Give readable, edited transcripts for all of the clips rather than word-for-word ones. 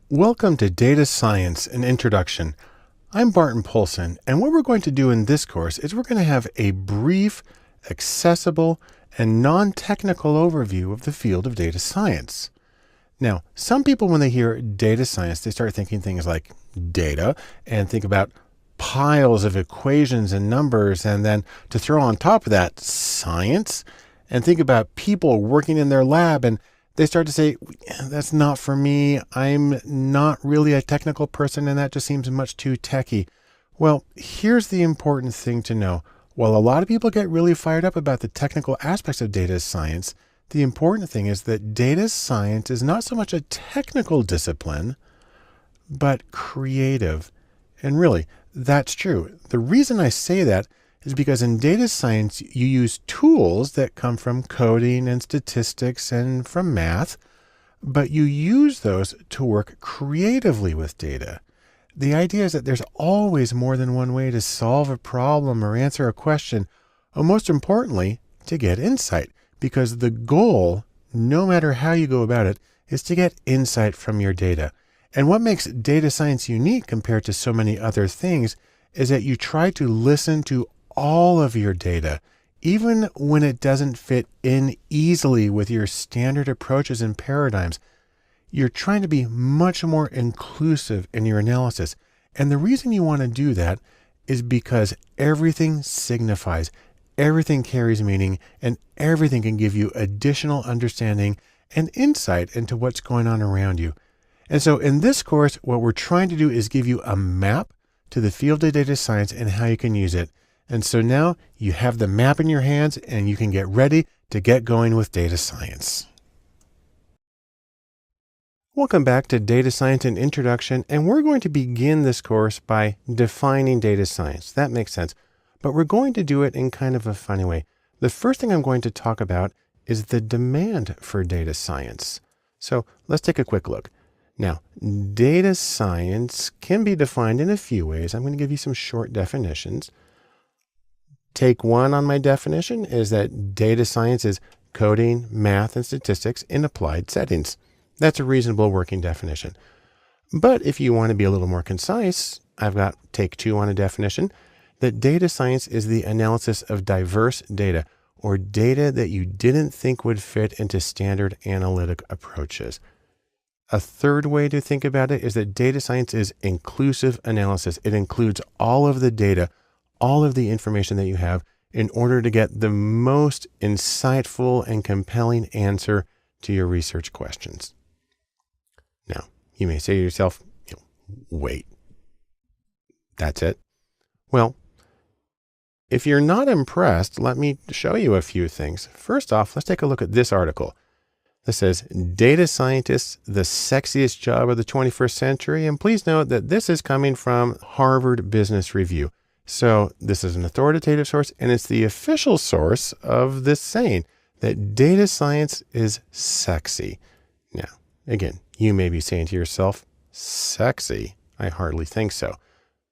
Welcome to Data Science, an Introduction. I'm Barton Polson, and what we're going to do in this course is we're going to have a brief, accessible, and non-technical overview of the field of data science. Now, some people, when they hear data science, they start thinking things like data and think about piles of equations and numbers, and then to throw on top of that science, and think about people working in their lab, and they start to say, that's not for me. I'm not really a technical person, and that just seems much too techy. Well, here's the important thing to know. While a lot of people get really fired up about the technical aspects of data science, the important thing is that data science is not so much a technical discipline, but creative. And really, that's true. The reason I say that is because in data science, you use tools that come from coding and statistics and from math, but you use those to work creatively with data. The idea is that there's always more than one way to solve a problem or answer a question, or most importantly, to get insight, because the goal, no matter how you go about it, is to get insight from your data. And what makes data science unique compared to so many other things is that you try to listen to all of your data, even when it doesn't fit in easily with your standard approaches and paradigms. You're trying to be much more inclusive in your analysis. And the reason you want to do that is because everything signifies, everything carries meaning, and everything can give you additional understanding and insight into what's going on around you. And so in this course, what we're trying to do is give you a map to the field of data science and how you can use it. And so now you have the map in your hands and you can get ready to get going with data science. Welcome back to Data Science and Introduction, and we're going to begin this course by defining data science. That makes sense, but we're going to do it in kind of a funny way. The first thing I'm going to talk about is the demand for data science. So let's take a quick look. Now, data science can be defined in a few ways. I'm going to give you some short definitions. Take one on my definition is that data science is coding, math, and statistics in applied settings. That's a reasonable working definition. But if you want to be a little more concise, I've got take two on a definition that data science is the analysis of diverse data or data that you didn't think would fit into standard analytic approaches. A third way to think about it is that data science is inclusive analysis. It includes all of the data, all of the information that you have in order to get the most insightful and compelling answer to your research questions. Now, you may say to yourself, wait, that's it? Well, if you're not impressed, let me show you a few things. First off, let's take a look at this article. This says, Data Scientists, the Sexiest Job of the 21st Century. And please note that this is coming from Harvard Business Review. So this is an authoritative source, and it's the official source of this saying that data science is sexy. Now, again, you may be saying to yourself, sexy? I hardly think so.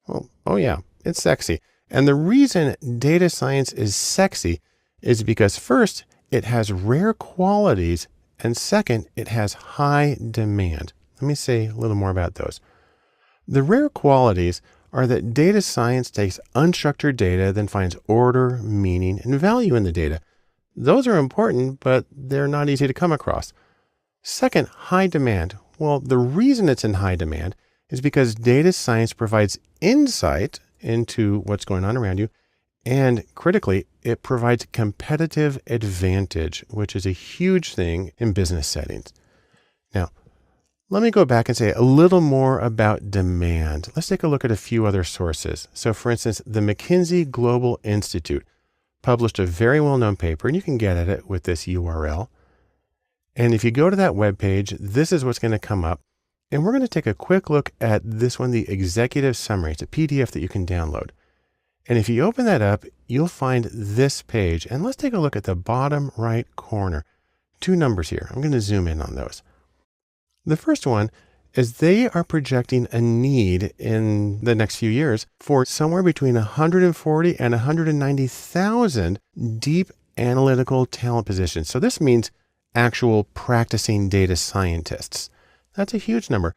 Well, oh yeah, it's sexy. And the reason data science is sexy is because first, it has rare qualities, and second, it has high demand. Let me say a little more about those. The rare qualities are that data science takes unstructured data, then finds order, meaning, and value in the data. Those are important, but they're not easy to come across. Second, high demand. Well, the reason it's in high demand is because data science provides insight into what's going on around you, and critically, it provides competitive advantage, which is a huge thing in business settings. Now, let me go back and say a little more about demand. Let's take a look at a few other sources. So for instance, the McKinsey Global Institute published a very well-known paper, and you can get at it with this URL. And if you go to that webpage, this is what's going to come up. And we're going to take a quick look at this one, the executive summary. It's a PDF that you can download. And if you open that up, you'll find this page. And let's take a look at the bottom right corner. Two numbers here. I'm going to zoom in on those. The first one is they are projecting a need in the next few years for somewhere between 140 and 190,000 deep analytical talent positions. So this means actual practicing data scientists. That's a huge number.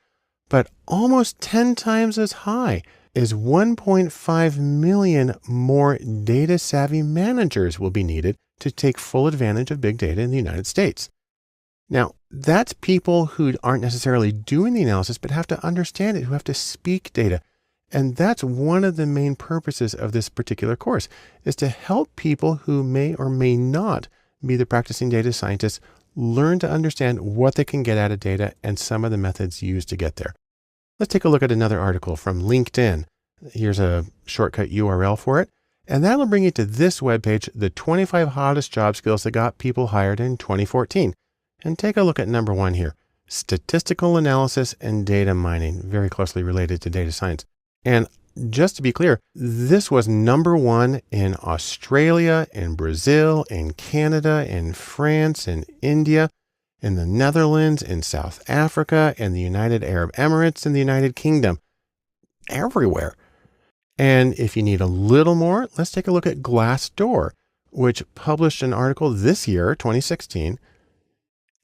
but almost 10 times as high is 1.5 million more data savvy managers will be needed to take full advantage of big data in the United States. Now, that's people who aren't necessarily doing the analysis, but have to understand it, who have to speak data. And that's one of the main purposes of this particular course, is to help people who may or may not be the practicing data scientists learn to understand what they can get out of data and some of the methods used to get there. Let's take a look at another article from LinkedIn. Here's a shortcut URL for it. And that'll bring you to this webpage, the 25 hottest job skills that got people hired in 2014. And take a look at number 1 here, statistical analysis and data mining, very closely related to data science. And just to be clear, this was number 1 in Australia, in Brazil, in Canada, in France, in India, in the Netherlands, in South Africa, in the United Arab Emirates, in the United Kingdom, everywhere. And if you need a little more, let's take a look at Glassdoor, which published an article this year, 2016,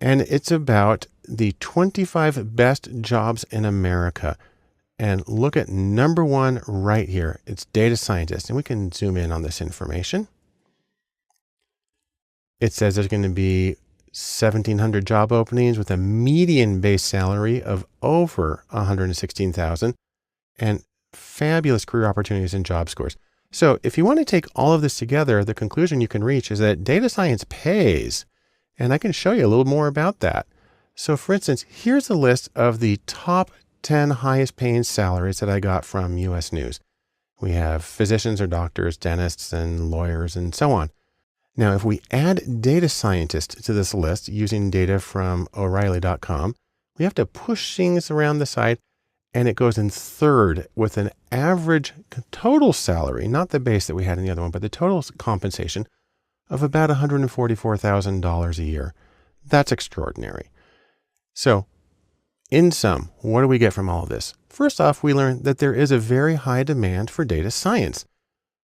and it's about the 25 best jobs in America. And look at number 1 right here. It's data scientist. And we can zoom in on this information. It says there's going to be 1,700 job openings with a median base salary of over $116,000 and fabulous career opportunities and job scores. So if you want to take all of this together, the conclusion you can reach is that data science pays. And I can show you a little more about that. So for instance, here's a list of the top 10 highest paying salaries that I got from US News. We have physicians or doctors, dentists, and lawyers, and so on. Now, if we add data scientists to this list using data from O'Reilly.com, we have to push things around the side, and it goes in third with an average total salary, not the base that we had in the other one, but the total compensation of about $144,000 a year. That's extraordinary. So in sum, what do we get from all of this? First off, we learn that there is a very high demand for data science.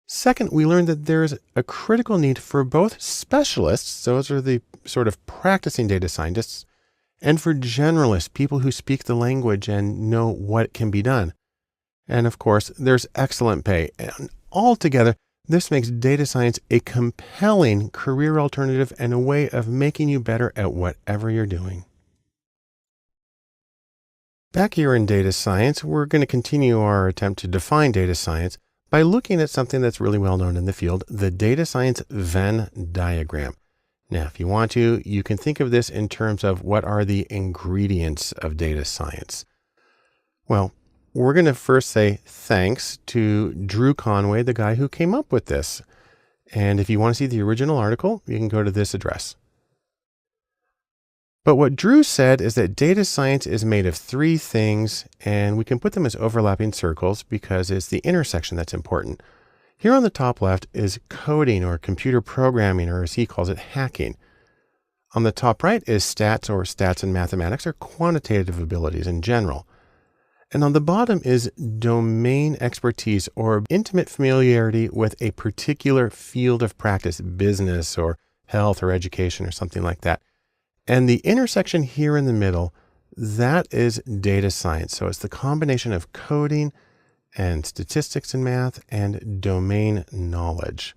Second, we learned that there's a critical need for both specialists, those are the sort of practicing data scientists, and for generalists, people who speak the language and know what can be done. And of course, there's excellent pay. And altogether, this makes data science a compelling career alternative and a way of making you better at whatever you're doing. Back here in data science, we're going to continue our attempt to define data science by looking at something that's really well known in the field, the data science Venn diagram. Now, if you want to, you can think of this in terms of what are the ingredients of data science. Well, we're going to first say thanks to Drew Conway, the guy who came up with this. And if you want to see the original article, you can go to this address. But what Drew said is that data science is made of 3 things, and we can put them as overlapping circles because it's the intersection that's important. Here on the top left is coding or computer programming, or as he calls it, hacking. On the top right is stats, or stats in mathematics, or quantitative abilities in general. And on the bottom is domain expertise or intimate familiarity with a particular field of practice, business or health or education or something like that. And the intersection here in the middle, that is data science. So it's the combination of coding and statistics in math and domain knowledge.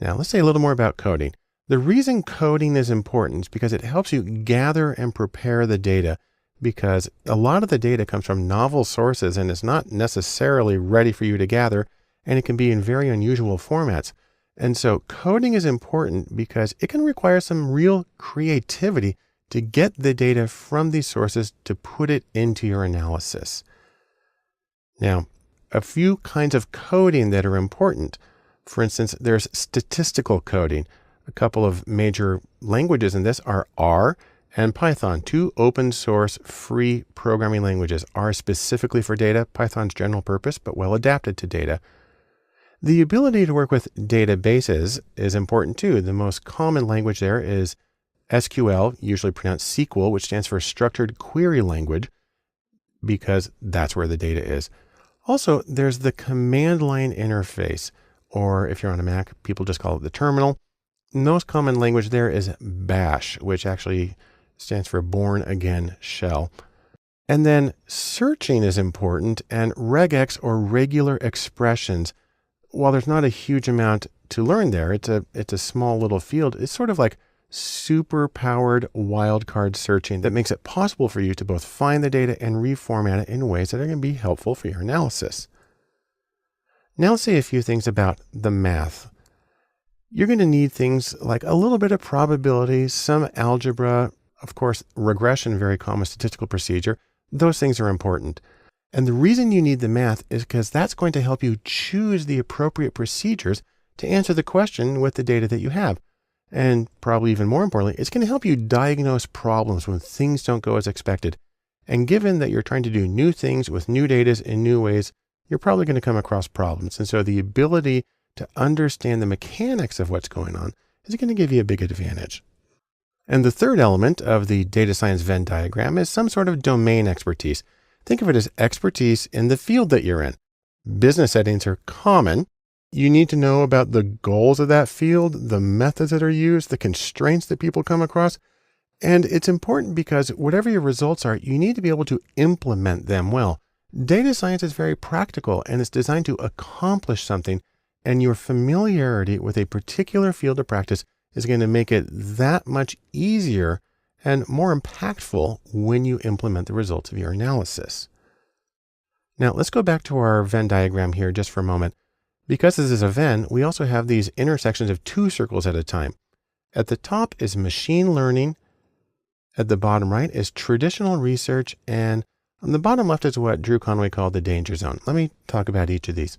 Now let's say a little more about coding. The reason coding is important is because it helps you gather and prepare the data, because a lot of the data comes from novel sources and is not necessarily ready for you to gather, and it can be in very unusual formats. And so coding is important because it can require some real creativity to get the data from these sources to put it into your analysis. Now, a few kinds of coding that are important. For instance, there's statistical coding. A couple of major languages in this are R and Python, 2 open source free programming languages. R specifically for data, Python's general purpose, but well adapted to data. The ability to work with databases is important too. The most common language there is SQL, usually pronounced SQL, which stands for Structured Query Language, because that's where the data is. Also, there's the command line interface, or if you're on a Mac, people just call it the terminal. The most common language there is Bash, which actually stands for Born Again Shell. And then searching is important, and regex or regular expressions, while there's not a huge amount to learn there, it's a small little field. It's sort of like super powered wildcard searching that makes it possible for you to both find the data and reformat it in ways that are going to be helpful for your analysis. Now let's say a few things about the math. You're going to need things like a little bit of probability, some algebra, of course, regression, very common statistical procedure. Those things are important. And the reason you need the math is because that's going to help you choose the appropriate procedures to answer the question with the data that you have. And probably even more importantly, it's going to help you diagnose problems when things don't go as expected. And given that you're trying to do new things with new data in new ways, you're probably going to come across problems. And so the ability to understand the mechanics of what's going on is going to give you a big advantage. And the third element of the data science Venn diagram is some sort of domain expertise. Think of it as expertise in the field that you're in. Business settings are common. You need to know about the goals of that field, the methods that are used, the constraints that people come across. And it's important because whatever your results are, you need to be able to implement them well. Data science is very practical and it's designed to accomplish something, and your familiarity with a particular field of practice is going to make it that much easier and more impactful when you implement the results of your analysis. Now let's go back to our Venn diagram here just for a moment. Because this is a Venn, we also have these intersections of two circles at a time. At the top is machine learning. At the bottom right is traditional research. And on the bottom left is what Drew Conway called the danger zone. Let me talk about each of these.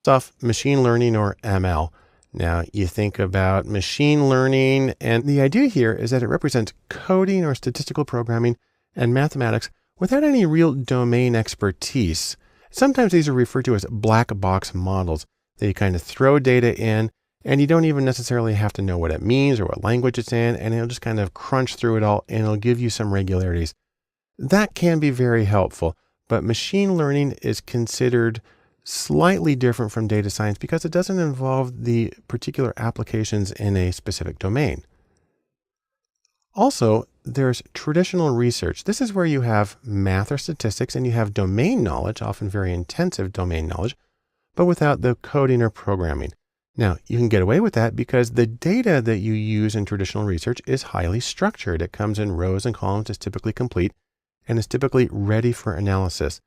First off, machine learning or ML. Now you think about machine learning, and the idea here is that it represents coding or statistical programming and mathematics without any real domain expertise. Sometimes these are referred to as black box models. They kind of throw data in and you don't even necessarily have to know what it means or what language it's in, and it'll just kind of crunch through it all and it'll give you some regularities. That can be very helpful, but machine learning is considered slightly different from data science because it doesn't involve the particular applications in a specific domain. Also, there's traditional research. This is where you have math or statistics and you have domain knowledge, often very intensive domain knowledge, but without the coding or programming. Now, you can get away with that because the data that you use in traditional research is highly structured. It comes in rows and columns, is typically complete, and is typically ready for analysis.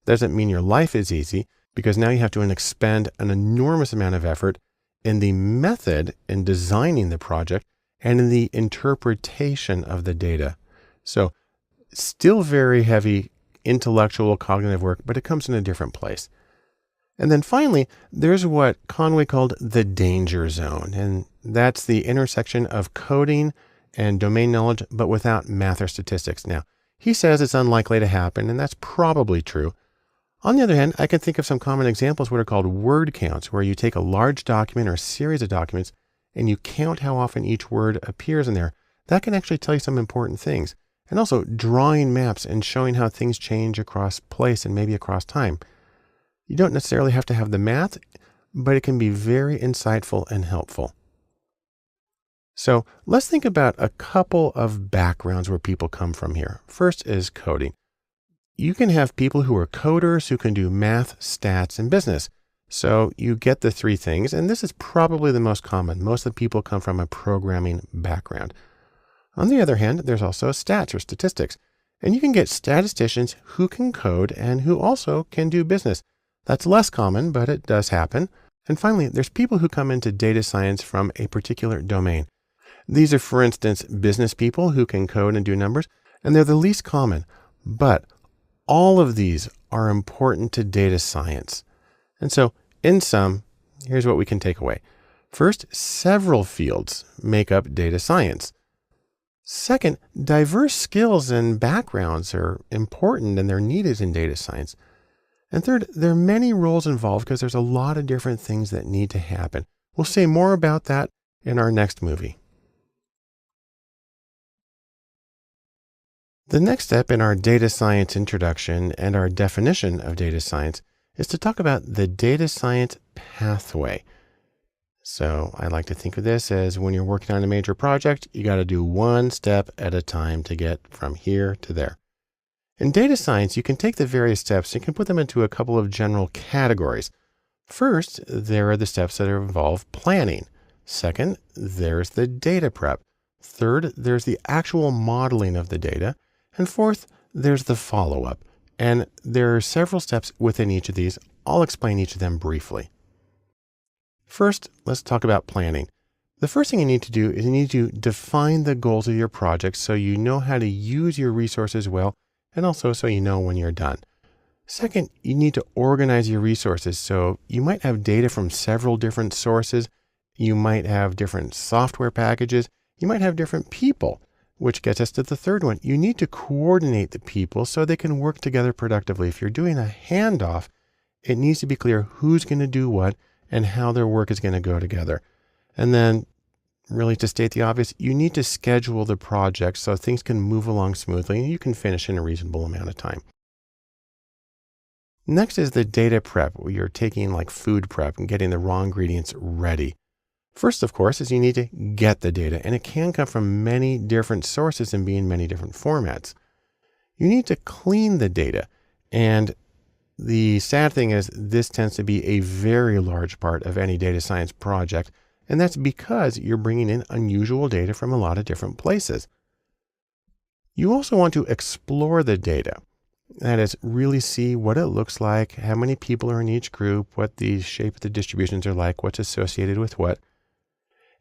Doesn't mean your life is easy, because now you have to expend an enormous amount of effort in the method in designing the project and in the interpretation of the data. So still very heavy intellectual cognitive work, but it comes in a different place. And then finally, there's what Conway called the danger zone. And that's the intersection of coding and domain knowledge, but without math or statistics. Now, he says it's unlikely to happen, and that's probably true. On the other hand, I can think of some common examples, what are called word counts, where you take a large document or a series of documents and you count how often each word appears in there. That can actually tell you some important things. And also drawing maps and showing how things change across place and maybe across time. You don't necessarily have to have the math, but it can be very insightful and helpful. So let's think about a couple of backgrounds where people come from here. First is coding. You can have people who are coders who can do math, stats, and business. So you get the three things, and this is probably the most common. Most of the people come from a programming background. On the other hand, there's also stats or statistics, and you can get statisticians who can code and who also can do business. That's less common, but it does happen. And finally, there's people who come into data science from a particular domain. These are, for instance, business people who can code and do numbers, and they're the least common, but all of these are important to data science. And so in sum, here's what we can take away. First, several fields make up data science. Second, diverse skills and backgrounds are important and they're needed in data science. And third, there are many roles involved because there's a lot of different things that need to happen. We'll say more about that in our next movie. The next step in our data science introduction and our definition of data science is to talk about the data science pathway. So I like to think of this as when you're working on a major project, you got to do one step at a time to get from here to there. In data science, you can take the various steps and you can put them into a couple of general categories. First, there are the steps that involve planning. Second, there's the data prep. Third, there's the actual modeling of the data. And fourth, there's the follow-up. And there are several steps within each of these. I'll explain each of them briefly. First, let's talk about planning. The first thing you need to do is you need to define the goals of your project so you know how to use your resources well, and also so you know when you're done. Second, you need to organize your resources. So you might have data from several different sources. You might have different software packages. You might have different people, which gets us to the third one. You need to coordinate the people so they can work together productively. If you're doing a handoff, it needs to be clear who's going to do what and how their work is going to go together. And then, really to state the obvious, you need to schedule the project so things can move along smoothly and you can finish in a reasonable amount of time. Next is the data prep, where you're taking like food prep and getting the raw ingredients ready. First, of course, is you need to get the data, and it can come from many different sources and be in many different formats. You need to clean the data, and the sad thing is this tends to be a very large part of any data science project, and that's because you're bringing in unusual data from a lot of different places. You also want to explore the data. That is, really see what it looks like, how many people are in each group, what the shape of the distributions are like, what's associated with what.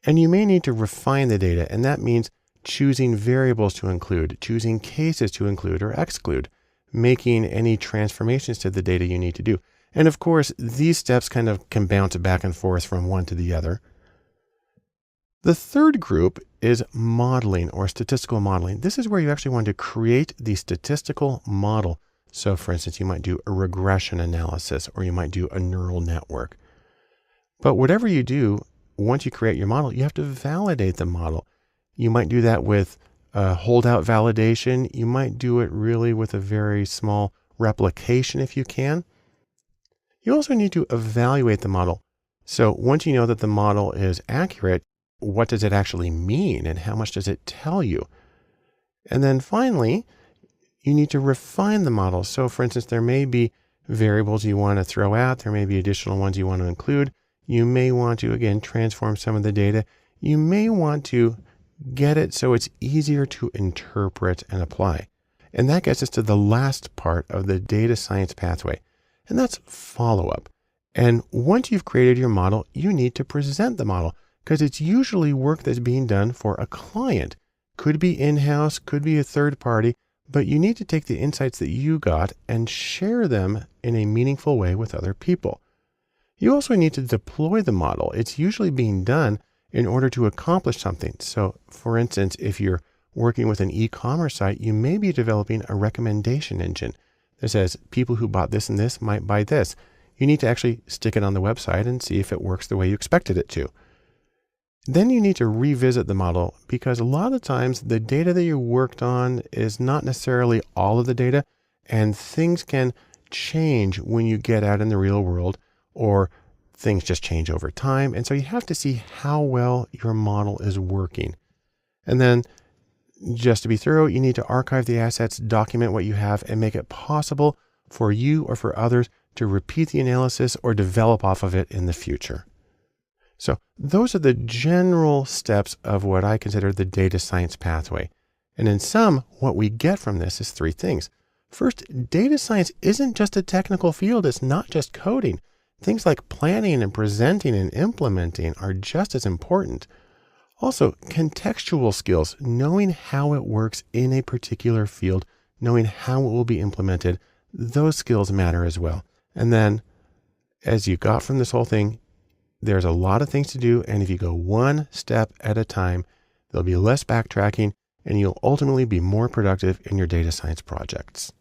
And you may need to refine the data, and that means choosing variables to include, choosing cases to include or exclude, making any transformations to the data you need to do. And of course, these steps kind of can bounce back and forth from one to the other. The third group is modeling or statistical modeling. This is where you actually want to create the statistical model. So for instance, you might do a regression analysis or you might do a neural network. But whatever you do, once you create your model, you have to validate the model. You might do that with holdout validation. You might do it really with a very small replication if you can. You also need to evaluate the model. So once you know that the model is accurate, what does it actually mean and how much does it tell you? And then finally, you need to refine the model. So for instance, there may be variables you want to throw out. There may be additional ones you want to include. You may want to, again, transform some of the data. You may want to get it so it's easier to interpret and apply. And that gets us to the last part of the data science pathway, and that's follow-up. And once you've created your model, you need to present the model because it's usually work that's being done for a client. Could be in-house, could be a third party, but you need to take the insights that you got and share them in a meaningful way with other people. You also need to deploy the model. It's usually being done in order to accomplish something. So for instance, if you're working with an e-commerce site, you may be developing a recommendation engine that says people who bought this and this might buy this. You need to actually stick it on the website and see if it works the way you expected it to. Then you need to revisit the model because a lot of times the data that you worked on is not necessarily all of the data, and things can change when you get out in the real world, or things just change over time. And so you have to see how well your model is working. And then just to be thorough, you need to archive the assets, document what you have, and make it possible for you or for others to repeat the analysis or develop off of it in the future. So those are the general steps of what I consider the data science pathway. And in sum, what we get from this is three things. First, data science isn't just a technical field. It's not just coding. Things like planning and presenting and implementing are just as important. Also, contextual skills, knowing how it works in a particular field, knowing how it will be implemented, those skills matter as well. And then, as you got from this whole thing, there's a lot of things to do, and if you go one step at a time, there'll be less backtracking, and you'll ultimately be more productive in your data science projects.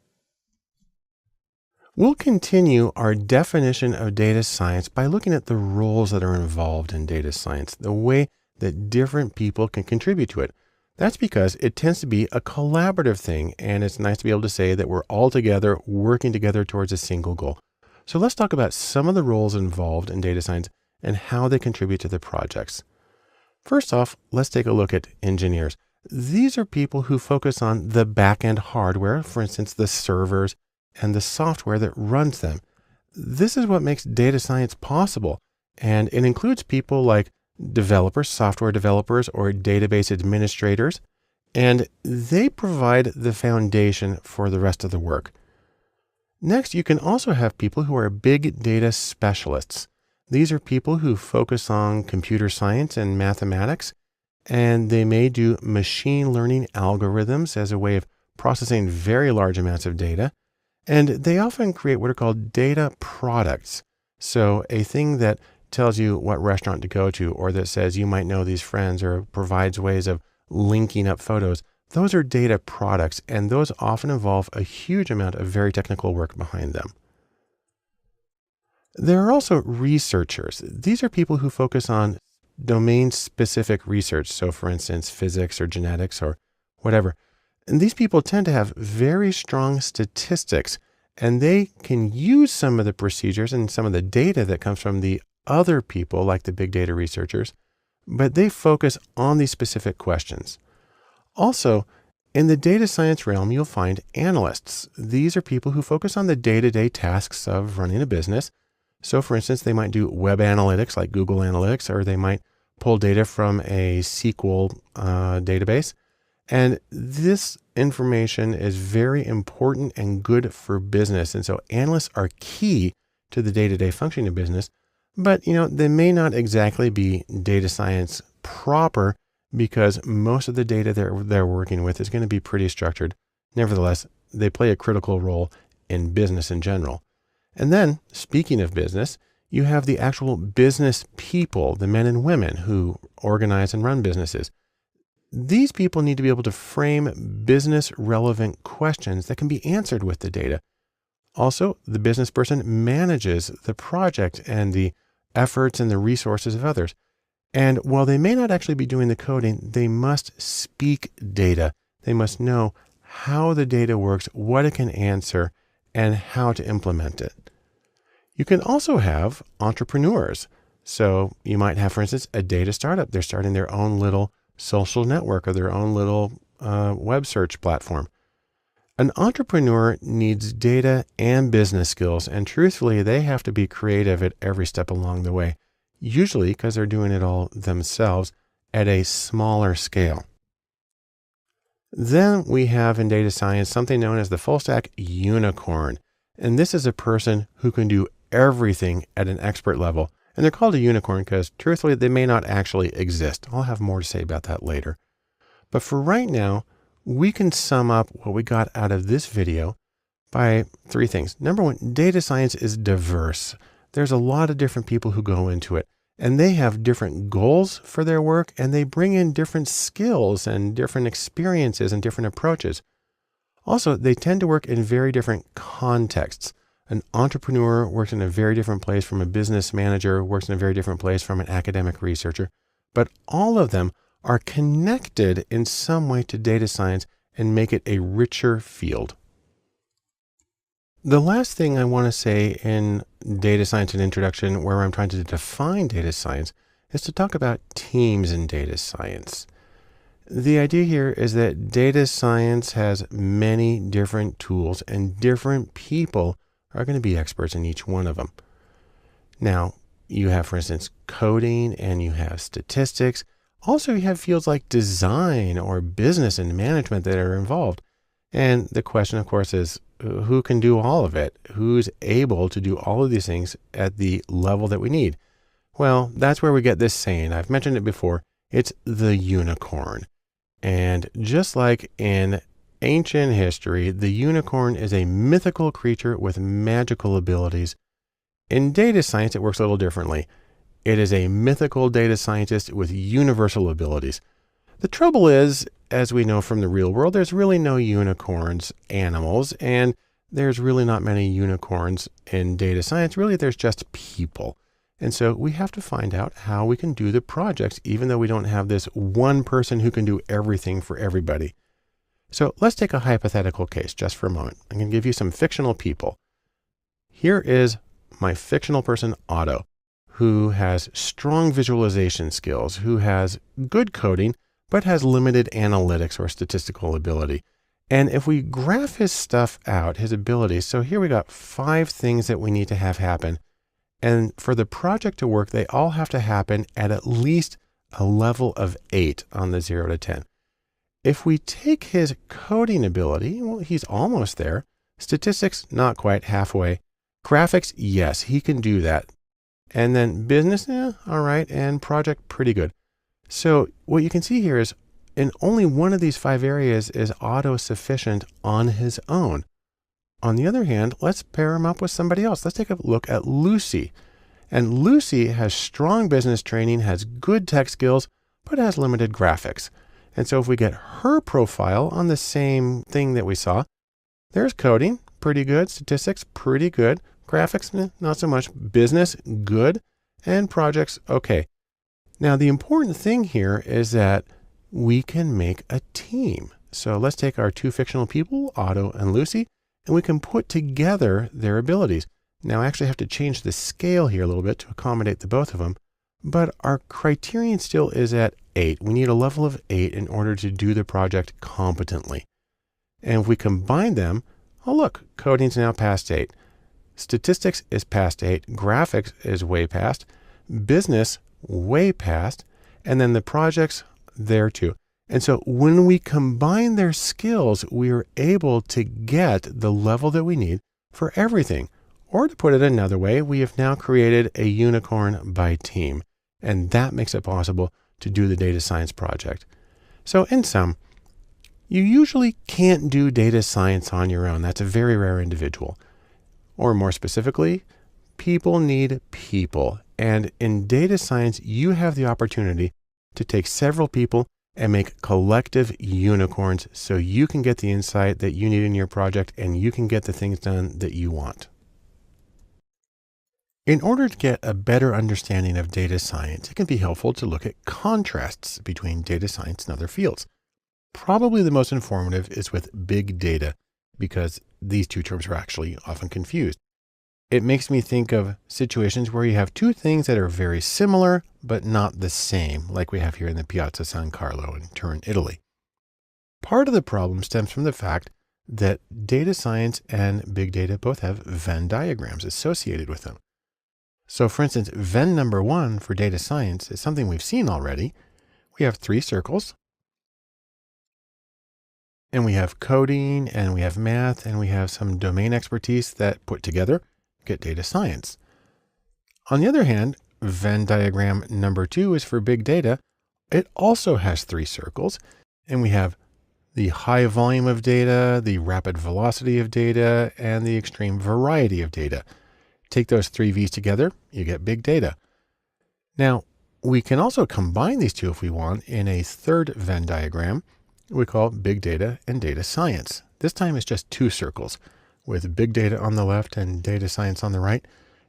We'll continue our definition of data science by looking at the roles that are involved in data science, the way that different people can contribute to it. That's because it tends to be a collaborative thing, and it's nice to be able to say that we're all together working together towards a single goal. So let's talk about some of the roles involved in data science and how they contribute to the projects. First off, let's take a look at engineers. These are people who focus on the back-end hardware, for instance, the servers and the software that runs them. This is what makes data science possible, and it includes people like developers, software developers, or database administrators, and they provide the foundation for the rest of the work. Next, you can also have people who are big data specialists. These are people who focus on computer science and mathematics, and they may do machine learning algorithms as a way of processing very large amounts of data. And they often create what are called data products. So a thing that tells you what restaurant to go to, or that says you might know these friends, or provides ways of linking up photos. Those are data products, and those often involve a huge amount of very technical work behind them. There are also researchers. These are people who focus on domain-specific research. So for instance, physics or genetics or whatever. And these people tend to have very strong statistics, and they can use some of the procedures and some of the data that comes from the other people, like the big data researchers, but they focus on these specific questions. Also, in the data science realm, you'll find analysts. These are people who focus on the day-to-day tasks of running a business. So for instance, they might do web analytics like Google Analytics, or they might pull data from a SQL database. And this information is very important and good for business. And so analysts are key to the day-to-day functioning of business, but they may not exactly be data science proper, because most of the data they're working with is going to be pretty structured. Nevertheless, they play a critical role in business in general. And then, speaking of business, you have the actual business people, the men and women who organize and run businesses. These people need to be able to frame business relevant questions that can be answered with the data. Also, the business person manages the project and the efforts and the resources of others. And while they may not actually be doing the coding, they must speak data. They must know how the data works, what it can answer, and how to implement it. You can also have entrepreneurs. So you might have, for instance, a data startup. They're starting their own little social network or their own little web search platform. An entrepreneur needs data and business skills, and truthfully, they have to be creative at every step along the way, usually because they're doing it all themselves at a smaller scale. Then we have in data science something known as the full stack unicorn. And this is a person who can do everything at an expert level. And they're called a unicorn because truthfully, they may not actually exist. I'll have more to say about that later. But for right now, we can sum up what we got out of this video by three things. Number one, data science is diverse. There's a lot of different people who go into it, and they have different goals for their work, and they bring in different skills and different experiences and different approaches. Also, they tend to work in very different contexts. An entrepreneur works in a very different place from a business manager, works in a very different place from an academic researcher, but all of them are connected in some way to data science and make it a richer field. The last thing I want to say in data science and introduction, where I'm trying to define data science, is to talk about teams in data science. The idea here is that data science has many different tools, and different people are going to be experts in each one of them. Now, you have, for instance, coding, and you have statistics. Also, you have fields like design or business and management that are involved. And the question, of course, is who can do all of it? Who's able to do all of these things at the level that we need? Well, that's where we get this saying. I've mentioned it before. It's the unicorn. And just like in ancient history, the unicorn is a mythical creature with magical abilities. In data science, it works a little differently. It is a mythical data scientist with universal abilities. The trouble is, as we know from the real world, there's really no unicorns animals, and there's really not many unicorns in data science. Really, there's just people. And so we have to find out how we can do the projects, even though we don't have this one person who can do everything for everybody. So let's take a hypothetical case just for a moment. I'm going to give you some fictional people. Here is my fictional person, Otto, who has strong visualization skills, who has good coding, but has limited analytics or statistical ability. And if we graph his stuff out, his abilities, so here we got 5 things that we need to have happen. And for the project to work, they all have to happen at least a level of 8 on the 0 to 10. If we take his coding ability, well, he's almost there. Statistics, not quite, halfway. Graphics, yes, he can do that. And then business, all right. And project, pretty good. So what you can see here is in only one of these 5 areas is auto-sufficient on his own. On the other hand, let's pair him up with somebody else. Let's take a look at Lucy. And Lucy has strong business training, has good tech skills, but has limited graphics. And so if we get her profile on the same thing that we saw, there's coding, pretty good. Statistics, pretty good. Graphics, not so much. Business, good. And projects, okay. Now, the important thing here is that we can make a team. So let's take our 2 fictional people, Otto and Lucy, and we can put together their abilities. Now, I actually have to change the scale here a little bit to accommodate the both of them, but our criterion still is at 8. We need a level of 8 in order to do the project competently. And if we combine them, oh look, coding's now past 8. Statistics is past 8. Graphics is way past. Business, way past. And then the projects, there too. And so when we combine their skills, we are able to get the level that we need for everything. Or to put it another way, we have now created a unicorn by team. And that makes it possible to do the data science project. So in sum, you usually can't do data science on your own. That's a very rare individual. Or more specifically, people need people. And in data science, you have the opportunity to take several people and make collective unicorns so you can get the insight that you need in your project and you can get the things done that you want. In order to get a better understanding of data science, it can be helpful to look at contrasts between data science and other fields. Probably the most informative is with big data, because these 2 terms are actually often confused. It makes me think of situations where you have 2 things that are very similar, but not the same, like we have here in the Piazza San Carlo in Turin, Italy. Part of the problem stems from the fact that data science and big data both have Venn diagrams associated with them. So for instance, Venn number 1 for data science is something we've seen already. We have 3 circles, and we have coding, and we have math, and we have some domain expertise that put together get data science. On the other hand, Venn diagram number 2 is for big data. It also has 3 circles, and we have the high volume of data, the rapid velocity of data, and the extreme variety of data. Take those 3 V's together, you get big data. Now, we can also combine these 2 if we want in a third Venn diagram we call big data and data science. This time it's just 2 circles with big data on the left and data science on the right.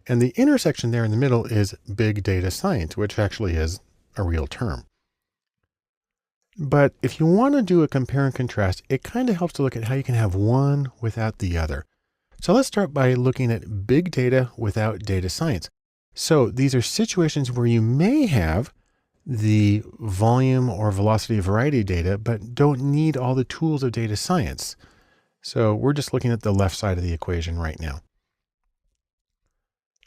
And the intersection there in the middle is big data science, which actually is a real term. But if you want to do a compare and contrast, it kind of helps to look at how you can have one without the other. So let's start by looking at big data without data science. So these are situations where you may have the volume or velocity of variety data, but don't need all the tools of data science. So we're just looking at the left side of the equation right now.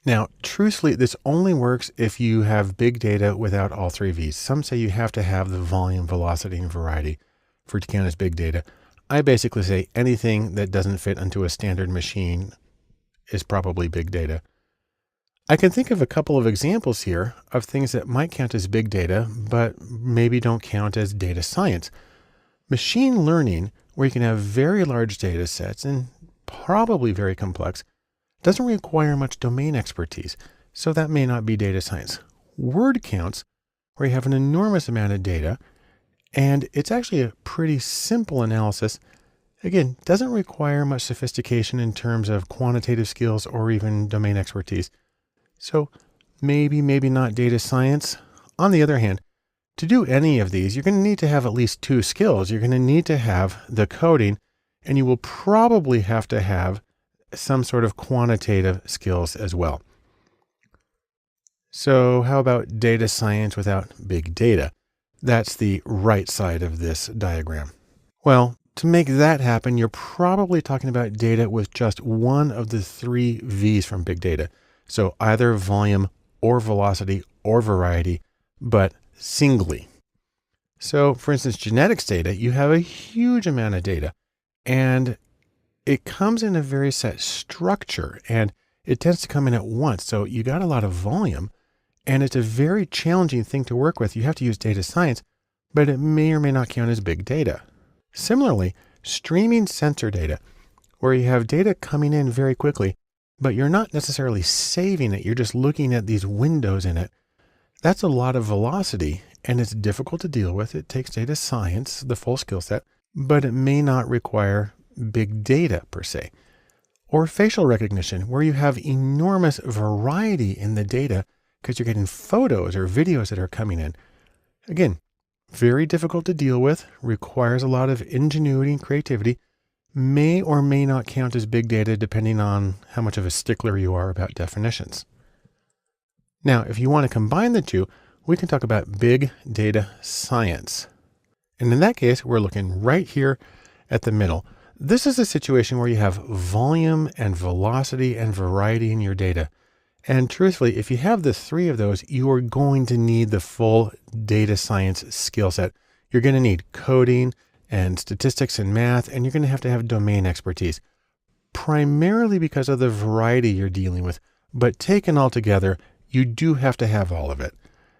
Now, truthfully, this only works if you have big data without all 3 V's. Some say you have to have the volume, velocity, and variety for it to count as big data. I basically say anything that doesn't fit into a standard machine is probably big data. I can think of a couple of examples here of things that might count as big data, but maybe don't count as data science. Machine learning, where you can have very large data sets and probably very complex, doesn't require much domain expertise, so that may not be data science. Word counts, where you have an enormous amount of data, and it's actually a pretty simple analysis. Again, doesn't require much sophistication in terms of quantitative skills or even domain expertise. So maybe not data science. On the other hand, to do any of these, you're going to need to have at least 2 skills. You're going to need to have the coding, and you will probably have to have some sort of quantitative skills as well. So how about data science without big data? That's the right side of this diagram. Well, to make that happen, you're probably talking about data with just one of the three V's from big data. So either volume or velocity or variety, but singly. So for instance, genetics data, you have a huge amount of data and it comes in a very set structure and it tends to come in at once. So you got a lot of volume and it's a very challenging thing to work with. You have to use data science, but it may or may not count as big data. Similarly, streaming sensor data, where you have data coming in very quickly, but you're not necessarily saving it. You're just looking at these windows in it. That's a lot of velocity and it's difficult to deal with. It takes data science, the full skill set, but it may not require big data per se. Or facial recognition, where you have enormous variety in the data because you're getting photos or videos that are coming in. Again, very difficult to deal with, requires a lot of ingenuity and creativity, may or may not count as big data depending on how much of a stickler you are about definitions. Now, if you want to combine the two, we can talk about big data science. And in that case, we're looking right here at the middle. This is a situation where you have volume and velocity and variety in your data. And truthfully, if you have the three of those, you are going to need the full data science skill set. You're going to need coding and statistics and math, and you're going to have domain expertise, primarily because of the variety you're dealing with. But taken all together, you do have to have all of it.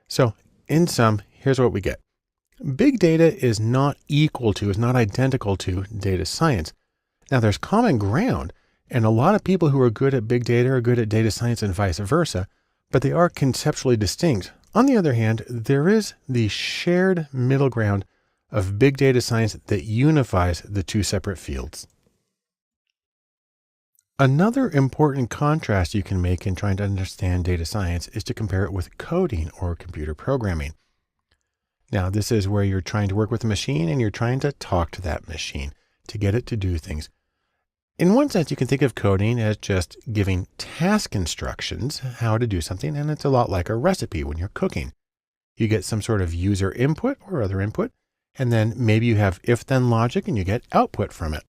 So in sum, here's what we get. Big data is not identical to data science. Now there's common ground. And a lot of people who are good at big data are good at data science and vice versa, but they are conceptually distinct. On the other hand, there is the shared middle ground of big data science that unifies the two separate fields. Another important contrast you can make in trying to understand data science is to compare it with coding or computer programming. Now, this is where you're trying to work with a machine and you're trying to talk to that machine to get it to do things. In one sense, you can think of coding as just giving task instructions, how to do something, and it's a lot like a recipe when you're cooking. You get some sort of user input or other input, and then maybe you have if-then logic and you get output from it.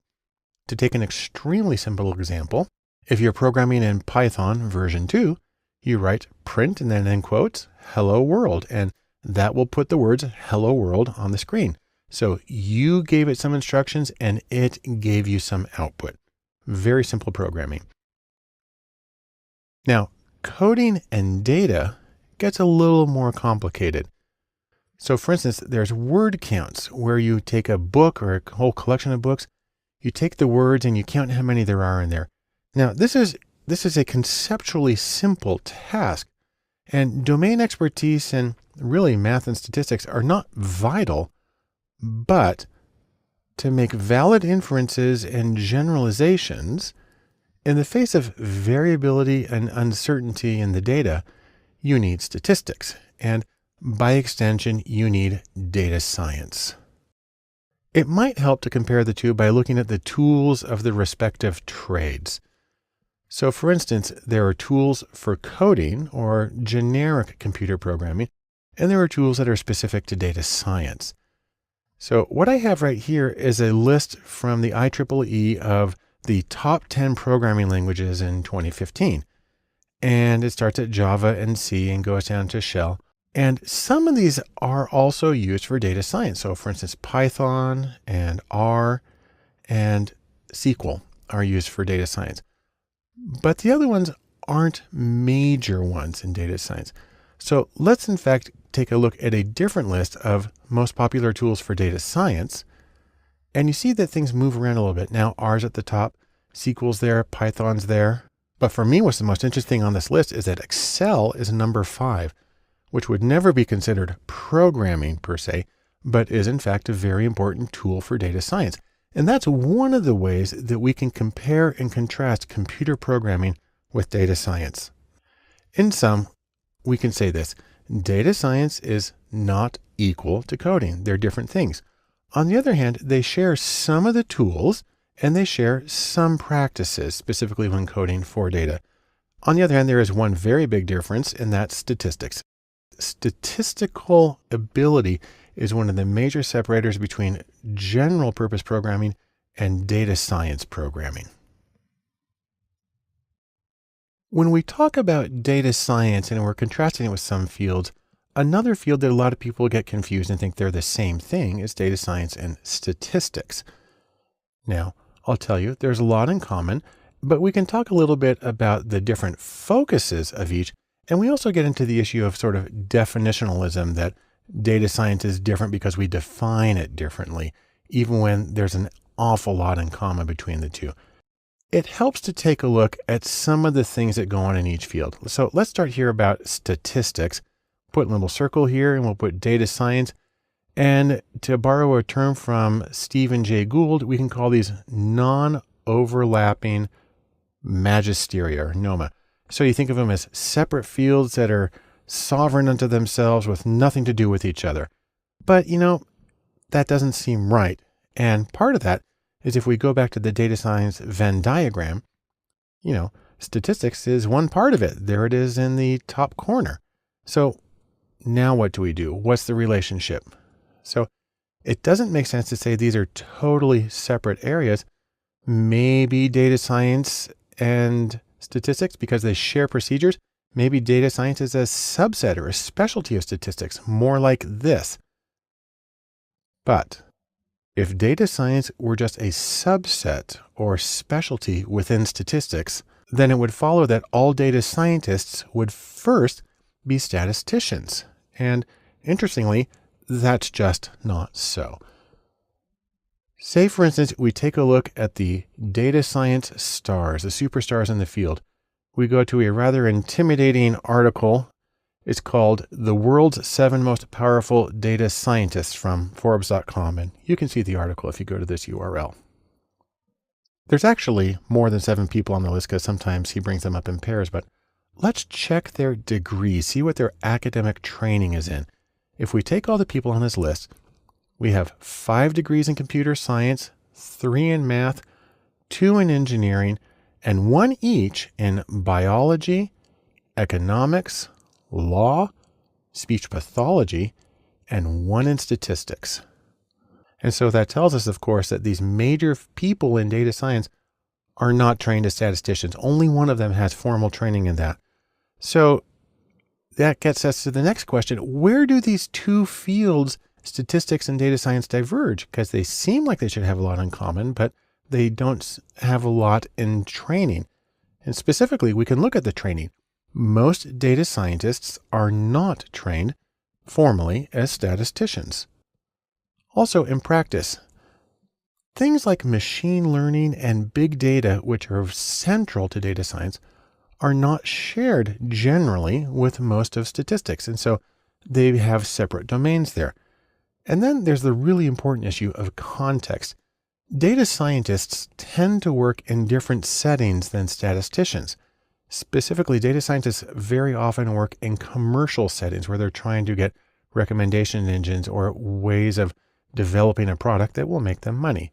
To take an extremely simple example, if you're programming in Python version 2, you write print and then in quotes, hello world, and that will put the words hello world on the screen. So you gave it some instructions and it gave you some output. Very simple programming. Now, coding and data gets a little more complicated. So for instance, there's word counts where you take a book or a whole collection of books, you take the words and you count how many there are in there. Now, this is a conceptually simple task, and domain expertise and really math and statistics are not vital, but to make valid inferences and generalizations in the face of variability and uncertainty in the data, you need statistics. And by extension, you need data science. It might help to compare the two by looking at the tools of the respective trades. So for instance, there are tools for coding or generic computer programming, and there are tools that are specific to data science. So what I have right here is a list from the IEEE of the top 10 programming languages in 2015. And it starts at Java and C and goes down to Shell. And some of these are also used for data science. So for instance, Python and R and SQL are used for data science. But the other ones aren't major ones in data science. So let's in fact take a look at a different list of most popular tools for data science. And you see that things move around a little bit. Now R's at the top, SQL's there, Python's there. But for me, what's the most interesting on this list is that Excel is number 5, which would never be considered programming per se, but is in fact a very important tool for data science. And that's one of the ways that we can compare and contrast computer programming with data science. In sum, we can say this: data science is not equal to coding. They're different things. On the other hand, they share some of the tools and they share some practices, specifically when coding for data. On the other hand, there is one very big difference, and that's statistics. Statistical ability is one of the major separators between general purpose programming and data science programming. When we talk about data science and we're contrasting it with some fields, another field that a lot of people get confused and think they're the same thing is data science and statistics. Now, I'll tell you, there's a lot in common, but we can talk a little bit about the different focuses of each. And we also get into the issue of sort of definitionalism, that data science is different because we define it differently, even when there's an awful lot in common between the two. It helps to take a look at some of the things that go on in each field. So let's start here about statistics. Put a little circle here and we'll put data science. And to borrow a term from Stephen Jay Gould, we can call these non-overlapping magisteria or noma. So you think of them as separate fields that are sovereign unto themselves with nothing to do with each other. But that doesn't seem right. And part of that is if we go back to the data science Venn diagram, statistics is one part of it. There it is in the top corner. So now what do we do? What's the relationship? So it doesn't make sense to say these are totally separate areas. Maybe data science and statistics, because they share procedures, maybe data science is a subset or a specialty of statistics, more like this. But if data science were just a subset or specialty within statistics, then it would follow that all data scientists would first be statisticians. And interestingly, that's just not so. Say, for instance, we take a look at the data science stars, the superstars in the field. We go to a rather intimidating article. It's called The World's 7 Most Powerful Data Scientists from Forbes.com. And you can see the article if you go to this URL. There's actually more than 7 people on the list because sometimes he brings them up in pairs, but let's check their degrees, see what their academic training is in. If we take all the people on this list, we have 5 degrees in computer science, 3 in math, 2 in engineering, and 1 each in biology, economics, law, speech pathology, and 1 in statistics. And so that tells us, of course, that these major people in data science are not trained as statisticians. Only one of them has formal training in that. So that gets us to the next question. Where do these two fields, statistics and data science, diverge? Because they seem like they should have a lot in common, but they don't have a lot in training. And specifically, we can look at the training. Most data scientists are not trained formally as statisticians. Also, in practice, things like machine learning and big data, which are central to data science, are not shared generally with most of statistics. And so they have separate domains there. And then there's the really important issue of context. Data scientists tend to work in different settings than statisticians. Specifically, data scientists very often work in commercial settings where they're trying to get recommendation engines or ways of developing a product that will make them money.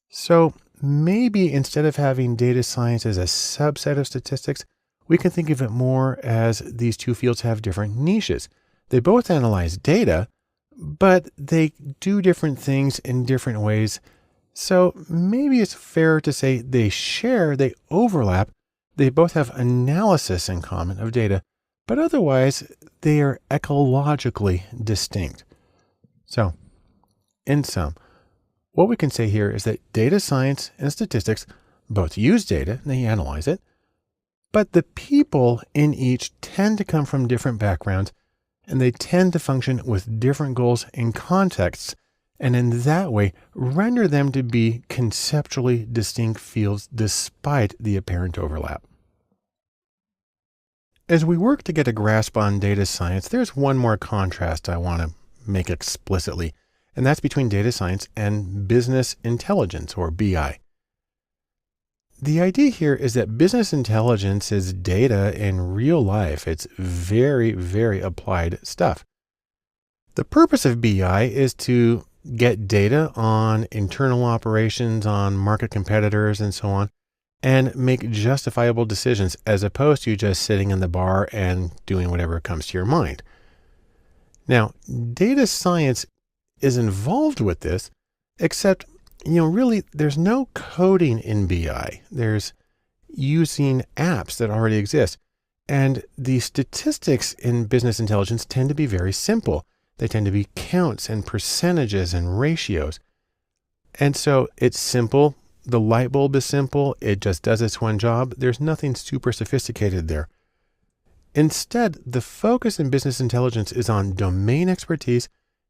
So maybe instead of having data science as a subset of statistics, we can think of it more as these two fields have different niches. They both analyze data, but they do different things in different ways. So maybe it's fair to say they overlap. They both have analysis in common of data, but otherwise they are ecologically distinct. So in sum, what we can say here is that data science and statistics both use data, and they analyze it, but the people in each tend to come from different backgrounds, and they tend to function with different goals and contexts, and in that way render them to be conceptually distinct fields despite the apparent overlap. As we work to get a grasp on data science, there's one more contrast I want to make explicitly, and that's between data science and business intelligence, or BI. The idea here is that business intelligence is data in real life. It's very, very applied stuff. The purpose of BI is to get data on internal operations, on market competitors, and so on, and make justifiable decisions as opposed to just sitting in the bar and doing whatever comes to your mind. Now, data science is involved with this, except, really there's no coding in BI. There's using apps that already exist. And the statistics in business intelligence tend to be very simple. They tend to be counts and percentages and ratios. And so it's simple. The light bulb is simple. It just does its one job. There's nothing super sophisticated there. Instead, the focus in business intelligence is on domain expertise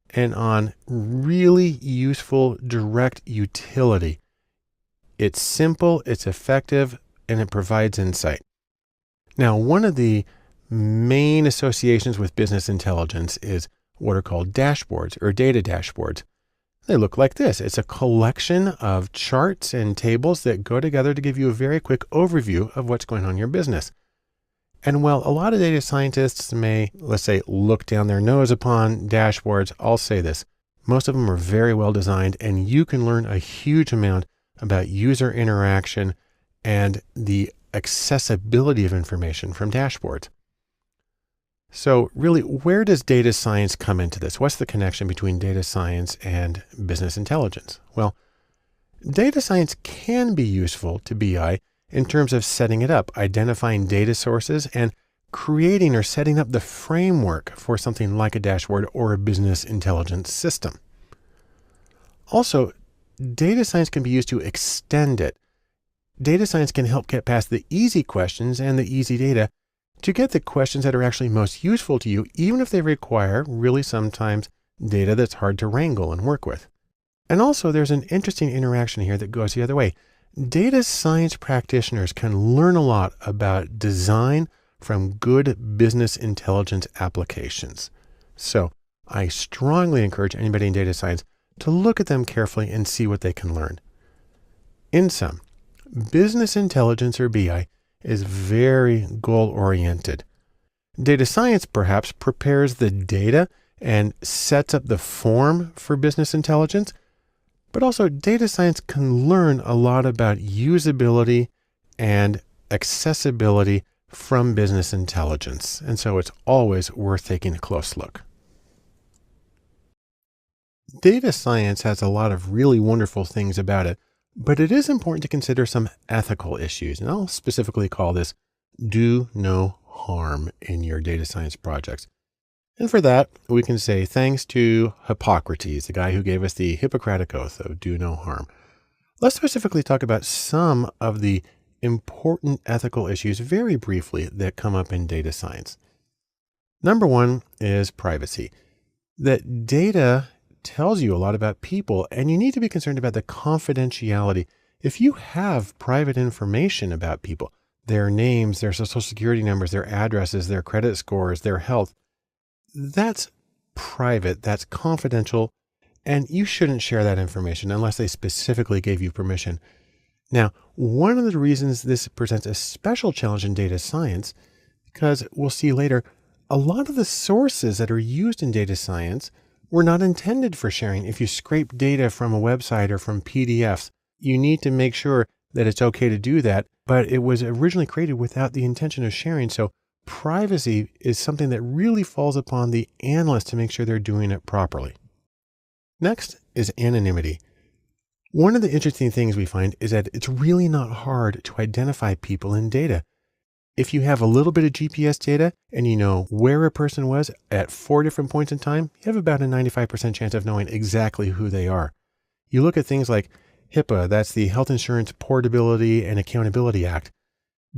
and on really useful direct utility. It's simple, it's effective, and it provides insight. Now, one of the main associations with business intelligence is what are called dashboards or data dashboards. They look like this. It's a collection of charts and tables that go together to give you a very quick overview of what's going on in your business. And while a lot of data scientists may, let's say, look down their nose upon dashboards, I'll say this. Most of them are very well designed, and you can learn a huge amount about user interaction and the accessibility of information from dashboards. So really, where does data science come into this? What's the connection between data science and business intelligence? Well, data science can be useful to BI in terms of setting it up, identifying data sources, and creating or setting up the framework for something like a dashboard or a business intelligence system. Also, data science can be used to extend it. Data science can help get past the easy questions and the easy data to get the questions that are actually most useful to you, even if they require really sometimes data that's hard to wrangle and work with. And also there's an interesting interaction here that goes the other way. Data science practitioners can learn a lot about design from good business intelligence applications. So I strongly encourage anybody in data science to look at them carefully and see what they can learn. In sum, business intelligence or BI is very goal-oriented. Data science perhaps prepares the data and sets up the form for business intelligence, but also data science can learn a lot about usability and accessibility from business intelligence. And so it's always worth taking a close look. Data science has a lot of really wonderful things about it, but it is important to consider some ethical issues. And I'll specifically call this do no harm in your data science projects. And for that, we can say thanks to Hippocrates, the guy who gave us the Hippocratic Oath of do no harm. Let's specifically talk about some of the important ethical issues very briefly that come up in data science. Number one is privacy. That data tells you a lot about people, and you need to be concerned about the confidentiality. If you have private information about people, their names, their social security numbers, their addresses, their credit scores, their health, that's private, that's confidential, and you shouldn't share that information unless they specifically gave you permission. Now, one of the reasons this presents a special challenge in data science, because we'll see later, a lot of the sources that are used in data science were not intended for sharing. If you scrape data from a website or from PDFs, you need to make sure that it's okay to do that, but it was originally created without the intention of sharing. So privacy is something that really falls upon the analyst to make sure they're doing it properly. Next is anonymity. One of the interesting things we find is that it's really not hard to identify people in data. If you have a little bit of GPS data and you know where a person was at 4 different points in time, you have about a 95% chance of knowing exactly who they are. You look at things like HIPAA, that's the Health Insurance Portability and Accountability Act.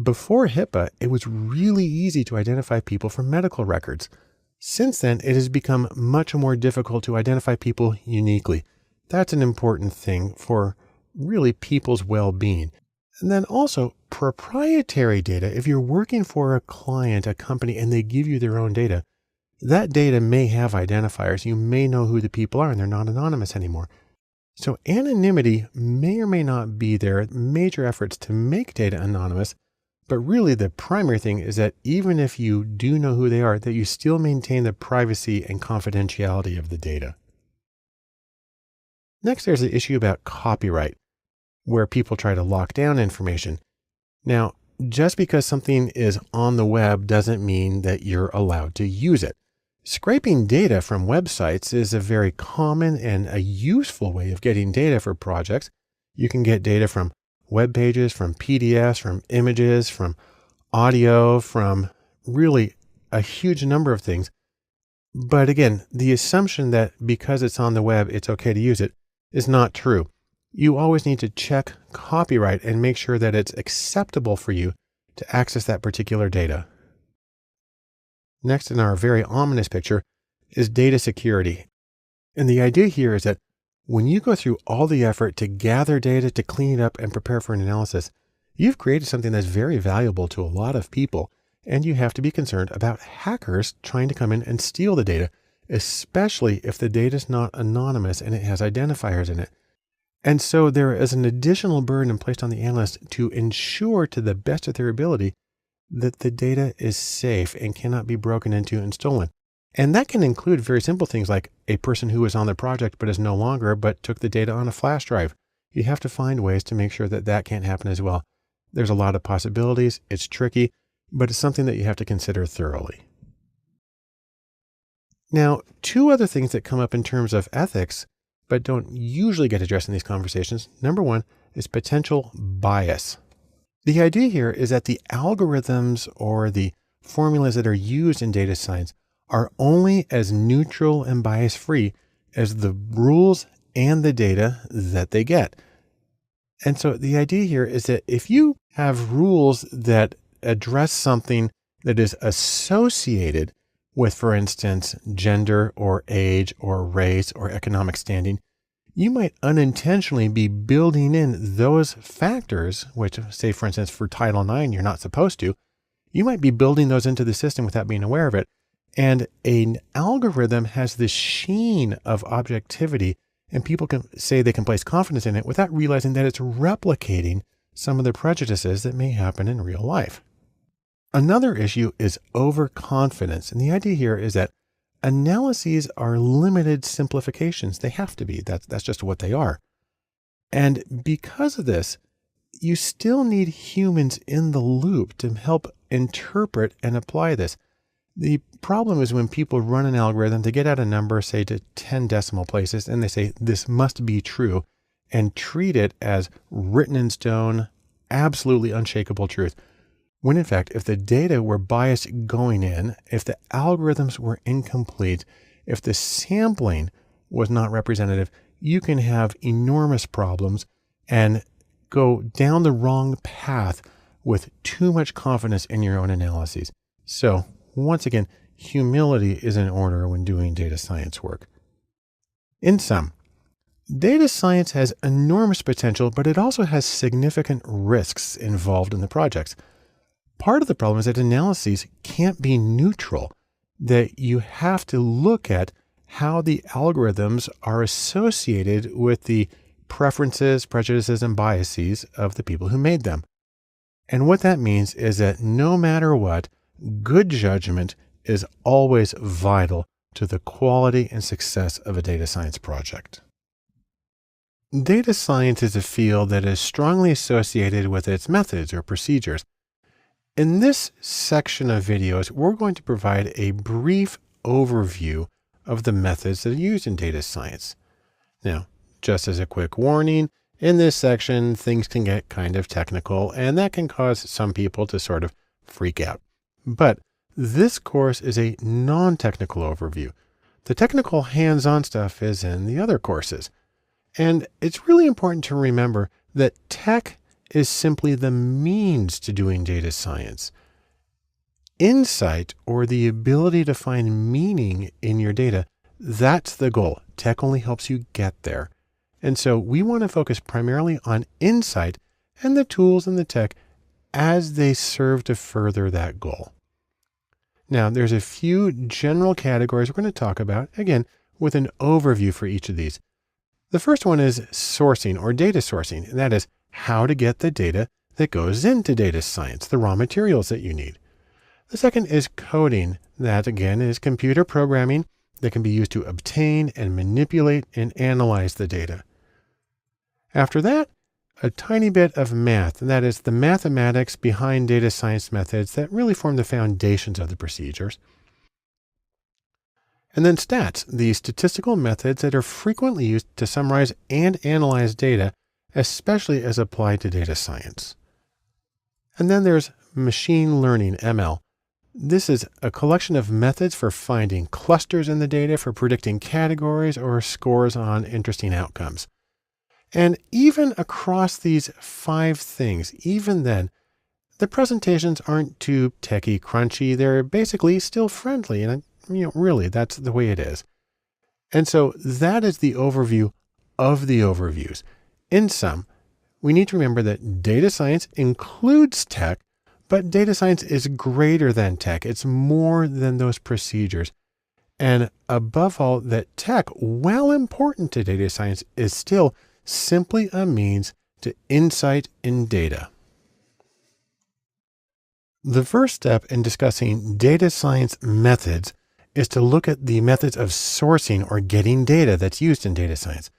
Before HIPAA, it was really easy to identify people from medical records. Since then, it has become much more difficult to identify people uniquely. That's an important thing for really people's well-being. And then also proprietary data. If you're working for a client, a company, and they give you their own data, that data may have identifiers. You may know who the people are and they're not anonymous anymore. So anonymity may or may not be there. Major efforts to make data anonymous. But really the primary thing is that even if you do know who they are, that you still maintain the privacy and confidentiality of the data. Next, there's the issue about copyright, where people try to lock down information. Now, just because something is on the web doesn't mean that you're allowed to use it. Scraping data from websites is a very common and a useful way of getting data for projects. You can get data from web pages, from PDFs, from images, from audio, from really a huge number of things. But again, the assumption that because it's on the web, it's okay to use it is not true. You always need to check copyright and make sure that it's acceptable for you to access that particular data. Next in our very ominous picture is data security. And the idea here is that when you go through all the effort to gather data, to clean it up and prepare for an analysis, you've created something that's very valuable to a lot of people. And you have to be concerned about hackers trying to come in and steal the data, especially if the data is not anonymous and it has identifiers in it. And so there is an additional burden placed on the analyst to ensure to the best of their ability that the data is safe and cannot be broken into and stolen. And that can include very simple things like a person who is on the project but is no longer, but took the data on a flash drive. You have to find ways to make sure that that can't happen as well. There's a lot of possibilities. It's tricky, but it's something that you have to consider thoroughly. Now, two other things that come up in terms of ethics, but don't usually get addressed in these conversations. Number one is potential bias. The idea here is that the algorithms or the formulas that are used in data science are only as neutral and bias-free as the rules and the data that they get. And so the idea here is that if you have rules that address something that is associated with, for instance, gender or age or race or economic standing, you might unintentionally be building in those factors, which, say, for instance, for Title IX, you're not supposed to. You might be building those into the system without being aware of it. And an algorithm has this sheen of objectivity, and people can say they can place confidence in it without realizing that it's replicating some of the prejudices that may happen in real life. Another issue is overconfidence. And the idea here is that analyses are limited simplifications. They have to be. That's just what they are. And because of this, you still need humans in the loop to help interpret and apply this. The problem is when people run an algorithm to get out a number, say to 10 decimal places, and they say this must be true and treat it as written in stone, absolutely unshakable truth. When in fact, if the data were biased going in, if the algorithms were incomplete, if the sampling was not representative, you can have enormous problems and go down the wrong path with too much confidence in your own analyses. So once again, humility is in order when doing data science work. In sum, data science has enormous potential, but it also has significant risks involved in the projects. Part of the problem is that analyses can't be neutral, that you have to look at how the algorithms are associated with the preferences, prejudices, and biases of the people who made them. And what that means is that no matter what, good judgment is always vital to the quality and success of a data science project. Data science is a field that is strongly associated with its methods or procedures. In this section of videos, we're going to provide a brief overview of the methods that are used in data science. Now, just as a quick warning, in this section, things can get kind of technical, and that can cause some people to sort of freak out. But this course is a non-technical overview. The technical hands-on stuff is in the other courses. And it's really important to remember that tech is simply the means to doing data science. Insight, or the ability to find meaning in your data, that's the goal. Tech only helps you get there. And so we want to focus primarily on insight and the tools and the tech as they serve to further that goal. Now, there's a few general categories we're going to talk about, again, with an overview for each of these. The first one is sourcing or data sourcing, and that is how to get the data that goes into data science, the raw materials that you need. The second is coding. That, again, is computer programming that can be used to obtain and manipulate and analyze the data. After that, a tiny bit of math, and that is the mathematics behind data science methods that really form the foundations of the procedures. And then stats, the statistical methods that are frequently used to summarize and analyze data, especially as applied to data science. And then there's machine learning, ML. This is a collection of methods for finding clusters in the data, for predicting categories or scores on interesting outcomes. And even across these 5 things, even then, the presentations aren't too techie crunchy. They're basically still friendly. And really, that's the way it is. And so that is the overview of the overviews. In sum, we need to remember that data science includes tech, but data science is greater than tech. It's more than those procedures. And above all, that tech, while important to data science, is still simply a means to insight in data. The first step in discussing data science methods is to look at the methods of sourcing or getting data that's used in data science.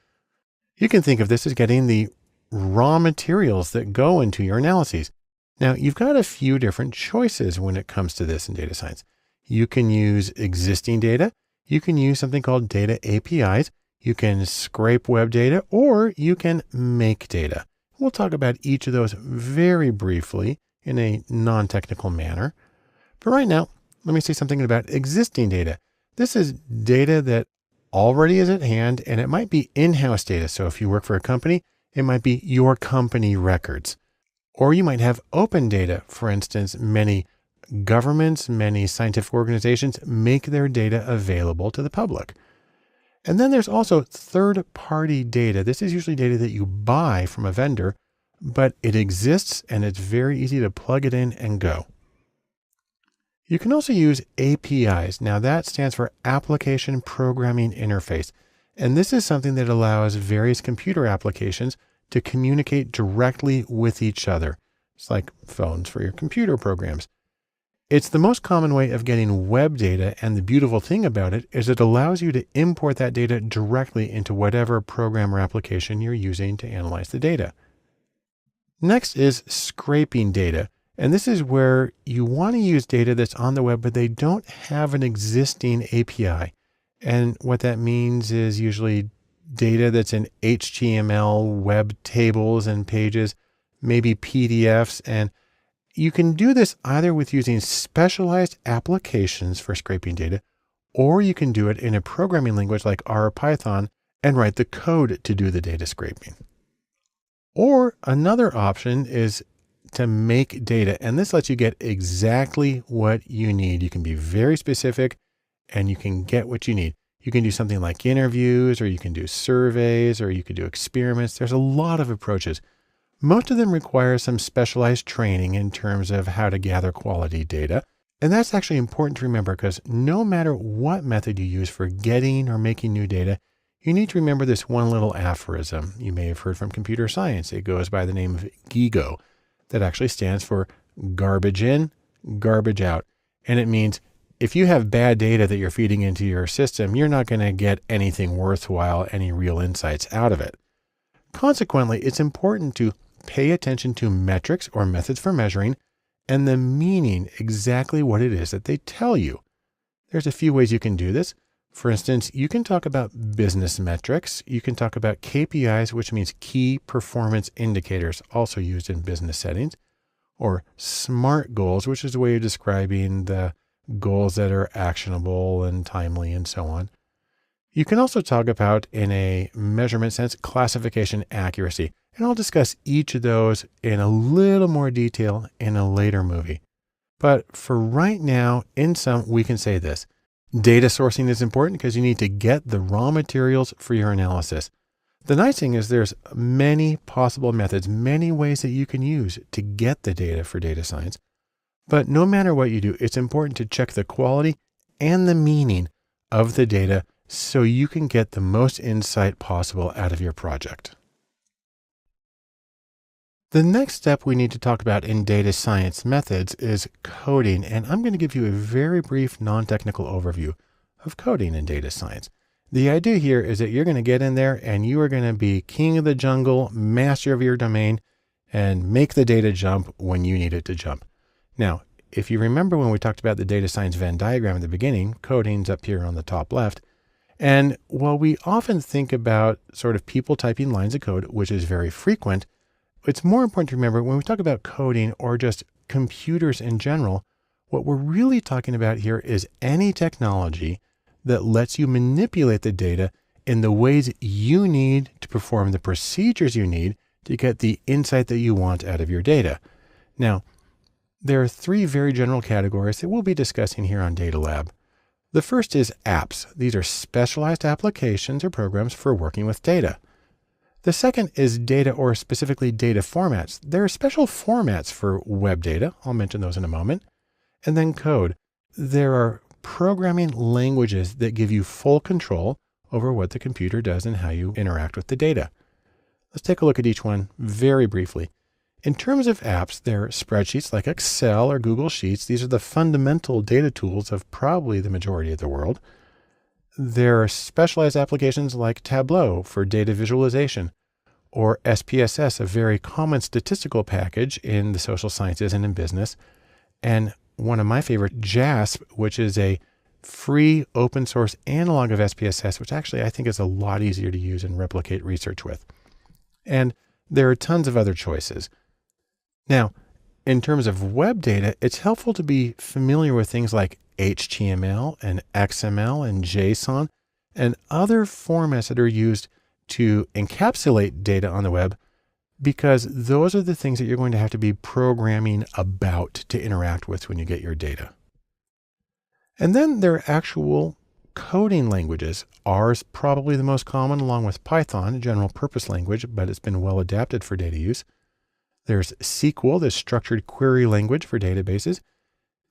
You can think of this as getting the raw materials that go into your analyses. Now, you've got a few different choices when it comes to this in data science. You can use existing data. You can use something called data APIs. You can scrape web data, or you can make data. We'll talk about each of those very briefly in a non-technical manner. But right now, let me say something about existing data. This is data that already is at hand, and it might be in-house data. So if you work for a company, it might be your company records. Or you might have open data. For instance, many governments, many scientific organizations make their data available to the public. And then there's also third-party data. This is usually data that you buy from a vendor, but it exists and it's very easy to plug it in and go. You can also use APIs. Now that stands for Application Programming Interface. And this is something that allows various computer applications to communicate directly with each other. It's like phones for your computer programs. It's the most common way of getting web data, and the beautiful thing about it is it allows you to import that data directly into whatever program or application you're using to analyze the data. Next is scraping data, and this is where you want to use data that's on the web, but they don't have an existing API. And what that means is usually data that's in HTML, web tables and pages, maybe PDFs, and you can do this either with using specialized applications for scraping data, or you can do it in a programming language like R or Python and write the code to do the data scraping. Or another option is to make data, and this lets you get exactly what you need. You can be very specific and you can get what you need. You can do something like interviews, or you can do surveys, or you can do experiments. There's a lot of approaches. Most of them require some specialized training in terms of how to gather quality data. And that's actually important to remember, because no matter what method you use for getting or making new data, you need to remember this one little aphorism you may have heard from computer science. It goes by the name of GIGO. That actually stands for garbage in, garbage out. And it means if you have bad data that you're feeding into your system, you're not going to get anything worthwhile, any real insights out of it. Consequently, it's important to pay attention to metrics or methods for measuring and the meaning, exactly what it is that they tell you. There's a few ways you can do this. For instance, you can talk about business metrics. You can talk about KPIs, which means key performance indicators, also used in business settings, or SMART goals, which is a way of describing the goals that are actionable and timely and so on. You can also talk about, in a measurement sense, classification accuracy. And I'll discuss each of those in a little more detail in a later movie. But for right now, in sum, we can say this. Data sourcing is important because you need to get the raw materials for your analysis. The nice thing is there's many possible methods, many ways that you can use to get the data for data science. But no matter what you do, it's important to check the quality and the meaning of the data so you can get the most insight possible out of your project. The next step we need to talk about in data science methods is coding, and I'm going to give you a very brief non-technical overview of coding in data science. The idea here is that you're going to get in there and you are going to be king of the jungle, master of your domain, and make the data jump when you need it to jump. Now, if you remember when we talked about the data science Venn diagram at the beginning, coding's up here on the top left. And while we often think about sort of people typing lines of code, which is very frequent, it's more important to remember when we talk about coding or just computers in general, what we're really talking about here is any technology that lets you manipulate the data in the ways you need to perform the procedures you need to get the insight that you want out of your data. Now, there are three very general categories that we'll be discussing here on Data Lab. The first is apps. These are specialized applications or programs for working with data. The second is data, or specifically data formats. There are special formats for web data. I'll mention those in a moment. And then code. There are programming languages that give you full control over what the computer does and how you interact with the data. Let's take a look at each one very briefly. In terms of apps, there are spreadsheets like Excel or Google Sheets. These are the fundamental data tools of probably the majority of the world. There are specialized applications like Tableau for data visualization, or SPSS, a very common statistical package in the social sciences and in business. And one of my favorite, JASP, which is a free open source analog of SPSS, which actually I think is a lot easier to use and replicate research with. And there are tons of other choices. Now, in terms of web data, it's helpful to be familiar with things like HTML and XML and JSON and other formats that are used to encapsulate data on the web, because those are the things that you're going to have to be programming about to interact with when you get your data. And then there are actual coding languages. R is probably the most common, along with Python, a general purpose language, but it's been well adapted for data use. There's SQL, the structured query language for databases,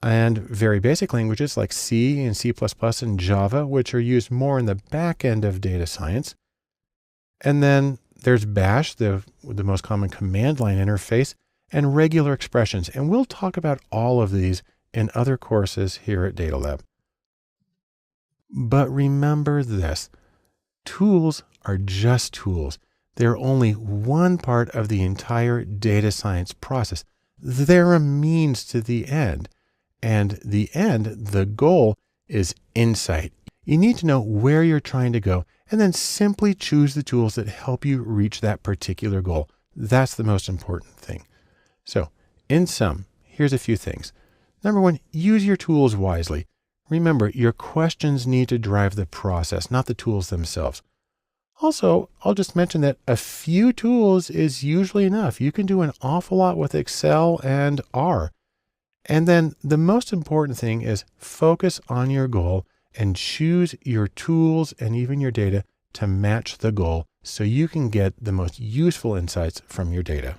and very basic languages like C and C++ and Java, which are used more in the back end of data science. And then there's Bash, the most common command line interface, and regular expressions. And we'll talk about all of these in other courses here at Data Lab. But remember this, tools are just tools. They're only one part of the entire data science process. They're a means to the end. And the end, the goal, is insight. You need to know where you're trying to go and then simply choose the tools that help you reach that particular goal. That's the most important thing. So, in sum, here's a few things. Number one, use your tools wisely. Remember, your questions need to drive the process, not the tools themselves. Also, I'll just mention that a few tools is usually enough. You can do an awful lot with Excel and R. And then the most important thing is focus on your goal and choose your tools and even your data to match the goal so you can get the most useful insights from your data.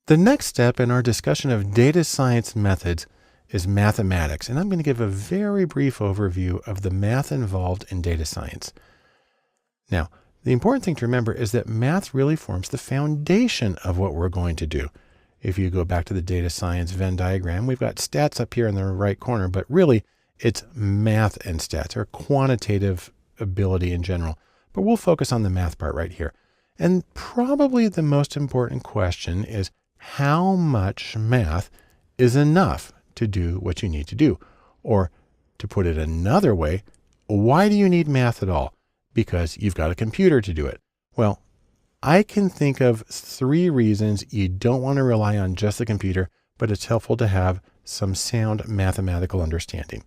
The next step in our discussion of data science methods is mathematics, and I'm going to give a very brief overview of the math involved in data science. Now, the important thing to remember is that math really forms the foundation of what we're going to do. If you go back to the data science Venn diagram, we've got stats up here in the right corner, but really it's math and stats, or quantitative ability in general. But we'll focus on the math part right here. And probably the most important question is how much math is enough to do what you need to do? Or to put it another way, why do you need math at all? Because you've got a computer to do it. Well, I can think of 3 reasons you don't want to rely on just the computer, but it's helpful to have some sound mathematical understanding.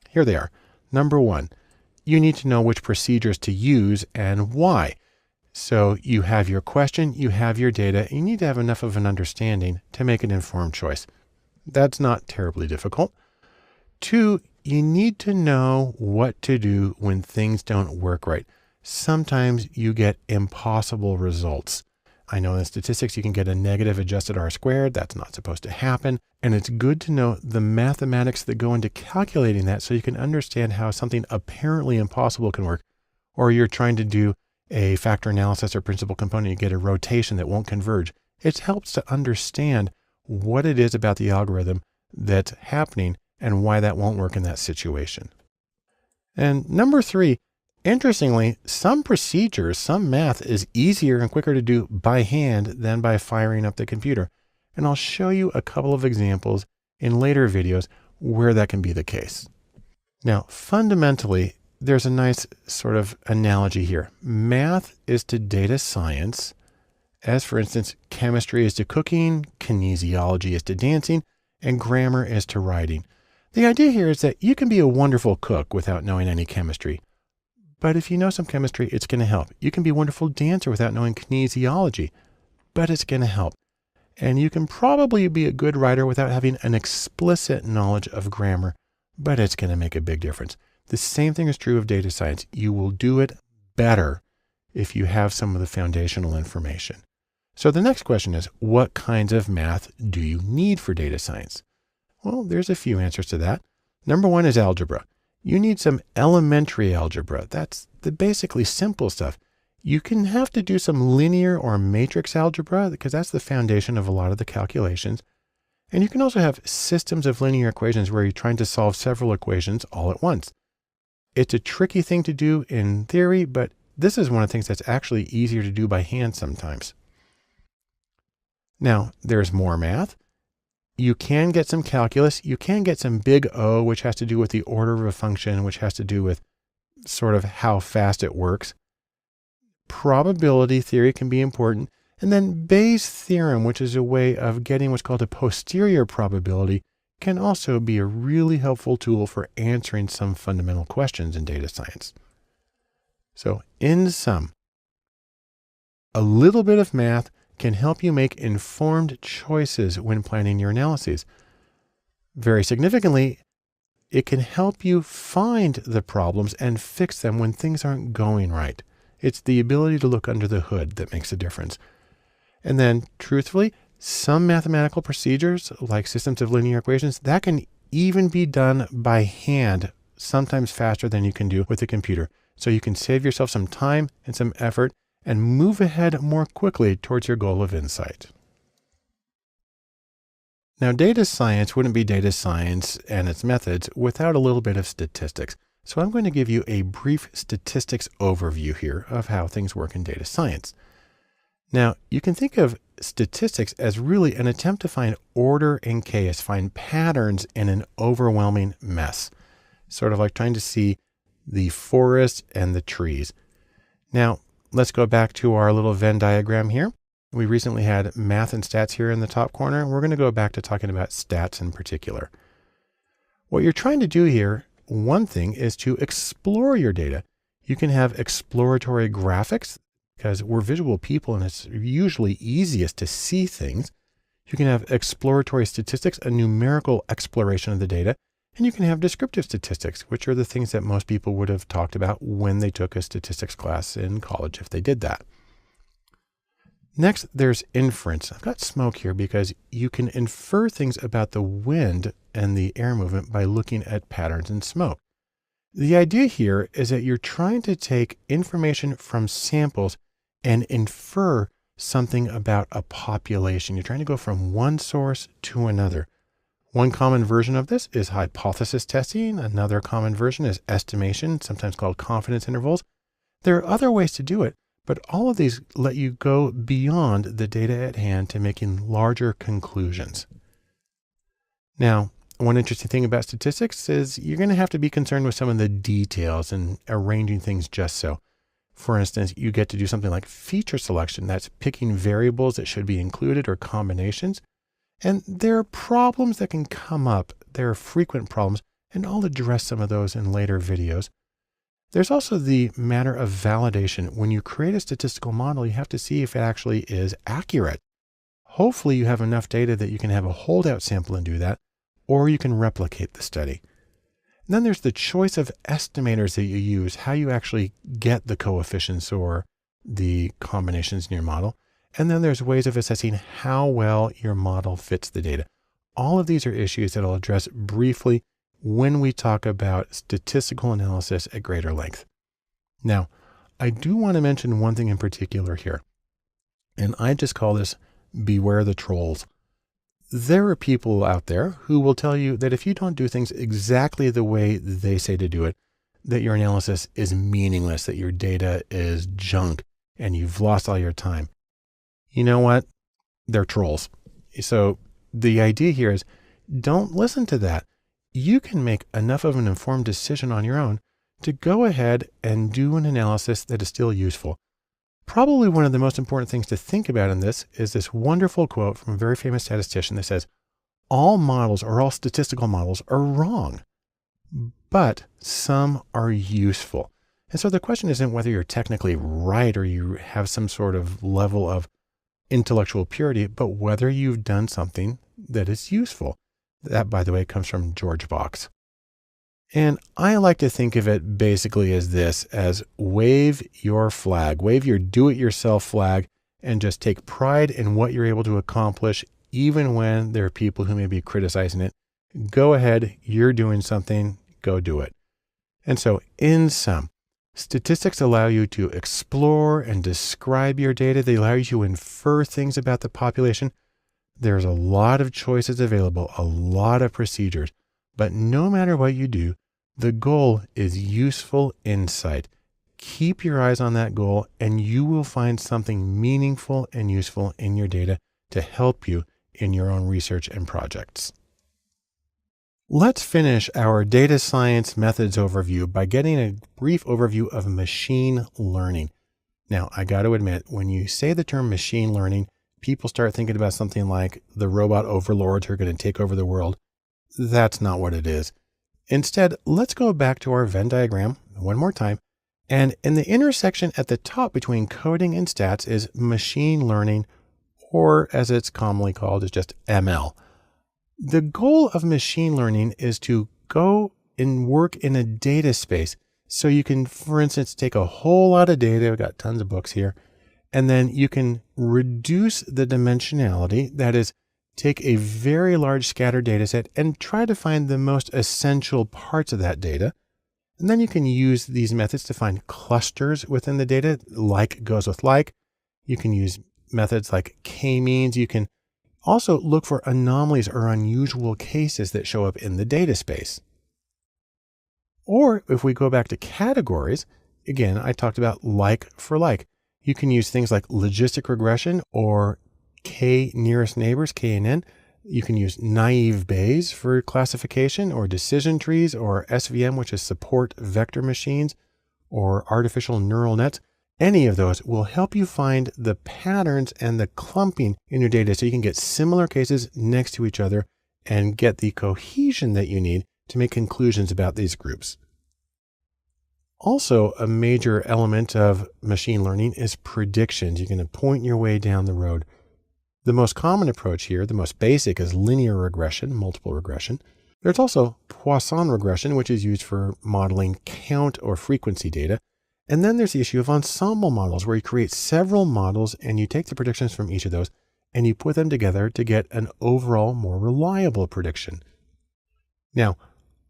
Here they are. Number 1, you need to know which procedures to use and why. So you have your question, you have your data, and you need to have enough of an understanding to make an informed choice. That's not terribly difficult. 2, you need to know what to do when things don't work right. Sometimes you get impossible results. I know in statistics you can get a negative adjusted R squared. That's not supposed to happen. And it's good to know the mathematics that go into calculating that so you can understand how something apparently impossible can work. Or you're trying to do a factor analysis or principal component, you get a rotation that won't converge. It helps to understand what it is about the algorithm that's happening and why that won't work in that situation. And number 3, interestingly, some procedures, some math is easier and quicker to do by hand than by firing up the computer. And I'll show you a couple of examples in later videos where that can be the case. Now, fundamentally, there's a nice sort of analogy here. Math is to data science, as for instance, chemistry is to cooking, kinesiology is to dancing, and grammar is to writing. The idea here is that you can be a wonderful cook without knowing any chemistry. But if you know some chemistry, it's going to help. You can be a wonderful dancer without knowing kinesiology, but it's going to help. And you can probably be a good writer without having an explicit knowledge of grammar, but it's going to make a big difference. The same thing is true of data science. You will do it better if you have some of the foundational information. So the next question is, what kinds of math do you need for data science? Well, there's a few answers to that. Number one is algebra. You need some elementary algebra. That's the basically simple stuff. You can have to do some linear or matrix algebra because that's the foundation of a lot of the calculations. And you can also have systems of linear equations where you're trying to solve several equations all at once. It's a tricky thing to do in theory, but this is one of the things that's actually easier to do by hand sometimes. Now, there's more math. You can get some calculus. You can get some big O, which has to do with the order of a function, which has to do with sort of how fast it works. Probability theory can be important. And then Bayes' theorem, which is a way of getting what's called a posterior probability, can also be a really helpful tool for answering some fundamental questions in data science. So in sum, a little bit of math can help you make informed choices when planning your analyses. Very significantly, it can help you find the problems and fix them when things aren't going right. It's the ability to look under the hood that makes a difference. And then, truthfully, some mathematical procedures, like systems of linear equations, that can even be done by hand, sometimes faster than you can do with a computer. So you can save yourself some time and some effort and move ahead more quickly towards your goal of insight. Now, data science wouldn't be data science and its methods without a little bit of statistics. So I'm going to give you a brief statistics overview here of how things work in data science. Now, you can think of statistics as really an attempt to find order in chaos, find patterns in an overwhelming mess, sort of like trying to see the forest and the trees. Now, let's go back to our little Venn diagram here. We recently had math and stats here in the top corner. We're going to go back to talking about stats in particular. What you're trying to do here, one thing is to explore your data. You can have exploratory graphics because we're visual people and it's usually easiest to see things. You can have exploratory statistics, a numerical exploration of the data, and you can have descriptive statistics, which are the things that most people would have talked about when they took a statistics class in college, if they did that. Next, there's inference. I've got smoke here because you can infer things about the wind and the air movement by looking at patterns in smoke. The idea here is that you're trying to take information from samples and infer something about a population. You're trying to go from one source to another. One common version of this is hypothesis testing. Another common version is estimation, sometimes called confidence intervals. There are other ways to do it, but all of these let you go beyond the data at hand to making larger conclusions. Now, one interesting thing about statistics is you're going to have to be concerned with some of the details and arranging things just so. For instance, you get to do something like feature selection. That's picking variables that should be included or combinations. And there are problems that can come up. There are frequent problems, and I'll address some of those in later videos. There's also the matter of validation. When you create a statistical model, you have to see if it actually is accurate. Hopefully you have enough data that you can have a holdout sample and do that, or you can replicate the study. And then there's the choice of estimators that you use, how you actually get the coefficients or the combinations in your model. And then there's ways of assessing how well your model fits the data. All of these are issues that I'll address briefly when we talk about statistical analysis at greater length. Now, I do want to mention one thing in particular here, and I just call this beware the trolls. There are people out there who will tell you that if you don't do things exactly the way they say to do it, that your analysis is meaningless, that your data is junk, and you've lost all your time. You know what? They're trolls. So the idea here is don't listen to that. You can make enough of an informed decision on your own to go ahead and do an analysis that is still useful. Probably one of the most important things to think about in this is this wonderful quote from a very famous statistician that says, all models or all statistical models are wrong, but some are useful. And so the question isn't whether you're technically right or you have some sort of level of intellectual purity, but whether you've done something that is useful. That, by the way, comes from George Box. And I like to think of it basically as this, as wave your flag, wave your do-it-yourself flag, and just take pride in what you're able to accomplish, even when there are people who may be criticizing it. Go ahead, you're doing something, go do it. And so in sum, statistics allow you to explore and describe your data. They allow you to infer things about the population. There's a lot of choices available, a lot of procedures, but no matter what you do, the goal is useful insight. Keep your eyes on that goal and you will find something meaningful and useful in your data to help you in your own research and projects. Let's finish our data science methods overview by getting a brief overview of machine learning. Now, I got to admit, when you say the term machine learning, people start thinking about something like the robot overlords who are going to take over the world. That's not what it is. Instead, let's go back to our Venn diagram one more time. And in the intersection at the top between coding and stats is machine learning, or as it's commonly called, is just ML. The goal of machine learning is to go and work in a data space. So you can, for instance, take a whole lot of data. I've got tons of books here. And then you can reduce the dimensionality. That is, take a very large scattered data set and try to find the most essential parts of that data. And then you can use these methods to find clusters within the data, like goes with like. You can use methods like k-means. You can also look for anomalies or unusual cases that show up in the data space. Or if we go back to categories, again, I talked about like for like. You can use things like logistic regression or k nearest neighbors, KNN. You can use naive Bayes for classification, or decision trees, or SVM, which is support vector machines, or artificial neural nets. Any of those will help you find the patterns and the clumping in your data so you can get similar cases next to each other and get the cohesion that you need to make conclusions about these groups. Also, a major element of machine learning is predictions. You're going to point your way down the road. The most common approach here, the most basic, is linear regression, multiple regression. There's also Poisson regression, which is used for modeling count or frequency data. And then there's the issue of ensemble models, where you create several models and you take the predictions from each of those and you put them together to get an overall more reliable prediction. Now,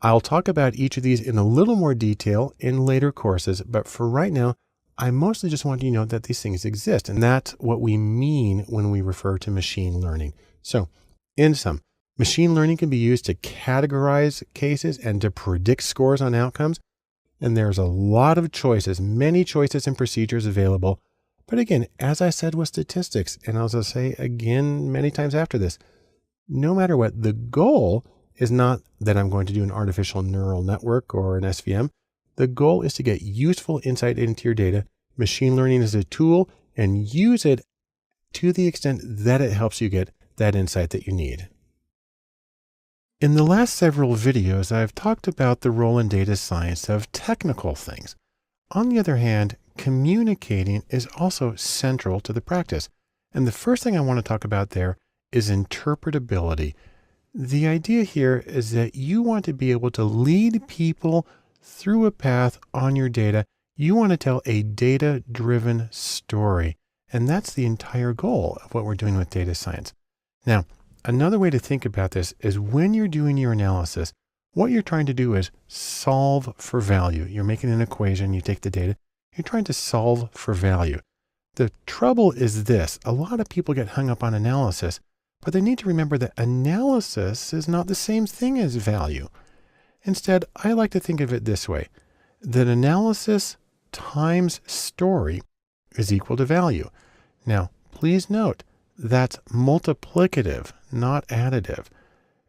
I'll talk about each of these in a little more detail in later courses, but for right now, I mostly just want you to know that these things exist, and that's what we mean when we refer to machine learning. So, in sum, machine learning can be used to categorize cases and to predict scores on outcomes. And there's a lot of choices, many choices and procedures available. But again, as I said with statistics, and as I'll say again many times after this, no matter what, the goal is not that I'm going to do an artificial neural network or an SVM. The goal is to get useful insight into your data. Machine learning is a tool, and use it to the extent that it helps you get that insight that you need. In the last several videos, I've talked about the role in data science of technical things. On the other hand, communicating is also central to the practice. And the first thing I want to talk about there is interpretability. The idea here is that you want to be able to lead people through a path on your data. You want to tell a data-driven story. And that's the entire goal of what we're doing with data science. Now, another way to think about this is when you're doing your analysis, what you're trying to do is solve for value. You're making an equation, you take the data, you're trying to solve for value. The trouble is this: a lot of people get hung up on analysis, but they need to remember that analysis is not the same thing as value. Instead, I like to think of it this way: that analysis times story is equal to value. Now, please note, that's multiplicative, not additive.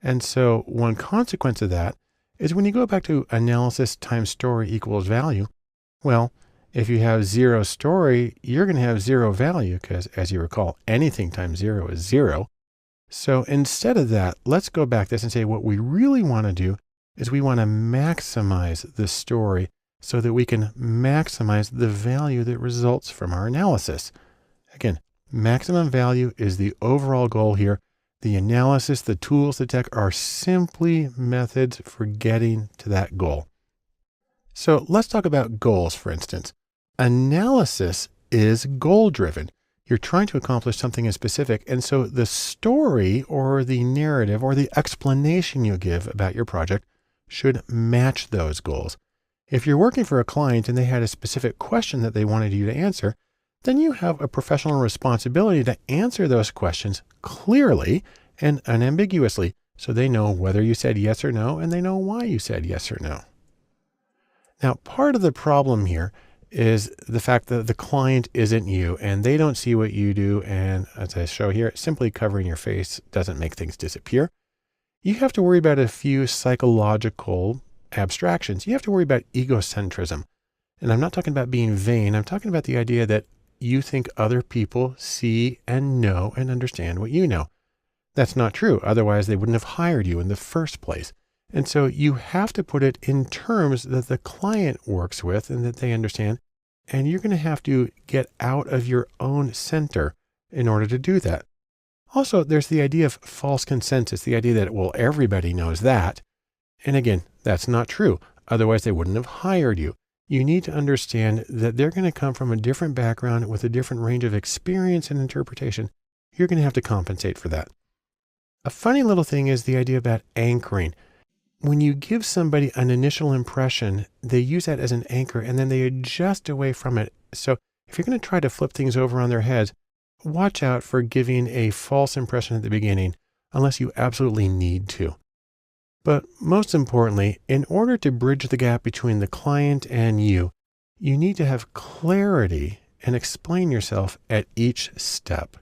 And so one consequence of that is when you go back to analysis times story equals value, well, if you have zero story, you're going to have zero value because, as you recall, anything times zero is zero. So instead of that, let's go back this and say what we really want to do is we want to maximize the story so that we can maximize the value that results from our analysis. Again, maximum value is the overall goal here. The analysis, the tools, the tech are simply methods for getting to that goal. So let's talk about goals, for instance. Analysis is goal-driven. You're trying to accomplish something in specific. And so the story or the narrative or the explanation you give about your project should match those goals. If you're working for a client and they had a specific question that they wanted you to answer, then you have a professional responsibility to answer those questions clearly and unambiguously so they know whether you said yes or no and they know why you said yes or no. Now, part of the problem here is the fact that the client isn't you and they don't see what you do. And as I show here, simply covering your face doesn't make things disappear. You have to worry about a few psychological abstractions. You have to worry about egocentrism. And I'm not talking about being vain. I'm talking about the idea that you think other people see and know and understand what you know. That's not true. Otherwise, they wouldn't have hired you in the first place. And so you have to put it in terms that the client works with and that they understand. And you're going to have to get out of your own center in order to do that. Also, there's the idea of false consensus, the idea that, well, everybody knows that. And again, that's not true. Otherwise, they wouldn't have hired you. You need to understand that they're going to come from a different background with a different range of experience and interpretation. You're going to have to compensate for that. A funny little thing is the idea about anchoring. When you give somebody an initial impression, they use that as an anchor and then they adjust away from it. So if you're going to try to flip things over on their heads, watch out for giving a false impression at the beginning, unless you absolutely need to. But most importantly, in order to bridge the gap between the client and you need to have clarity and explain yourself at each step.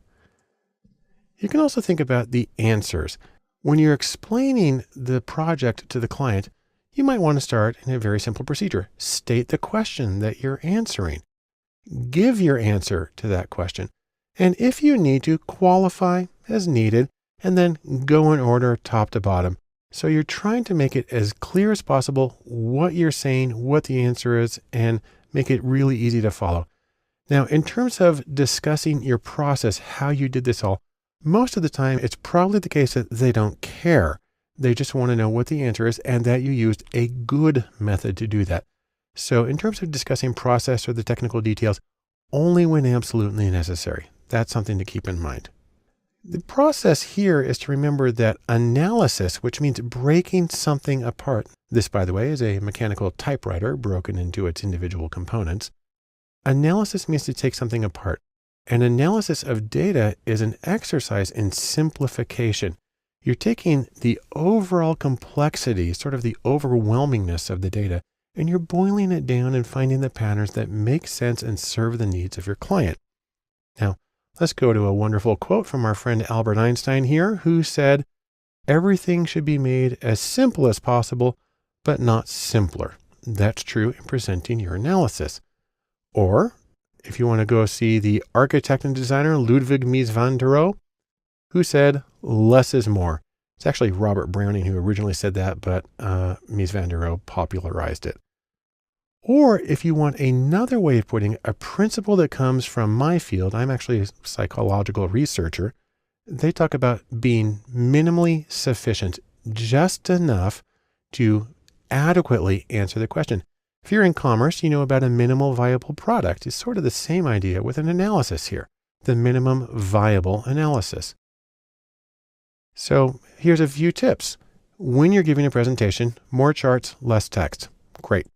You can also think about the answers. When you're explaining the project to the client, you might want to start in a very simple procedure. State the question that you're answering. Give your answer to that question. And if you need to, qualify as needed, and then go in order top to bottom. So you're trying to make it as clear as possible what you're saying, what the answer is, and make it really easy to follow. Now, in terms of discussing your process, how you did this all, most of the time, it's probably the case that they don't care. They just want to know what the answer is and that you used a good method to do that. So in terms of discussing process or the technical details, only when absolutely necessary. That's something to keep in mind. The process here is to remember that analysis, which means breaking something apart. This, by the way, is a mechanical typewriter broken into its individual components. Analysis means to take something apart. An analysis of data is an exercise in simplification. You're taking the overall complexity, sort of the overwhelmingness of the data, and you're boiling it down and finding the patterns that make sense and serve the needs of your client. Now, let's go to a wonderful quote from our friend Albert Einstein here, who said, "Everything should be made as simple as possible, but not simpler." That's true in presenting your analysis. Or, if you want to go see the architect and designer Ludwig Mies van der Rohe, who said, "Less is more." It's actually Robert Browning who originally said that, but Mies van der Rohe popularized it. Or if you want another way of putting a principle that comes from my field, I'm actually a psychological researcher. They talk about being minimally sufficient, just enough to adequately answer the question. If you're in commerce, you know about a minimal viable product. It's sort of the same idea with an analysis here, the minimum viable analysis. So here's a few tips. When you're giving a presentation, more charts, less text. Great.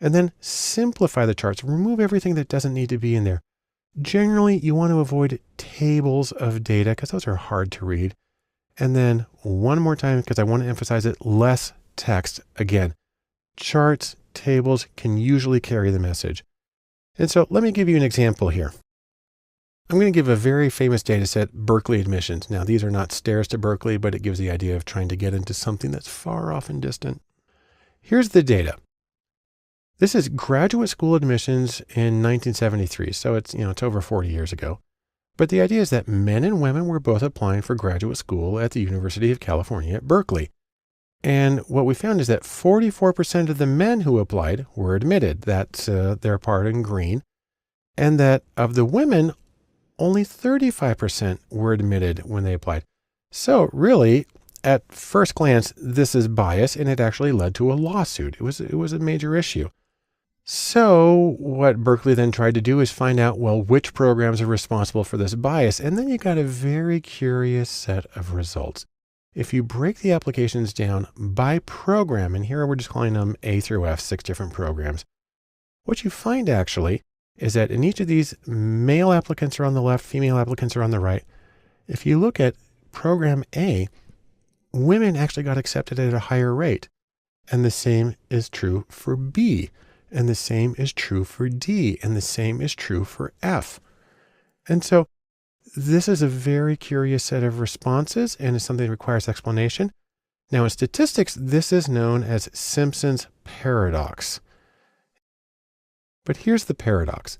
And then simplify the charts. Remove everything that doesn't need to be in there. Generally, you want to avoid tables of data because those are hard to read. And then one more time, because I want to emphasize it, less text. Again, charts, tables can usually carry the message. And so let me give you an example here. I'm going to give a very famous data set, Berkeley admissions. Now, these are not stairs to Berkeley, but it gives the idea of trying to get into something that's far off and distant. Here's the data. This is graduate school admissions in 1973. So it's over 40 years ago. But the idea is that men and women were both applying for graduate school at the University of California at Berkeley. And what we found is that 44% of the men who applied were admitted. That's their part in green. And that of the women, only 35% were admitted when they applied. So really, at first glance, this is bias, and it actually led to a lawsuit. It was a major issue. So what Berkeley then tried to do is find out, well, which programs are responsible for this bias? And then you got a very curious set of results. If you break the applications down by program, and here we're just calling them A through F, 6 different programs, what you find actually is that in each of these, male applicants are on the left, female applicants are on the right. If you look at program A, women actually got accepted at a higher rate. And the same is true for B. And the same is true for D. And the same is true for F. And so this is a very curious set of responses, and it's something that requires explanation. Now in statistics, this is known as Simpson's paradox. But here's the paradox.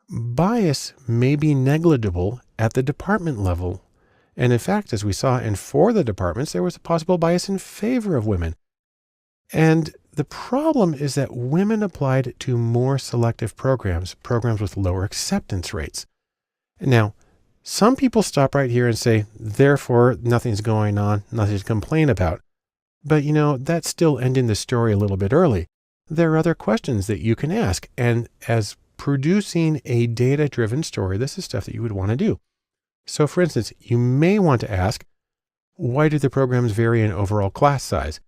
Bias may be negligible at the department level. And in fact, as we saw in 4 of the departments, there was a possible bias in favor of women. And the problem is that women applied to more selective programs with lower acceptance rates. Now, some people stop right here and say, therefore, nothing's going on, nothing to complain about. But that's still ending the story a little bit early. There are other questions that you can ask. And as producing a data-driven story, this is stuff that you would want to do. So for instance, you may want to ask, why do the programs vary in overall class size?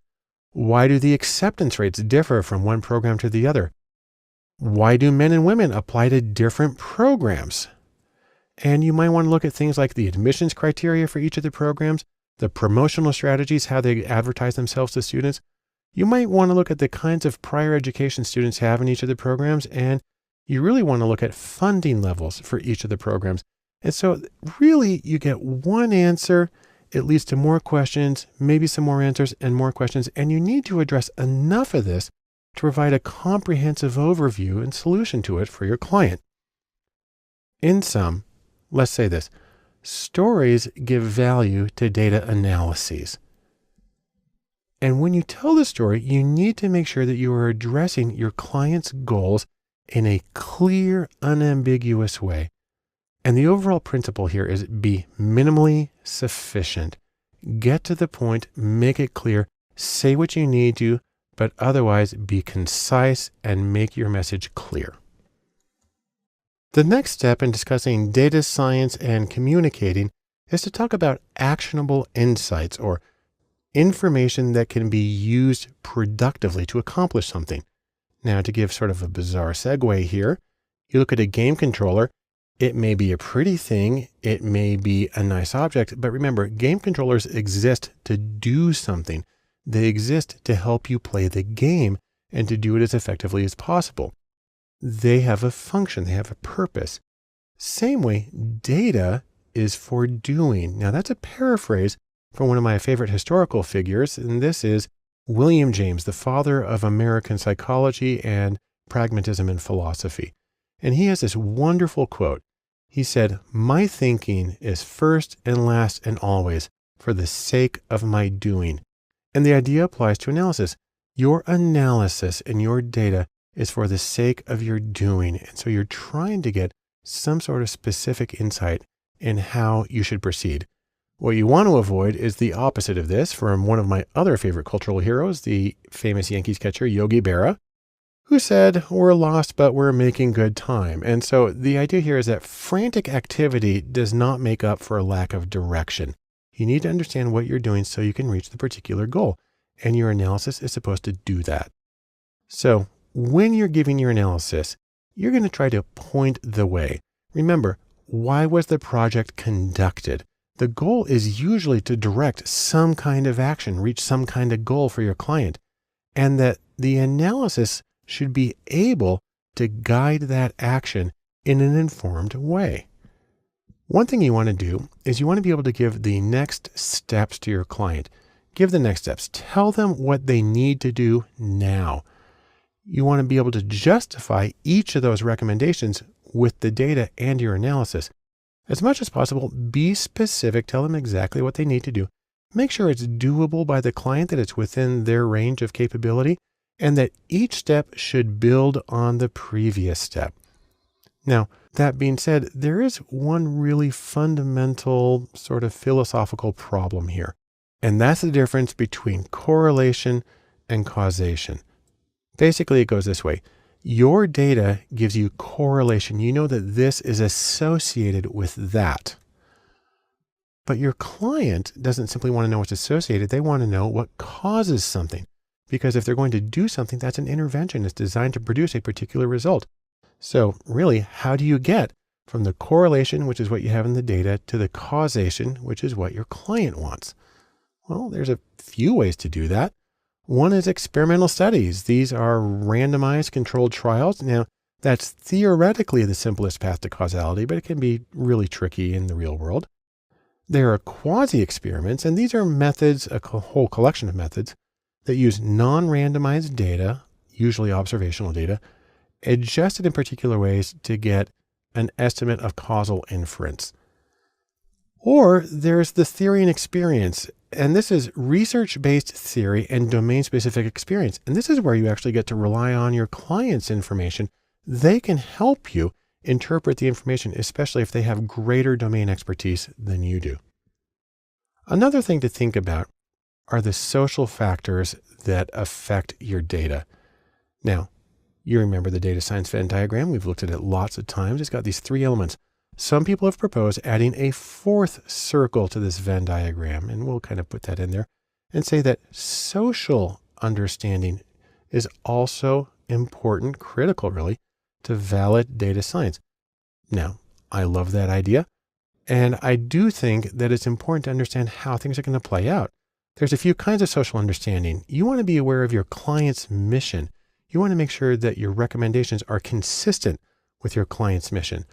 Why do the acceptance rates differ from one program to the other? Why do men and women apply to different programs? And you might want to look at things like the admissions criteria for each of the programs, the promotional strategies, how they advertise themselves to students. You might want to look at the kinds of prior education students have in each of the programs, and you really want to look at funding levels for each of the programs. And so really you get one answer. It leads to more questions, maybe some more answers and more questions. And you need to address enough of this to provide a comprehensive overview and solution to it for your client. In sum, let's say this: stories give value to data analyses. And when you tell the story, you need to make sure that you are addressing your client's goals in a clear, unambiguous way. And the overall principle here is be minimally sufficient. Get to the point, make it clear, say what you need to, but otherwise be concise and make your message clear. The next step in discussing data science and communicating is to talk about actionable insights, or information that can be used productively to accomplish something. Now, to give sort of a bizarre segue here, you look at a game controller. It may be a pretty thing, it may be a nice object, but remember, game controllers exist to do something. They exist to help you play the game and to do it as effectively as possible. They have a function, they have a purpose. Same way, data is for doing. Now that's a paraphrase from one of my favorite historical figures, and this is William James, the father of American psychology and pragmatism in philosophy. And he has this wonderful quote. He said, "My thinking is first and last and always for the sake of my doing." And the idea applies to analysis. Your analysis and your data is for the sake of your doing. And so you're trying to get some sort of specific insight in how you should proceed. What you want to avoid is the opposite of this from one of my other favorite cultural heroes, the famous Yankees catcher, Yogi Berra, who said, "We're lost, but we're making good time." And so the idea here is that frantic activity does not make up for a lack of direction. You need to understand what you're doing so you can reach the particular goal. And your analysis is supposed to do that. So when you're giving your analysis, you're going to try to point the way. Remember, why was the project conducted? The goal is usually to direct some kind of action, reach some kind of goal for your client, and that the analysis should be able to guide that action in an informed way. One thing you want to do is you want to be able to give the next steps to your client. Give the next steps. Tell them what they need to do now. You want to be able to justify each of those recommendations with the data and your analysis. As much as possible, be specific. Tell them exactly what they need to do. Make sure it's doable by the client, that it's within their range of capability, and that each step should build on the previous step. Now, that being said, there is one really fundamental sort of philosophical problem here, and that's the difference between correlation and causation. Basically, it goes this way. Your data gives you correlation. You know that this is associated with that. But your client doesn't simply want to know what's associated. They want to know what causes something. Because if they're going to do something, that's an intervention. It's designed to produce a particular result. So really, how do you get from the correlation, which is what you have in the data, to the causation, which is what your client wants? Well, there's a few ways to do that. One is experimental studies. These are randomized controlled trials. Now, that's theoretically the simplest path to causality, but it can be really tricky in the real world. There are quasi-experiments, and these are methods, a whole collection of methods, that use non-randomized data, usually observational data, adjusted in particular ways to get an estimate of causal inference. Or there's the theory and experience, and this is research-based theory and domain-specific experience. And this is where you actually get to rely on your client's information. They can help you interpret the information, especially if they have greater domain expertise than you do. Another thing to think about are the social factors that affect your data. Now, you remember the data science Venn diagram. We've looked at it lots of times. It's got these three elements. Some people have proposed adding a fourth circle to this Venn diagram, and we'll kind of put that in there and say that social understanding is also important, critical really, to valid data science. Now, I love that idea, and I do think that it's important to understand how things are going to play out. There's a few kinds of social understanding. You want to be aware of your client's mission. You want to make sure that your recommendations are consistent with your client's mission.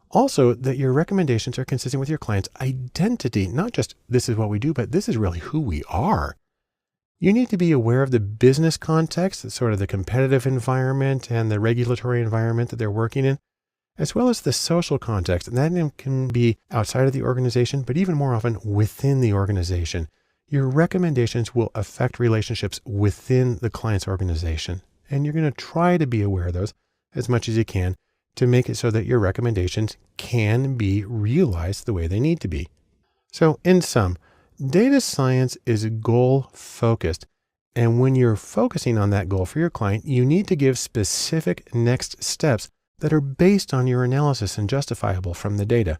Also, that your recommendations are consistent with your client's identity, not just this is what we do, but this is really who we are. You need to be aware of the business context, sort of the competitive environment and the regulatory environment that they're working in, as well as the social context. And that can be outside of the organization, but even more often within the organization. Your recommendations will affect relationships within the client's organization. And you're going to try to be aware of those as much as you can to make it so that your recommendations can be realized the way they need to be. So in sum, data science is goal focused. And when you're focusing on that goal for your client, you need to give specific next steps that are based on your analysis and justifiable from the data.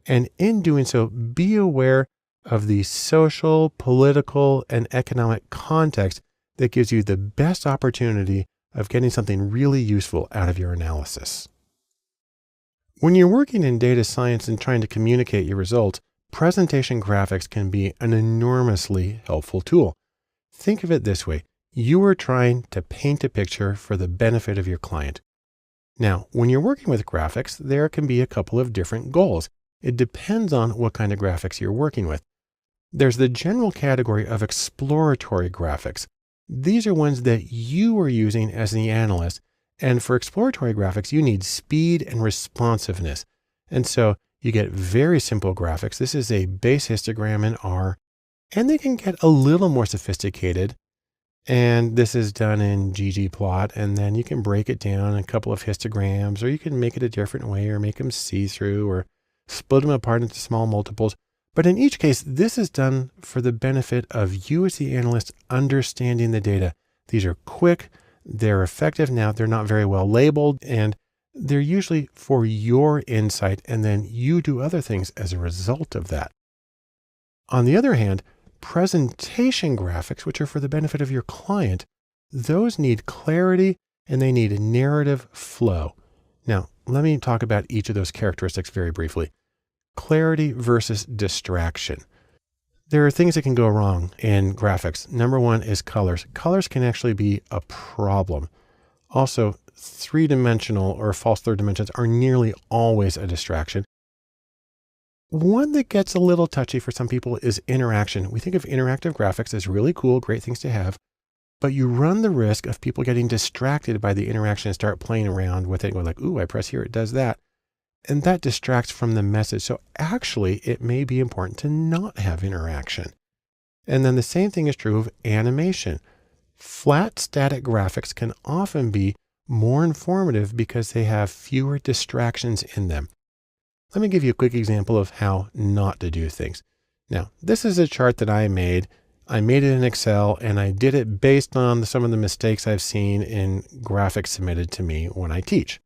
And in doing so, be aware of the social, political, and economic context that gives you the best opportunity of getting something really useful out of your analysis. When you're working in data science and trying to communicate your results, presentation graphics can be an enormously helpful tool. Think of it this way. You are trying to paint a picture for the benefit of your client. Now, when you're working with graphics, there can be a couple of different goals. It depends on what kind of graphics you're working with. There's the general category of exploratory graphics. These are ones that you are using as the analyst. And for exploratory graphics, you need speed and responsiveness. And so you get very simple graphics. This is a base histogram in R, and they can get a little more sophisticated. And this is done in ggplot, and then you can break it down in a couple of histograms, or you can make it a different way, or make them see-through, or split them apart into small multiples. But in each case, this is done for the benefit of you as the analyst understanding the data. These are quick, they're effective. Now, they're not very well labeled, and they're usually for your insight, and then you do other things as a result of that. On the other hand, presentation graphics, which are for the benefit of your client, those need clarity and they need a narrative flow. Now, let me talk about each of those characteristics very briefly. Clarity versus distraction. There are things that can go wrong in graphics. Number one is colors. Colors can actually be a problem. Also, three-dimensional or false third dimensions are nearly always a distraction. One that gets a little touchy for some people is interaction. We think of interactive graphics as really cool, great things to have, but you run the risk of people getting distracted by the interaction and start playing around with it and go like, ooh, I press here, it does that. And that distracts from the message. So actually, it may be important to not have interaction. And then the same thing is true of animation. Flat static graphics can often be more informative because they have fewer distractions in them. Let me give you a quick example of how not to do things. Now, this is a chart that I made. I made it in Excel and I did it based on some of the mistakes I've seen in graphics submitted to me when I teach.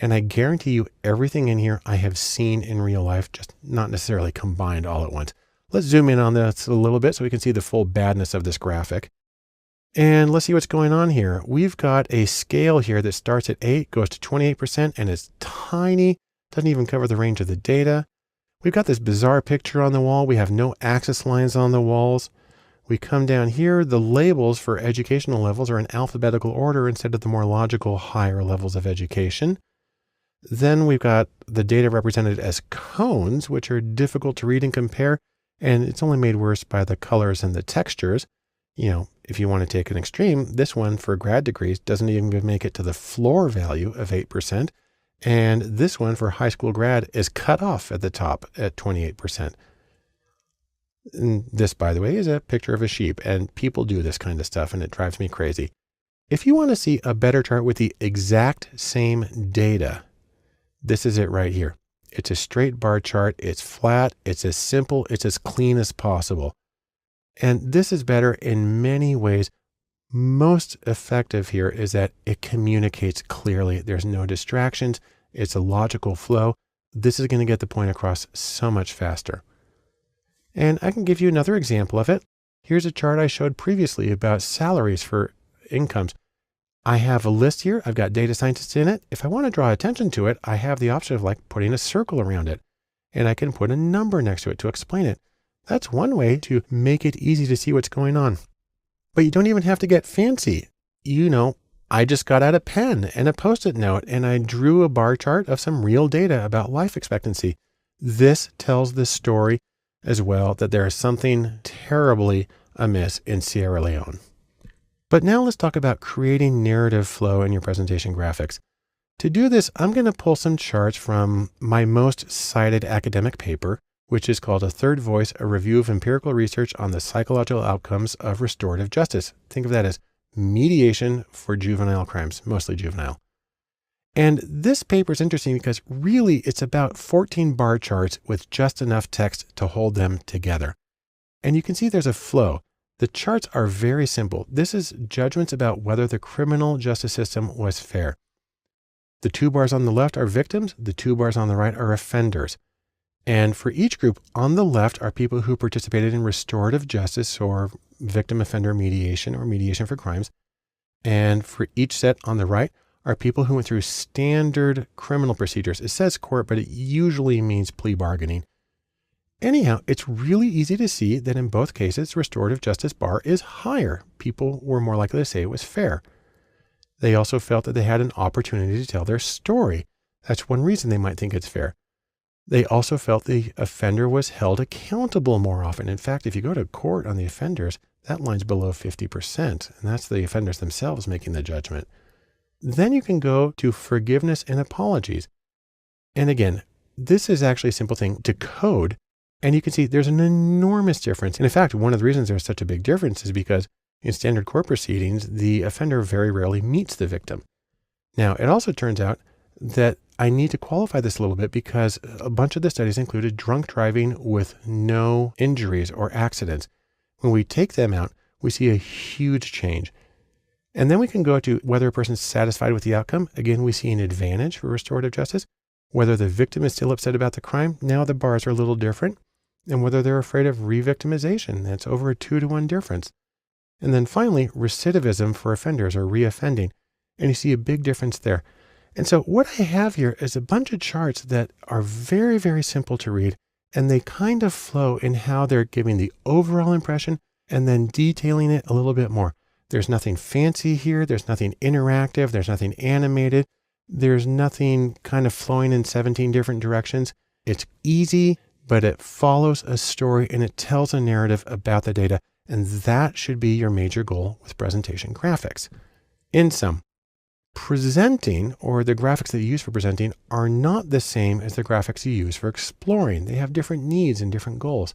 And I guarantee you everything in here I have seen in real life, just not necessarily combined all at once. Let's zoom in on this a little bit so we can see the full badness of this graphic. And let's see what's going on here. We've got a scale here that starts at 8, goes to 28%, and it's tiny, doesn't even cover the range of the data. We've got this bizarre picture on the wall. We have no axis lines on the walls. We come down here, the labels for educational levels are in alphabetical order instead of the more logical higher levels of education. Then we've got the data represented as cones, which are difficult to read and compare, and it's only made worse by the colors and the textures. You know, if you want to take an extreme, this one for grad degrees doesn't even make it to the floor value of 8%. And this one for high school grad is cut off at the top at 28%. And this, by the way, is a picture of a sheep, and people do this kind of stuff and it drives me crazy. If you want to see a better chart with the exact same data, this is it right here. It's a straight bar chart. It's flat. It's as simple. It's as clean as possible. And this is better in many ways. Most effective here is that it communicates clearly. There's no distractions. It's a logical flow. This is going to get the point across so much faster. And I can give you another example of it. Here's a chart I showed previously about salaries for incomes. I have a list here. I've got data scientists in it. If I want to draw attention to it, I have the option of like putting a circle around it, and I can put a number next to it to explain it. That's one way to make it easy to see what's going on. But you don't even have to get fancy. You know, I just got out a pen and a Post-it note and I drew a bar chart of some real data about life expectancy. This tells the story as well that there is something terribly amiss in Sierra Leone. But now let's talk about creating narrative flow in your presentation graphics. To do this, I'm going to pull some charts from my most cited academic paper, which is called A Third Voice, a review of empirical research on the psychological outcomes of restorative justice. Think of that as mediation for juvenile crimes, mostly juvenile. And this paper is interesting because really it's about 14 bar charts with just enough text to hold them together. And you can see there's a flow. The charts are very simple. This is judgments about whether the criminal justice system was fair. The 2 bars on the left are victims. The 2 bars on the right are offenders. And for each group, on the left are people who participated in restorative justice or victim offender mediation or mediation for crimes. And for each set on the right are people who went through standard criminal procedures. It says court, but it usually means plea bargaining. Anyhow, it's really easy to see that in both cases, restorative justice bar is higher. People were more likely to say it was fair. They also felt that they had an opportunity to tell their story. That's one reason they might think it's fair. They also felt the offender was held accountable more often. In fact, if you go to court on the offenders, that line's below 50%, and that's the offenders themselves making the judgment. Then you can go to forgiveness and apologies. And again, this is actually a simple thing to code, and you can see there's an enormous difference. And in fact, one of the reasons there's such a big difference is because in standard court proceedings, the offender very rarely meets the victim. Now, it also turns out that I need to qualify this a little bit because a bunch of the studies included drunk driving with no injuries or accidents. When we take them out, we see a huge change. And then we can go to whether a person's satisfied with the outcome. Again, we see an advantage for restorative justice. Whether the victim is still upset about the crime, now the bars are a little different. And whether they're afraid of re-victimization, that's over a 2-to-1 difference. And then finally, recidivism for offenders or reoffending. And you see a big difference there. And so what I have here is a bunch of charts that are very, very simple to read, and they kind of flow in how they're giving the overall impression and then detailing it a little bit more. There's nothing fancy here. There's nothing interactive. There's nothing animated. There's nothing kind of flowing in 17 different directions. It's easy but it follows a story and it tells a narrative about the data. And that should be your major goal with presentation graphics. In sum, presenting, or the graphics that you use for presenting, are not the same as the graphics you use for exploring. They have different needs and different goals.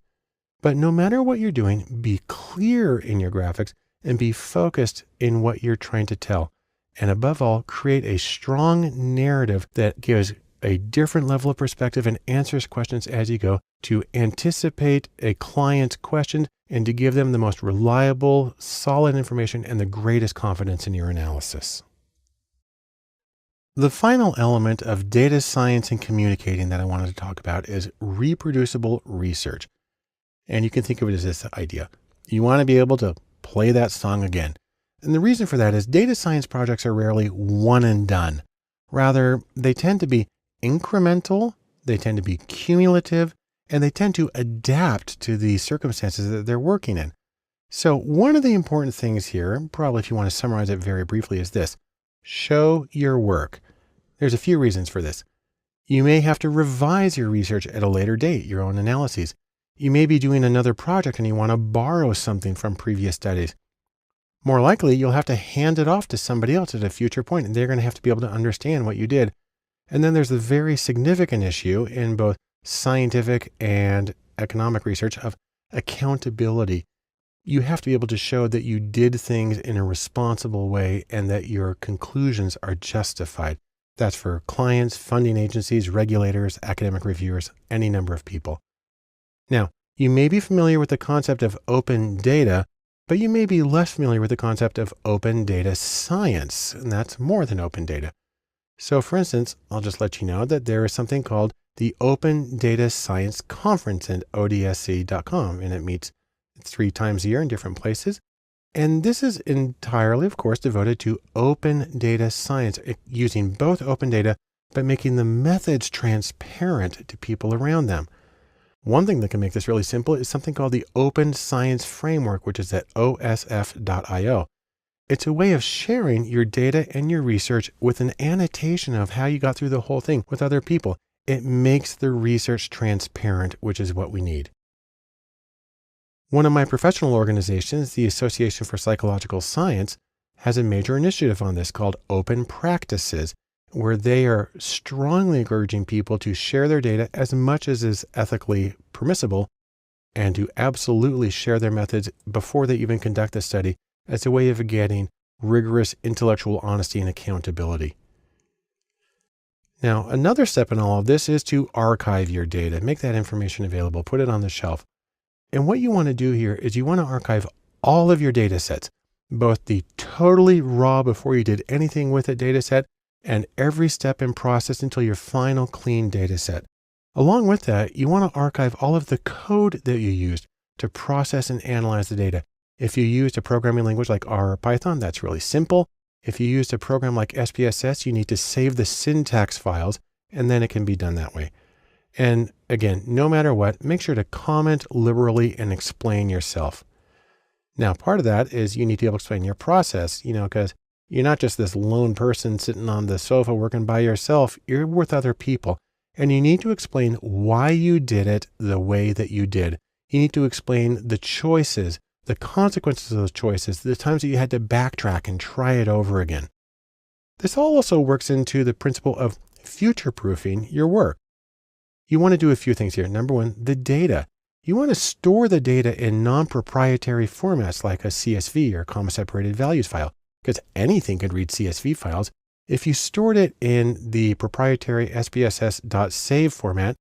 But no matter what you're doing, be clear in your graphics and be focused in what you're trying to tell. And above all, create a strong narrative that gives a different level of perspective and answers questions as you go to anticipate a client's question and to give them the most reliable, solid information and the greatest confidence in your analysis. The final element of data science and communicating that I wanted to talk about is reproducible research. And you can think of it as this idea. You want to be able to play that song again. And the reason for that is data science projects are rarely one and done. Rather, they tend to be incremental, they tend to be cumulative, and they tend to adapt to the circumstances that they're working in. So one of the important things here, probably if you want to summarize it very briefly, is this: show your work. There's a few reasons for this. You may have to revise your research at a later date, your own analyses. You may be doing another project and you want to borrow something from previous studies. More likely, you'll have to hand it off to somebody else at a future point, and they're going to have to be able to understand what you did. And then there's the very significant issue in both scientific and economic research of accountability. You have to be able to show that you did things in a responsible way and that your conclusions are justified. That's for clients, funding agencies, regulators, academic reviewers, any number of people. Now, you may be familiar with the concept of open data, but you may be less familiar with the concept of open data science, and that's more than open data. So for instance, I'll just let you know that there is something called the Open Data Science Conference at odsc.com, and it meets 3 times a year in different places. And this is entirely, of course, devoted to open data science, using both open data, but making the methods transparent to people around them. One thing that can make this really simple is something called the Open Science Framework, which is at osf.io. It's a way of sharing your data and your research with an annotation of how you got through the whole thing with other people. It makes the research transparent, which is what we need. One of my professional organizations, the Association for Psychological Science, has a major initiative on this called Open Practices, where they are strongly encouraging people to share their data as much as is ethically permissible and to absolutely share their methods before they even conduct the study as a way of getting rigorous intellectual honesty and accountability. Now, another step in all of this is to archive your data, make that information available, put it on the shelf. And what you want to do here is you want to archive all of your data sets, both the totally raw before you did anything with a data set and every step in process until your final clean data set. Along with that, you want to archive all of the code that you used to process and analyze the data. If you used a programming language like R or Python, that's really simple. If you used a program like SPSS, you need to save the syntax files, and then it can be done that way. And again, no matter what, make sure to comment liberally and explain yourself. Now, part of that is you need to be able to explain your process, because you're not just this lone person sitting on the sofa working by yourself. You're with other people, and you need to explain why you did it the way that you did. You need to explain the choices, the consequences of those choices, the times that you had to backtrack and try it over again. This all also works into the principle of future-proofing your work. You want to do a few things here. Number one, the data. You want to store the data in non-proprietary formats like a CSV or comma-separated values file, because anything could read CSV files. If you stored it in the proprietary SPSS.save format,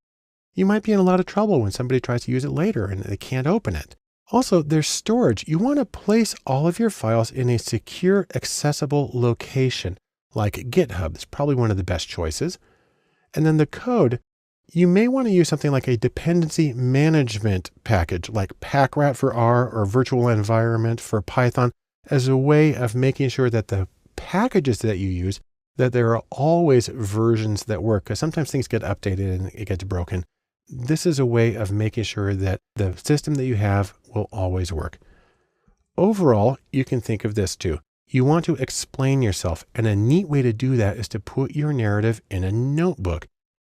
you might be in a lot of trouble when somebody tries to use it later and they can't open it. Also, there's storage. You want to place all of your files in a secure, accessible location like GitHub. It's probably one of the best choices. And then the code, you may want to use something like a dependency management package like PackRat for R or virtual environment for Python as a way of making sure that the packages that you use, that there are always versions that work, because sometimes things get updated and it gets broken. This is a way of making sure that the system that you have will always work. Overall, you can think of this too. You want to explain yourself, and a neat way to do that is to put your narrative in a notebook.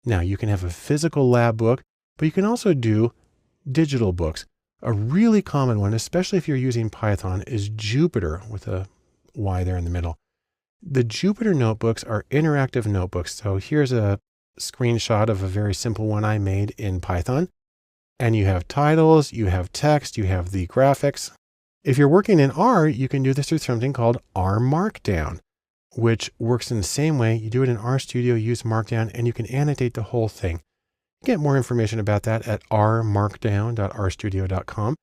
Now, you can have a physical lab book, But you can also do digital books. A really common one, especially if you're using Python, is Jupyter with a Y there in the middle. The Jupyter notebooks are interactive notebooks. So here's a screenshot of a very simple one I made in Python. And you have titles, you have text, you have the graphics. If you're working in R, you can do this through something called R Markdown, which works in the same way. You do it in RStudio, use Markdown, and you can annotate the whole thing. Get more information about that at rmarkdown.rstudio.com.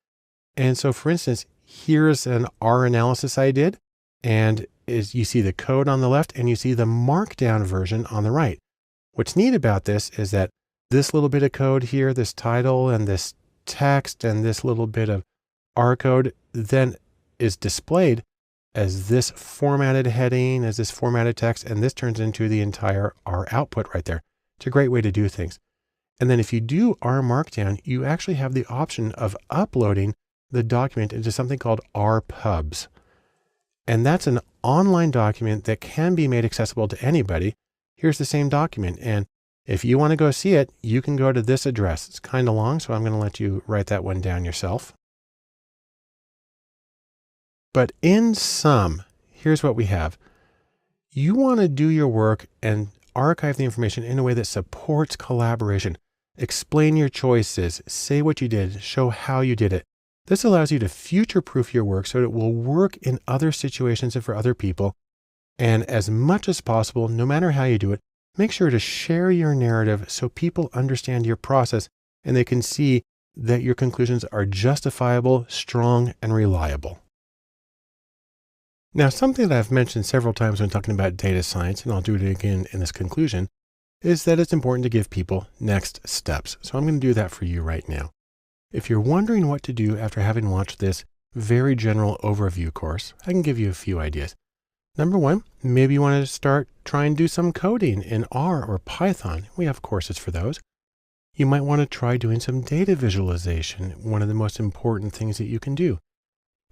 And so for instance, here's an R analysis I did, and you see the code on the left and you see the Markdown version on the right. What's neat about this is that this little bit of code here, this title and this text and this little bit of R code then is displayed as this formatted heading, as this formatted text, and this turns into the entire R output right there. It's a great way to do things. And then if you do R Markdown, you actually have the option of uploading the document into something called RPubs. And that's an online document that can be made accessible to anybody. Here's the same document. And if you want to go see it, you can go to this address. It's kind of long, so I'm going to let you write that one down yourself. But in sum, here's what we have. You want to do your work and archive the information in a way that supports collaboration. Explain your choices, say what you did, show how you did it. This allows you to future-proof your work so that it will work in other situations and for other people. And as much as possible, no matter how you do it, make sure to share your narrative so people understand your process and they can see that your conclusions are justifiable, strong, and reliable. Now, something that I've mentioned several times when talking about data science, and I'll do it again in this conclusion, is that it's important to give people next steps. So I'm going to do that for you right now. If you're wondering what to do after having watched this very general overview course, I can give you a few ideas. Number one, maybe you want to start trying to do some coding in R or Python. We have courses for those. You might want to try doing some data visualization, one of the most important things that you can do.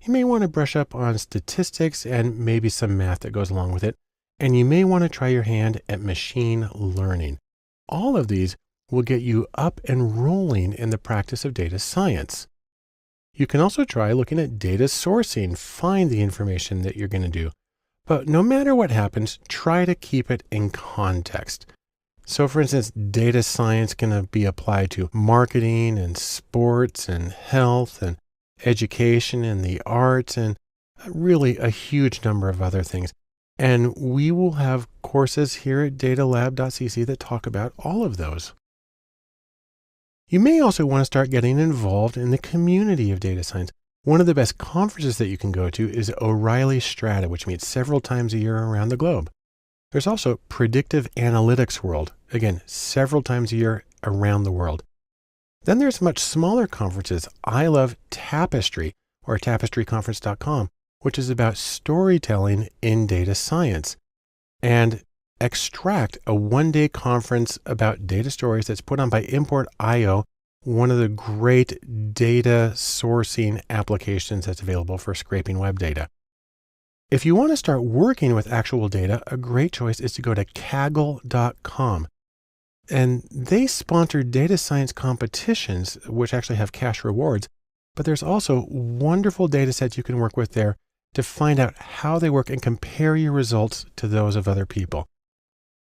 You may want to brush up on statistics and maybe some math that goes along with it. And you may want to try your hand at machine learning. All of these will get you up and rolling in the practice of data science. You can also try looking at data sourcing, find the information that you're going to do. But no matter what happens, try to keep it in context. So for instance, data science can be applied to marketing and sports and health and education and the arts and really a huge number of other things. And we will have courses here at datalab.cc that talk about all of those. You may also want to start getting involved in the community of data science. One of the best conferences that you can go to is O'Reilly Strata, which meets several times a year around the globe. There's also Predictive Analytics World, again, several times a year around the world. Then there's much smaller conferences. I love Tapestry or tapestryconference.com, which is about storytelling in data science, and Extract, a one-day conference about data stories that's put on by Import.io, one of the great data sourcing applications that's available for scraping web data. If you want to start working with actual data, a great choice is to go to Kaggle.com. And they sponsor data science competitions, which actually have cash rewards, but there's also wonderful data sets you can work with there to find out how they work and compare your results to those of other people.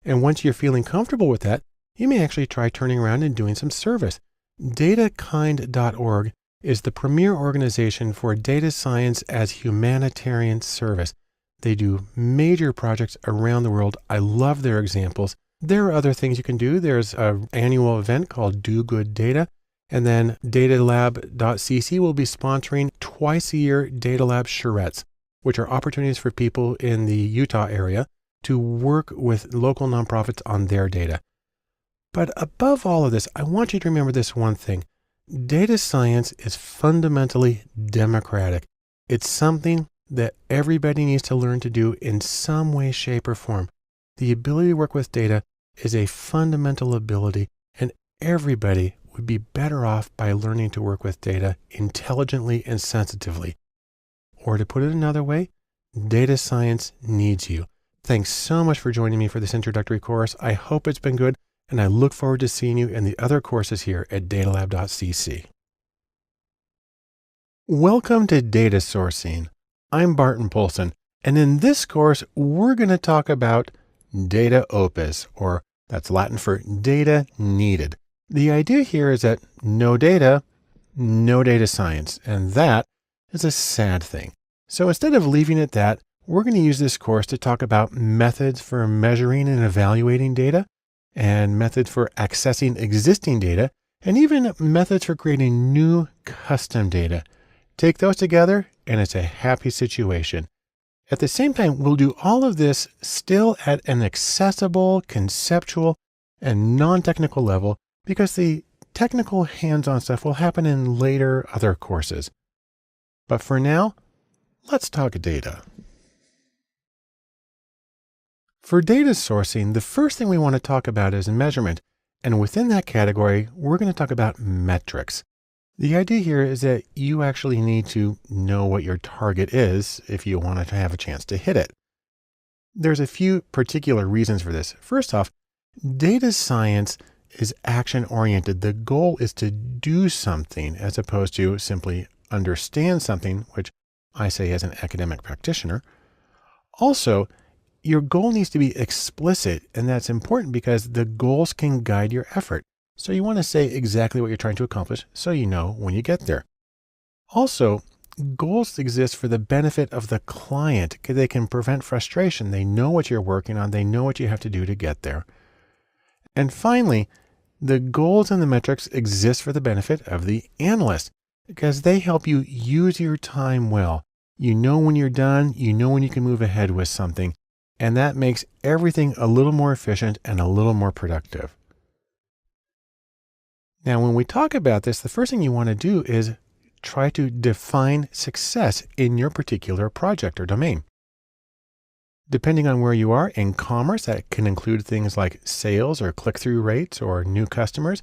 And once you're feeling comfortable with that, you may actually try turning around and doing some service. Datakind.org is the premier organization for data science as humanitarian service. They do major projects around the world. I love their examples. There are other things you can do. There's an annual event called Do Good Data. And then datalab.cc will be sponsoring twice a year Data Lab charrettes, which are opportunities for people in the Utah area to work with local nonprofits on their data. But above all of this, I want you to remember this one thing. Data science is fundamentally democratic. It's something that everybody needs to learn to do in some way, shape, or form. The ability to work with data is a fundamental ability, and everybody would be better off by learning to work with data intelligently and sensitively. Or to put it another way, data science needs you. Thanks so much for joining me for this introductory course. I hope it's been good, and I look forward to seeing you in the other courses here at datalab.cc. Welcome to Data Sourcing. I'm Barton Polson, and in this course, we're going to talk about data opus, or that's Latin for data needed. The idea here is that no data science, and that is a sad thing. So instead of leaving it at that, we're going to use this course to talk about methods for measuring and evaluating data, and methods for accessing existing data, and even methods for creating new custom data. Take those together, and it's a happy situation. At the same time, we'll do all of this still at an accessible, conceptual, and non-technical level, because the technical hands-on stuff will happen in later other courses. But for now, let's talk data. For data sourcing, the first thing we want to talk about is measurement. And within that category, we're going to talk about metrics. The idea here is that you actually need to know what your target is if you want to have a chance to hit it. There's a few particular reasons for this. First off, data science is action-oriented. The goal is to do something as opposed to simply understand something, which I say as an academic practitioner. Also, your goal needs to be explicit, and that's important because the goals can guide your effort. So you want to say exactly what you're trying to accomplish so you know when you get there. Also, goals exist for the benefit of the client because they can prevent frustration. They know what you're working on. They know what you have to do to get there. And finally, the goals and the metrics exist for the benefit of the analyst because they help you use your time well. You know when you're done, you know when you can move ahead with something, and that makes everything a little more efficient and a little more productive. Now, when we talk about this, the first thing you want to do is try to define success in your particular project or domain. Depending on where you are in commerce, that can include things like sales or click-through rates or new customers.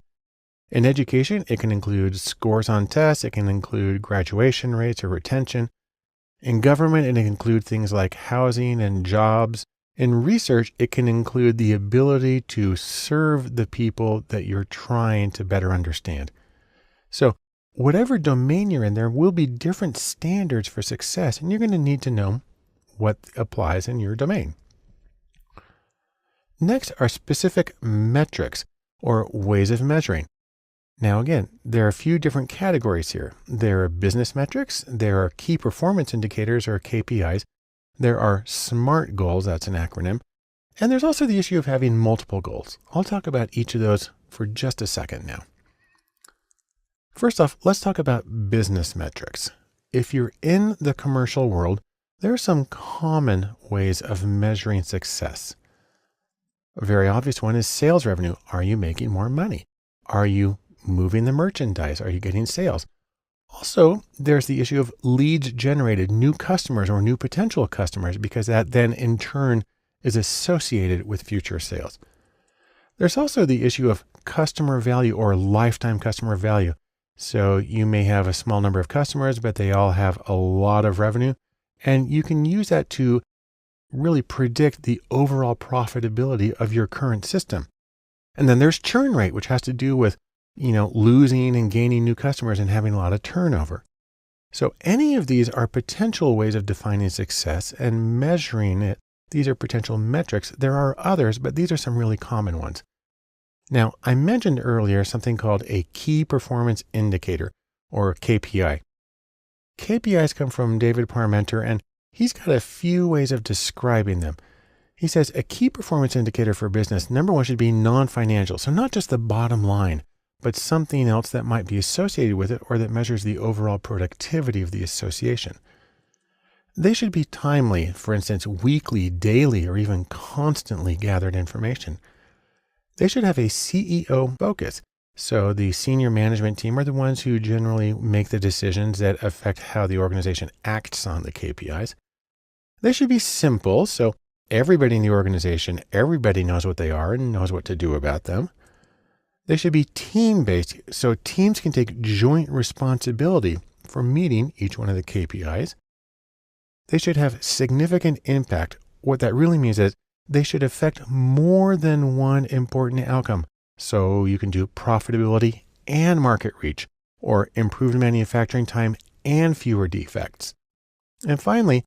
In education, it can include scores on tests. It can include graduation rates or retention. In government, it can include things like housing and jobs. In research, it can include the ability to serve the people that you're trying to better understand. So whatever domain you're in, there will be different standards for success, and you're going to need to know what applies in your domain. Next are specific metrics or ways of measuring. Now, again, there are a few different categories here. There are business metrics. There are key performance indicators or KPIs. There are SMART goals, that's an acronym. And there's also the issue of having multiple goals. I'll talk about each of those for just a second now. First off, let's talk about business metrics. If you're in the commercial world, there are some common ways of measuring success. A very obvious one is sales revenue. Are you making more money? Are you moving the merchandise? Are you getting sales? Also, there's the issue of leads generated, new customers or new potential customers, because that then in turn is associated with future sales. There's also the issue of customer value or lifetime customer value. So you may have a small number of customers, but they all have a lot of revenue, and you can use that to really predict the overall profitability of your current system. And then there's churn rate, which has to do with losing and gaining new customers and having a lot of turnover. So any of these are potential ways of defining success and measuring it. These are potential metrics. There are others, but these are some really common ones. Now, I mentioned earlier something called a key performance indicator or KPI. KPIs come from David Parmenter, and he's got a few ways of describing them. He says a key performance indicator for business, number one, should be non-financial. So not just the bottom line, but something else that might be associated with it or that measures the overall productivity of the association. They should be timely, for instance, weekly, daily, or even constantly gathered information. They should have a CEO focus. So the senior management team are the ones who generally make the decisions that affect how the organization acts on the KPIs. They should be simple. So everybody in the organization, everybody knows what they are and knows what to do about them. They should be team-based, so teams can take joint responsibility for meeting each one of the KPIs. They should have significant impact. What that really means is they should affect more than one important outcome. So you can do profitability and market reach, or improved manufacturing time and fewer defects. And finally,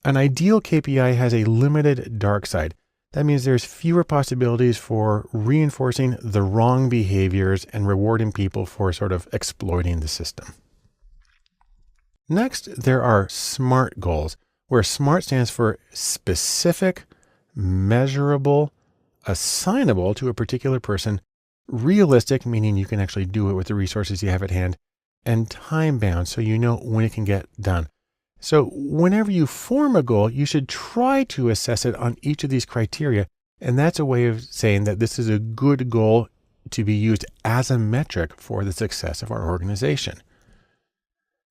an ideal KPI has a limited dark side. That means there's fewer possibilities for reinforcing the wrong behaviors and rewarding people for sort of exploiting the system. Next, there are SMART goals, where SMART stands for specific, measurable, assignable to a particular person, realistic, meaning you can actually do it with the resources you have at hand, and time bound, so you know when it can get done. So whenever you form a goal, you should try to assess it on each of these criteria. And that's a way of saying that this is a good goal to be used as a metric for the success of our organization.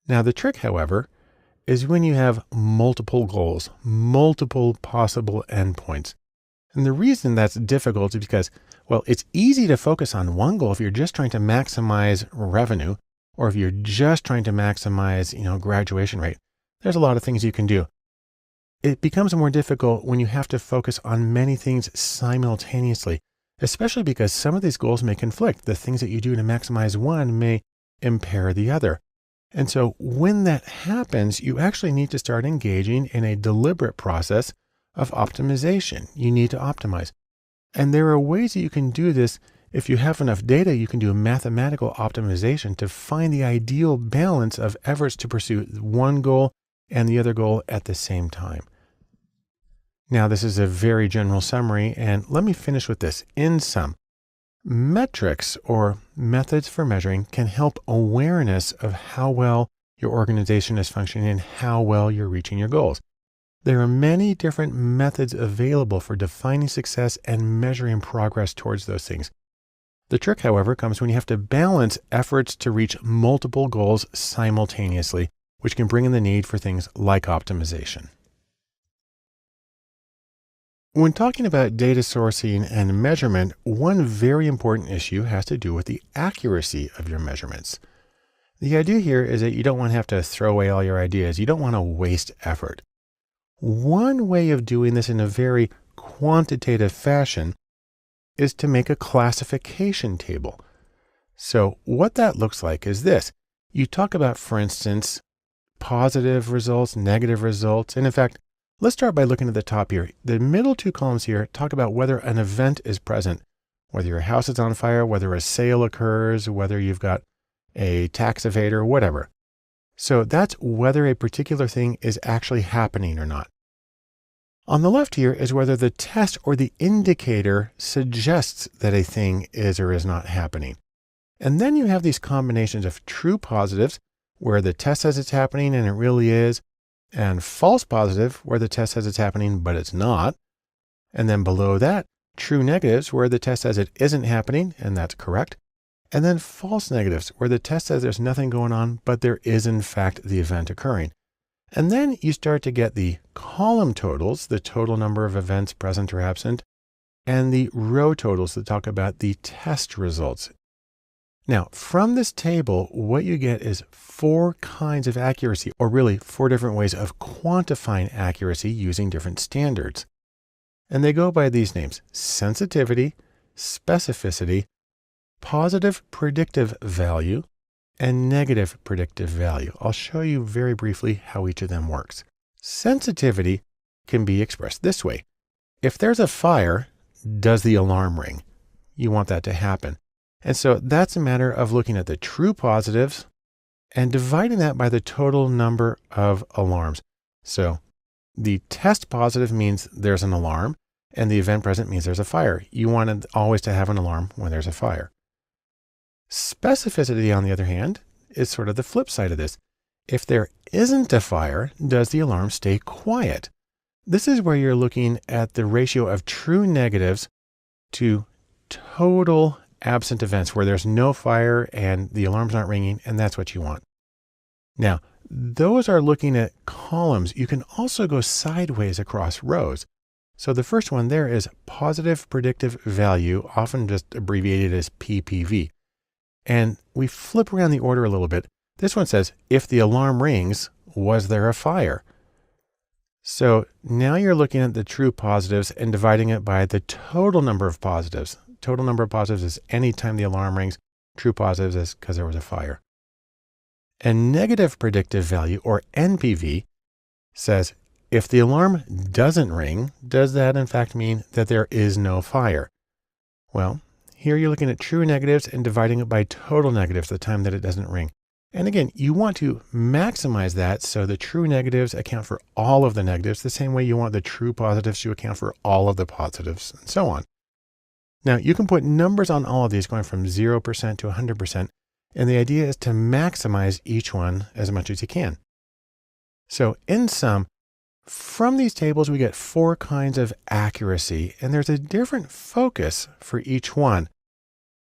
Now, the trick, however, is when you have multiple goals, multiple possible endpoints. And the reason that's difficult is because, well, it's easy to focus on one goal if you're just trying to maximize revenue, or if you're just trying to maximize, graduation rate. There's a lot of things you can do. It becomes more difficult when you have to focus on many things simultaneously, especially because some of these goals may conflict. The things that you do to maximize one may impair the other. And so when that happens, you actually need to start engaging in a deliberate process of optimization. You need to optimize. And there are ways that you can do this. If you have enough data, you can do a mathematical optimization to find the ideal balance of efforts to pursue one goal and the other goal at the same time. Now, this is a very general summary, and let me finish with this. In sum, metrics or methods for measuring can help awareness of how well your organization is functioning and how well you're reaching your goals. There are many different methods available for defining success and measuring progress towards those things. The trick, however, comes when you have to balance efforts to reach multiple goals simultaneously, which can bring in the need for things like optimization. When talking about data sourcing and measurement, one very important issue has to do with the accuracy of your measurements. The idea here is that you don't want to have to throw away all your ideas. You don't want to waste effort. One way of doing this in a very quantitative fashion is to make a classification table. So what that looks like is this. You talk about, for instance, positive results, negative results. And in fact, let's start by looking at the top here. The middle two columns here talk about whether an event is present, whether your house is on fire, whether a sale occurs, whether you've got a tax evader, whatever. So that's whether a particular thing is actually happening or not. On the left here is whether the test or the indicator suggests that a thing is or is not happening. And then you have these combinations of true positives, where the test says it's happening and it really is, and false positive, where the test says it's happening but it's not. And then below that, true negatives, where the test says it isn't happening and that's correct. And then false negatives, where the test says there's nothing going on, but there is in fact the event occurring. And then you start to get the column totals, the total number of events present or absent, and the row totals that talk about the test results. Now, from this table, what you get is 4 kinds of accuracy, or really 4 different ways of quantifying accuracy using different standards. And they go by these names: sensitivity, specificity, positive predictive value, and negative predictive value. I'll show you very briefly how each of them works. Sensitivity can be expressed this way. If there's a fire, does the alarm ring? You want that to happen. And so that's a matter of looking at the true positives and dividing that by the total number of alarms. So the test positive means there's an alarm, and the event present means there's a fire. You want always to have an alarm when there's a fire. Specificity, on the other hand, is sort of the flip side of this. If there isn't a fire, does the alarm stay quiet? This is where you're looking at the ratio of true negatives to total absent events, where there's no fire and the alarm's not ringing, and that's what you want. Now, those are looking at columns. You can also go sideways across rows. So the first one there is positive predictive value, often just abbreviated as PPV. And we flip around the order a little bit. This one says, if the alarm rings, was there a fire? So now you're looking at the true positives and dividing it by the total number of positives, total number of positives is anytime the alarm rings. True positives is because there was a fire. And negative predictive value, or NPV, says if the alarm doesn't ring, does that in fact mean that there is no fire? Well, here you're looking at true negatives and dividing it by total negatives the time that it doesn't ring. And again, you want to maximize that so the true negatives account for all of the negatives, the same way you want the true positives to account for all of the positives, and so on. Now, you can put numbers on all of these going from 0% to 100%, and the idea is to maximize each one as much as you can. So in sum, from these tables, we get 4 kinds of accuracy, and there's a different focus for each one,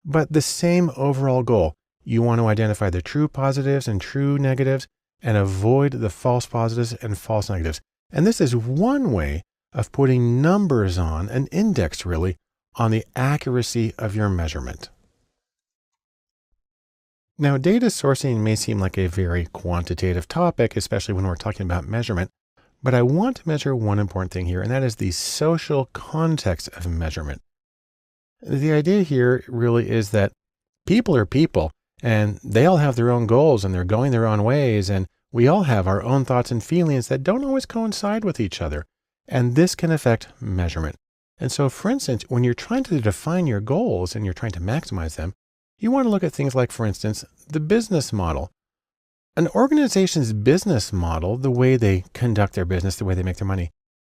but the same overall goal. You want to identify the true positives and true negatives and avoid the false positives and false negatives. And this is one way of putting numbers on, an index really, on the accuracy of your measurement. Now, data sourcing may seem like a very quantitative topic, especially when we're talking about measurement, but I want to measure one important thing here, and that is the social context of measurement. The idea here really is that people are people, and they all have their own goals and they're going their own ways. And we all have our own thoughts and feelings that don't always coincide with each other. And this can affect measurement. And so, for instance, when you're trying to define your goals and you're trying to maximize them, you want to look at things like, for instance, the business model. An organization's business model, the way they conduct their business, the way they make their money,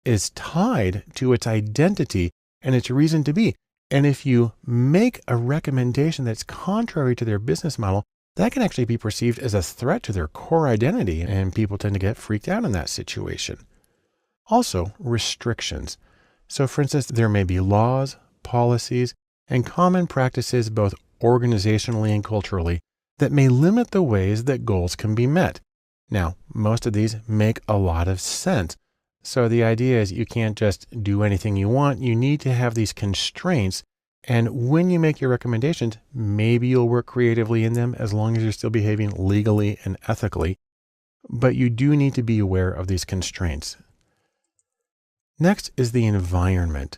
is tied to its identity and its reason to be. And if you make a recommendation that's contrary to their business model, that can actually be perceived as a threat to their core identity, and people tend to get freaked out in that situation. Also, restrictions. So for instance, there may be laws, policies, and common practices, both organizationally and culturally, that may limit the ways that goals can be met. Now, most of these make a lot of sense. So the idea is you can't just do anything you want. You need to have these constraints. And when you make your recommendations, maybe you'll work creatively in them as long as you're still behaving legally and ethically. But you do need to be aware of these constraints. Next is the environment.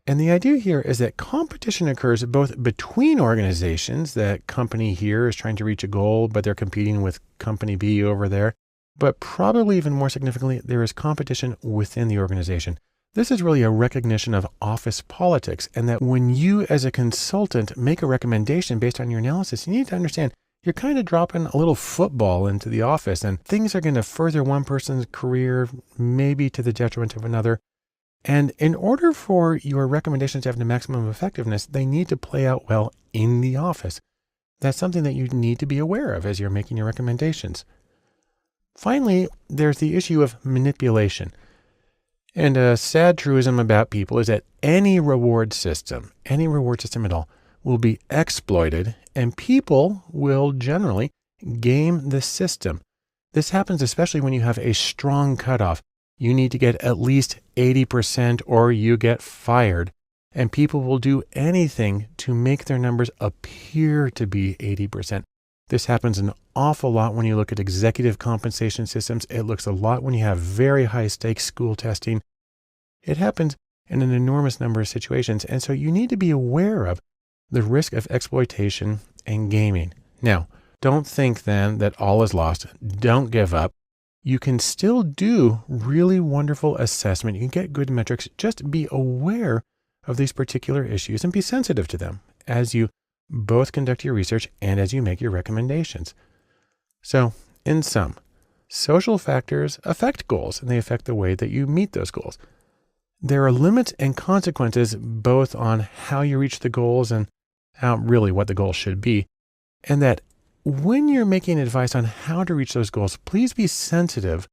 And the idea here is that competition occurs both between organizations. That company here is trying to reach a goal, but they're competing with company B over there. But probably even more significantly, there is competition within the organization. This is really a recognition of office politics, and that when you as a consultant make a recommendation based on your analysis, you need to understand you're kind of dropping a little football into the office, and things are going to further one person's career, maybe to the detriment of another. And in order for your recommendations to have the maximum effectiveness, they need to play out well in the office. That's something that you need to be aware of as you're making your recommendations. Finally, there's the issue of manipulation. And a sad truism about people is that any reward system at all, will be exploited, and people will generally game the system. This happens especially when you have a strong cutoff. You need to get at least 80% or you get fired. And people will do anything to make their numbers appear to be 80%. This happens an awful lot when you look at executive compensation systems. It looks a lot when you have very high stakes school testing. It happens in an enormous number of situations. And so you need to be aware of the risk of exploitation and gaming. Now, don't think then that all is lost. Don't give up. You can still do really wonderful assessment. You can get good metrics. Just be aware of these particular issues and be sensitive to them as you both conduct your research and as you make your recommendations. So, in sum, social factors affect goals, and they affect the way that you meet those goals. There are limits and consequences both on how you reach the goals and how really what the goals should be. And that when you're making advice on how to reach those goals, please be sensitive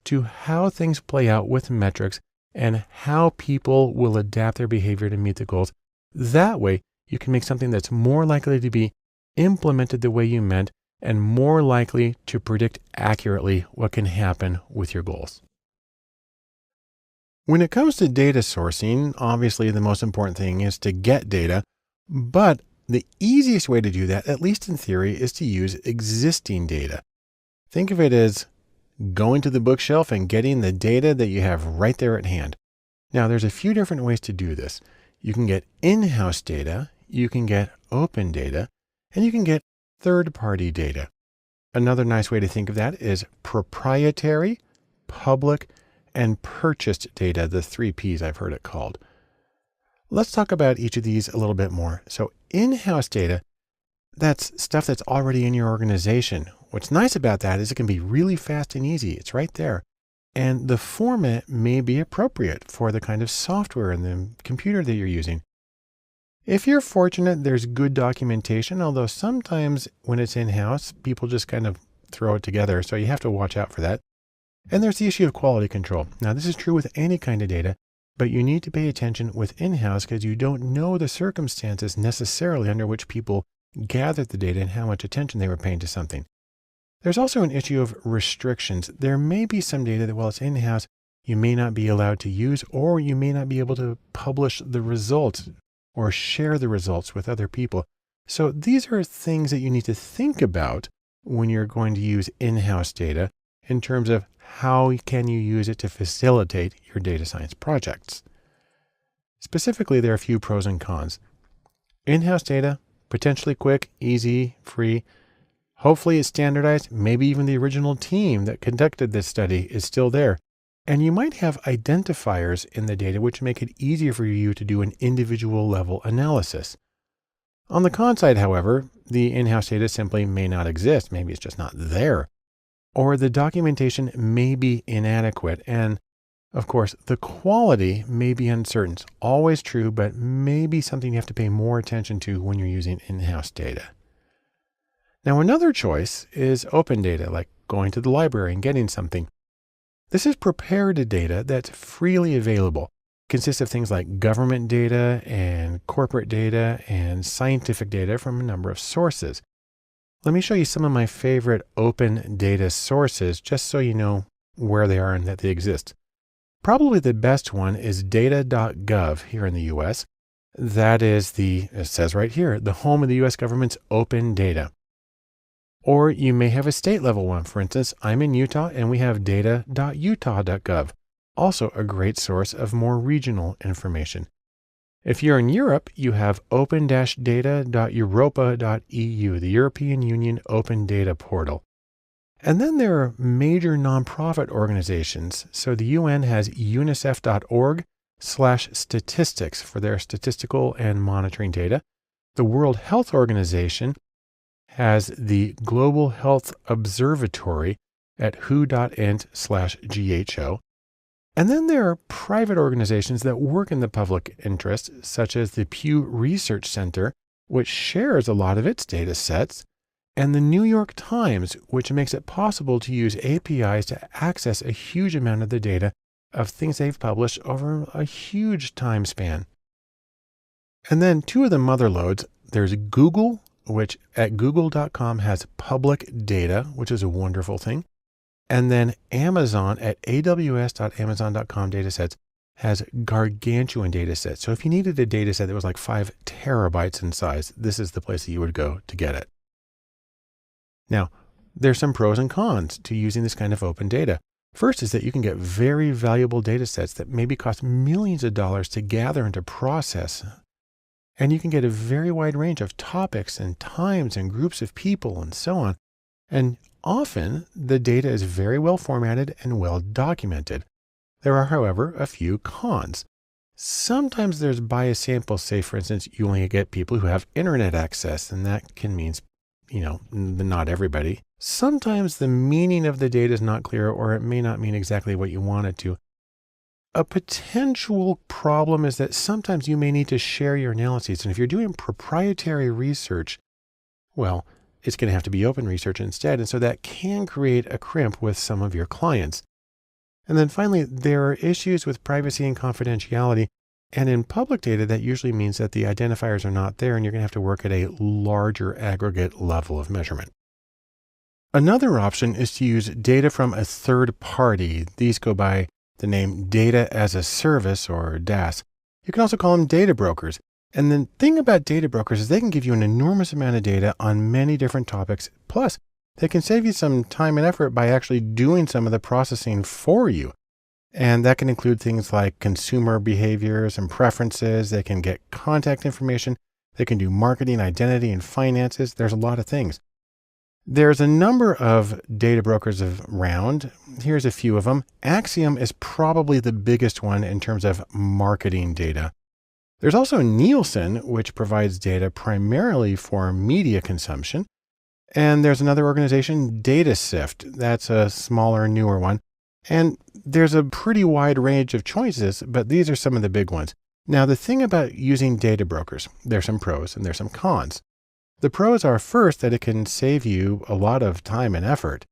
to how things play out with metrics and how people will adapt their behavior to meet the goals. That way, you can make something that's more likely to be implemented the way you meant and more likely to predict accurately what can happen with your goals. When it comes to data sourcing, obviously the most important thing is to get data, but the easiest way to do that, at least in theory, is to use existing data. Think of it as going to the bookshelf and getting the data that you have right there at hand. Now, there's a few different ways to do this. You can get in-house data, you can get open data, and you can get third-party data. Another nice way to think of that is proprietary, public, and purchased data, the 3 Ps I've heard it called. Let's talk about each of these a little bit more. So in-house data, that's stuff that's already in your organization. What's nice about that is it can be really fast and easy. It's right there. And the format may be appropriate for the kind of software and the computer that you're using. If you're fortunate, there's good documentation, although sometimes when it's in-house, people just kind of throw it together. So you have to watch out for that. And there's the issue of quality control. Now, this is true with any kind of data, but you need to pay attention with in-house because you don't know the circumstances necessarily under which people gathered the data and how much attention they were paying to something. There's also an issue of restrictions. There may be some data that while it's in-house, you may not be allowed to use, or you may not be able to publish the results or share the results with other people. So these are things that you need to think about when you're going to use in-house data in terms of how can you use it to facilitate your data science projects. Specifically, there are a few pros and cons. In-house data, potentially quick, easy, free. Hopefully it's standardized. Maybe even the original team that conducted this study is still there. And you might have identifiers in the data which make it easier for you to do an individual level analysis. On the con side, however, the in-house data simply may not exist. Maybe it's just not there. Or the documentation may be inadequate. And of course, the quality may be uncertain. It's always true, but maybe something you have to pay more attention to when you're using in-house data. Now, another choice is open data, like going to the library and getting something. This is prepared data that's freely available. It consists of things like government data and corporate data and scientific data from a number of sources. Let me show you some of my favorite open data sources, just so you know where they are and that they exist. Probably the best one is data.gov here in the US. That is it says right here, the home of the US government's open data. Or you may have a state level one. For instance, I'm in Utah and we have data.utah.gov, also a great source of more regional information. If you're in Europe, you have open-data.europa.eu, the European Union Open Data Portal. And then there are major nonprofit organizations. So the UN has unicef.org/statistics for their statistical and monitoring data. The World Health Organization has the Global Health Observatory at who.int/GHO. And then there are private organizations that work in the public interest, such as the Pew Research Center, which shares a lot of its data sets, and the New York Times, which makes it possible to use APIs to access a huge amount of the data of things they've published over a huge time span. And then two of the mother loads, there's Google, which at google.com has public data, which is a wonderful thing. And then Amazon at aws.amazon.com datasets has gargantuan datasets. So if you needed a dataset that was like 5 terabytes in size, this is the place that you would go to get it. Now, there's some pros and cons to using this kind of open data. First is that you can get very valuable datasets that maybe cost millions of dollars to gather and to process. And you can get a very wide range of topics and times and groups of people and so on. And often the data is very well formatted and well documented. There are, however, a few cons. Sometimes there's bias samples. Say, for instance, you only get people who have internet access, and that can mean, not everybody. Sometimes the meaning of the data is not clear, or it may not mean exactly what you want it to. A potential problem is that sometimes you may need to share your analyses. And if you're doing proprietary research, well, it's going to have to be open research instead. And so that can create a crimp with some of your clients. And then finally, there are issues with privacy and confidentiality. And in public data, that usually means that the identifiers are not there and you're going to have to work at a larger aggregate level of measurement. Another option is to use data from a third party. These go by the name Data as a Service, or DAS. You can also call them data brokers. And the thing about data brokers is they can give you an enormous amount of data on many different topics. Plus, they can save you some time and effort by actually doing some of the processing for you. And that can include things like consumer behaviors and preferences. They can get contact information. They can do marketing, identity, and finances. There's a lot of things. There's a number of data brokers around. Here's a few of them. Axiom is probably the biggest one in terms of marketing data. There's also Nielsen, which provides data primarily for media consumption. And there's another organization, DataSift. That's a smaller, newer one. And there's a pretty wide range of choices, but these are some of the big ones. Now, the thing about using data brokers, there's some pros and there's some cons. The pros are first that it can save you a lot of time and effort.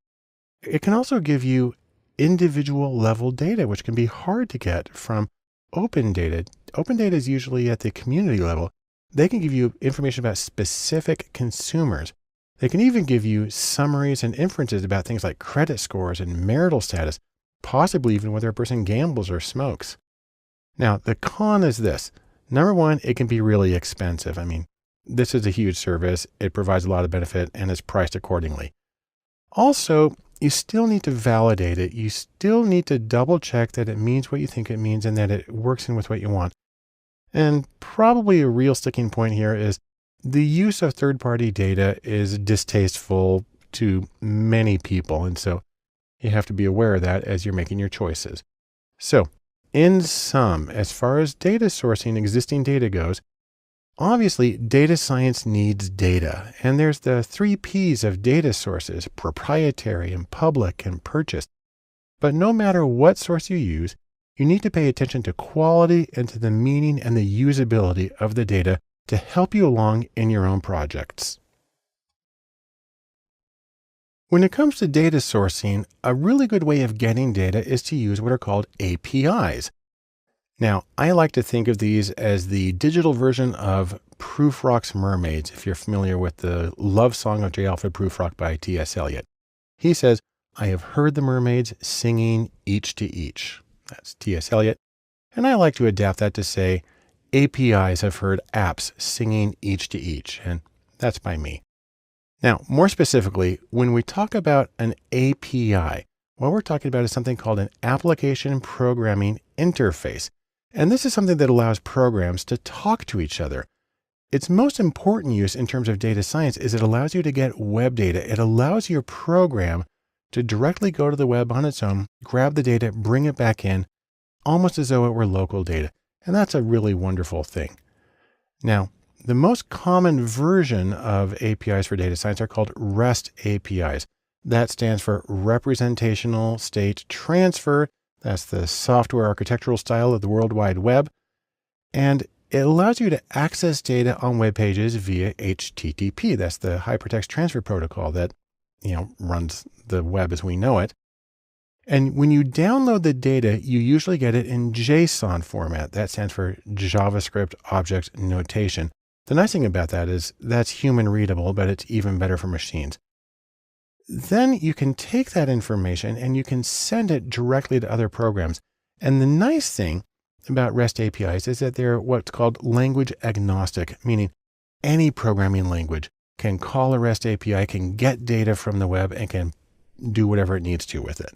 It can also give you individual level data, which can be hard to get from open data. Open data is usually at the community level. They can give you information about specific consumers. They can even give you summaries and inferences about things like credit scores and marital status, possibly even whether a person gambles or smokes. Now, the con is this. Number one, it can be really expensive. I mean, this is a huge service. It provides a lot of benefit and is priced accordingly. Also, you still need to validate it. You still need to double check that it means what you think it means and that it works in with what you want. And probably a real sticking point here is the use of third-party data is distasteful to many people. And so you have to be aware of that as you're making your choices. So in sum, as far as data sourcing existing data goes, obviously data science needs data. And there's the 3 P's of data sources: proprietary and public and purchased. But no matter what source you use, you need to pay attention to quality and to the meaning and the usability of the data to help you along in your own projects. When it comes to data sourcing, a really good way of getting data is to use what are called APIs. Now, I like to think of these as the digital version of Prufrock's Mermaids, if you're familiar with the love song of J. Alfred Prufrock by T.S. Eliot. He says, "I have heard the mermaids singing each to each." That's T.S. Eliot. And I like to adapt that to say, APIs have heard apps singing each to each, and that's by me. Now, more specifically, when we talk about an API, what we're talking about is something called an application programming interface. And this is something that allows programs to talk to each other. Its most important use in terms of data science is it allows you to get web data. It allows your program to directly go to the web on its own, grab the data, bring it back in, almost as though it were local data. And that's a really wonderful thing. Now, the most common version of APIs for data science are called REST APIs. That stands for Representational State Transfer. That's the software architectural style of the World Wide Web. And it allows you to access data on web pages via HTTP. That's the Hypertext Transfer Protocol that, runs the web as we know it. And when you download the data, you usually get it in JSON format. That stands for JavaScript Object Notation. The nice thing about that is that's human readable, but it's even better for machines. Then you can take that information and you can send it directly to other programs. And the nice thing about REST APIs is that they're what's called language agnostic, meaning any programming language can call a REST API, can get data from the web, and can do whatever it needs to with it.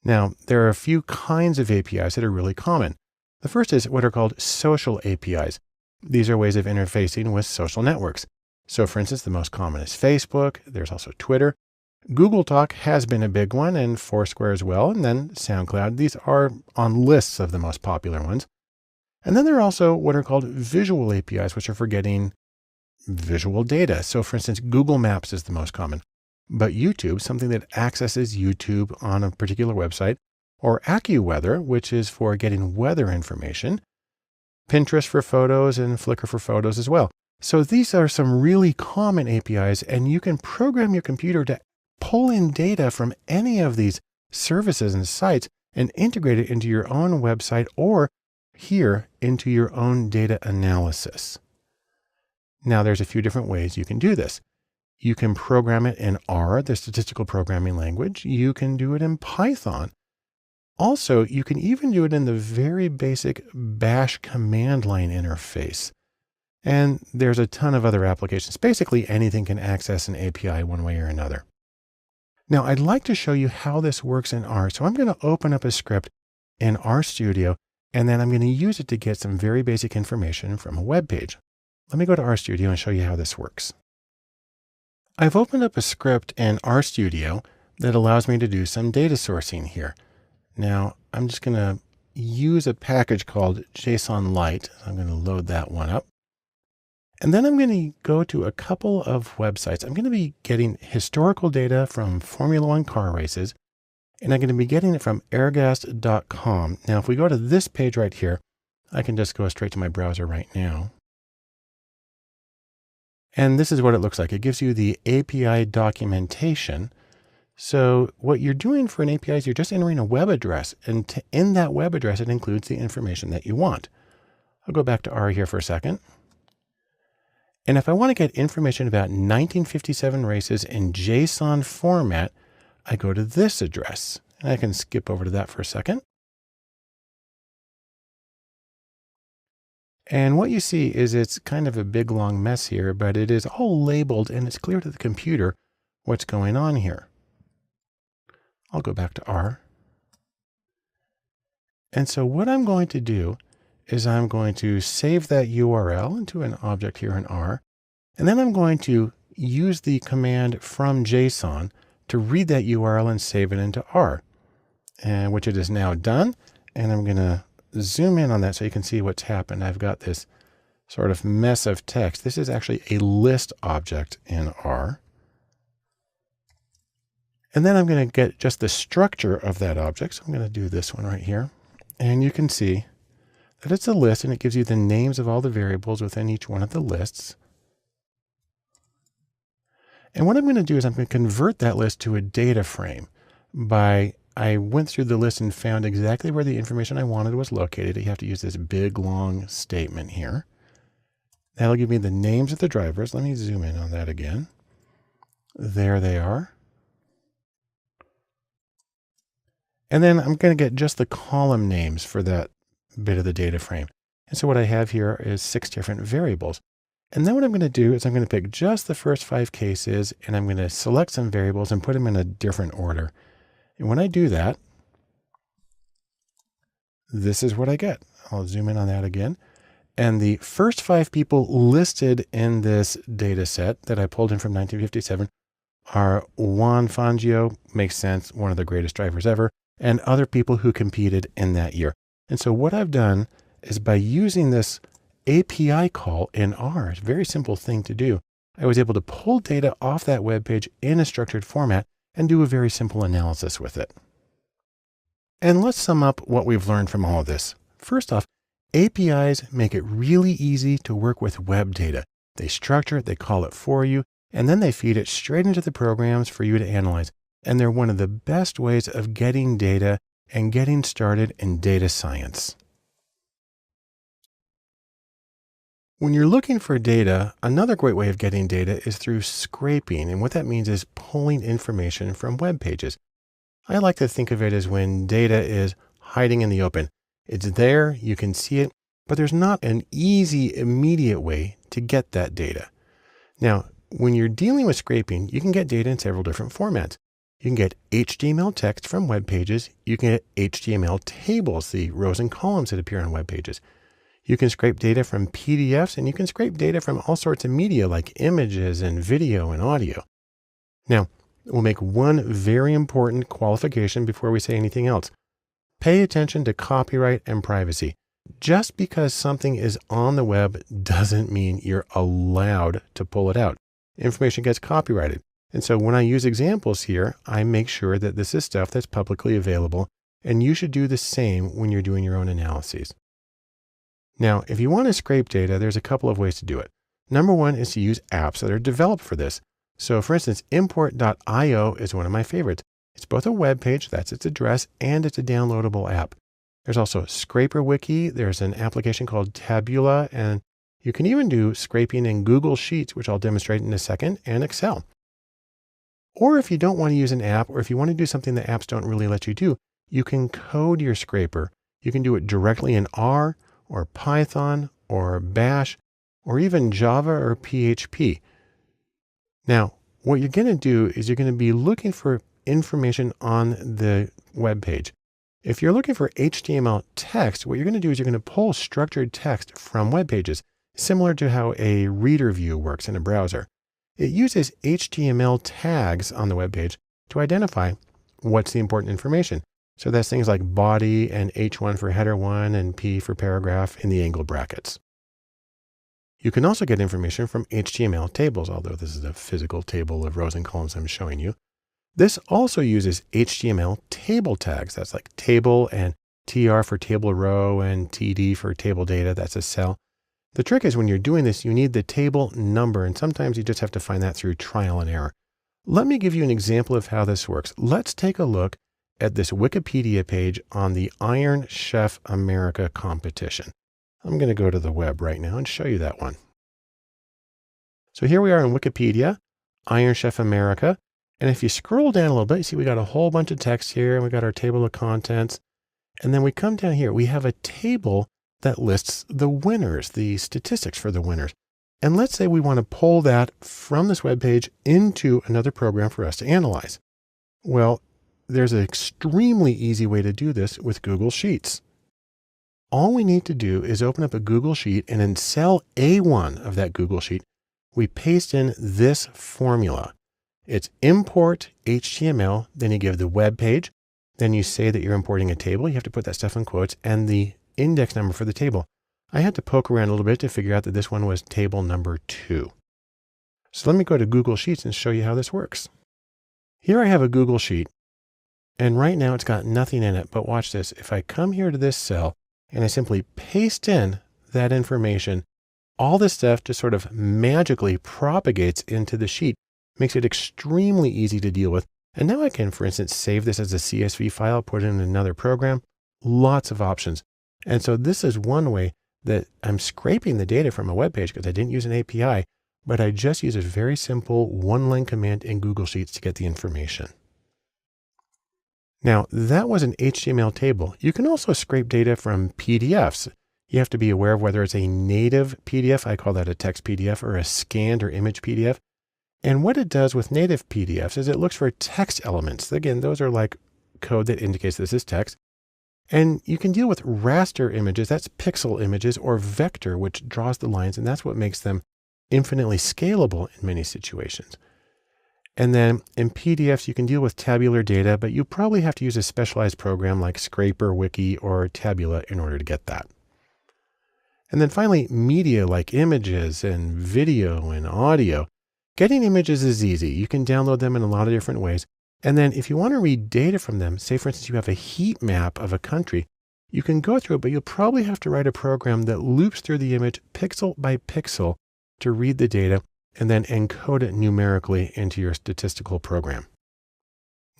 Now, there are a few kinds of APIs that are really common. The first is what are called social APIs. These are ways of interfacing with social networks. So for instance, the most common is Facebook. There's also Twitter. Google Talk has been a big one, and Foursquare as well. And then SoundCloud. These are on lists of the most popular ones. And then there are also what are called visual APIs, which are for getting visual data. So for instance, Google Maps is the most common. But YouTube, something that accesses YouTube on a particular website, or AccuWeather, which is for getting weather information. Pinterest for photos and Flickr for photos as well. So these are some really common APIs, and you can program your computer to pull in data from any of these services and sites and integrate it into your own website or here into your own data analysis. Now, there's a few different ways you can do this. You can program it in R, the statistical programming language. You can do it in Python. Also, you can even do it in the very basic Bash command line interface. And there's a ton of other applications. Basically, anything can access an API one way or another. Now I'd like to show you how this works in R. So I'm going to open up a script in RStudio, and then I'm going to use it to get some very basic information from a web page. Let me go to RStudio and show you how this works. I've opened up a script in RStudio that allows me to do some data sourcing here. Now I'm just going to use a package called JSON Lite. I'm going to load that one up. And then I'm going to go to a couple of websites. I'm going to be getting historical data from Formula One car races, and I'm going to be getting it from airgas.com. Now, if we go to this page right here, I can just go straight to my browser right now. And this is what it looks like. It gives you the API documentation. So what you're doing for an API is you're just entering a web address, and in that web address, it includes the information that you want. I'll go back to R here for a second. And if I want to get information about 1957 races in JSON format, I go to this address, and I can skip over to that for a second. And what you see is it's kind of a big long mess here, but it is all labeled and it's clear to the computer what's going on here. I'll go back to R. And so what I'm going to do is I'm going to save that URL into an object here in R. And then I'm going to use the command from JSON to read that URL and save it into R, and which it is now done. And I'm going to zoom in on that so you can see what's happened. I've got this sort of mess of text. This is actually a list object in R. And then I'm going to get just the structure of that object. So I'm going to do this one right here. And you can see that it's a list, and it gives you the names of all the variables within each one of the lists. And what I'm going to do is I'm going to convert that list to a data frame I went through the list and found exactly where the information I wanted was located. You have to use this big long statement here. That'll give me the names of the drivers. Let me zoom in on that again. There they are. And then I'm going to get just the column names for that bit of the data frame. And so what I have here is 6 different variables. And then what I'm going to do is I'm going to pick just the first 5 cases, and I'm going to select some variables and put them in a different order. And when I do that, this is what I get. I'll zoom in on that again. And the first 5 people listed in this data set that I pulled in from 1957 are Juan Fangio, makes sense, one of the greatest drivers ever, and other people who competed in that year. And so what I've done is by using this API call in R, it's a very simple thing to do, I was able to pull data off that web page in a structured format and do a very simple analysis with it. And let's sum up what we've learned from all of this. First off, APIs make it really easy to work with web data. They structure it, they call it for you, and then they feed it straight into the programs for you to analyze. And they're one of the best ways of getting data and getting started in data science. When you're looking for data, another great way of getting data is through scraping. And what that means is pulling information from web pages. I like to think of it as when data is hiding in the open. It's there, you can see it, but there's not an easy, immediate way to get that data. Now, when you're dealing with scraping, you can get data in several different formats. You can get HTML text from web pages. You can get HTML tables, the rows and columns that appear on web pages. You can scrape data from PDFs, and you can scrape data from all sorts of media like images and video and audio. Now, we'll make one very important qualification before we say anything else. Pay attention to copyright and privacy. Just because something is on the web doesn't mean you're allowed to pull it out. Information gets copyrighted. And so when I use examples here, I make sure that this is stuff that's publicly available, and you should do the same when you're doing your own analyses. Now, if you want to scrape data, there's a couple of ways to do it. Number one is to use apps that are developed for this. So for instance, import.io is one of my favorites. It's both a web page, that's its address, and it's a downloadable app. There's also ScraperWiki. There's an application called Tableau, and you can even do scraping in Google Sheets, which I'll demonstrate in a second, and Excel. Or if you don't want to use an app, or if you want to do something that apps don't really let you do, you can code your scraper. You can do it directly in R or Python or Bash or even Java or PHP. Now, what you're going to do is you're going to be looking for information on the web page. If you're looking for HTML text, what you're going to do is you're going to pull structured text from web pages, similar to how a reader view works in a browser. It uses HTML tags on the web page to identify what's the important information. So that's things like body and H1 for header 1 and P for paragraph in the angled brackets. You can also get information from HTML tables, although this is a physical table of rows and columns I'm showing you. This also uses HTML table tags. That's like table and TR for table row and TD for table data. That's a cell. The trick is when you're doing this, you need the table number, and sometimes you just have to find that through trial and error. Let me give you an example of how this works. Let's take a look at this Wikipedia page on the Iron Chef America competition. I'm going to go to the web right now and show you that one. So here we are in Wikipedia, Iron Chef America. And if you scroll down a little bit, you see we got a whole bunch of text here, and we got our table of contents. And then we come down here, we have a table that lists the winners, the statistics for the winners. And let's say we want to pull that from this web page into another program for us to analyze. Well, there's an extremely easy way to do this with Google Sheets. All we need to do is open up a Google Sheet, and in cell A1 of that Google Sheet, we paste in this formula. It's import HTML, then you give the web page, then you say that you're importing a table. You have to put that stuff in quotes and the index number for the table. I had to poke around a little bit to figure out that this one was table number 2. So let me go to Google Sheets and show you how this works. Here I have a Google Sheet, and right now it's got nothing in it, but watch this. If I come here to this cell and I simply paste in that information, all this stuff just sort of magically propagates into the sheet, makes it extremely easy to deal with. And now I can, for instance, save this as a CSV file, put it in another program, lots of options. And so this is one way that I'm scraping the data from a web page because I didn't use an API, but I just use a very simple one-line command in Google Sheets to get the information. Now that was an HTML table. You can also scrape data from PDFs. You have to be aware of whether it's a native PDF, I call that a text PDF, or a scanned or image PDF. And what it does with native PDFs is it looks for text elements. Again, those are like code that indicates this is text. And you can deal with raster images, that's pixel images, or vector, which draws the lines, and that's what makes them infinitely scalable in many situations. And then in PDFs, you can deal with tabular data, but you probably have to use a specialized program like Scraper, Wiki, or Tabula in order to get that. And then finally, media like images and video and audio. Getting images is easy. You can download them in a lot of different ways. And then if you want to read data from them, say for instance, you have a heat map of a country, you can go through it, but you'll probably have to write a program that loops through the image pixel by pixel to read the data and then encode it numerically into your statistical program.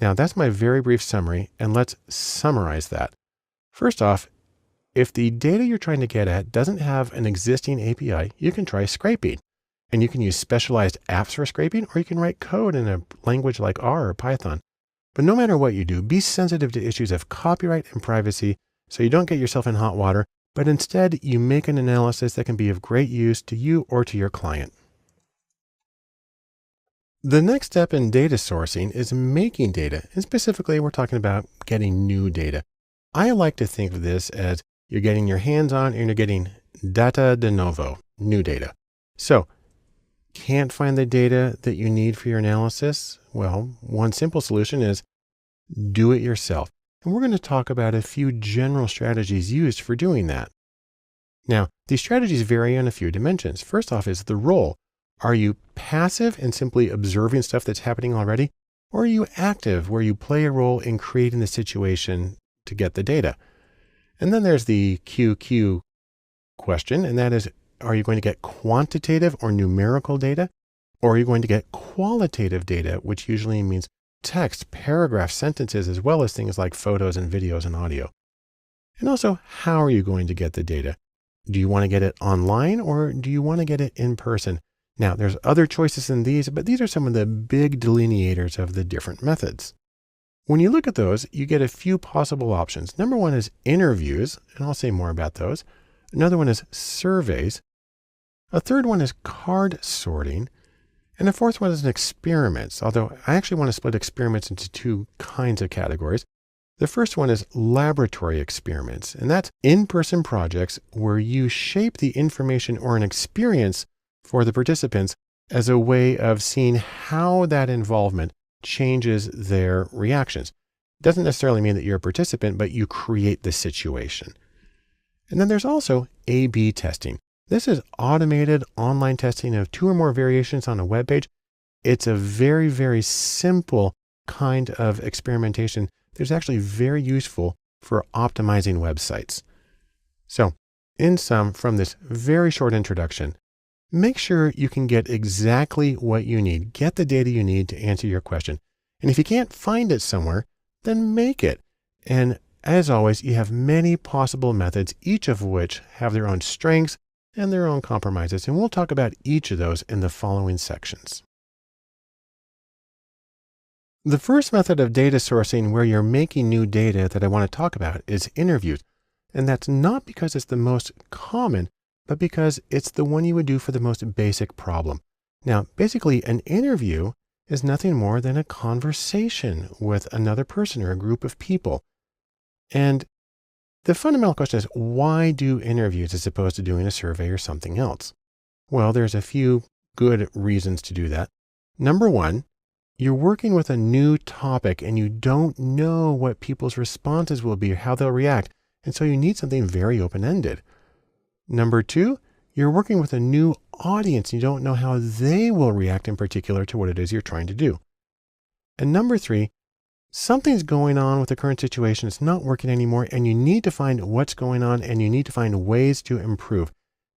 Now that's my very brief summary, and let's summarize that. First off, if the data you're trying to get at doesn't have an existing API, you can try scraping. And you can use specialized apps for scraping, or you can write code in a language like R or Python. But no matter what you do, be sensitive to issues of copyright and privacy so you don't get yourself in hot water, but instead you make an analysis that can be of great use to you or to your client. The next step in data sourcing is making data. And specifically, we're talking about getting new data. I like to think of this as you're getting your hands on and you're getting data de novo, new data. So, can't find the data that you need for your analysis? Well, one simple solution is do it yourself. And we're going to talk about a few general strategies used for doing that. Now, these strategies vary on a few dimensions. First off is the role. Are you passive and simply observing stuff that's happening already? Or are you active where you play a role in creating the situation to get the data? And then there's the QQ question, and that is, are you going to get quantitative or numerical data? Or are you going to get qualitative data, which usually means text, paragraphs, sentences, as well as things like photos and videos and audio? And also, how are you going to get the data? Do you want to get it online or do you want to get it in person? Now, there's other choices than these, but these are some of the big delineators of the different methods. When you look at those, you get a few possible options. Number one is interviews, and I'll say more about those. Another one is surveys. A third one is card sorting. And the fourth one is experiments, although I actually want to split experiments into two kinds of categories. The first one is laboratory experiments, and that's in-person projects where you shape the information or an experience for the participants as a way of seeing how that involvement changes their reactions. It doesn't necessarily mean that you're a participant, but you create the situation. And then there's also A/B testing. This is automated online testing of two or more variations on a web page. It's a very, very simple kind of experimentation that's actually very useful for optimizing websites. So, in sum, from this very short introduction, make sure you can get exactly what you need. Get the data you need to answer your question. And if you can't find it somewhere, then make it. And as always, you have many possible methods, each of which have their own strengths and their own compromises. And we'll talk about each of those in the following sections. The first method of data sourcing where you're making new data that I want to talk about is interviews. And that's not because it's the most common, but because it's the one you would do for the most basic problem. Now, basically, an interview is nothing more than a conversation with another person or a group of people. And the fundamental question is, why do interviews as opposed to doing a survey or something else? Well, there's a few good reasons to do that. Number one, you're working with a new topic and you don't know what people's responses will be or how they'll react. And so you need something very open-ended. Number two, you're working with a new audience. You don't know how they will react in particular to what it is you're trying to do. And number three, something's going on with the current situation. It's not working anymore, and you need to find what's going on and you need to find ways to improve.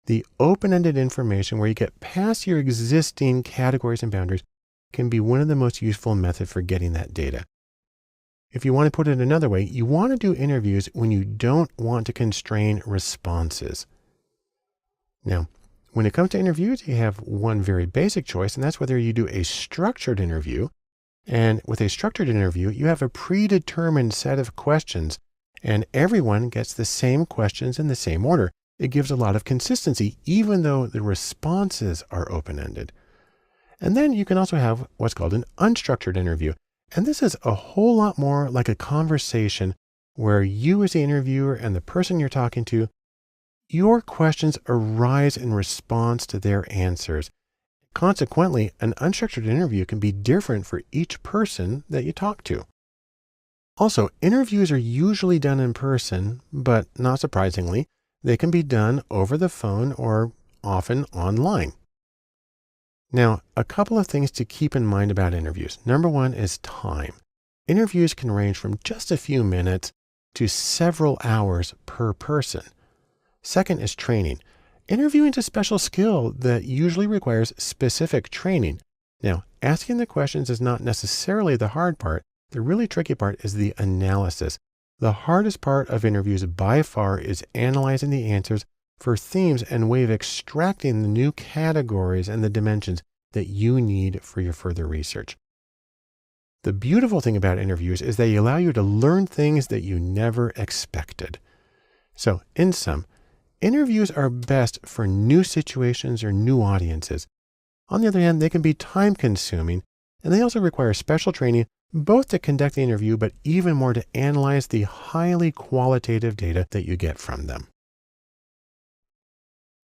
The open-ended information where you get past your existing categories and boundaries can be one of the most useful methods for getting that data. If you want to put it another way, you want to do interviews when you don't want to constrain responses. Now, when it comes to interviews, you have one very basic choice, and that's whether you do a structured interview. And with a structured interview, you have a predetermined set of questions, and everyone gets the same questions in the same order. It gives a lot of consistency, even though the responses are open-ended. And then you can also have what's called an unstructured interview. And this is a whole lot more like a conversation where you as the interviewer and the person you're talking to, your questions arise in response to their answers. Consequently, an unstructured interview can be different for each person that you talk to. Also, interviews are usually done in person, but not surprisingly, they can be done over the phone or often online. Now, a couple of things to keep in mind about interviews. Number one is time. Interviews can range from just a few minutes to several hours per person. Second is training. Interviewing is a special skill that usually requires specific training. Now, asking the questions is not necessarily the hard part. The really tricky part is the analysis. The hardest part of interviews by far is analyzing the answers for themes and way of extracting the new categories and the dimensions that you need for your further research. The beautiful thing about interviews is they allow you to learn things that you never expected. So, in sum, interviews are best for new situations or new audiences. On the other hand, they can be time-consuming, and they also require special training, both to conduct the interview, but even more to analyze the highly qualitative data that you get from them.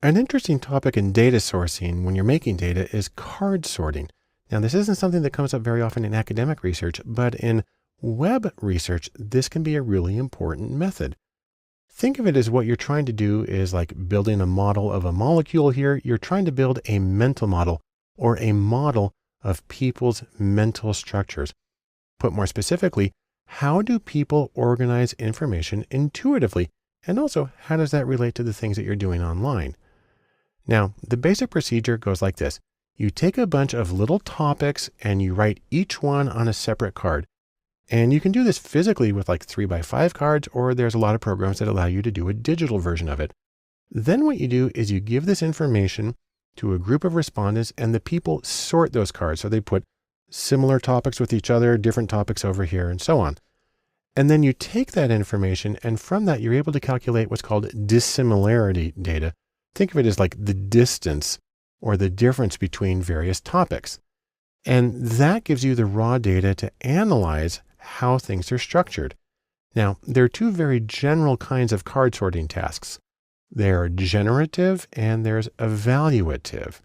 An interesting topic in data sourcing when you're making data is card sorting. Now, this isn't something that comes up very often in academic research, but in web research, this can be a really important method. Think of it as what you're trying to do is like building a model of a molecule here. You're trying to build a mental model or a model of people's mental structures. Put more specifically, how do people organize information intuitively? And also, how does that relate to the things that you're doing online? Now, the basic procedure goes like this. You take a bunch of little topics and you write each one on a separate card. And you can do this physically with like 3x5 cards, or there's a lot of programs that allow you to do a digital version of it. Then what you do is you give this information to a group of respondents and the people sort those cards. So they put similar topics with each other, different topics over here, and so on. And then you take that information, and from that, you're able to calculate what's called dissimilarity data. Think of it as like the distance or the difference between various topics. And that gives you the raw data to analyze how things are structured. Now, there are two very general kinds of card sorting tasks. They're generative and there's evaluative.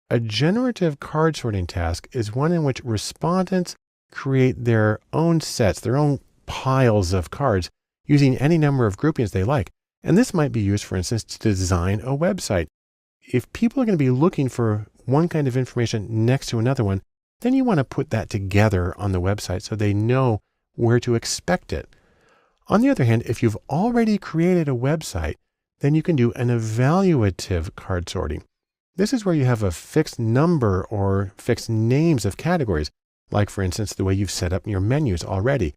A generative card sorting task is one in which respondents create their own sets, their own piles of cards using any number of groupings they like. And this might be used, for instance, to design a website. If people are going to be looking for one kind of information next to another one, then you want to put that together on the website so they know where to expect it. On the other hand, if you've already created a website, then you can do an evaluative card sorting. This is where you have a fixed number or fixed names of categories, like for instance, the way you've set up your menus already.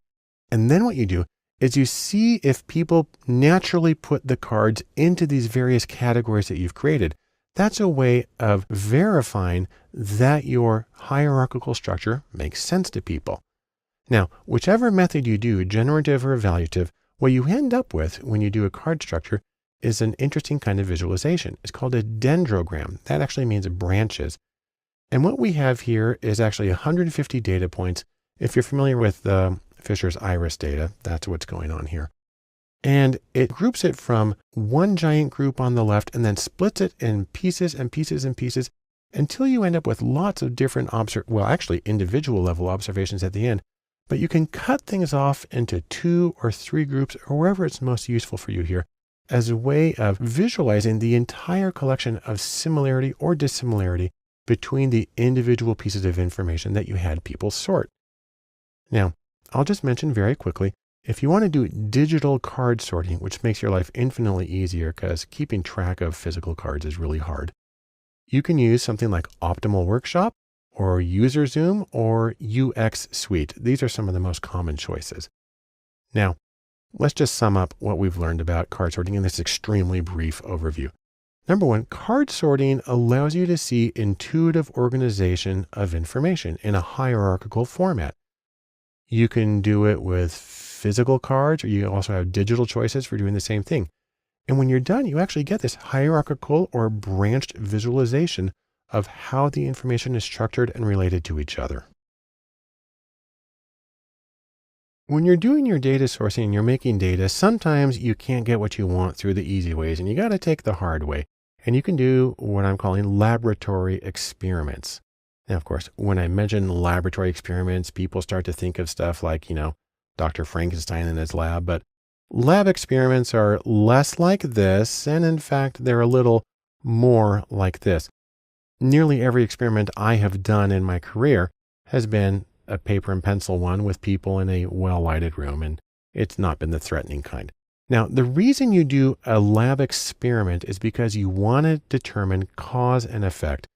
And then what you do is you see if people naturally put the cards into these various categories that you've created. That's a way of verifying that your hierarchical structure makes sense to people. Now, whichever method you do, generative or evaluative, what you end up with when you do a card structure is an interesting kind of visualization. It's called a dendrogram. That actually means branches. And what we have here is actually 150 data points. If you're familiar with Fisher's iris data, that's what's going on here. And it groups it from one giant group on the left and then splits it in pieces and pieces and pieces until you end up with lots of different individual level observations at the end. But you can cut things off into 2 or 3 groups or wherever it's most useful for you here as a way of visualizing the entire collection of similarity or dissimilarity between the individual pieces of information that you had people sort. Now, I'll just mention very quickly, if you want to do digital card sorting, which makes your life infinitely easier because keeping track of physical cards is really hard, you can use something like Optimal Workshop or User Zoom or UX Suite. These are some of the most common choices. Now, let's just sum up what we've learned about card sorting in this extremely brief overview. Number one, card sorting allows you to see intuitive organization of information in a hierarchical format. You can do it with physical cards, or you also have digital choices for doing the same thing. And when you're done, you actually get this hierarchical or branched visualization of how the information is structured and related to each other. When you're doing your data sourcing and you're making data, sometimes you can't get what you want through the easy ways, and you got to take the hard way. And you can do what I'm calling laboratory experiments. Now, of course, when I mention laboratory experiments, people start to think of stuff like, Dr. Frankenstein in his lab, but lab experiments are less like this. And in fact, they're a little more like this. Nearly every experiment I have done in my career has been a paper and pencil one with people in a well-lighted room, and it's not been the threatening kind. Now, the reason you do a lab experiment is because you want to determine cause and effect.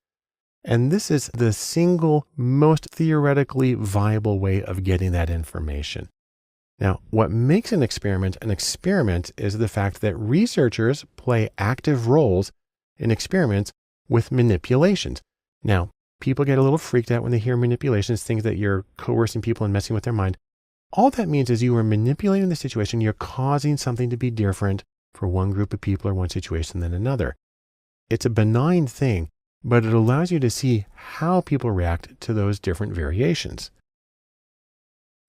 And this is the single most theoretically viable way of getting that information. Now, what makes an experiment is the fact that researchers play active roles in experiments with manipulations. Now, people get a little freaked out when they hear manipulations, think that you're coercing people and messing with their mind. All that means is you are manipulating the situation. You're causing something to be different for one group of people or one situation than another. It's a benign thing, but it allows you to see how people react to those different variations.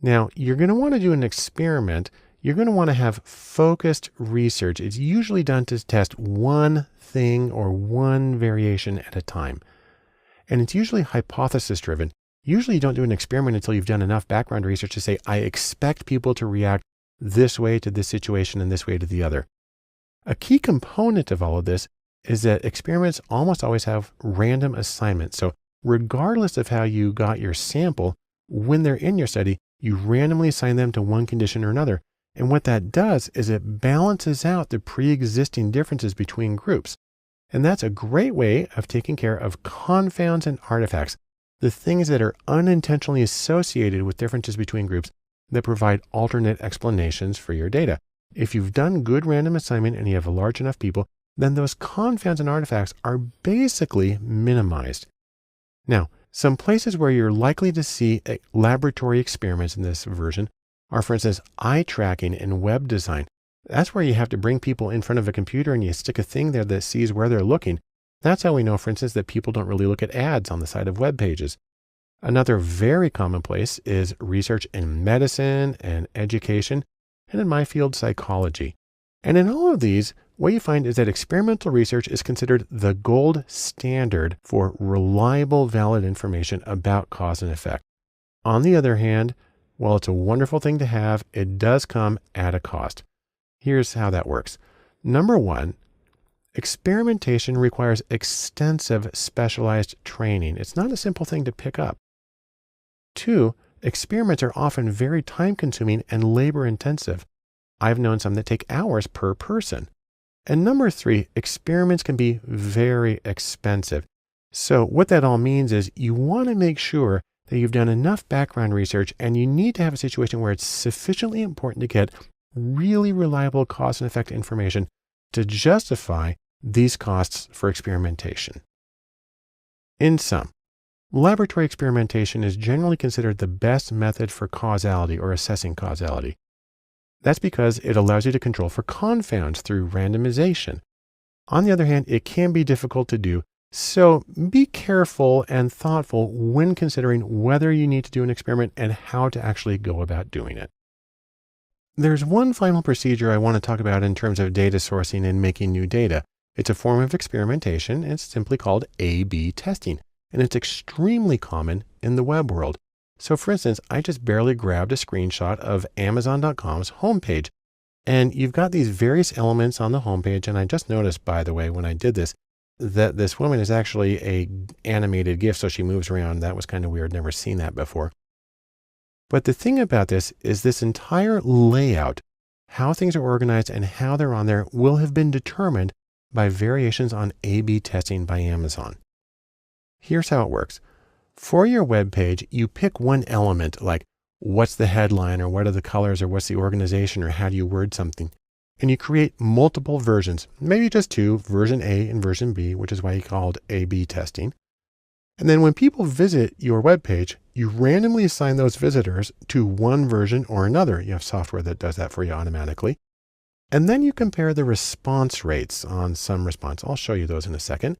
Now, you're going to want to do an experiment. You're going to want to have focused research. It's usually done to test one thing or one variation at a time. And it's usually hypothesis driven. Usually you don't do an experiment until you've done enough background research to say, I expect people to react this way to this situation and this way to the other. A key component of all of this is that experiments almost always have random assignments. So regardless of how you got your sample, when they're in your study, you randomly assign them to one condition or another. And what that does is it balances out the pre-existing differences between groups. And that's a great way of taking care of confounds and artifacts, the things that are unintentionally associated with differences between groups that provide alternate explanations for your data. If you've done good random assignment and you have a large enough people, then those confounds and artifacts are basically minimized. Now, some places where you're likely to see laboratory experiments in this version are, for instance, eye tracking and web design. That's where you have to bring people in front of a computer and you stick a thing there that sees where they're looking. That's how we know, for instance, that people don't really look at ads on the side of web pages. Another very commonplace is research in medicine and education, and in my field, psychology. And in all of these, what you find is that experimental research is considered the gold standard for reliable, valid information about cause and effect. On the other hand, while it's a wonderful thing to have, it does come at a cost. Here's how that works. Number one, experimentation requires extensive specialized training. It's not a simple thing to pick up. Two, experiments are often very time-consuming and labor-intensive. I've known some that take hours per person. And number three, experiments can be very expensive. So what that all means is you want to make sure that you've done enough background research, and you need to have a situation where it's sufficiently important to get really reliable cause and effect information to justify these costs for experimentation. In sum, laboratory experimentation is generally considered the best method for causality or assessing causality. That's because it allows you to control for confounds through randomization. On the other hand, it can be difficult to do, so be careful and thoughtful when considering whether you need to do an experiment and how to actually go about doing it. There's one final procedure I want to talk about in terms of data sourcing and making new data. It's a form of experimentation. It's simply called A/B testing, and it's extremely common in the web world. So for instance, I just barely grabbed a screenshot of Amazon.com's homepage, and you've got these various elements on the homepage. And I just noticed, by the way, when I did this, that this woman is actually a animated GIF. So she moves around. That was kind of weird. Never seen that before. But the thing about this is this entire layout, how things are organized and how they're on there, will have been determined by variations on A/B testing by Amazon. Here's how it works. For your web page, you pick one element, like what's the headline, or what are the colors, or what's the organization, or how do you word something? And you create multiple versions, maybe just two, version A and version B, which is why you called A/B testing. And then when people visit your web page, you randomly assign those visitors to one version or another. You have software that does that for you automatically. And then you compare the response rates on some response. I'll show you those in a second.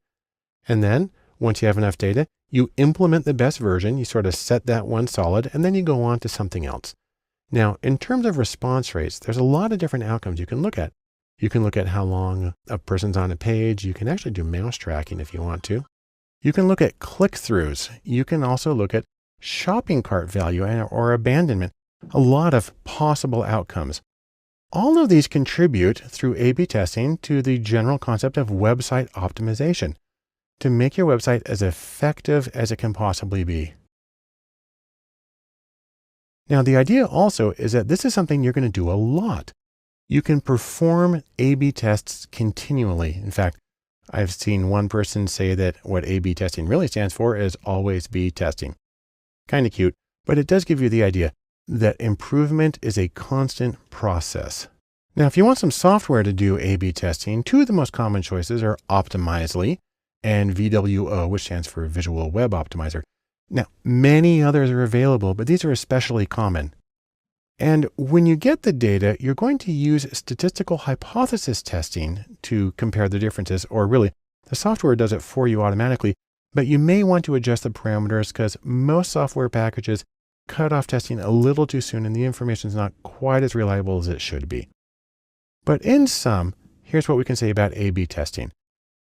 And then once you have enough data, you implement the best version. You sort of set that one solid, and then you go on to something else. Now, in terms of response rates, there's a lot of different outcomes you can look at. You can look at how long a person's on a page. You can actually do mouse tracking if you want to. You can look at click-throughs. You can also look at shopping cart value or abandonment. A lot of possible outcomes. All of these contribute through A/B testing to the general concept of website optimization, to make your website as effective as it can possibly be. Now, the idea also is that this is something you're going to do a lot. You can perform A/B tests continually. In fact, I've seen one person say that what A/B testing really stands for is always be testing. Kind of cute, but it does give you the idea that improvement is a constant process. Now, if you want some software to do A/B testing, two of the most common choices are Optimizely and VWO, which stands for Visual Web Optimizer. Now, many others are available, but these are especially common. And when you get the data, you're going to use statistical hypothesis testing to compare the differences, or really, the software does it for you automatically, but you may want to adjust the parameters because most software packages cut off testing a little too soon and the information is not quite as reliable as it should be. But in sum, here's what we can say about A/B testing.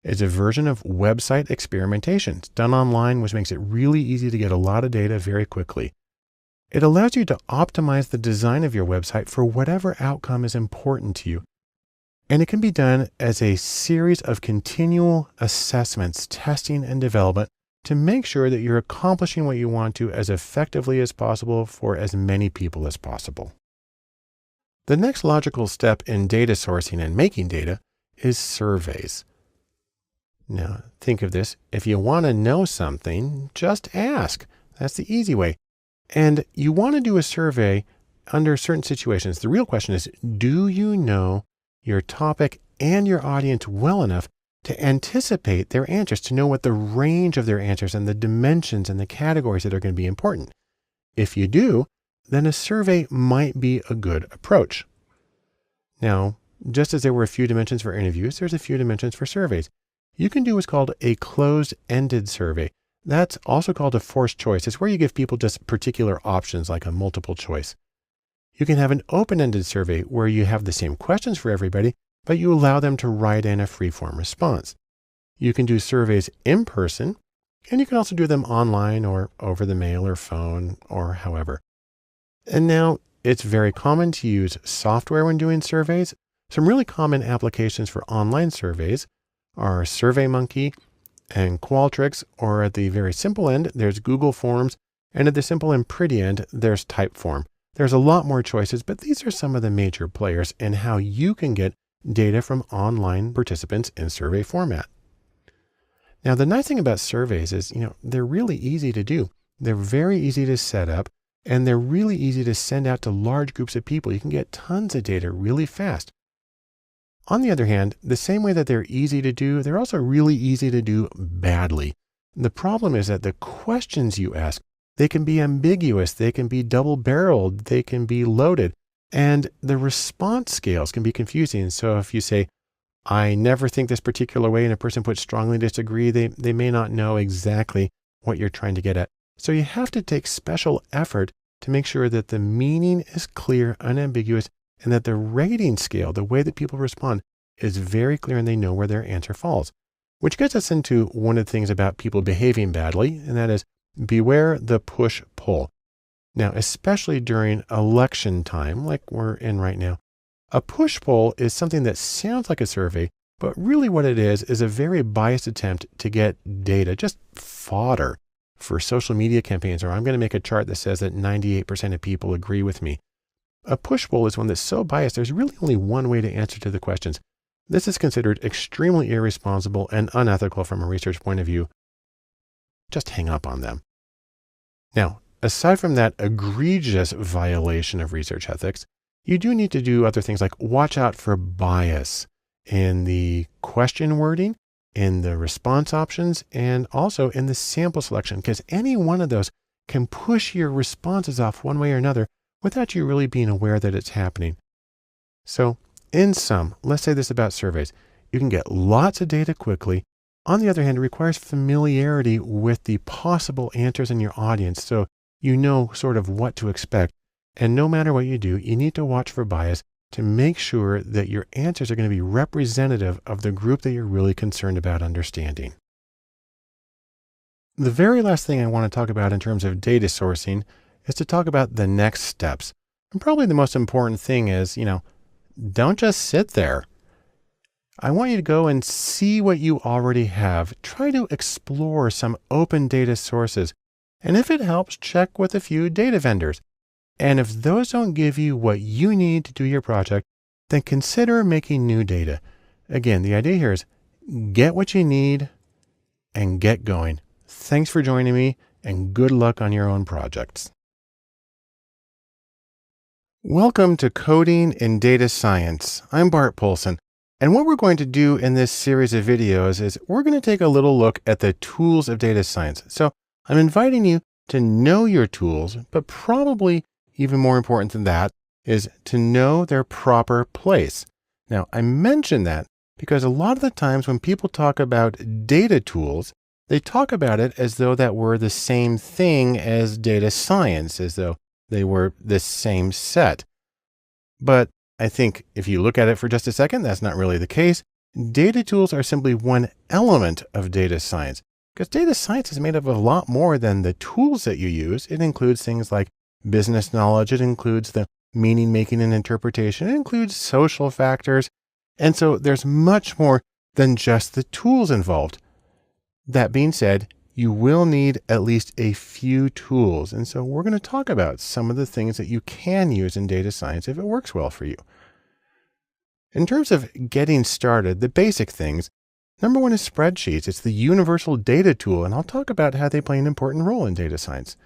It's a version of website experimentation. It's done online, which makes it really easy to get a lot of data very quickly. It allows you to optimize the design of your website for whatever outcome is important to you. And it can be done as a series of continual assessments, testing, and development to make sure that you're accomplishing what you want to as effectively as possible for as many people as possible. The next logical step in data sourcing and making data is surveys. Now, think of this. If you want to know something, just ask. That's the easy way. And you want to do a survey under certain situations. The real question is, do you know your topic and your audience well enough to anticipate their answers, to know what the range of their answers and the dimensions and the categories that are going to be important? If you do, then a survey might be a good approach. Now, just as there were a few dimensions for interviews, there's a few dimensions for surveys. You can do what's called a closed-ended survey. That's also called a forced choice. It's where you give people just particular options like a multiple choice. You can have an open-ended survey where you have the same questions for everybody, but you allow them to write in a free-form response. You can do surveys in person, and you can also do them online or over the mail or phone or however. And now it's very common to use software when doing surveys. Some really common applications for online surveys are SurveyMonkey and Qualtrics, or at the very simple end, there's Google Forms, and at the simple and pretty end, there's Typeform. There's a lot more choices, but these are some of the major players in how you can get data from online participants in survey format. Now, the nice thing about surveys is, they're really easy to do. They're very easy to set up, and they're really easy to send out to large groups of people. You can get tons of data really fast. On the other hand, the same way that they're easy to do, they're also really easy to do badly. The problem is that the questions you ask, they can be ambiguous, they can be double-barreled, they can be loaded, and the response scales can be confusing. So if you say, I never think this particular way, and a person puts strongly disagree, they may not know exactly what you're trying to get at. So you have to take special effort to make sure that the meaning is clear, unambiguous, and that the rating scale, the way that people respond, is very clear and they know where their answer falls. Which gets us into one of the things about people behaving badly, and that is beware the push-pull. Now, especially during election time, like we're in right now, a push-pull is something that sounds like a survey, but really what it is a very biased attempt to get data, just fodder for social media campaigns, or I'm going to make a chart that says that 98% of people agree with me. A push-pull is one that's so biased, there's really only one way to answer to the questions. This is considered extremely irresponsible and unethical from a research point of view. Just hang up on them. Now, aside from that egregious violation of research ethics, you do need to do other things like watch out for bias in the question wording, in the response options, and also in the sample selection, because any one of those can push your responses off one way or another without you really being aware that it's happening. So in sum, let's say this about surveys. You can get lots of data quickly. On the other hand, it requires familiarity with the possible answers in your audience, so you know sort of what to expect. And no matter what you do, you need to watch for bias to make sure that your answers are going to be representative of the group that you're really concerned about understanding. The very last thing I want to talk about in terms of data sourcing is to talk about the next steps. And probably the most important thing is, don't just sit there. I want you to go and see what you already have. Try to explore some open data sources. And if it helps, check with a few data vendors. And if those don't give you what you need to do your project, then consider making new data. Again, the idea here is get what you need and get going. Thanks for joining me, and good luck on your own projects. Welcome to Coding in Data Science. I'm Bart Poulsen, and what we're going to do in this series of videos is we're going to take a little look at the tools of data science. So I'm inviting you to know your tools, but probably even more important than that is to know their proper place. Now, I mention that because a lot of the times when people talk about data tools, they talk about it as though that were the same thing as data science, as though they were the same set. But I think if you look at it for just a second, that's not really the case. Data tools are simply one element of data science, because data science is made up of a lot more than the tools that you use. It includes things like business knowledge. It includes the meaning making and interpretation. It includes social factors. And so there's much more than just the tools involved. That being said, you will need at least a few tools. And so we're going to talk about some of the things that you can use in data science if it works well for you. In terms of getting started, the basic things, number one is spreadsheets. It's the universal data tool, and I'll talk about how they play an important role in data science.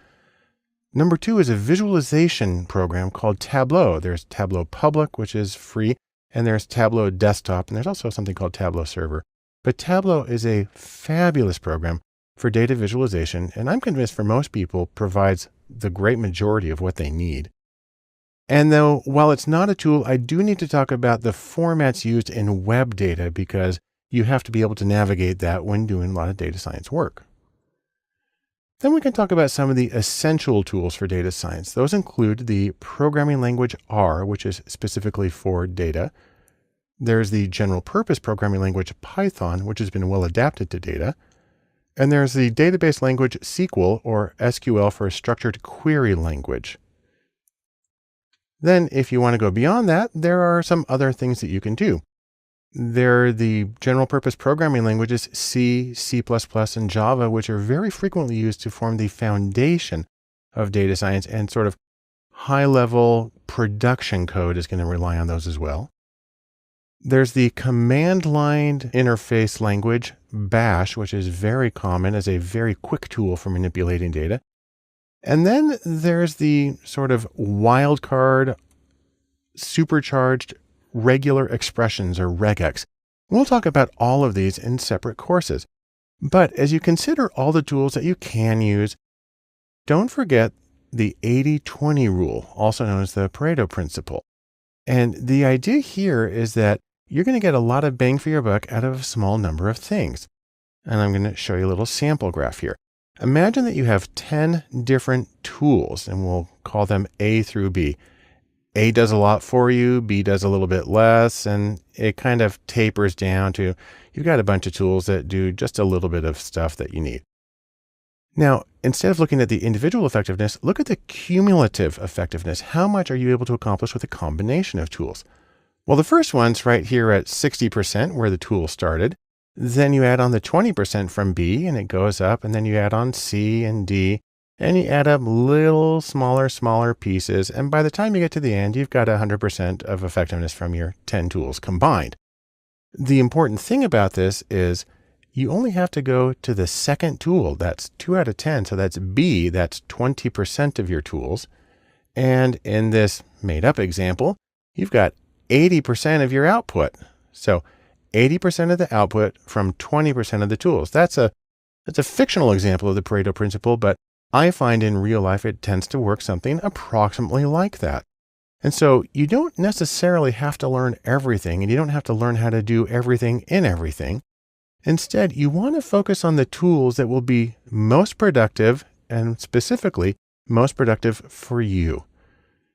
Number two is a visualization program called Tableau. There's Tableau Public, which is free, and there's Tableau Desktop, and there's also something called Tableau Server. But Tableau is a fabulous program for data visualization, and I'm convinced for most people provides the great majority of what they need. And though, while it's not a tool, I do need to talk about the formats used in web data because you have to be able to navigate that when doing a lot of data science work. Then we can talk about some of the essential tools for data science. Those include the programming language R, which is specifically for data. There's the general purpose programming language Python, which has been well adapted to data. And there's the database language SQL, or SQL for structured query language. Then if you want to go beyond that, there are some other things that you can do. There are the general purpose programming languages C, C++, and Java, which are very frequently used to form the foundation of data science, and sort of high-level production code is going to rely on those as well. There's the command line interface language Bash, which is very common as a very quick tool for manipulating data. And then there's the sort of wildcard, supercharged regular expressions, or Regex. We'll talk about all of these in separate courses. But as you consider all the tools that you can use, don't forget the 80-20 rule, also known as the Pareto principle. And the idea here is that you're going to get a lot of bang for your buck out of a small number of things. And I'm going to show you a little sample graph here. Imagine that you have 10 different tools, and we'll call them A through B. A does a lot for you, B does a little bit less, and it kind of tapers down to you've got a bunch of tools that do just a little bit of stuff that you need. Now, instead of looking at the individual effectiveness, look at the cumulative effectiveness. How much are you able to accomplish with a combination of tools? Well, the first one's right here at 60% where the tool started. Then you add on the 20% from B and it goes up, and then you add on C and D, and you add up little smaller pieces. And by the time you get to the end, you've got 100% of effectiveness from your 10 tools combined. The important thing about this is you only have to go to the second tool. That's 2 out of 10. So that's B, that's 20% of your tools. And in this made up example, you've got 80% of your output. So 80% of the output from 20% of the tools. That's a fictional example of the Pareto principle, but I find in real life it tends to work something approximately like that. And so you don't necessarily have to learn everything, and you don't have to learn how to do everything in everything. Instead, you want to focus on the tools that will be most productive, and specifically most productive for you.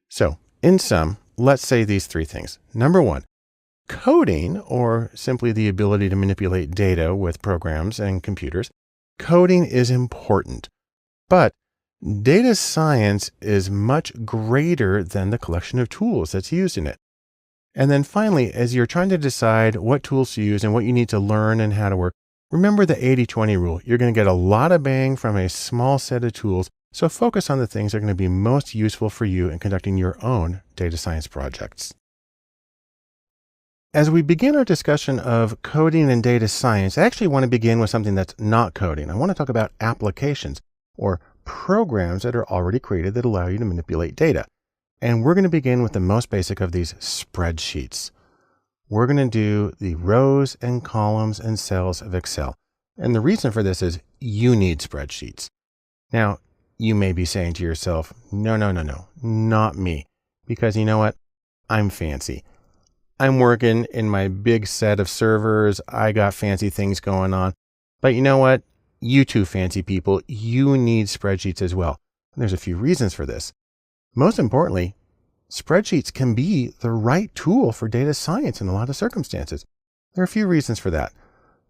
So in sum, let's say these 3 things. Number 1, coding, or simply the ability to manipulate data with programs and computers. Coding is important, but data science is much greater than the collection of tools that's used in it. And then finally, as you're trying to decide what tools to use and what you need to learn and how to work, remember the 80-20 rule. You're going to get a lot of bang from a small set of tools. So focus on the things that are going to be most useful for you in conducting your own data science projects. As we begin our discussion of coding and data science, I actually want to begin with something that's not coding. I want to talk about applications, or programs that are already created that allow you to manipulate data. And we're going to begin with the most basic of these, spreadsheets. We're going to do the rows and columns and cells of Excel. And the reason for this is you need spreadsheets. Now, you may be saying to yourself, no, not me. Because you know what? I'm fancy. I'm working in my big set of servers. I got fancy things going on. But you know what? You too, fancy people, you need spreadsheets as well. And there's a few reasons for this. Most importantly, spreadsheets can be the right tool for data science in a lot of circumstances. There are a few reasons for that.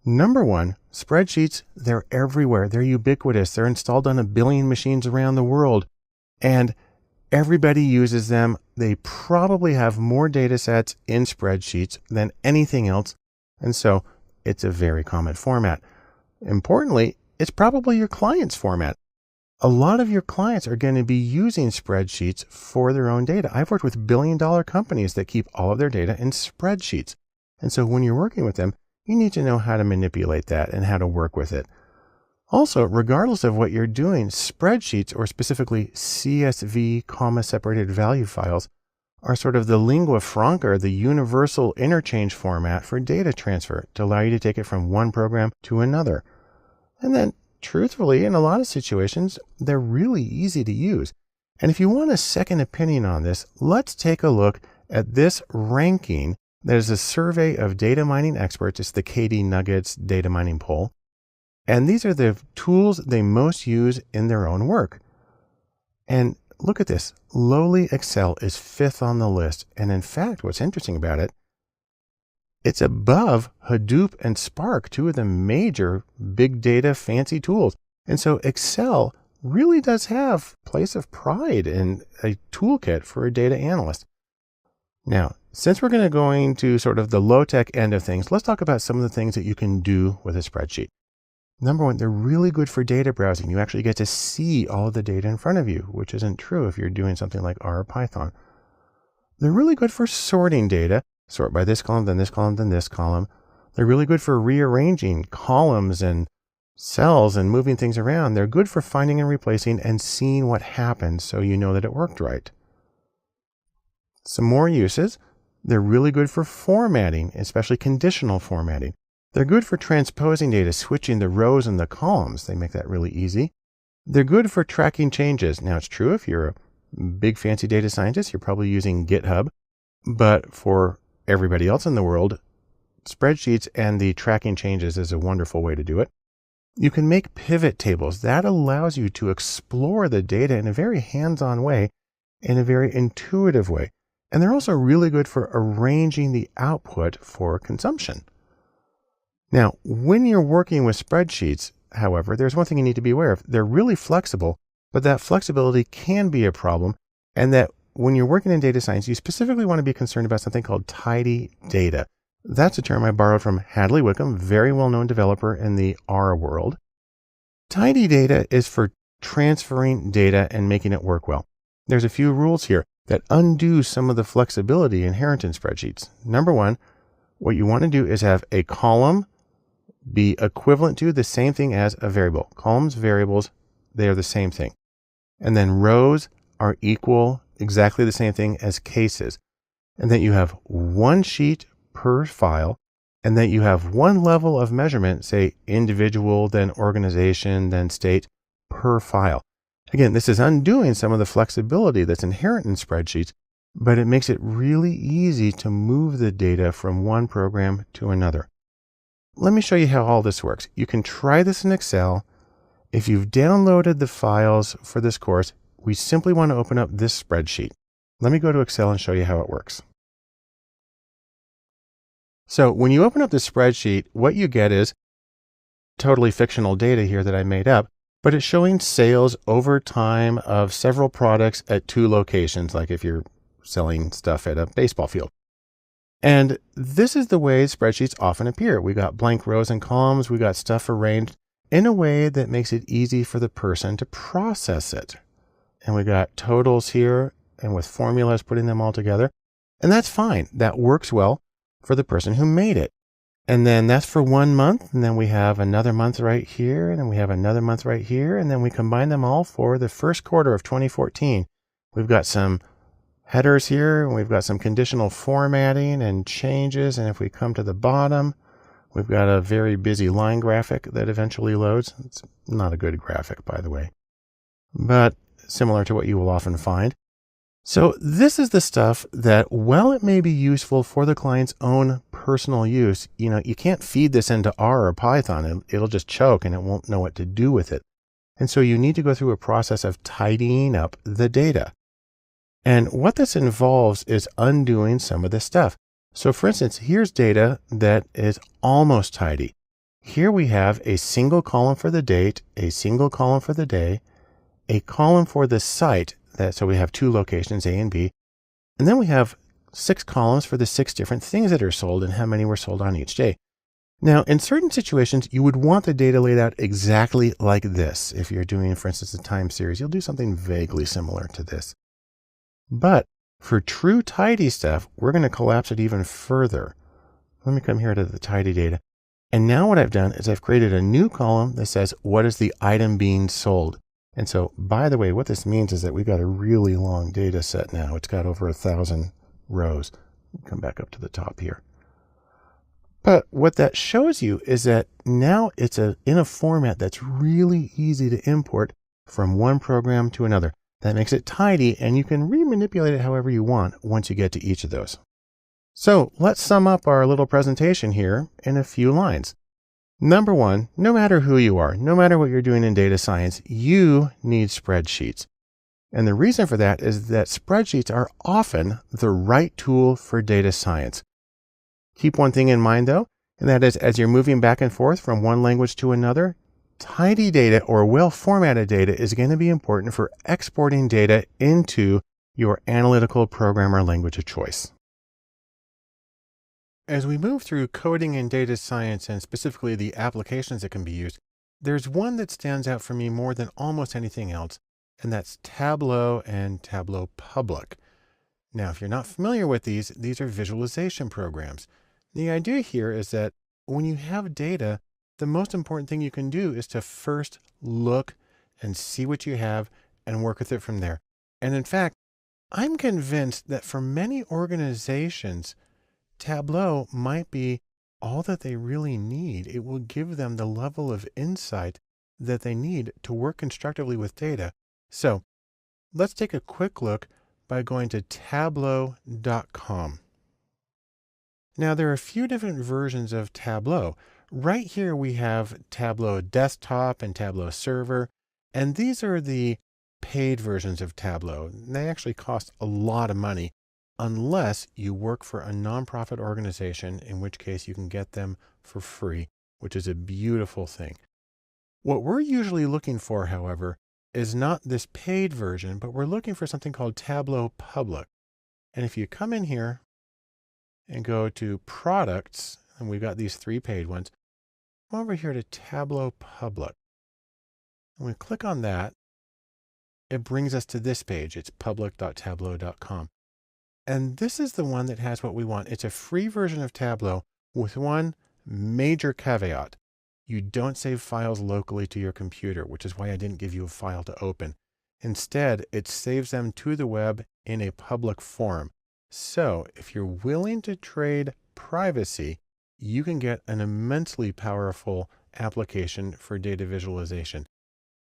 Number 1, spreadsheets, they're everywhere. They're ubiquitous. They're installed on 1 billion machines around the world. And everybody uses them. They probably have more data sets in spreadsheets than anything else. And so it's a very common format. Importantly, it's probably your client's format. A lot of your clients are going to be using spreadsheets for their own data. I've worked with billion-dollar companies that keep all of their data in spreadsheets. And so when you're working with them, you need to know how to manipulate that and how to work with it. Also, regardless of what you're doing, spreadsheets, or specifically CSV, comma-separated value files, are sort of the lingua franca, the universal interchange format for data transfer to allow you to take it from one program to another. And then, truthfully, in a lot of situations, they're really easy to use. And if you want a second opinion on this, let's take a look at this ranking. There's a survey of data mining experts. It's the KD Nuggets data mining poll. And these are the tools they most use in their own work. And look at this. Lowly Excel is 5th on the list. And in fact, what's interesting about it, it's above Hadoop and Spark, two of the major big data fancy tools. And so Excel really does have a place of pride in a toolkit for a data analyst. Now, since we're going to sort of the low-tech end of things, let's talk about some of the things that you can do with a spreadsheet. Number one, they're really good for data browsing. You actually get to see all of the data in front of you, which isn't true if you're doing something like R or Python. They're really good for sorting data. Sort by this column, then this column, then this column. They're really good for rearranging columns and cells and moving things around. They're good for finding and replacing and seeing what happened so you know that it worked right. Some more uses. They're really good for formatting, especially conditional formatting. They're good for transposing data, switching the rows and the columns. They make that really easy. They're good for tracking changes. Now, it's true if you're a big fancy data scientist, you're probably using GitHub. But for everybody else in the world, spreadsheets and the tracking changes is a wonderful way to do it. You can make pivot tables. That allows you to explore the data in a very hands-on way, in a very intuitive way. And they're also really good for arranging the output for consumption. Now, when you're working with spreadsheets, however, there's one thing you need to be aware of. They're really flexible, but that flexibility can be a problem, and that when you're working in data science, you specifically want to be concerned about something called tidy data. That's a term I borrowed from Hadley Wickham, very well-known developer in the R world. Tidy data is for transferring data and making it work well. There's a few rules here that undo some of the flexibility inherent in spreadsheets. Number one, what you want to do is have a column be equivalent to the same thing as a variable. Columns, variables, they are the same thing. And then rows are equal, exactly the same thing as cases. And that you have one sheet per file, and that you have one level of measurement, say individual, then organization, then state, per file. Again, this is undoing some of the flexibility that's inherent in spreadsheets, but it makes it really easy to move the data from one program to another. Let me show you how all this works. You can try this in Excel. If you've downloaded the files for this course, we simply want to open up this spreadsheet. Let me go to Excel and show you how it works. So when you open up the spreadsheet, what you get is totally fictional data here that I made up, but it's showing sales over time of several products at 2 locations, like if you're selling stuff at a baseball field. And this is the way spreadsheets often appear. We got blank rows and columns. We got stuff arranged in a way that makes it easy for the person to process it. And we got totals here and with formulas, putting them all together. And that's fine. That works well for the person who made it. And then that's for 1 month. And then we have another month right here. And then we have another month right here. And then we combine them all for the first quarter of 2014. We've got some headers here, and we've got some conditional formatting and changes. And if we come to the bottom, we've got a very busy line graphic that eventually loads. It's not a good graphic, by the way, but similar to what you will often find. So this is the stuff that, while it may be useful for the client's own personal use, you can't feed this into R or Python. It'll just choke and it won't know what to do with it. And so you need to go through a process of tidying up the data. And what this involves is undoing some of this stuff. So for instance, here's data that is almost tidy. Here we have a single column for the date, a single column for the day, a column for the site. So we have 2 locations, A and B. And then we have 6 columns for the 6 different things that are sold and how many were sold on each day. Now, in certain situations, you would want the data laid out exactly like this. If you're doing, for instance, a time series, you'll do something vaguely similar to this. But for true tidy stuff, we're going to collapse it even further. Let me come here to the tidy data. And now what I've done is I've created a new column that says, what is the item being sold? And so, by the way, what this means is that we've got a really long data set now. It's got over 1,000 rows. Come back up to the top here. But what that shows you is that now it's in a format that's really easy to import from one program to another. That makes it tidy, and you can remanipulate it however you want once you get to each of those. So let's sum up our little presentation here in a few lines. Number one, no matter who you are, no matter what you're doing in data science, you need spreadsheets. And the reason for that is that spreadsheets are often the right tool for data science. Keep one thing in mind though, and that is as you're moving back and forth from one language to another, tidy data or well-formatted data is going to be important for exporting data into your analytical programmer language of choice. As we move through coding and data science, and specifically the applications that can be used, there's one that stands out for me more than almost anything else, and that's Tableau and Tableau Public. Now, if you're not familiar with these are visualization programs. The idea here is that when you have data, the most important thing you can do is to first look and see what you have and work with it from there. And in fact, I'm convinced that for many organizations, Tableau might be all that they really need. It will give them the level of insight that they need to work constructively with data. So let's take a quick look by going to tableau.com. Now there are a few different versions of Tableau. Right here we have Tableau Desktop and Tableau Server, and these are the paid versions of Tableau. They actually cost a lot of money unless you work for a nonprofit organization, in which case you can get them for free, which is a beautiful thing. What we're usually looking for, however, is not this paid version, but we're looking for something called Tableau Public. And if you come in here and go to products, and we've got these three paid ones, come over here to Tableau Public. And we click on that, it brings us to this page. It's public.tableau.com. And this is the one that has what we want. It's a free version of Tableau with one major caveat. You don't save files locally to your computer, which is why I didn't give you a file to open. Instead, it saves them to the web in a public form. So if you're willing to trade privacy, you can get an immensely powerful application for data visualization.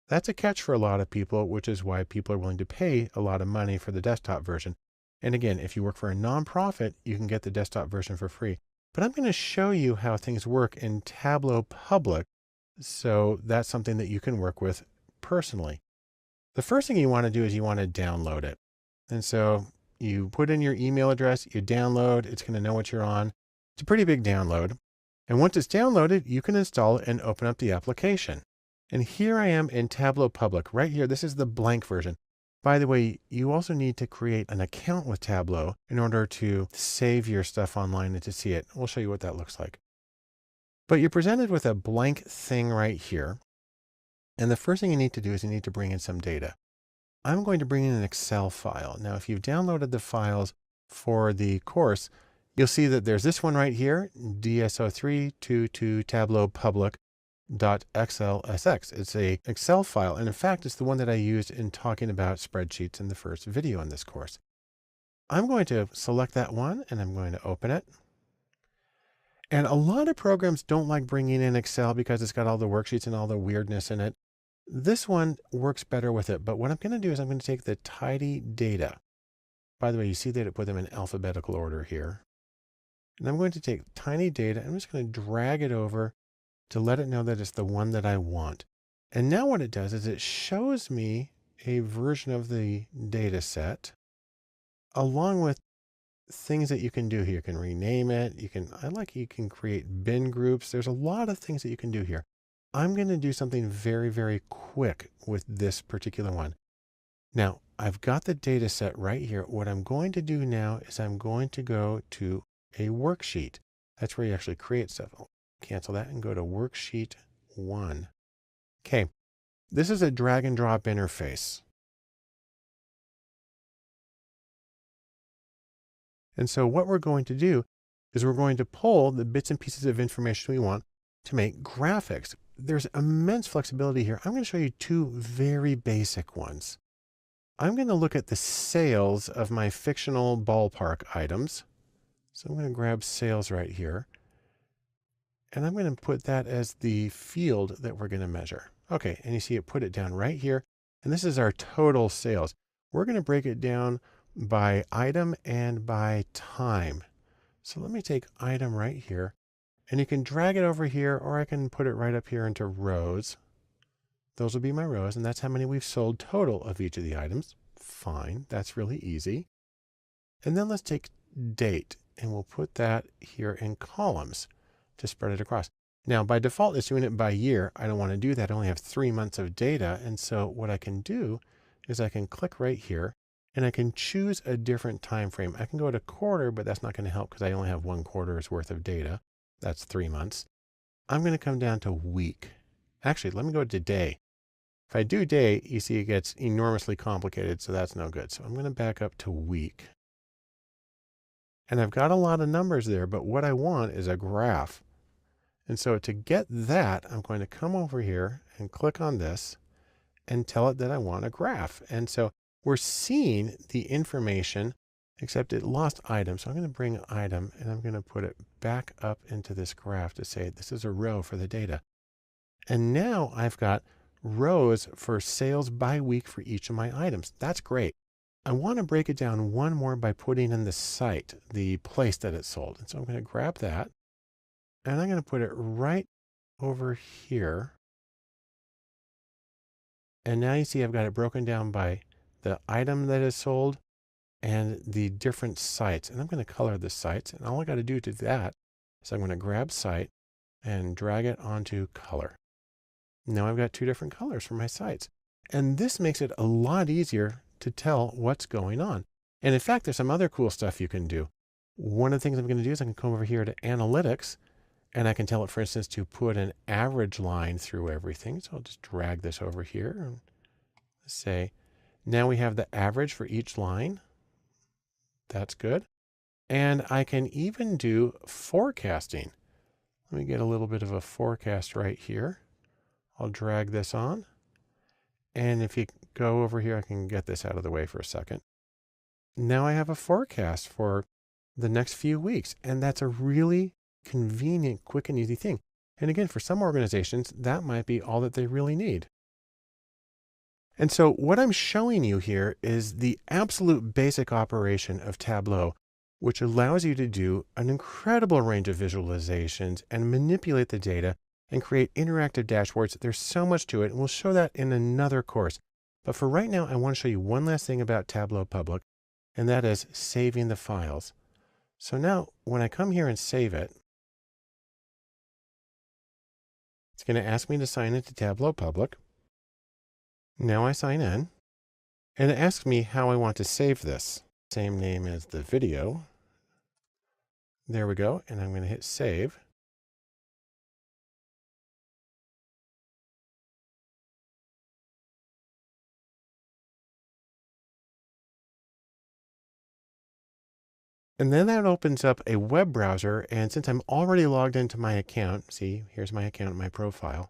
That's a catch for a lot of people, which is why people are willing to pay a lot of money for the desktop version. And again, if you work for a nonprofit, you can get the desktop version for free. But I'm going to show you how things work in Tableau Public. So that's something that you can work with personally. The first thing you want to do is you want to download it. And so you put in your email address, you download, it's going to know what you're on. It's a pretty big download. And once it's downloaded, you can install it and open up the application. And here I am in Tableau Public right here. This is the blank version. By the way, you also need to create an account with Tableau in order to save your stuff online and to see it. We'll show you what that looks like. But you're presented with a blank thing right here. And the first thing you need to do is you need to bring in some data. I'm going to bring in an Excel file. Now, if you've downloaded the files for the course, you'll see that there's this one right here, DSO322 Tableau Public. .xlsx. It's a Excel file, and in fact, it's the one that I used in talking about spreadsheets in the first video in this course. I'm going to select that one, and I'm going to open it. And a lot of programs don't like bringing in Excel because it's got all the worksheets and all the weirdness in it. This one works better with it, but what I'm going to do is I'm going to take the tidy data. By the way, you see that it put them in alphabetical order here. And I'm going to take tiny data, I'm just going to drag it over to let it know that it's the one that I want. And now what it does is it shows me a version of the data set along with things that you can do here. You can rename it. You can create bin groups. There's a lot of things that you can do here. I'm going to do something very, very quick with this particular one. Now I've got the data set right here. What I'm going to do now is I'm going to go to a worksheet. That's where you actually create stuff. Cancel that and go to worksheet 1. Okay, this is a drag and drop interface. And so what we're going to do is we're going to pull the bits and pieces of information we want to make graphics. There's immense flexibility here. I'm going to show you two very basic ones. I'm going to look at the sales of my fictional ballpark items. So I'm going to grab sales right here. And I'm going to put that as the field that we're going to measure. Okay, and you see it put it down right here. And this is our total sales. We're going to break it down by item and by time. So let me take item right here. And you can drag it over here, or I can put it right up here into rows. Those will be my rows, and that's how many we've sold total of each of the items. Fine, that's really easy. And then let's take date, and we'll put that here in columns to spread it across. Now, by default, it's doing it by year. I don't want to do that. I only have 3 months of data. And so what I can do is I can click right here, and I can choose a different time frame. I can go to quarter, but that's not going to help because I only have 1 quarter's worth of data. That's 3 months. I'm going to come down to week. Actually, let me go to day. If I do day, you see it gets enormously complicated, so that's no good. So I'm going to back up to week. And I've got a lot of numbers there, but what I want is a graph. And so to get that, I'm going to come over here and click on this and tell it that I want a graph. And so we're seeing the information, except it lost item. So I'm going to bring item and I'm going to put it back up into this graph to say this is a row for the data. And now I've got rows for sales by week for each of my items. That's great. I want to break it down one more by putting in the site, the place that it's sold. And so I'm going to grab that and I'm going to put it right over here. And now you see I've got it broken down by the item that is sold and the different sites. And I'm going to color the sites. And all I got to do to that is I'm going to grab site and drag it onto color. Now I've got 2 different colors for my sites. And this makes it a lot easier to tell what's going on. And in fact, there's some other cool stuff you can do. One of the things I'm going to do is I can come over here to analytics and I can tell it, for instance, to put an average line through everything. So I'll just drag this over here and say, now we have the average for each line. That's good. And I can even do forecasting. Let me get a little bit of a forecast right here. I'll drag this on. And if you go over here, I can get this out of the way for a second. Now I have a forecast for the next few weeks. And that's a really convenient, quick and easy thing. And again, for some organizations, that might be all that they really need. And so what I'm showing you here is the absolute basic operation of Tableau, which allows you to do an incredible range of visualizations and manipulate the data and create interactive dashboards. There's so much to it, and we'll show that in another course. But for right now, I want to show you one last thing about Tableau Public, and that is saving the files. So now when I come here and save it, it's going to ask me to sign into Tableau Public. Now I sign in, and it asks me how I want to save this. Same name as the video. There we go, and I'm going to hit save. And then that opens up a web browser, and since I'm already logged into my account, see, here's my account, my profile.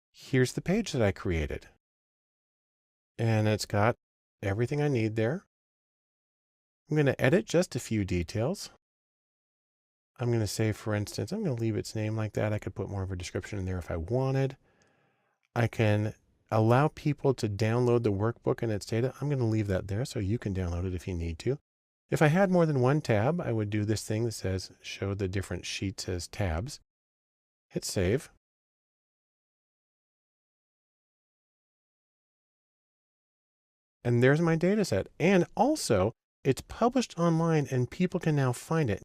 Here's the page that I created. And it's got everything I need there. I'm going to edit just a few details. I'm going to say, for instance, I'm going to leave its name like that. I could put more of a description in there if I wanted. I can allow people to download the workbook and its data. I'm going to leave that there so you can download it if you need to. If I had more than one tab, I would do this thing that says show the different sheets as tabs. Hit save. And there's my data set. And also, it's published online and people can now find it.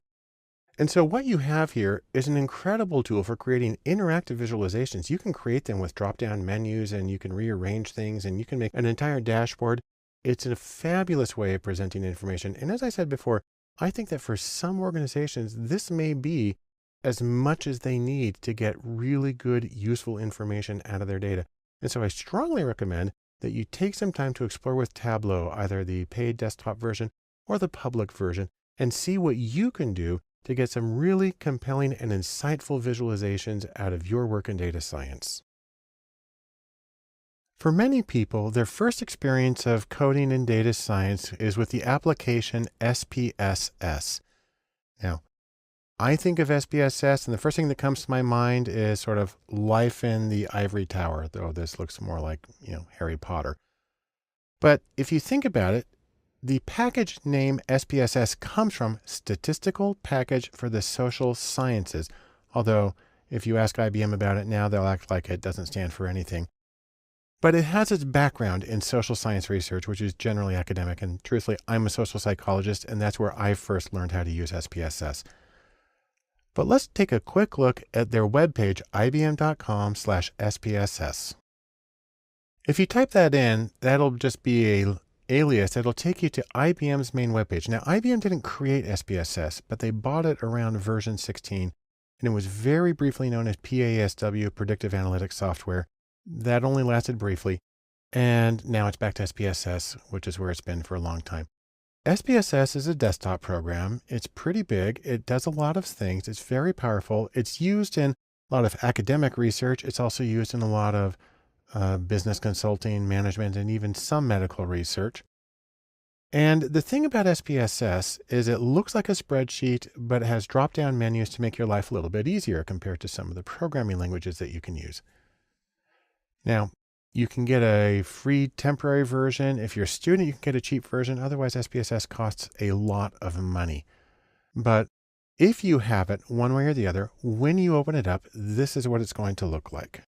And so what you have here is an incredible tool for creating interactive visualizations. You can create them with drop-down menus and you can rearrange things and you can make an entire dashboard. It's a fabulous way of presenting information. And as I said before, I think that for some organizations, this may be as much as they need to get really good, useful information out of their data. And so I strongly recommend that you take some time to explore with Tableau, either the paid desktop version or the public version, and see what you can do to get some really compelling and insightful visualizations out of your work in data science. For many people, their first experience of coding in data science is with the application SPSS. Now, I think of SPSS, and the first thing that comes to my mind is sort of life in the ivory tower, though this looks more like, Harry Potter. But if you think about it, the package name SPSS comes from Statistical Package for the Social Sciences, Although if you ask IBM about it now, they'll act like it doesn't stand for anything. But it has its background in social science research, which is generally academic. And truthfully, I'm a social psychologist, and that's where I first learned how to use SPSS. But let's take a quick look at their webpage, ibm.com/SPSS. If you type that in, that'll just be a alias that'll take you to IBM's main webpage. Now, IBM didn't create SPSS, but they bought it around version 16, and it was very briefly known as PASW, Predictive Analytics Software. That only lasted briefly, and now it's back to SPSS, which is where it's been for a long time. SPSS is a desktop program. It's pretty big. It does a lot of things. It's very powerful. It's used in a lot of academic research. It's also used in a lot of business consulting, management, and even some medical research. And the thing about SPSS is it looks like a spreadsheet, but it has drop-down menus to make your life a little bit easier compared to some of the programming languages that you can use. Now, you can get a free temporary version. If you're a student, you can get a cheap version. Otherwise, SPSS costs a lot of money. But if you have it one way or the other, when you open it up, this is what it's going to look like.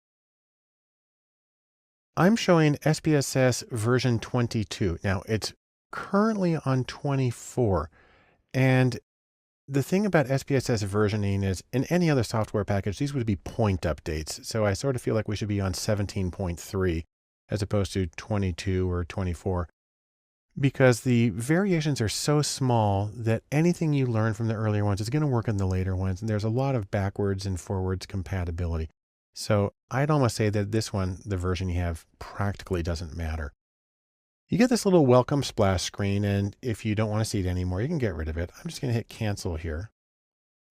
I'm showing SPSS version 22. Now, it's currently on 24. And the thing about SPSS versioning is in any other software package, these would be point updates. So I sort of feel like we should be on 17.3 as opposed to 22 or 24, because the variations are so small that anything you learn from the earlier ones is going to work in the later ones. And there's a lot of backwards and forwards compatibility. So I'd almost say that this one, the version you have, practically doesn't matter. You get this little welcome splash screen, and if you don't want to see it anymore, you can get rid of it. I'm just going to hit cancel here.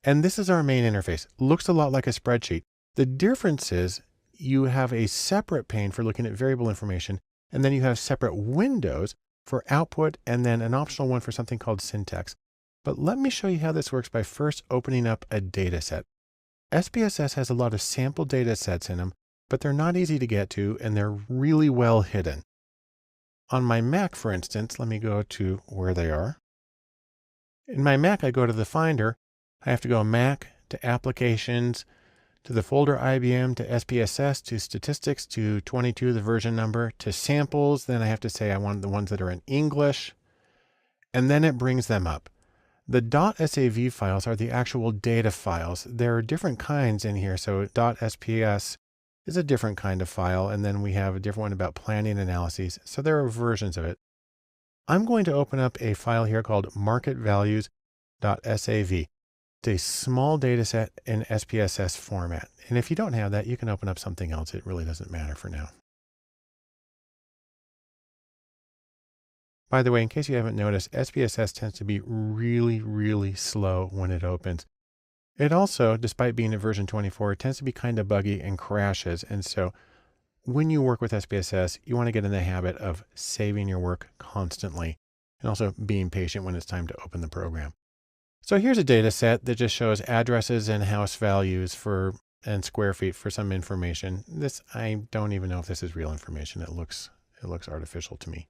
And this is our main interface. Looks a lot like a spreadsheet. The difference is you have a separate pane for looking at variable information, and then you have separate windows for output, and then an optional one for something called syntax. But let me show you how this works by first opening up a data set. SPSS has a lot of sample data sets in them, but they're not easy to get to, and they're really well hidden. On my Mac, for instance, let me go to where they are. In my Mac, I go to the Finder. I have to go Mac to Applications, to the folder IBM, to SPSS, to Statistics, to 22, the version number, to Samples. Then I have to say I want the ones that are in English. And then it brings them up. The .sav files are the actual data files. There are different kinds in here. So .sps is a different kind of file. And then we have a different one about planning analyses. So there are versions of it. I'm going to open up a file here called marketvalues.sav. It's a small data set in SPSS format. And if you don't have that, you can open up something else. It really doesn't matter for now. By the way, in case you haven't noticed, SPSS tends to be really, really slow when it opens. It also, despite being at version 24, tends to be kind of buggy and crashes. And so when you work with SPSS, you want to get in the habit of saving your work constantly and also being patient when it's time to open the program. So here's a data set that just shows addresses and house values and square feet for some information. This, I don't even know if this is real information. It looks artificial to me.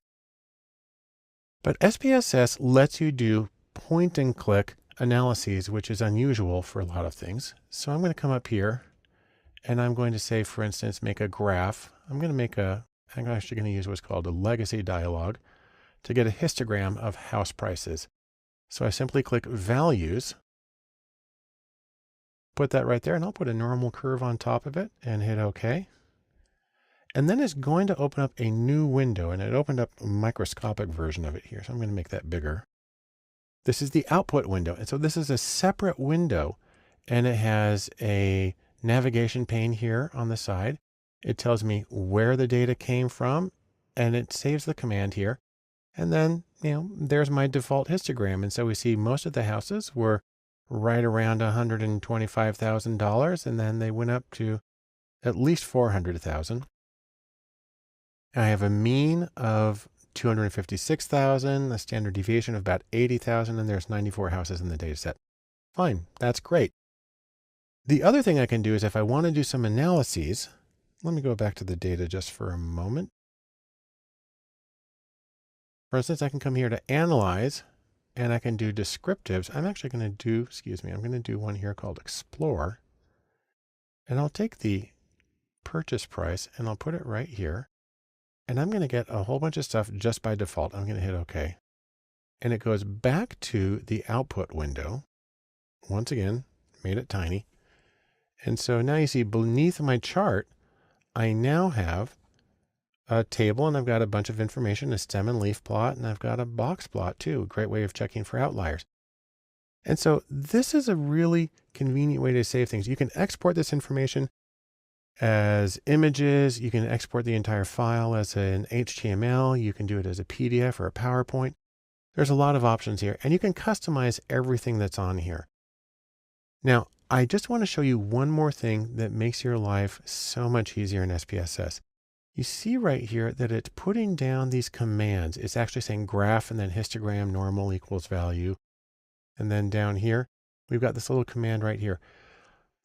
But SPSS lets you do point and click analyses, which is unusual for a lot of things. So I'm going to come up here and I'm going to say, for instance, make a graph. I'm actually going to use what's called a legacy dialog to get a histogram of house prices. So I simply click values, put that right there, and I'll put a normal curve on top of it and hit OK. And then it's going to open up a new window, and it opened up a microscopic version of it here. So I'm going to make that bigger. This is the output window. And so this is a separate window, and it has a navigation pane here on the side. It tells me where the data came from, and it saves the command here. And then, there's my default histogram. And so we see most of the houses were right around $125,000, and then they went up to at least $400,000. I have a mean of 256,000, a standard deviation of about 80,000, and there's 94 houses in the data set. Fine, that's great. The other thing I can do is if I want to do some analyses, let me go back to the data just for a moment. For instance, I can come here to Analyze, and I can do descriptives. I'm actually going to do, I'm going to do one here called Explore. And I'll take the purchase price and I'll put it right here. And I'm going to get a whole bunch of stuff just by default. I'm going to hit OK. And it goes back to the output window. Once again, made it tiny. And so now you see beneath my chart, I now have a table and I've got a bunch of information, a stem and leaf plot, and I've got a box plot too. Great way of checking for outliers. And so this is a really convenient way to save things. You can export this information as images. You can export the entire file as an HTML. You can do it as a PDF or a PowerPoint. There's a lot of options here, and you can customize everything that's on here. Now, I just want to show you one more thing that makes your life so much easier in SPSS. You see right here that it's putting down these commands. It's actually saying graph and then histogram normal equals value. And then down here, we've got this little command right here.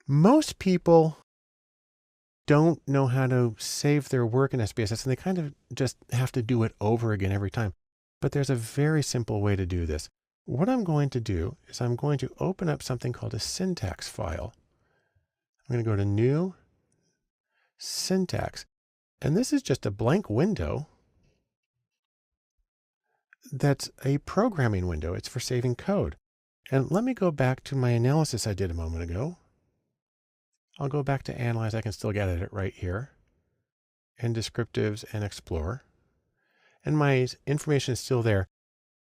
Most people don't know how to save their work in SPSS, and they kind of just have to do it over again every time. But there's a very simple way to do this. What I'm going to do is I'm going to open up something called a syntax file. I'm going to go to New, Syntax. And this is just a blank window. That's a programming window. It's for saving code. And let me go back to my analysis I did a moment ago. I'll go back to Analyze. I can still get at it right here. And Descriptives and Explore. And my information is still there.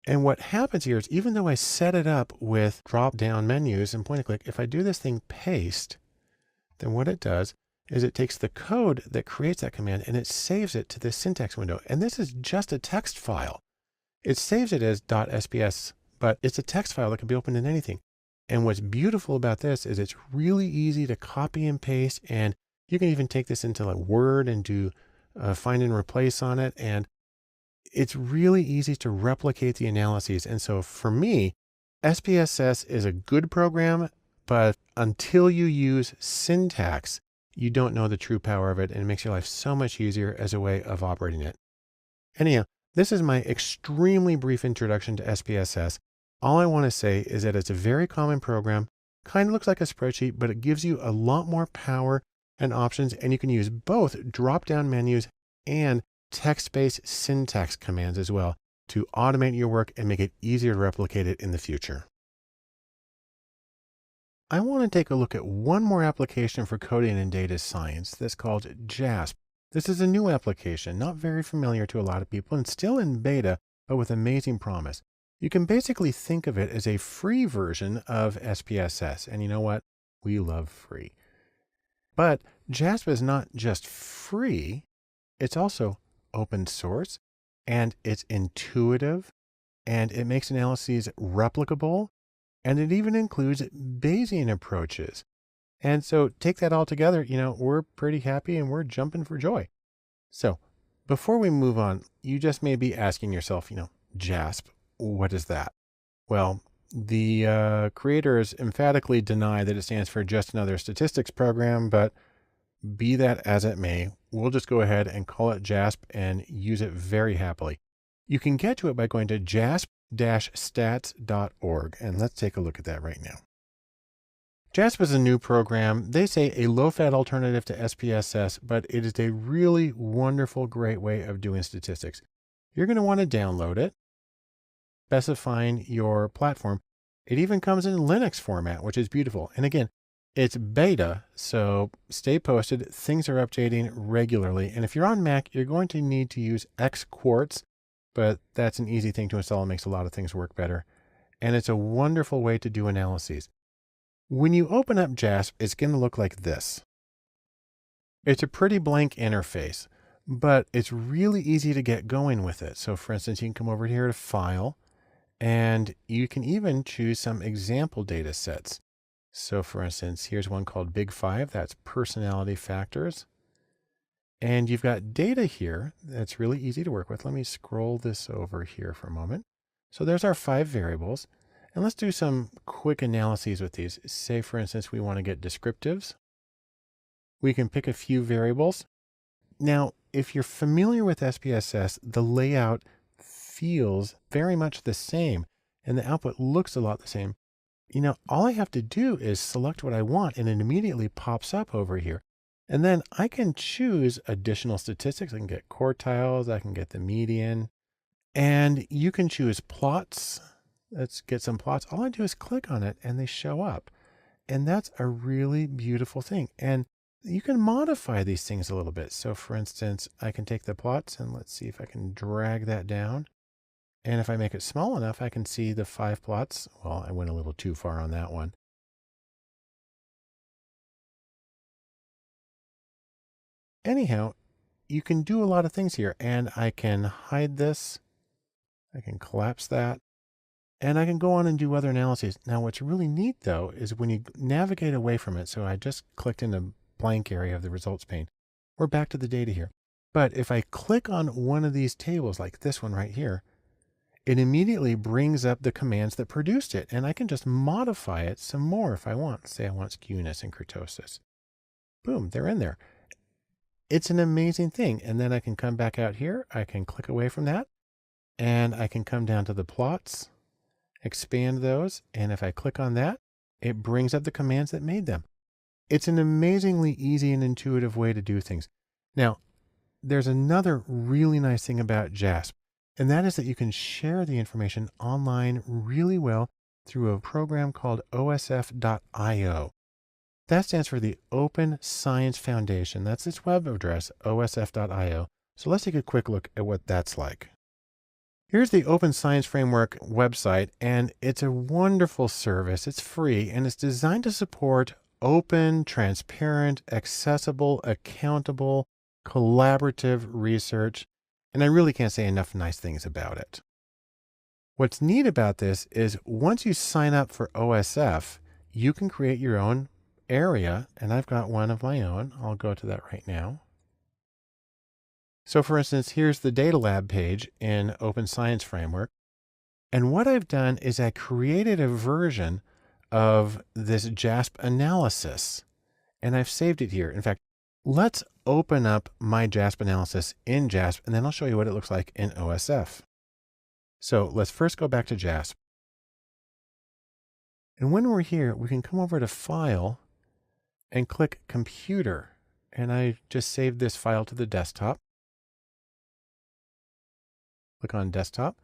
And what happens here is even though I set it up with drop-down menus and point and click, if I do this thing paste, then what it does is it takes the code that creates that command and it saves it to this syntax window. And this is just a text file. It saves it as .sps, but it's a text file that can be opened in anything. And what's beautiful about this is it's really easy to copy and paste, and you can even take this into like Word and do find and replace on it. And it's really easy to replicate the analyses. And so for me, SPSS is a good program, but until you use syntax, you don't know the true power of it, and it makes your life so much easier as a way of operating it. Anyhow, this is my extremely brief introduction to SPSS. All I want to say is that it's a very common program, kind of looks like a spreadsheet, but it gives you a lot more power and options, and you can use both drop-down menus and text-based syntax commands as well to automate your work and make it easier to replicate it in the future. I want to take a look at one more application for coding and data science that's called JASP. This is a new application, not very familiar to a lot of people and still in beta, but with amazing promise. You can basically think of it as a free version of SPSS. And you know what? We love free. But JASP is not just free, it's also open source, and it's intuitive, and it makes analyses replicable, and it even includes Bayesian approaches. And so take that all together, we're pretty happy and we're jumping for joy. So before we move on, you just may be asking yourself, JASP, what is that? Well, the creators emphatically deny that it stands for just another statistics program, but be that as it may, we'll just go ahead and call it JASP and use it very happily. You can get to it by going to jasp-stats.org, and let's take a look at that right now. JASP is a new program. They say a low-fat alternative to SPSS, but it is a really wonderful, great way of doing statistics. You're going to want to download it, specifying your platform. It even comes in Linux format, which is beautiful. And again, it's beta, so stay posted. Things are updating regularly. And if you're on Mac, you're going to need to use Xquartz, but that's an easy thing to install and makes a lot of things work better. And it's a wonderful way to do analyses. When you open up JASP, it's going to look like this. It's a pretty blank interface, but it's really easy to get going with it. So for instance, you can come over here to File, and you can even choose some example data sets. So for instance, here's one called Big Five. That's personality factors. And you've got data here that's really easy to work with. Let me scroll this over here for a moment. So there's our 5 variables. And let's do some quick analyses with these. Say, for instance, we want to get descriptives. We can pick a few variables. Now, if you're familiar with SPSS, the layout feels very much the same, and the output looks a lot the same. all I have to do is select what I want and it immediately pops up over here. And then I can choose additional statistics. I can get quartiles. I can get the median. And you can choose plots. Let's get some plots. All I do is click on it and they show up. And that's a really beautiful thing. And you can modify these things a little bit. So for instance, I can take the plots and let's see if I can drag that down. And if I make it small enough, I can see the 5 plots. Well, I went a little too far on that one. Anyhow, you can do a lot of things here, and I can hide this. I can collapse that, and I can go on and do other analyses. Now, what's really neat though, is when you navigate away from it. So I just clicked in a blank area of the results pane. We're back to the data here. But if I click on one of these tables, like this one right here, it immediately brings up the commands that produced it. And I can just modify it some more if I want. Say I want skewness and kurtosis. Boom, they're in there. It's an amazing thing. And then I can come back out here. I can click away from that. And I can come down to the plots, expand those. And if I click on that, it brings up the commands that made them. It's an amazingly easy and intuitive way to do things. Now, there's another really nice thing about JASP. And that is that you can share the information online really well through a program called osf.io. That stands for the Open Science Foundation. That's its web address, osf.io. So let's take a quick look at what that's like. Here's the Open Science Framework website, and it's a wonderful service. It's free, and it's designed to support open, transparent, accessible, accountable, collaborative research. And I really can't say enough nice things about it. What's neat about this is once you sign up for OSF, you can create your own area. And I've got one of my own. I'll go to that right now. So for instance, here's the data lab page in Open Science Framework. And what I've done is I created a version of this JASP analysis, and I've saved it here. In fact, let's open up my JASP analysis in JASP, and then I'll show you what it looks like in OSF. So let's first go back to JASP. And when we're here, we can come over to File and click Computer. And I just saved this file to the desktop. Click on Desktop.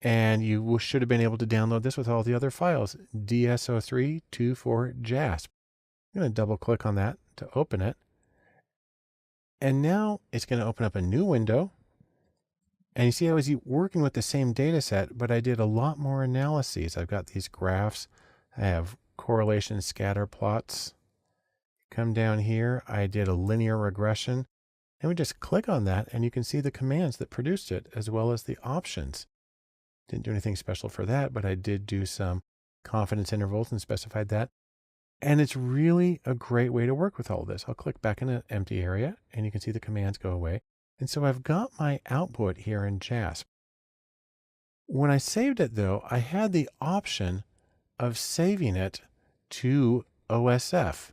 And you should have been able to download this with all the other files, DSO324JASP. I'm going to double click on that to open it. And now it's going to open up a new window. And you see I was working with the same data set, but I did a lot more analyses. I've got these graphs. I have correlation scatter plots. Come down here, I did a linear regression. And we just click on that and you can see the commands that produced it as well as the options. Didn't do anything special for that, but I did do some confidence intervals and specified that. And it's really a great way to work with all of this. I'll click back in an empty area and you can see the commands go away. And so I've got my output here in JASP. When I saved it though, I had the option of saving it to OSF.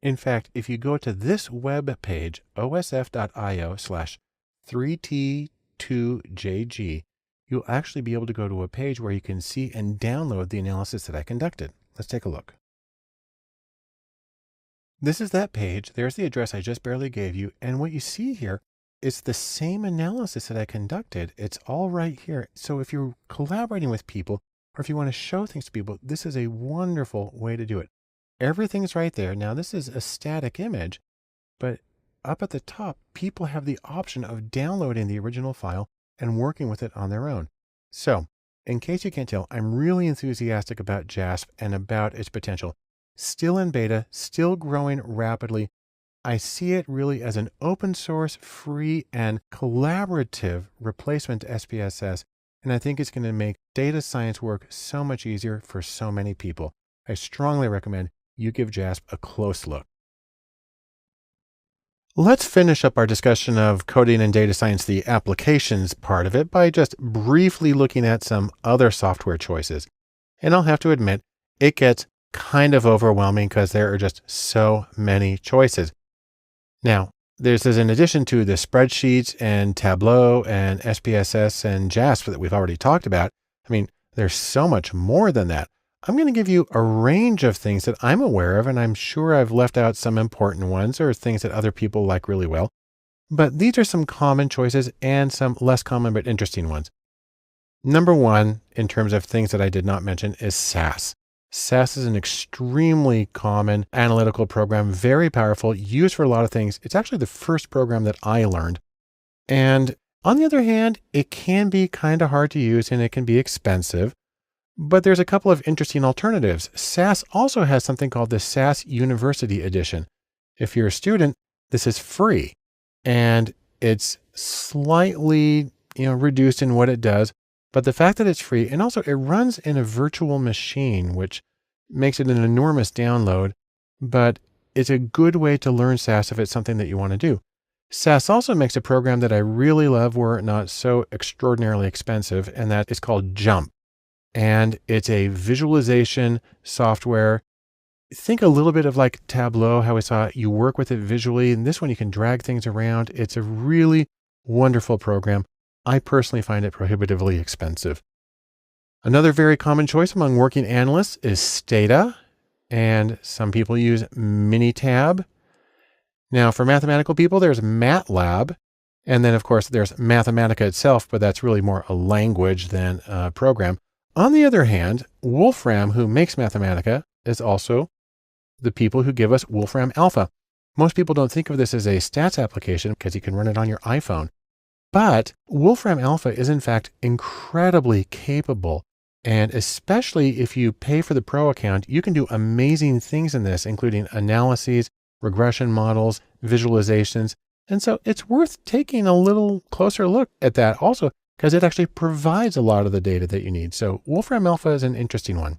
In fact, if you go to this web page, osf.io/3t2jg, you'll actually be able to go to a page where you can see and download the analysis that I conducted. Let's take a look. This is that page. There's the address I just barely gave you. And what you see here is the same analysis that I conducted. It's all right here. So if you're collaborating with people, or if you want to show things to people, this is a wonderful way to do it. Everything's right there. Now this is a static image, but up at the top, people have the option of downloading the original file and working with it on their own. So in case you can't tell, I'm really enthusiastic about JASP and about its potential. Still in beta, still growing rapidly. I see it really as an open source, free, and collaborative replacement to SPSS. And I think it's going to make data science work so much easier for so many people. I strongly recommend you give JASP a close look. Let's finish up our discussion of coding and data science, the applications part of it, by just briefly looking at some other software choices. And I'll have to admit, it gets kind of overwhelming because there are just so many choices. Now, this is in addition to the spreadsheets and Tableau and SPSS and JASP that we've already talked about. I mean, there's so much more than that. I'm going to give you a range of things that I'm aware of, and I'm sure I've left out some important ones or things that other people like really well. But these are some common choices and some less common but interesting ones. Number one, in terms of things that I did not mention, is SAS. SAS is an extremely common analytical program, very powerful, used for a lot of things. It's actually the first program that I learned. And on the other hand, it can be kind of hard to use and it can be expensive. But there's a couple of interesting alternatives. SAS also has something called the SAS University Edition. If you're a student, this is free and it's slightly, reduced in what it does. But the fact that it's free, and also it runs in a virtual machine, which makes it an enormous download, but it's a good way to learn SAS if it's something that you want to do. SAS also makes a program that I really love were it not so extraordinarily expensive, and that is called JUMP. And it's a visualization software. Think a little bit of like Tableau, how I saw you work with it visually. And this one, you can drag things around. It's a really wonderful program. I personally find it prohibitively expensive. Another very common choice among working analysts is Stata. And some people use Minitab. Now for mathematical people, there's MATLAB. And then of course there's Mathematica itself, but that's really more a language than a program. On the other hand, Wolfram, who makes Mathematica, is also the people who give us Wolfram Alpha. Most people don't think of this as a stats application because you can run it on your iPhone. But Wolfram Alpha is in fact incredibly capable. And especially if you pay for the Pro account, you can do amazing things in this, including analyses, regression models, visualizations. And so it's worth taking a little closer look at that also, because it actually provides a lot of the data that you need. So Wolfram Alpha is an interesting one.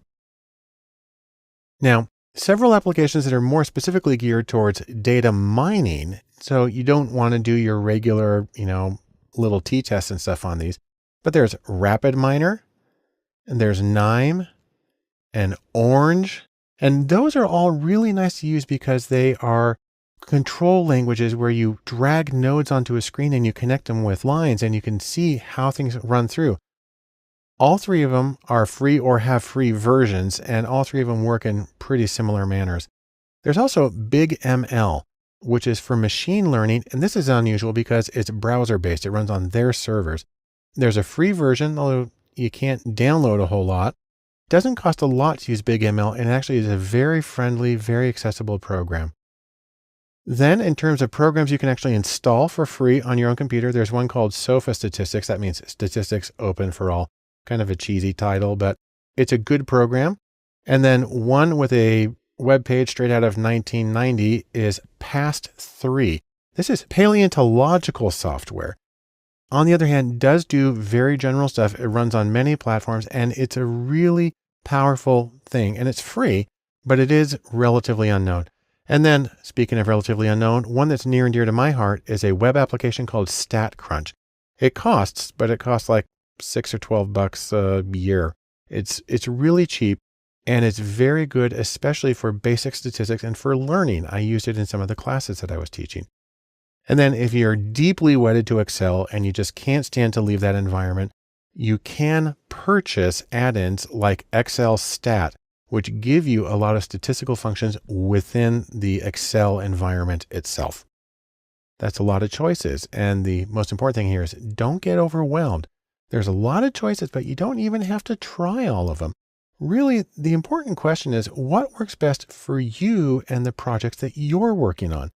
Now, several applications that are more specifically geared towards data mining. So you don't want to do your regular, little t-tests and stuff on these, but there's RapidMiner and there's KNIME and Orange. And those are all really nice to use because they are control languages where you drag nodes onto a screen and you connect them with lines and you can see how things run through. All three of them are free or have free versions, and all three of them work in pretty similar manners. There's also BigML, which is for machine learning. And this is unusual because it's browser based. It runs on their servers. There's a free version, although you can't download a whole lot. It doesn't cost a lot to use BigML, and it actually is a very friendly, very accessible program. Then in terms of programs you can actually install for free on your own computer, there's one called SOFA Statistics. That means Statistics Open for All. Kind of a cheesy title, but it's a good program. And then one with a web page straight out of 1990 is PAST3. This is paleontological software. On the other hand, does do very general stuff. It runs on many platforms and it's a really powerful thing, and it's free, but it is relatively unknown. And then speaking of relatively unknown, one that's near and dear to my heart is a web application called StatCrunch. It costs, but it costs like $6 or $12 a year. It's really cheap and it's very good, especially for basic statistics and for learning. I used it in some of the classes that I was teaching. And then if you're deeply wedded to Excel and you just can't stand to leave that environment, you can purchase add-ins like Excel Stat, which give you a lot of statistical functions within the Excel environment itself. That's a lot of choices. And the most important thing here is don't get overwhelmed. There's a lot of choices, but you don't even have to try all of them. Really, the important question is what works best for you and the projects that you're working on.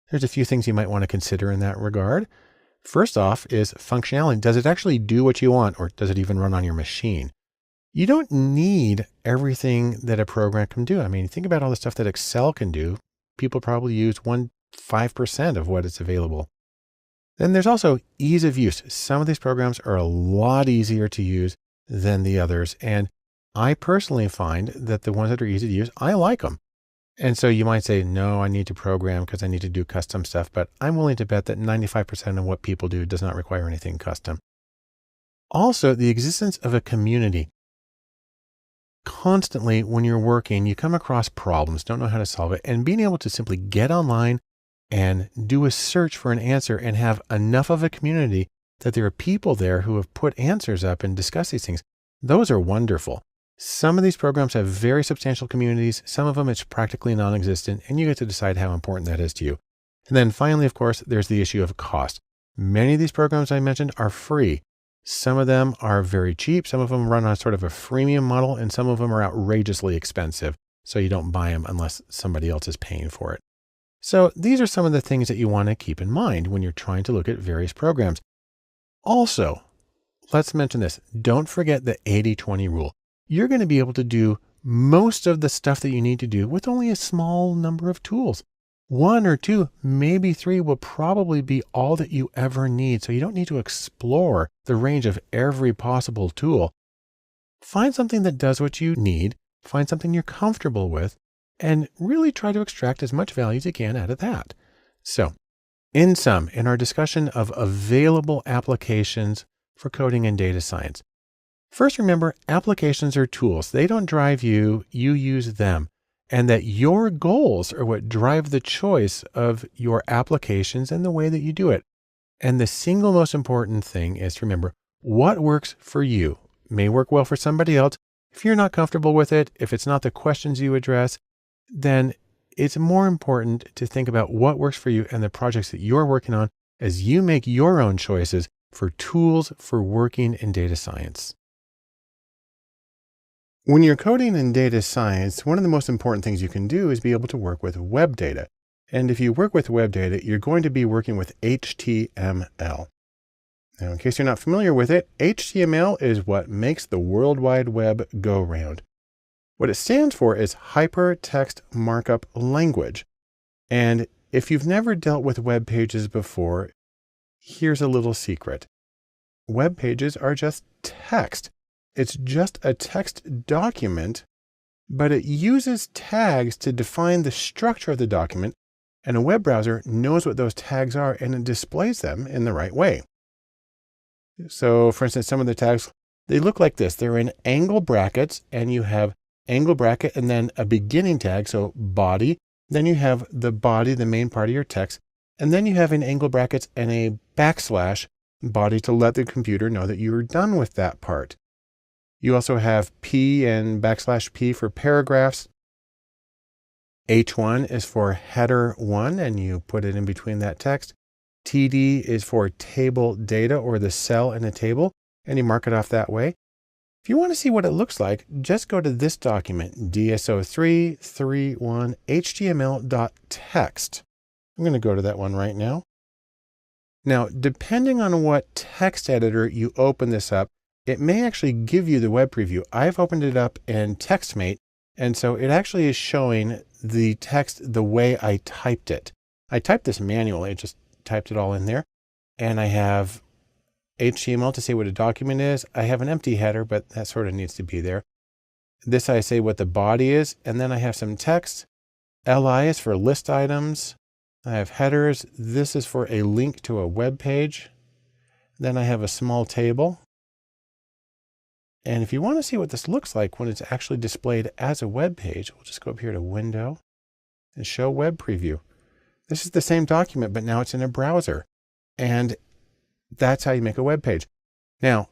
There's a few things you might want to consider in that regard. First off is functionality. Does it actually do what you want, or does it even run on your machine? You don't need everything that a program can do. I mean, think about all the stuff that Excel can do. People probably use 5% of what is available. Then there's also ease of use. Some of these programs are a lot easier to use than the others. And I personally find that the ones that are easy to use, I like them. And so you might say, no, I need to program because I need to do custom stuff, but I'm willing to bet that 95% of what people do does not require anything custom. Also, the existence of a community. Constantly when you're working, you come across problems, don't know how to solve it, and being able to simply get online and do a search for an answer and have enough of a community that there are people there who have put answers up and discuss these things. Those are wonderful. Some of these programs have very substantial communities. Some of them it's practically non-existent, and you get to decide how important that is to you. And then finally, of course, there's the issue of cost. Many of these programs I mentioned are free. Some of them are very cheap. Some of them run on sort of a freemium model, and some of them are outrageously expensive. So you don't buy them unless somebody else is paying for it. So these are some of the things that you want to keep in mind when you're trying to look at various programs. Also, let's mention this. Don't forget the 80-20 rule. You're going to be able to do most of the stuff that you need to do with only a small number of tools. 1 or 2, maybe 3 will probably be all that you ever need. So you don't need to explore the range of every possible tool. Find something that does what you need, find something you're comfortable with, and really try to extract as much value as you can out of that. So in sum, in our discussion of available applications for coding and data science, first, remember, applications are tools. They don't drive you, you use them. And that your goals are what drive the choice of your applications and the way that you do it. And the single most important thing is to remember what works for you may work well for somebody else. If you're not comfortable with it, if it's not the questions you address, then it's more important to think about what works for you and the projects that you're working on as you make your own choices for tools for working in data science. When you're coding in data science, one of the most important things you can do is be able to work with web data. And if you work with web data, you're going to be working with HTML. Now, in case you're not familiar with it, HTML is what makes the World Wide Web go round. What it stands for is Hypertext Markup Language. And if you've never dealt with web pages before, here's a little secret. Web pages are just text. It's just a text document, but it uses tags to define the structure of the document, and a web browser knows what those tags are and it displays them in the right way. So for instance, some of the tags, they look like this. They're in angle brackets, and you have angle bracket and then a beginning tag, so body. Then you have the body, the main part of your text, and then you have in angle brackets and a backslash body to let the computer know that you're done with that part. You also have P and backslash P for paragraphs. H1 is for header 1, and you put it in between that text. TD is for table data, or the cell in a table, and you mark it off that way. If you want to see what it looks like, just go to this document, DSO331html.txt. I'm going to go to that one right now. Now, depending on what text editor you open this up, it may actually give you the web preview. I've opened it up in TextMate, and so it actually is showing the text the way I typed it. I typed this manually, I just typed it all in there, and I have HTML to say what a document is. I have an empty header, but that sort of needs to be there. This I say what the body is, and then I have some text. LI is for list items. I have headers. This is for a link to a web page. Then I have a small table. And if you want to see what this looks like when it's actually displayed as a web page, we'll just go up here to Window and Show Web Preview. This is the same document, but now it's in a browser. And that's how you make a web page. Now,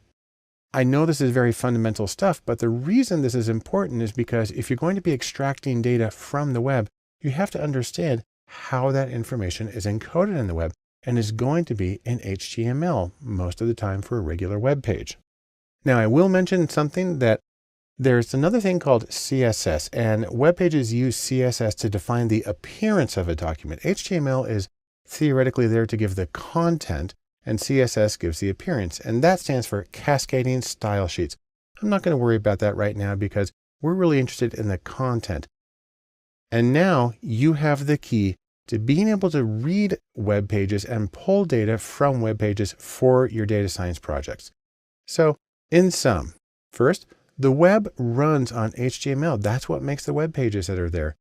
I know this is very fundamental stuff, but the reason this is important is because if you're going to be extracting data from the web, you have to understand how that information is encoded in the web and is going to be in HTML most of the time for a regular web page. Now, I will mention something that there's another thing called CSS, and web pages use CSS to define the appearance of a document. HTML is theoretically there to give the content, and CSS gives the appearance, and that stands for Cascading Style Sheets. I'm not going to worry about that right now because we're really interested in the content. And now you have the key to being able to read web pages and pull data from web pages for your data science projects. So in sum, first, the web runs on HTML. That's what makes the web pages that are there.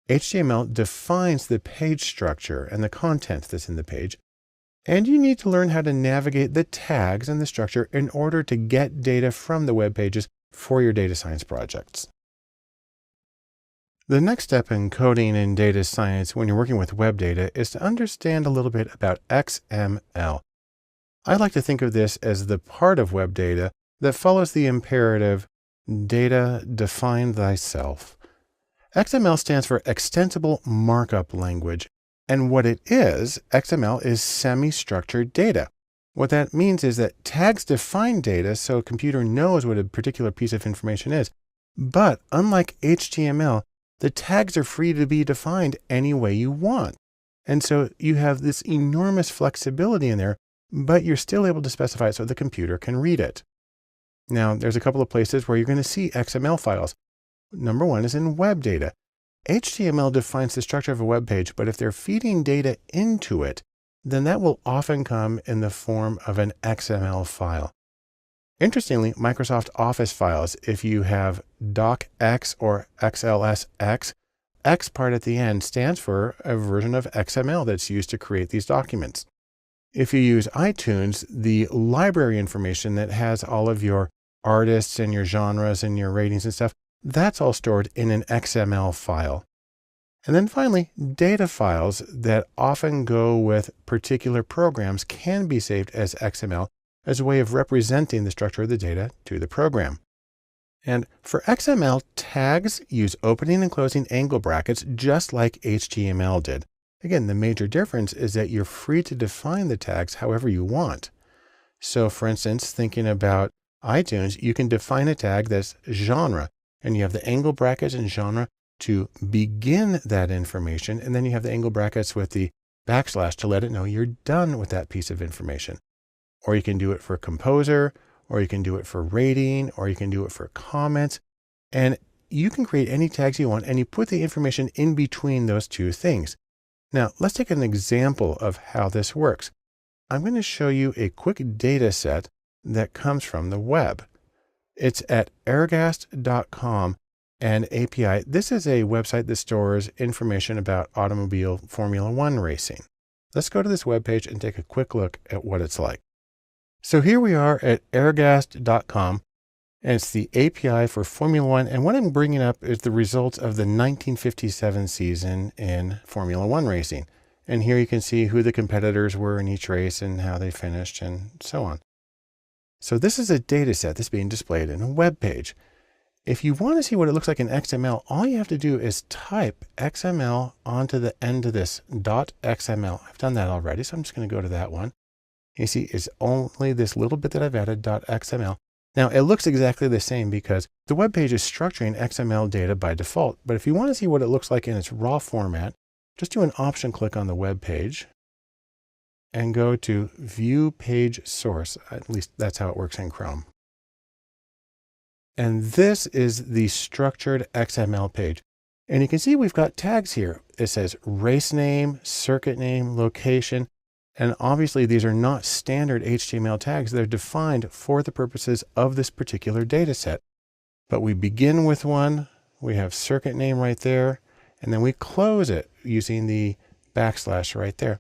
HTML defines the page structure and the content that's in the page. And you need to learn how to navigate the tags and the structure in order to get data from the web pages for your data science projects. The next step in coding in data science when you're working with web data is to understand a little bit about XML. I like to think of this as the part of web data that follows the imperative Data define thyself. XML stands for Extensible Markup Language. And what it is, XML is semi-structured data. What that means is that tags define data so a computer knows what a particular piece of information is. But unlike HTML, the tags are free to be defined any way you want. And so you have this enormous flexibility in there, but you're still able to specify it so the computer can read it. Now, there's a couple of places where you're going to see XML files. Number one is in web data. HTML defines the structure of a web page, but if they're feeding data into it, then that will often come in the form of an XML file. Interestingly, Microsoft Office files, if you have docx or XLSX, X part at the end stands for a version of XML that's used to create these documents. If you use iTunes, the library information that has all of your artists and your genres and your ratings and stuff, that's all stored in an XML file. And then finally, data files that often go with particular programs can be saved as XML as a way of representing the structure of the data to the program. And for XML, tags use opening and closing angle brackets just like HTML did. Again, the major difference is that you're free to define the tags however you want. So for instance, thinking about iTunes, you can define a tag that's genre, and you have the angle brackets and genre to begin that information. And then you have the angle brackets with the backslash to let it know you're done with that piece of information. Or you can do it for composer, or you can do it for rating, or you can do it for comments. And you can create any tags you want, and you put the information in between those two things. Now, let's take an example of how this works. I'm going to show you a quick data set that comes from the web. It's at ergast.com and API. This is a website that stores information about automobile Formula One racing. Let's go to this webpage and take a quick look at what it's like. So here we are at ergast.com, and it's the API for Formula One. And what I'm bringing up is the results of the 1957 season in Formula One racing. And here you can see who the competitors were in each race and how they finished and so on. So this is a data set that's being displayed in a web page. If you want to see what it looks like in XML, all you have to do is type XML onto the end of this .xml. I've done that already, so I'm just going to go to that one. You see, it's only this little bit that I've added .xml. Now it looks exactly the same because the web page is structuring XML data by default. But if you want to see what it looks like in its raw format, just do an option click on the web page and go to View Page Source. At least that's how it works in Chrome. And this is the structured XML page. And you can see we've got tags here. It says race name, circuit name, location. And obviously these are not standard HTML tags. They're defined for the purposes of this particular data set. But we begin with one, we have circuit name right there, and then we close it using the backslash right there.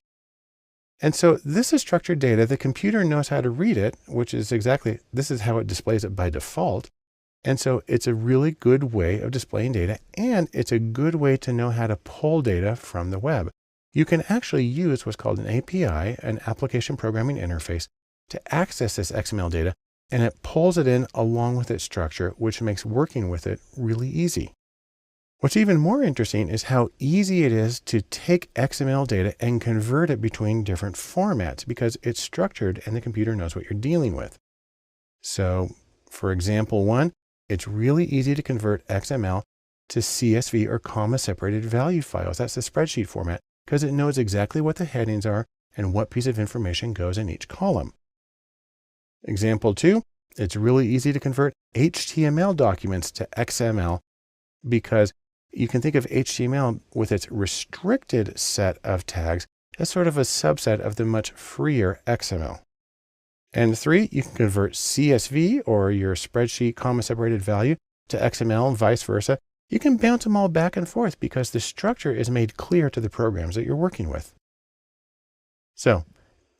And so this is structured data. The computer knows how to read it, which is exactly, this is how it displays it by default. And so it's a really good way of displaying data, and it's a good way to know how to pull data from the web. You can actually use what's called an API, an application programming interface, to access this XML data, and it pulls it in along with its structure, which makes working with it really easy. What's even more interesting is how easy it is to take XML data and convert it between different formats because it's structured and the computer knows what you're dealing with. So for example one, it's really easy to convert XML to CSV or comma separated value files. That's the spreadsheet format because it knows exactly what the headings are and what piece of information goes in each column. Example 2, it's really easy to convert HTML documents to XML because you can think of HTML with its restricted set of tags as sort of a subset of the much freer XML. And 3, you can convert CSV or your spreadsheet comma separated value to XML and vice versa. You can bounce them all back and forth because the structure is made clear to the programs that you're working with. So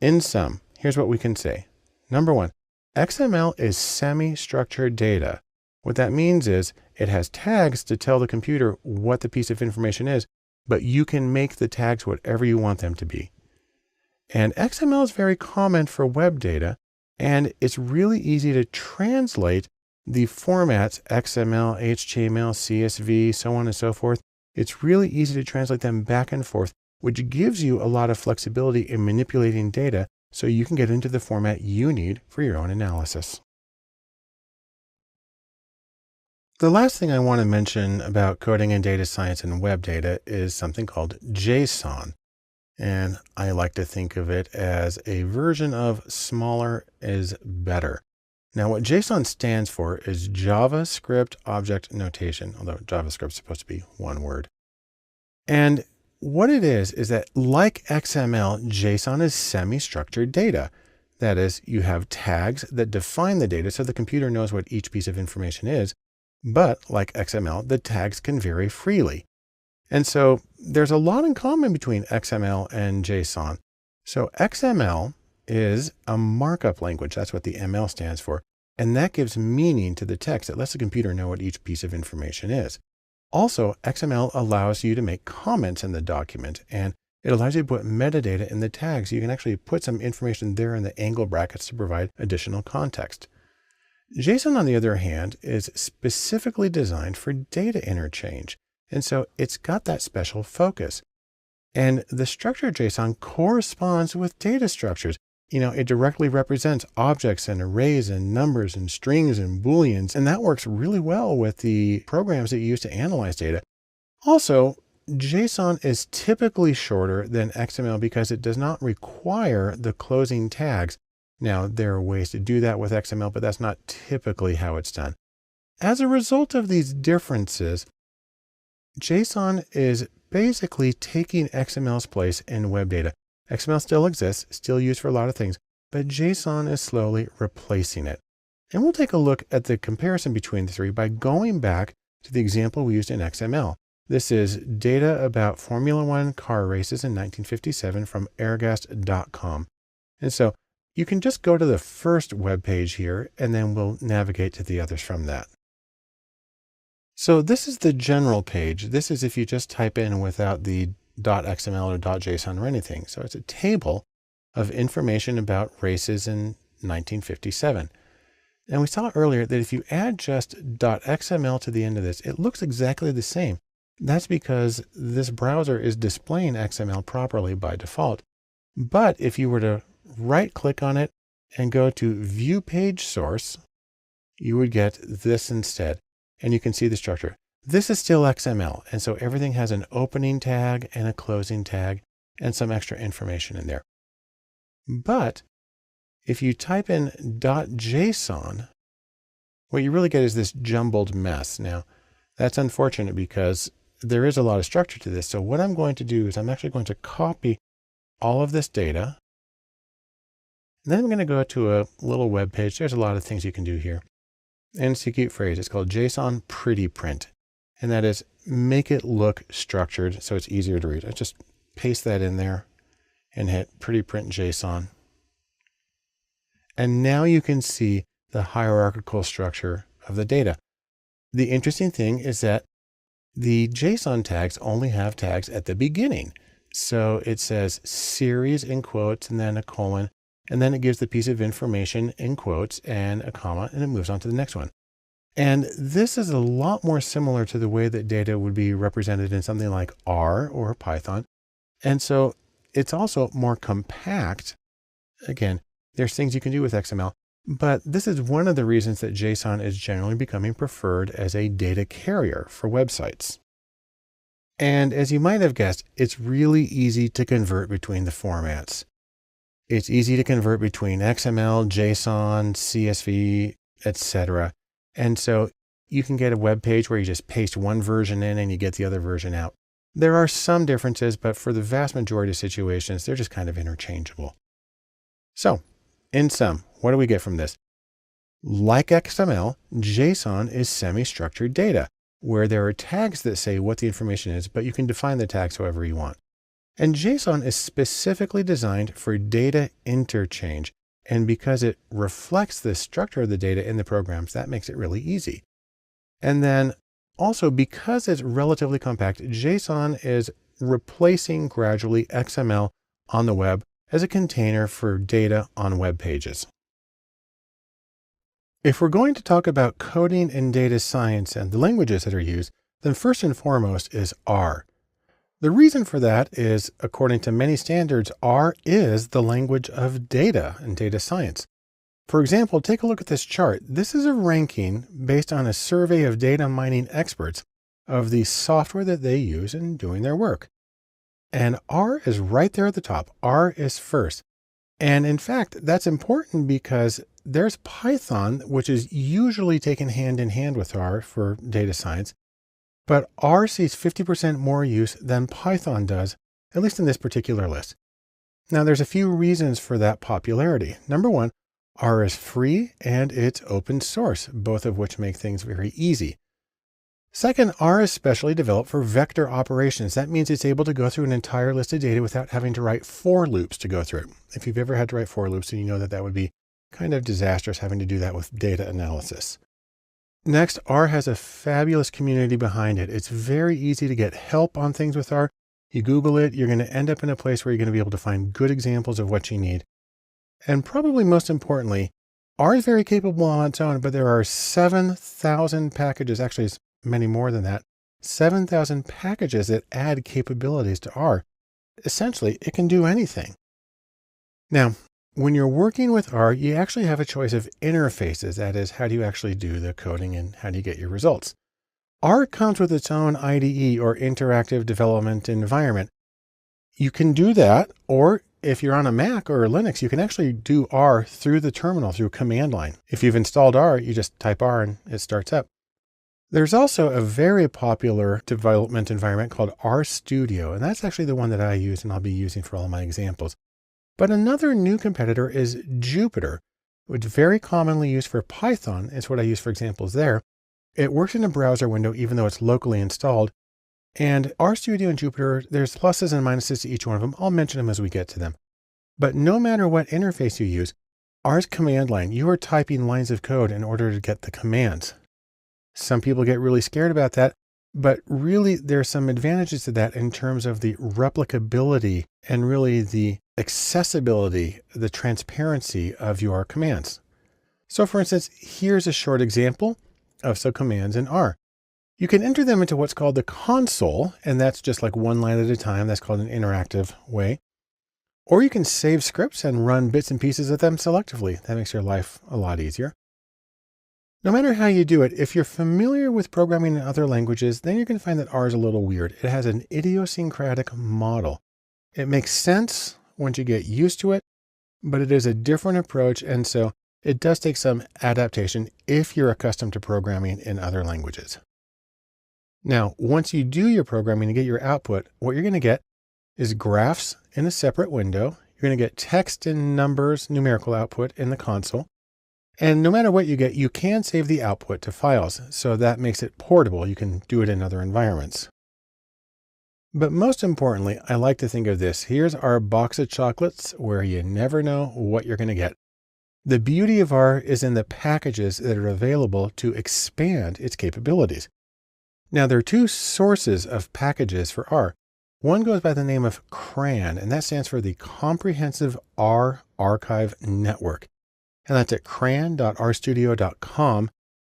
in sum, here's what we can say. Number 1, XML is semi-structured data. What that means is it has tags to tell the computer what the piece of information is, but you can make the tags whatever you want them to be. And XML is very common for web data, and it's really easy to translate the formats XML, HTML, CSV, so on and so forth, it's really easy to translate them back and forth, which gives you a lot of flexibility in manipulating data so you can get into the format you need for your own analysis. The last thing I want to mention about coding in data science and web data is something called JSON. And I like to think of it as a version of smaller is better. Now, what JSON stands for is JavaScript Object Notation, although JavaScript is supposed to be one word. And what it is that like XML, JSON is semi-structured data. That is, you have tags that define the data so the computer knows what each piece of information is. But like XML, the tags can vary freely. And so there's a lot in common between XML and JSON. So XML is a markup language. That's what the ML stands for. And that gives meaning to the text. It lets the computer know what each piece of information is. Also, XML allows you to make comments in the document, and it allows you to put metadata in the tags. You can actually put some information there in the angle brackets to provide additional context. JSON, on the other hand, is specifically designed for data interchange. And so it's got that special focus. And the structured JSON corresponds with data structures. It directly represents objects and arrays and numbers and strings and booleans. And that works really well with the programs that you use to analyze data. Also, JSON is typically shorter than XML because it does not require the closing tags. Now, there are ways to do that with XML, but that's not typically how it's done. As a result of these differences, JSON is basically taking XML's place in web data. XML still exists, still used for a lot of things, but JSON is slowly replacing it. And we'll take a look at the comparison between the three by going back to the example we used in XML. This is data about Formula One car races in 1957 from airgast.com. And so you can just go to the first web page here, and then we'll navigate to the others from that. So this is the general page. This is if you just type in without the .xml or .json or anything. So it's a table of information about races in 1957. And we saw earlier that if you add just .xml to the end of this, it looks exactly the same. That's because this browser is displaying XML properly by default. But if you were to right click on it and go to view page source, you would get this instead. And you can see the structure. This is still XML. And so everything has an opening tag and a closing tag and some extra information in there. But if you type in .json, what you really get is this jumbled mess. Now, that's unfortunate because there is a lot of structure to this. So what I'm going to do is I'm actually going to copy all of this data. And then I'm going to go to a little web page. There's a lot of things you can do here. And it's a cute phrase. It's called JSON Pretty Print. And that is make it look structured so it's easier to read. I just paste that in there and hit Pretty Print JSON. And now you can see the hierarchical structure of the data. The interesting thing is that the JSON tags only have tags at the beginning. So it says series in quotes and then a colon. And then it gives the piece of information in quotes and a comma, and it moves on to the next one. And this is a lot more similar to the way that data would be represented in something like R or Python. And so it's also more compact. Again, there's things you can do with XML, but this is one of the reasons that JSON is generally becoming preferred as a data carrier for websites. And as you might have guessed, it's really easy to convert between the formats. It's easy to convert between XML, JSON, CSV, etc. And so you can get a web page where you just paste one version in and you get the other version out. There are some differences, but for the vast majority of situations, they're just kind of interchangeable. So in sum, what do we get from this? Like XML, JSON is semi-structured data where there are tags that say what the information is, but you can define the tags however you want. And JSON is specifically designed for data interchange. And because it reflects the structure of the data in the programs, that makes it really easy. And then also because it's relatively compact, JSON is replacing gradually XML on the web as a container for data on web pages. If we're going to talk about coding and data science and the languages that are used, then first and foremost is R. The reason for that is, according to many standards, R is the language of data and data science. For example, take a look at this chart. This is a ranking based on a survey of data mining experts of the software that they use in doing their work. And R is right there at the top. R is first. And in fact, that's important because there's Python, which is usually taken hand in hand with R for data science, but R sees 50% more use than Python does, at least in this particular list. Now, there's a few reasons for that popularity. Number one, R is free and it's open source, both of which make things very easy. Second, R is specially developed for vector operations. That means it's able to go through an entire list of data without having to write for loops to go through it. If you've ever had to write for loops, then you know that that would be kind of disastrous having to do that with data analysis. Next, R has a fabulous community behind it. It's very easy to get help on things with R. You Google it, you're going to end up in a place where you're going to be able to find good examples of what you need. And probably most importantly, R is very capable on its own, but there are 7,000 packages, actually it's many more than that, 7,000 packages that add capabilities to R. Essentially, it can do anything. Now, when you're working with R, you actually have a choice of interfaces. That is, how do you actually do the coding and how do you get your results? R comes with its own IDE or interactive development environment. You can do that, or if you're on a Mac or a Linux, you can actually do R through the terminal, through command line. If you've installed R, you just type R and it starts up. There's also a very popular development environment called RStudio, and that's actually the one that I use and I'll be using for all of my examples. But another new competitor is Jupyter, which is very commonly used for Python. It's what I use for examples there. It works in a browser window, even though it's locally installed. And RStudio and Jupyter, there's pluses and minuses to each one of them. I'll mention them as we get to them. But no matter what interface you use, R's command line, you are typing lines of code in order to get the commands. Some people get really scared about that, but really there's some advantages to that in terms of the replicability and really the accessibility, the transparency of your commands. So for instance, here's a short example of some commands in R. You can enter them into what's called the console, and that's just like one line at a time. That's called an interactive way. Or you can save scripts and run bits and pieces of them selectively. That makes your life a lot easier. No matter how you do it, if you're familiar with programming in other languages, then you're going to find that R is a little weird. It has an idiosyncratic model. It makes sense once you get used to it, but it is a different approach. And so it does take some adaptation if you're accustomed to programming in other languages. Now, once you do your programming and get your output, what you're going to get is graphs in a separate window. You're going to get text and numbers, numerical output in the console. And no matter what you get, you can save the output to files. So that makes it portable. You can do it in other environments. But most importantly, I like to think of this. Here's our box of chocolates where you never know what you're going to get. The beauty of R is in the packages that are available to expand its capabilities. Now, there are two sources of packages for R. One goes by the name of CRAN, and that stands for the Comprehensive R Archive Network. And that's at cran.rstudio.com.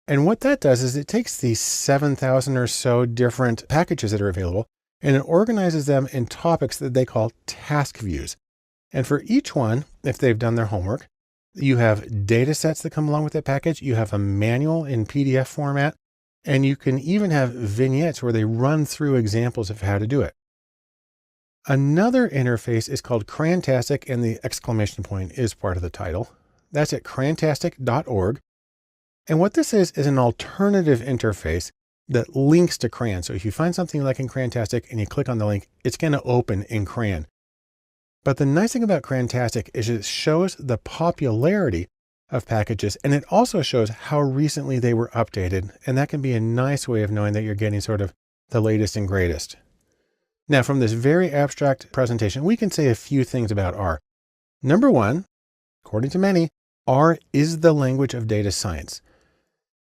And what that does is it takes these 7,000 or so different packages that are available, and it organizes them in topics that they call task views. And for each one, if they've done their homework, you have data sets that come along with that package. You have a manual in PDF format. And you can even have vignettes where they run through examples of how to do it. Another interface is called Crantastic, and the exclamation point is part of the title. That's at crantastic.org. And what this is an alternative interface that links to CRAN. So if you find something like in Crantastic and you click on the link, it's going to open in CRAN. But the nice thing about Crantastic is it shows the popularity of packages, and it also shows how recently they were updated. And that can be a nice way of knowing that you're getting sort of the latest and greatest. Now, from this very abstract presentation, we can say a few things about R. Number one, according to many, R is the language of data science.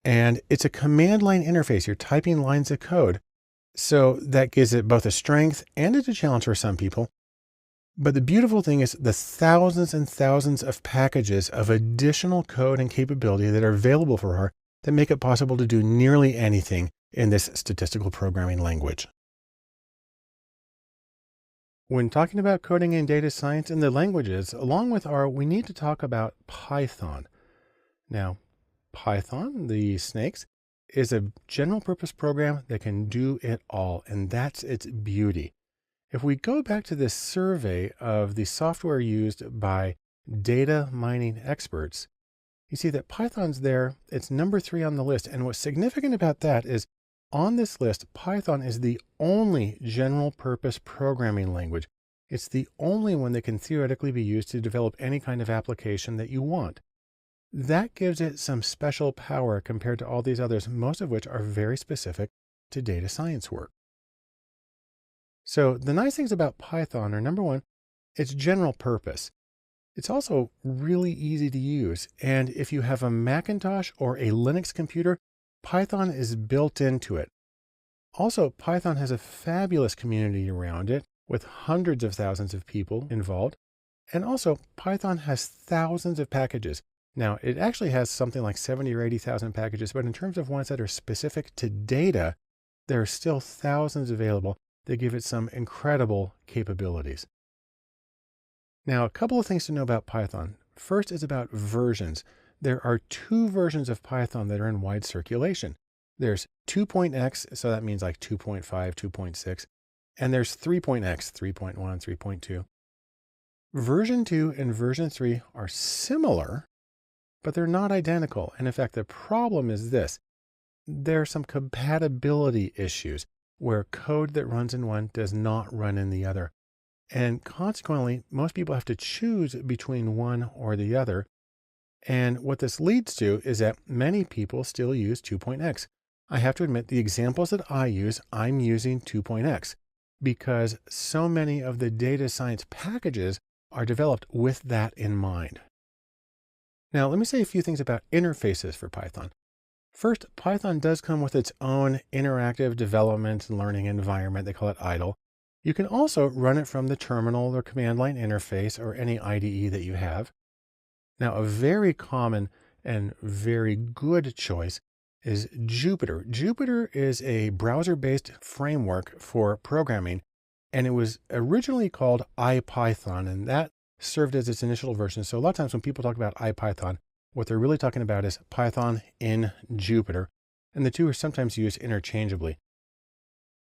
And it's a command line interface. You're typing lines of code. So that gives it both a strength and it's a challenge for some people. But the beautiful thing is the thousands and thousands of packages of additional code and capability that are available for R that make it possible to do nearly anything in this statistical programming language. When talking about coding in data science in the languages, along with R, we need to talk about Python. Now, Python, the snakes, is a general purpose program that can do it all, and that's its beauty. If we go back to this survey of the software used by data mining experts, you see that Python's there. It's number 3 on the list. And what's significant about that is on this list, Python is the only general purpose programming language. It's the only one that can theoretically be used to develop any kind of application that you want. That gives it some special power compared to all these others, most of which are very specific to data science work. So the nice things about Python are, number one, it's general purpose. It's also really easy to use. And if you have a Macintosh or a Linux computer, Python is built into it. Also, Python has a fabulous community around it with hundreds of thousands of people involved. And also, Python has thousands of packages. Now, it actually has something like 70 or 80,000 packages, but in terms of ones that are specific to data, there are still thousands available that give it some incredible capabilities. Now, a couple of things to know about Python. First is about versions. There are 2 versions of Python that are in wide circulation. There's 2.x, so that means like 2.5, 2.6, and there's 3.x, 3.1, 3.2. Version 2 and version 3 are similar, but they're not identical. And in fact, the problem is this. There are some compatibility issues where code that runs in one does not run in the other. And consequently, most people have to choose between one or the other. And what this leads to is that many people still use 2.x. I have to admit, the examples that I use, I'm using 2.x because so many of the data science packages are developed with that in mind. Now, let me say a few things about interfaces for Python. First, Python does come with its own interactive development and learning environment. They call it idle. You can also run it from the terminal or command line interface or any IDE that you have. Now, a very common and very good choice is Jupyter. Jupyter is a browser-based framework for programming, and it was originally called IPython, and that served as its initial version. So a lot of times when people talk about IPython, what they're really talking about is Python in Jupyter, and the two are sometimes used interchangeably.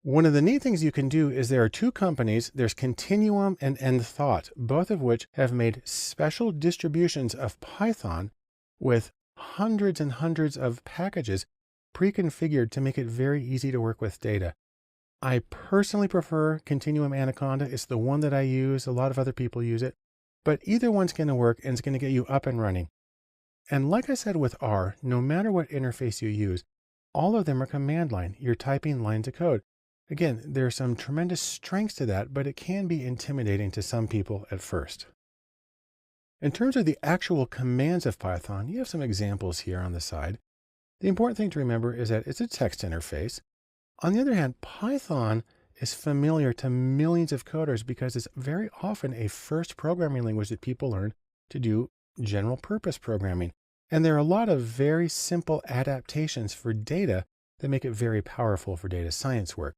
One of the neat things you can do is there are 2 companies, there's Continuum and Endthought, both of which have made special distributions of Python with hundreds and hundreds of packages pre-configured to make it very easy to work with data. I personally prefer Continuum Anaconda. It's the one that I use. A lot of other people use it, but either one's going to work and it's going to get you up and running. And like I said with R, no matter what interface you use, all of them are command line. You're typing lines of code. Again, there are some tremendous strengths to that, but it can be intimidating to some people at first. In terms of the actual commands of Python, you have some examples here on the side. The important thing to remember is that it's a text interface. On the other hand, Python is familiar to millions of coders because it's very often a first programming language that people learn to do general purpose programming. And there are a lot of very simple adaptations for data that make it very powerful for data science work.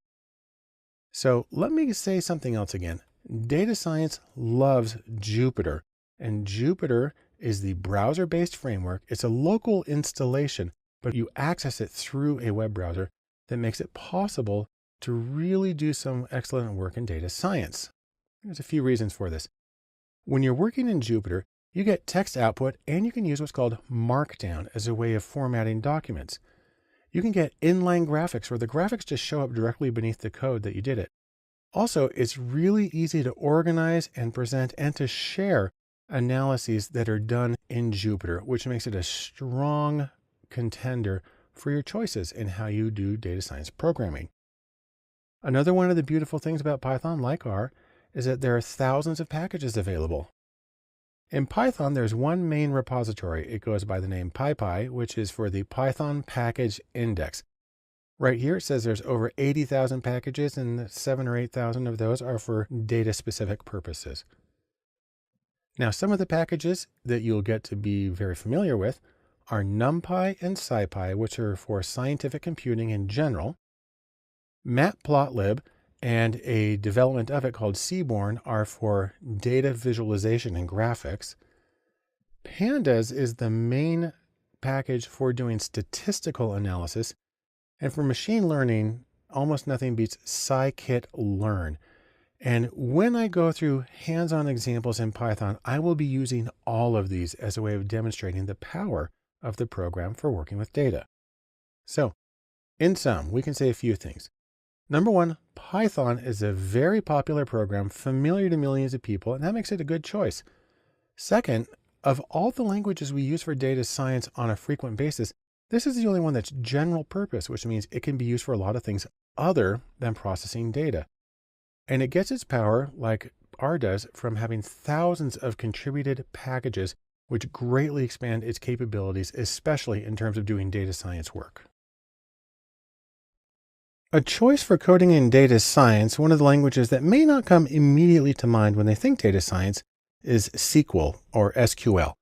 So let me say something else again. Data science loves Jupyter, and Jupyter is the browser-based framework. It's a local installation, but you access it through a web browser that makes it possible to really do some excellent work in data science. There's a few reasons for this. When you're working in Jupyter, you get text output, and you can use what's called Markdown as a way of formatting documents. You can get inline graphics where the graphics just show up directly beneath the code that you did it. Also, it's really easy to organize and present and to share analyses that are done in Jupyter, which makes it a strong contender for your choices in how you do data science programming. Another one of the beautiful things about Python, like R, is that there are thousands of packages available. In Python, there's one main repository. It goes by the name PyPy, which is for the Python Package Index. Right here, it says there's over 80,000 packages and 7 or 8,000 of those are for data specific purposes. Now, some of the packages that you'll get to be very familiar with are NumPy and SciPy, which are for scientific computing in general. Matplotlib and a development of it called Seaborn are for data visualization and graphics. Pandas is the main package for doing statistical analysis. And for machine learning, almost nothing beats scikit-learn. And when I go through hands-on examples in Python, I will be using all of these as a way of demonstrating the power of the program for working with data. So, in sum, we can say a few things. Number one, Python is a very popular program, familiar to millions of people, and that makes it a good choice. Second, of all the languages we use for data science on a frequent basis, this is the only one that's general purpose, which means it can be used for a lot of things other than processing data. And it gets its power, like R does, from having thousands of contributed packages, which greatly expand its capabilities, especially in terms of doing data science work. A choice for coding in data science, one of the languages that may not come immediately to mind when they think data science, is SQL or SQL.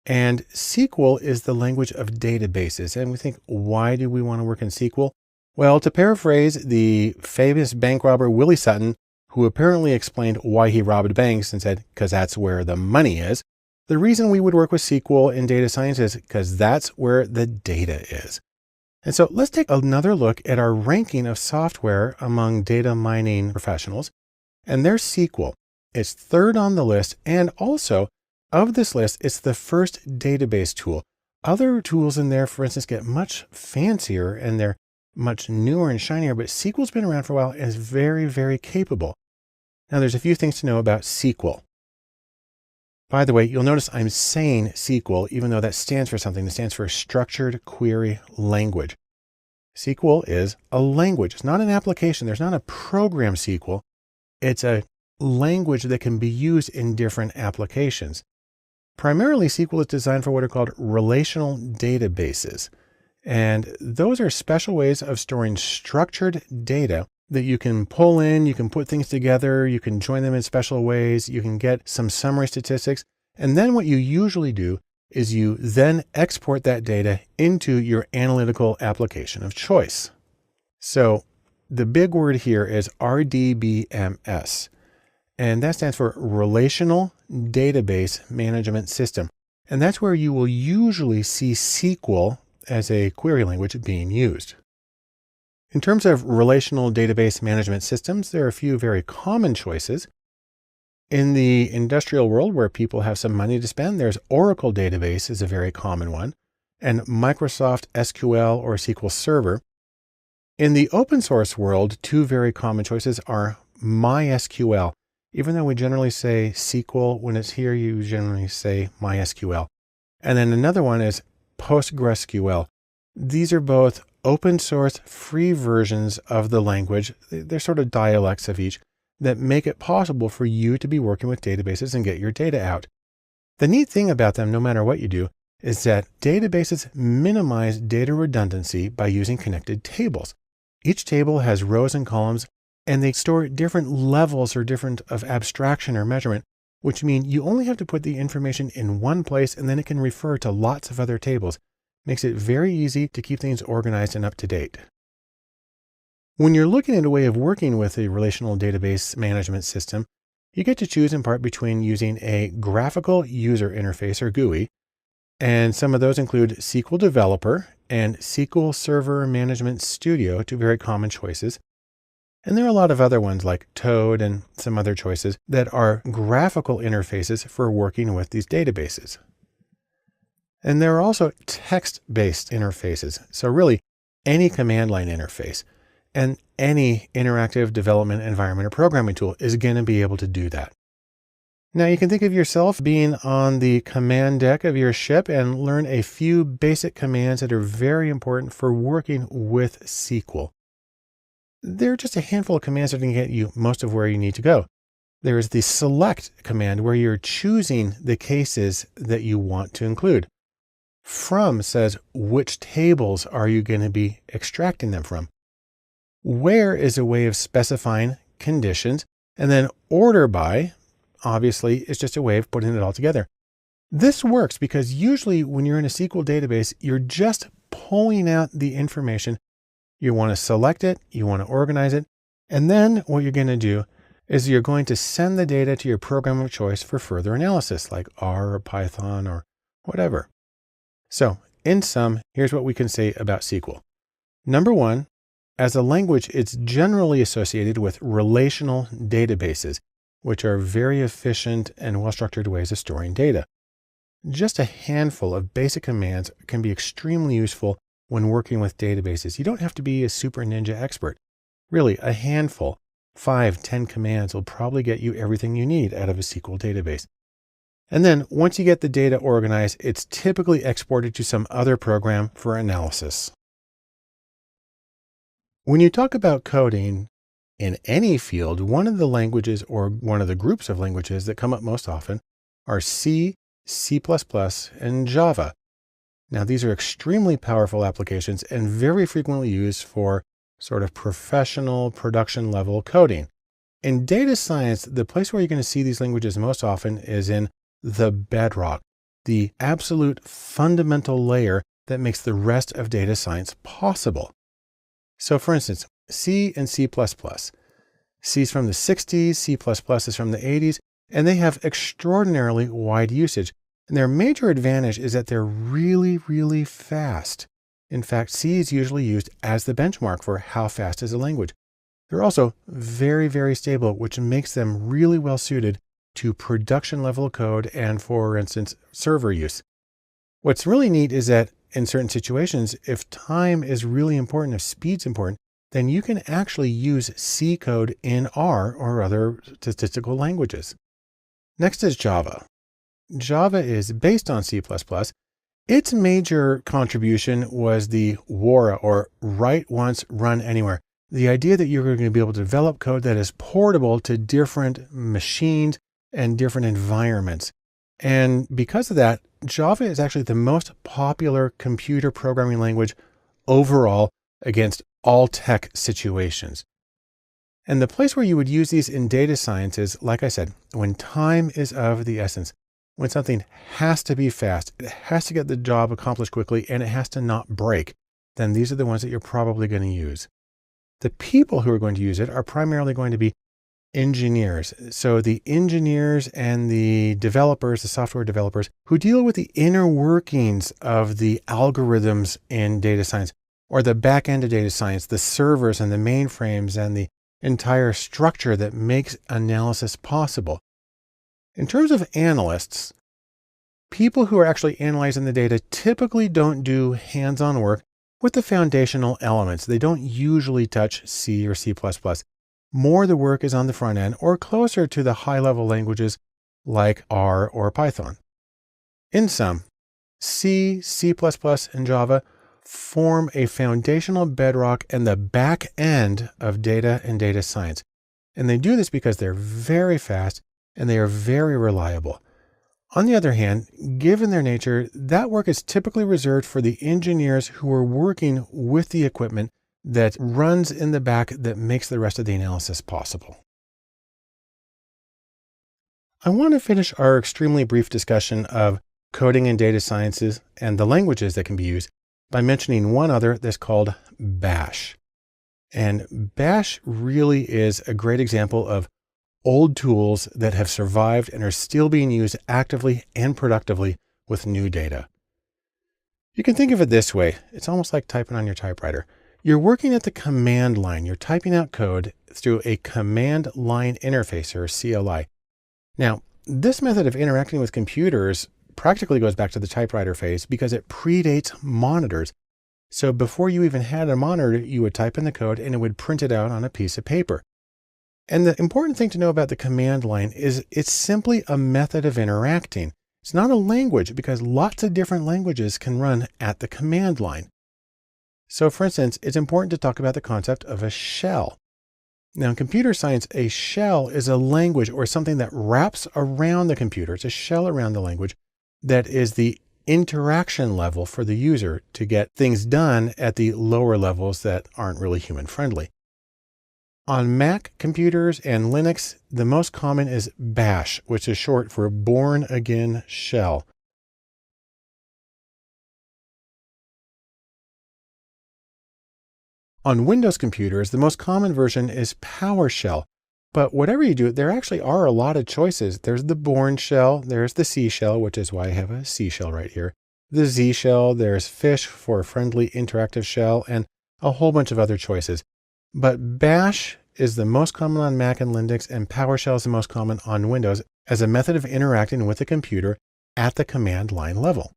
And SQL is the language of databases. And we think, why do we want to work in SQL? Well, to paraphrase the famous bank robber Willie Sutton, who apparently explained why he robbed banks and said, because that's where the money is. The reason we would work with SQL in data science is because that's where the data is. And so let's take another look at our ranking of software among data mining professionals. And there's SQL. It's third on the list. And also of this list, it's the first database tool. Other tools in there, for instance, get much fancier and they're much newer and shinier, but SQL's been around for a while and is very, very capable. Now there's a few things to know about SQL. By the way, you'll notice I'm saying SQL, even though that stands for something. That stands for Structured Query Language. SQL is a language. It's not an application. There's not a program SQL. It's a language that can be used in different applications. Primarily, SQL is designed for what are called relational databases. And those are special ways of storing structured data that you can pull in, you can put things together, you can join them in special ways, you can get some summary statistics. And then what you usually do is you then export that data into your analytical application of choice. So the big word here is RDBMS, and that stands for Relational Database Management System. And that's where you will usually see SQL as a query language being used. In terms of relational database management systems, there are a few very common choices. In the industrial world where people have some money to spend, there's Oracle database is a very common one, and Microsoft SQL or SQL Server. In the open source world, two very common choices are MySQL. Even though we generally say SQL, when it's here, you generally say MySQL. And then another one is PostgreSQL. These are both open source free versions of the language. They're sort of dialects of each that make it possible for you to be working with databases and get your data out. The neat thing about them, no matter what you do, is that databases minimize data redundancy by using connected tables. Each table has rows and columns, and they store different levels or different of abstraction or measurement, which mean you only have to put the information in one place and then it can refer to lots of other tables. Makes it very easy to keep things organized and up to date. When you're looking at a way of working with a relational database management system, you get to choose in part between using a graphical user interface or GUI, and some of those include SQL Developer and SQL Server Management Studio, two very common choices. And there are a lot of other ones like Toad and some other choices that are graphical interfaces for working with these databases. And there are also text-based interfaces. So really any command line interface and any interactive development environment or programming tool is going to be able to do that. Now you can think of yourself being on the command deck of your ship and learn a few basic commands that are very important for working with SQL. There are just a handful of commands that can get you most of where you need to go. There is the select command where you're choosing the cases that you want to include. From says which tables are you going to be extracting them from. Where is a way of specifying conditions, and then order by, obviously, is just a way of putting it all together. This works because usually when you're in a SQL database, you're just pulling out the information. You want to select it, you want to organize it, and then what you're going to do is you're going to send the data to your program of choice for further analysis, like R or Python or whatever. So in sum, here's what we can say about SQL. Number one, as a language, it's generally associated with relational databases, which are very efficient and well-structured ways of storing data. Just a handful of basic commands can be extremely useful when working with databases. You don't have to be a super ninja expert. Really, a handful, 5-10 commands will probably get you everything you need out of a SQL database. And then once you get the data organized, it's typically exported to some other program for analysis. When you talk about coding in any field, one of the languages or one of the groups of languages that come up most often are C, C++, and Java. Now, these are extremely powerful applications and very frequently used for sort of professional production level coding. In data science, the place where you're going to see these languages most often is in the bedrock, the absolute fundamental layer that makes the rest of data science possible. So for instance, C and C++. C is from the 60s, C++ is from the 80s, and they have extraordinarily wide usage. And their major advantage is that they're really, really fast. In fact, C is usually used as the benchmark for how fast is a language. They're also very, very stable, which makes them really well suited to production level code and, for instance, server use. What's really neat is that in certain situations, if time is really important, if speed's important, then you can actually use C code in R or other statistical languages. Next is Java. Java is based on C++. Its major contribution was the WARA, or write once, run anywhere. The idea that you're going to be able to develop code that is portable to different machines and different environments. And because of that, Java is actually the most popular computer programming language overall against all tech situations. And the place where you would use these in data science is, like I said, when time is of the essence, when something has to be fast, it has to get the job accomplished quickly, and it has to not break, then these are the ones that you're probably going to use. The people who are going to use it are primarily going to be engineers. So the engineers and the developers, the software developers who deal with the inner workings of the algorithms in data science, or the back end of data science, the servers and the mainframes and the entire structure that makes analysis possible. In terms of analysts, people who are actually analyzing the data typically don't do hands-on work with the foundational elements. They don't usually touch C or C++. More the work is on the front end or closer to the high-level languages like R or Python. In sum, C, C++, and Java form a foundational bedrock and the back end of data and data science. And they do this because they're very fast and they are very reliable. On the other hand, given their nature, that work is typically reserved for the engineers who are working with the equipment that runs in the back that makes the rest of the analysis possible. I want to finish our extremely brief discussion of coding in data sciences and the languages that can be used by mentioning one other that's called Bash. And Bash really is a great example of old tools that have survived and are still being used actively and productively with new data. You can think of it this way. It's almost like typing on your typewriter. You're working at the command line. You're typing out code through a command line interface, or CLI. Now, this method of interacting with computers practically goes back to the typewriter phase because it predates monitors. So before you even had a monitor, you would type in the code and it would print it out on a piece of paper. And the important thing to know about the command line is it's simply a method of interacting. It's not a language because lots of different languages can run at the command line. So for instance, it's important to talk about the concept of a shell. Now in computer science, a shell is a language or something that wraps around the computer. It's a shell around the language that is the interaction level for the user to get things done at the lower levels that aren't really human friendly. On Mac computers and Linux, the most common is Bash, which is short for Born Again Shell. On Windows computers, the most common version is PowerShell. But whatever you do, there actually are a lot of choices. There's the Bourne shell, there's the C shell, which is why I have a C shell right here. The Z shell, there's Fish for a friendly interactive shell, and a whole bunch of other choices. But Bash is the most common on Mac and Linux, and PowerShell is the most common on Windows as a method of interacting with the computer at the command line level.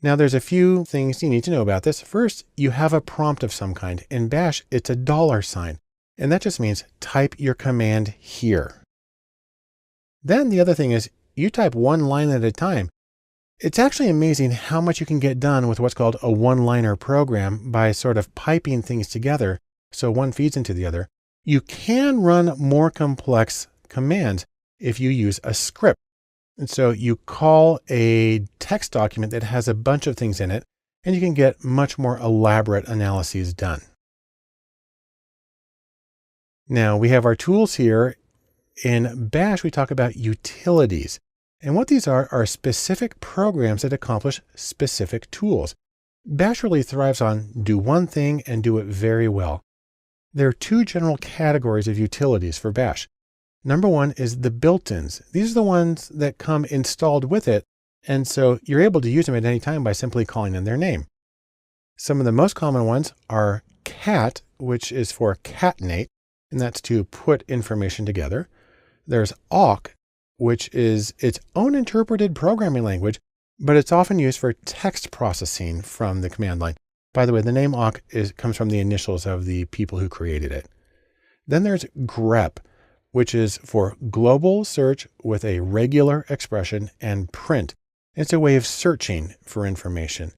Now there's a few things you need to know about this. First, you have a prompt of some kind. In Bash, it's a $sign. And that just means type your command here. Then the other thing is you type one line at a time. It's actually amazing how much you can get done with what's called a one-liner program by sort of piping things together so one feeds into the other. You can run more complex commands if you use a script. And so you call a text document that has a bunch of things in it, and you can get much more elaborate analyses done. Now we have our tools here. In Bash, we talk about utilities. And what these are specific programs that accomplish specific tools. Bash really thrives on do one thing and do it very well. There are two general categories of utilities for Bash. Number one is the built-ins. These are the ones that come installed with it. And so you're able to use them at any time by simply calling in their name. Some of the most common ones are cat, which is for catenate, and that's to put information together. There's awk, which is its own interpreted programming language, but it's often used for text processing from the command line. By the way, the name awk comes from the initials of the people who created it. Then there's grep, which is for global search with a regular expression, and print. It's a way of searching for information.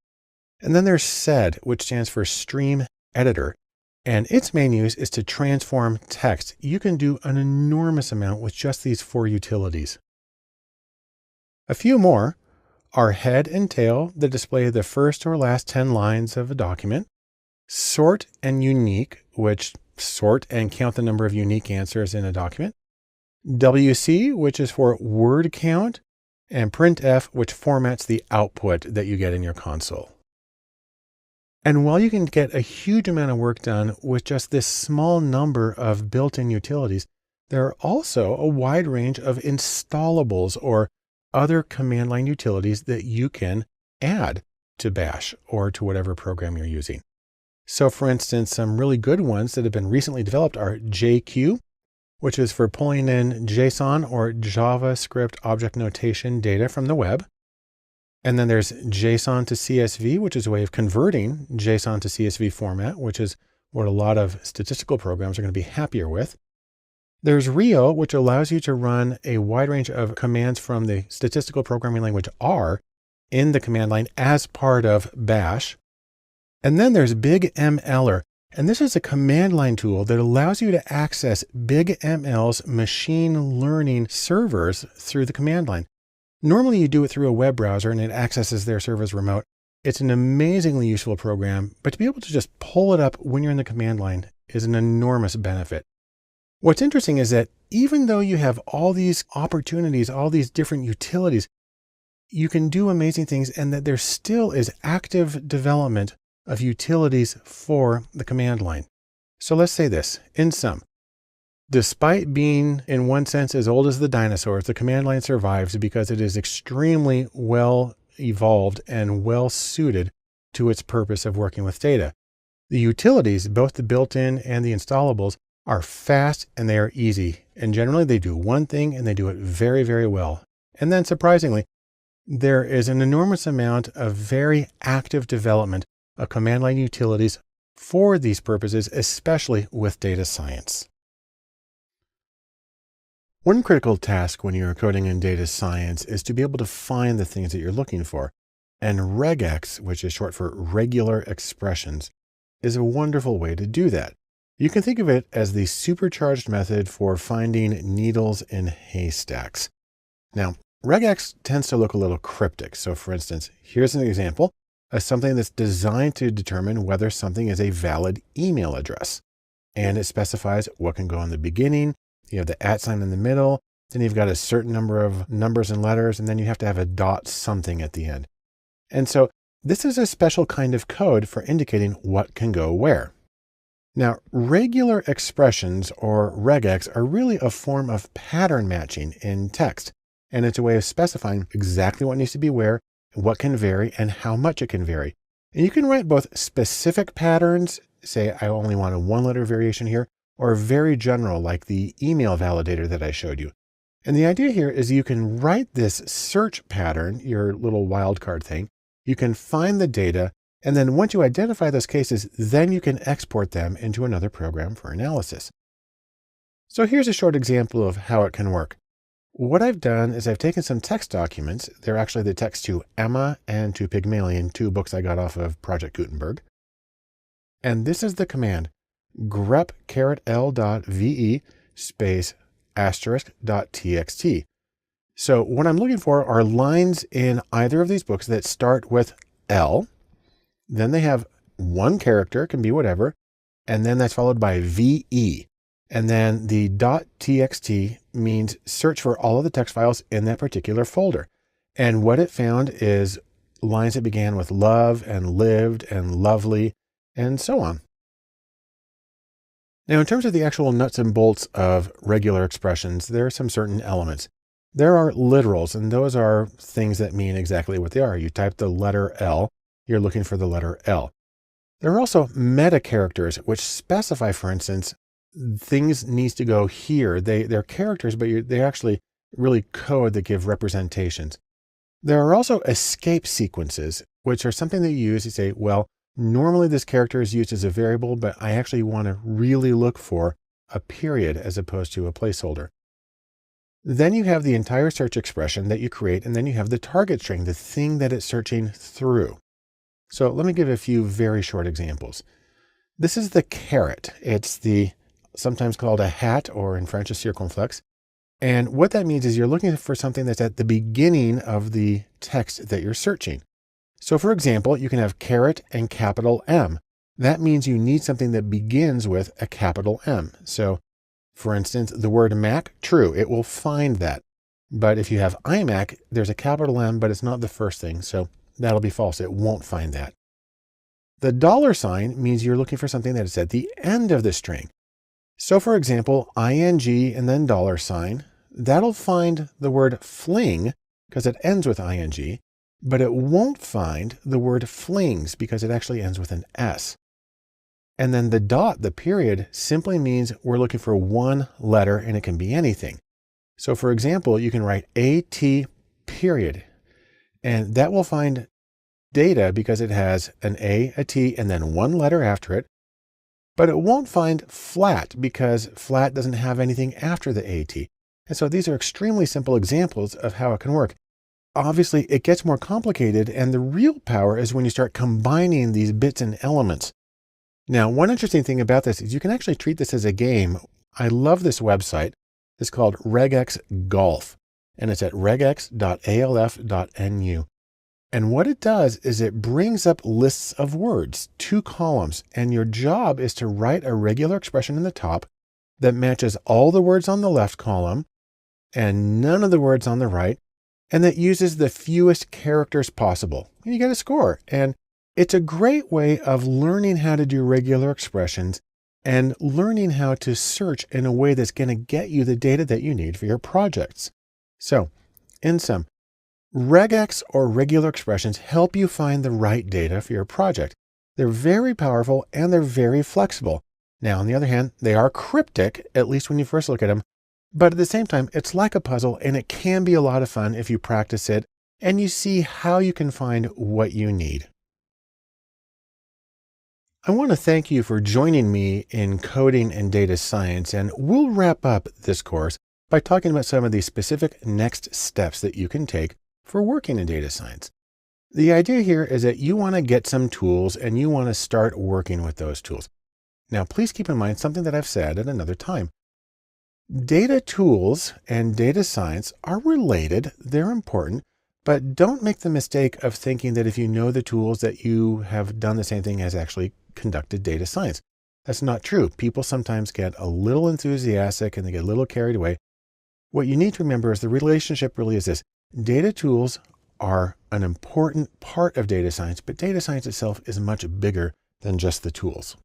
And then there's sed, which stands for stream editor. And its main use is to transform text. You can do an enormous amount with just these four utilities. A few more are head and tail that display the first or last 10 lines of a document. Sort and unique, which sort and count the number of unique answers in a document. WC, which is for word count. And printf, which formats the output that you get in your console. And while you can get a huge amount of work done with just this small number of built-in utilities, there are also a wide range of installables or other command line utilities that you can add to Bash or to whatever program you're using. So for instance, some really good ones that have been recently developed are JQ, which is for pulling in JSON or JavaScript object notation data from the web. And then there's JSON to CSV, which is a way of converting JSON to CSV format, which is what a lot of statistical programs are going to be happier with. There's Rio, which allows you to run a wide range of commands from the statistical programming language R in the command line as part of Bash. And then there's BigMLer. And this is a command line tool that allows you to access BigML's machine learning servers through the command line. Normally you do it through a web browser and it accesses their servers remote. It's an amazingly useful program, but to be able to just pull it up when you're in the command line is an enormous benefit. What's interesting is that even though you have all these opportunities, all these different utilities, you can do amazing things, and that there still is active development of utilities for the command line. So let's say this, in sum, despite being in one sense as old as the dinosaurs, the command line survives because it is extremely well evolved and well suited to its purpose of working with data. The utilities, both the built-in and the installables, are fast and they are easy. And generally they do one thing and they do it very, very well. And then surprisingly, there is an enormous amount of very active development of command line utilities for these purposes, especially with data science. One critical task when you're coding in data science is to be able to find the things that you're looking for. And regex, which is short for regular expressions, is a wonderful way to do that. You can think of it as the supercharged method for finding needles in haystacks. Now, Regex tends to look a little cryptic. So for instance, here's an example of something that's designed to determine whether something is a valid email address. And it specifies what can go in the beginning. You have the @ sign in the middle. Then you've got a certain number of numbers and letters, and then you have to have a dot something at the end. And so this is a special kind of code for indicating what can go where. Now, regular expressions, or regex, are really a form of pattern matching in text. And it's a way of specifying exactly what needs to be where, what can vary, and how much it can vary. And you can write both specific patterns, say I only want a 1-letter variation here, or very general like the email validator that I showed you. And the idea here is you can write this search pattern, your little wildcard thing. You can find the data, and then once you identify those cases, then you can export them into another program for analysis. So here's a short example of how it can work. What I've done is I've taken some text documents. They're actually the text to Emma and to Pygmalion, 2 books I got off of Project Gutenberg. And this is the command, grep:\l.ve space *.txt. So what I'm looking for are lines in either of these books that start with L. Then they have 1 character, can be whatever, and then that's followed by VE. And then the .txt means search for all of the text files in that particular folder. And what it found is lines that began with love and lived and lovely and so on. Now, in terms of the actual nuts and bolts of regular expressions, there are some certain elements. There are literals, and those are things that mean exactly what they are. You type the letter L, you're looking for the letter L. There are also meta characters, which specify, for instance, things needs to go here. They're characters, but they actually really code that give representations. There are also escape sequences, which are something that you use to say, well, normally this character is used as a variable, but I actually want to really look for a period as opposed to a placeholder. Then you have the entire search expression that you create, and then you have the target string, the thing that it's searching through. So let me give a few very short examples. This is the caret. It's sometimes called a hat, or in French, a circonflexe. And what that means is you're looking for something that's at the beginning of the text that you're searching. So for example, you can have caret and capital M. That means you need something that begins with a capital M. So for instance, the word Mac, true, it will find that. But if you have iMac, there's a capital M, but it's not the first thing. So that'll be false. It won't find that. The $ means you're looking for something that is at the end of the string. So for example, ing and then $, that'll find the word fling because it ends with ing, but it won't find the word flings because it actually ends with an S. And then the dot, the period, simply means we're looking for 1 letter, and it can be anything. So for example, you can write AT period, and that will find data because it has an A, a T, and then 1 letter after it. But it won't find flat because flat doesn't have anything after the AT. And so these are extremely simple examples of how it can work. Obviously, it gets more complicated, and the real power is when you start combining these bits and elements. Now, one interesting thing about this is you can actually treat this as a game. I love this website. It's called Regex Golf, and it's at regex.alf.nu. And what it does is it brings up lists of words, 2 columns, and your job is to write a regular expression in the top that matches all the words on the left column and none of the words on the right, and that uses the fewest characters possible. And you get a score. And it's a great way of learning how to do regular expressions and learning how to search in a way that's going to get you the data that you need for your projects. So, in sum, regex or regular expressions help you find the right data for your project. They're very powerful and they're very flexible. Now, on the other hand, they are cryptic, at least when you first look at them. But at the same time, it's like a puzzle, and it can be a lot of fun if you practice it and you see how you can find what you need. I want to thank you for joining me in coding and data science, and we'll wrap up this course by talking about some of the specific next steps that you can take for working in data science. The idea here is that you want to get some tools and you want to start working with those tools. Now, please keep in mind something that I've said at another time. Data tools and data science are related. They're important, but don't make the mistake of thinking that if you know the tools that you have done the same thing as actually conducted data science. That's not true. People sometimes get a little enthusiastic and they get a little carried away. What you need to remember is the relationship really is this. Data tools are an important part of data science, but data science itself is much bigger than just the tools.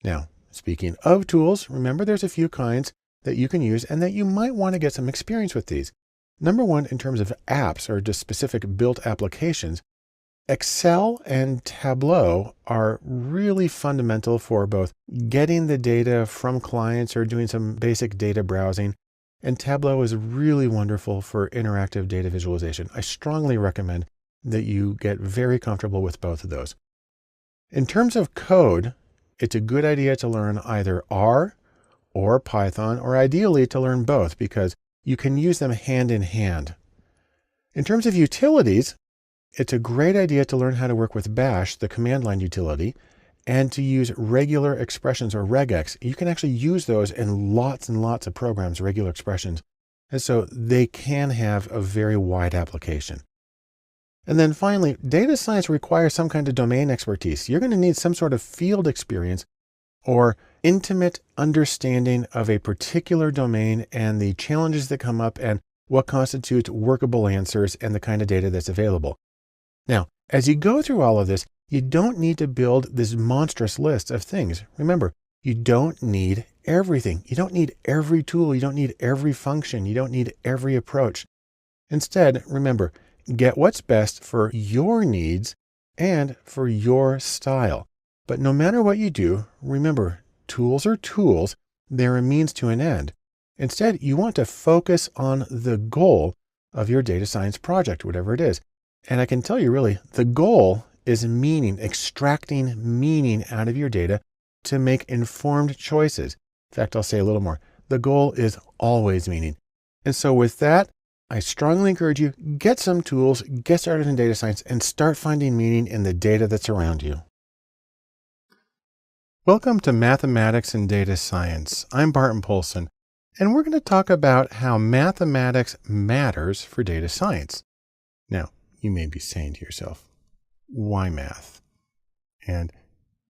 Now, speaking of tools, remember there's a few kinds that you can use and that you might want to get some experience with these. Number one, in terms of apps or just specific built applications, Excel and Tableau are really fundamental for both getting the data from clients or doing some basic data browsing. And Tableau is really wonderful for interactive data visualization. I strongly recommend that you get very comfortable with both of those. In terms of code, it's a good idea to learn either R or Python, or ideally to learn both because you can use them hand in hand. In terms of utilities, it's a great idea to learn how to work with Bash, the command line utility, and to use regular expressions or regex. You can actually use those in lots and lots of programs, regular expressions. And so they can have a very wide application. And then finally, data science requires some kind of domain expertise. You're going to need some sort of field experience or intimate understanding of a particular domain and the challenges that come up and what constitutes workable answers and the kind of data that's available. Now, as you go through all of this, you don't need to build this monstrous list of things. Remember, you don't need everything. You don't need every tool. You don't need every function. You don't need every approach. Instead, remember, get what's best for your needs and for your style. But no matter what you do, remember, tools are tools. They're a means to an end. Instead, you want to focus on the goal of your data science project, whatever it is. And I can tell you really, the goal is meaning, extracting meaning out of your data to make informed choices. In fact, I'll say a little more. The goal is always meaning. And so with that, I strongly encourage you, get some tools, get started in data science, and start finding meaning in the data that's around you. Welcome to Mathematics and Data Science. I'm Barton Polson, and we're going to talk about how mathematics matters for data science. Now, you may be saying to yourself, why math? And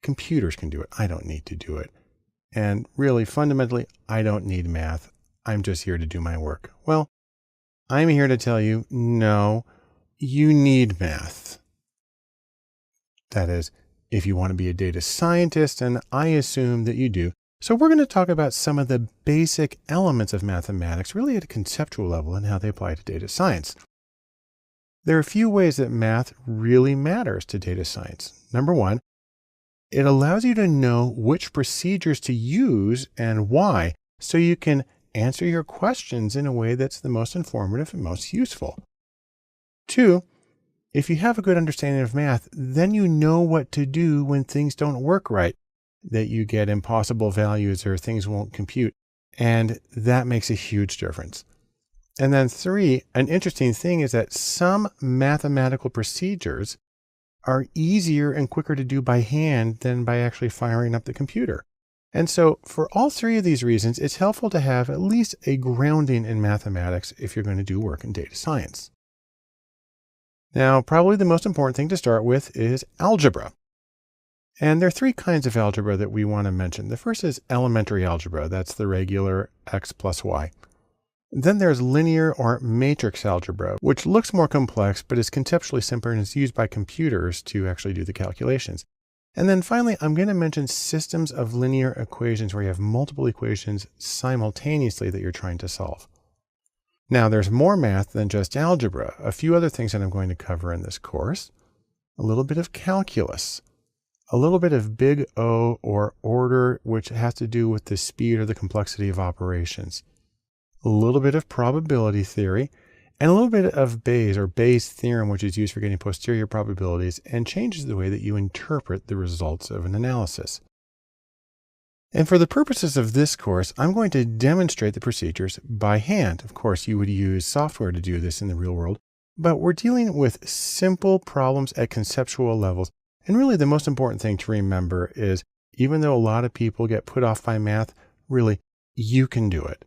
computers can do it. I don't need to do it. And really, fundamentally, I don't need math. I'm just here to do my work. Well, I'm here to tell you, no, you need math. That is, if you want to be a data scientist, and I assume that you do. So we're going to talk about some of the basic elements of mathematics, really at a conceptual level, and how they apply to data science. There are a few ways that math really matters to data science. Number one, it allows you to know which procedures to use and why, so you can answer your questions in a way that's the most informative and most useful. Two, if you have a good understanding of math, then you know what to do when things don't work right, that you get impossible values or things won't compute. And that makes a huge difference. And then three, an interesting thing is that some mathematical procedures are easier and quicker to do by hand than by actually firing up the computer. And so for all three of these reasons, it's helpful to have at least a grounding in mathematics if you're going to do work in data science. Now, probably the most important thing to start with is algebra. And there are three kinds of algebra that we want to mention. The first is elementary algebra. That's the regular x plus y. Then there's linear or matrix algebra, which looks more complex, but is conceptually simpler and is used by computers to actually do the calculations. And then finally, I'm going to mention systems of linear equations where you have multiple equations simultaneously that you're trying to solve. Now, there's more math than just algebra. A few other things that I'm going to cover in this course. A little bit of calculus. A little bit of big O or order, which has to do with the speed or the complexity of operations. A little bit of probability theory, and a little bit of Bayes' theorem, which is used for getting posterior probabilities and changes the way that you interpret the results of an analysis. And for the purposes of this course, I'm going to demonstrate the procedures by hand. Of course, you would use software to do this in the real world, but we're dealing with simple problems at conceptual levels. And really the most important thing to remember is, even though a lot of people get put off by math, really, you can do it.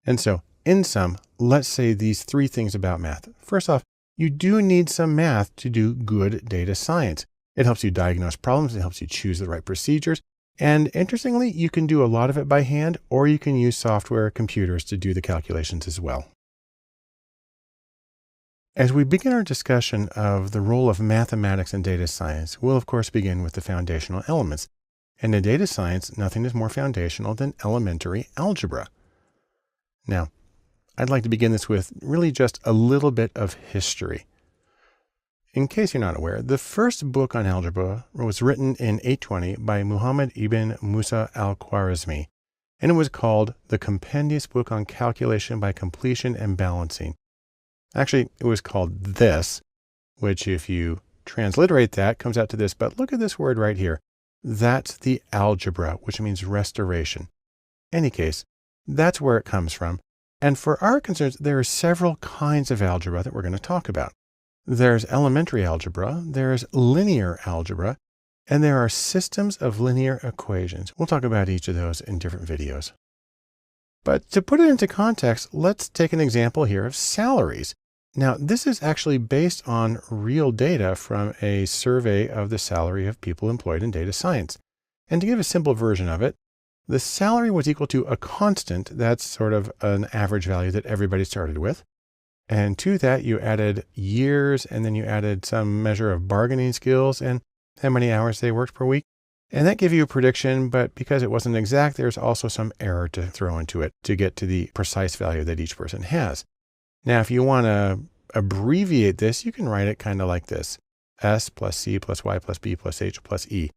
And so in sum, let's say these three things about math. First off, you do need some math to do good data science. It helps you diagnose problems. It helps you choose the right procedures. And interestingly, you can do a lot of it by hand, or you can use software, computers to do the calculations as well. As we begin our discussion of the role of mathematics in data science, we'll of course begin with the foundational elements. And in data science, nothing is more foundational than elementary algebra. Now, I'd like to begin this with really just a little bit of history. In case you're not aware, the first book on algebra was written in 820 by Muhammad ibn Musa al-Khwarizmi, and it was called The Compendious Book on Calculation by Completion and Balancing. Actually, it was called this, which if you transliterate that comes out to this, but look at this word right here. That's the algebra, which means restoration. Any case, that's where it comes from. And for our concerns, there are several kinds of algebra that we're going to talk about. There's elementary algebra, there's linear algebra, and there are systems of linear equations. We'll talk about each of those in different videos. But to put it into context, let's take an example here of salaries. Now, this is actually based on real data from a survey of the salary of people employed in data science. And to give a simple version of it, the salary was equal to a constant. That's sort of an average value that everybody started with. And to that, you added years, and then you added some measure of bargaining skills and how many hours they worked per week. And that gave you a prediction, but because it wasn't exact, there's also some error to throw into it to get to the precise value that each person has. Now, if you want to abbreviate this, you can write it kind of like this: S plus C plus Y plus B plus H plus E.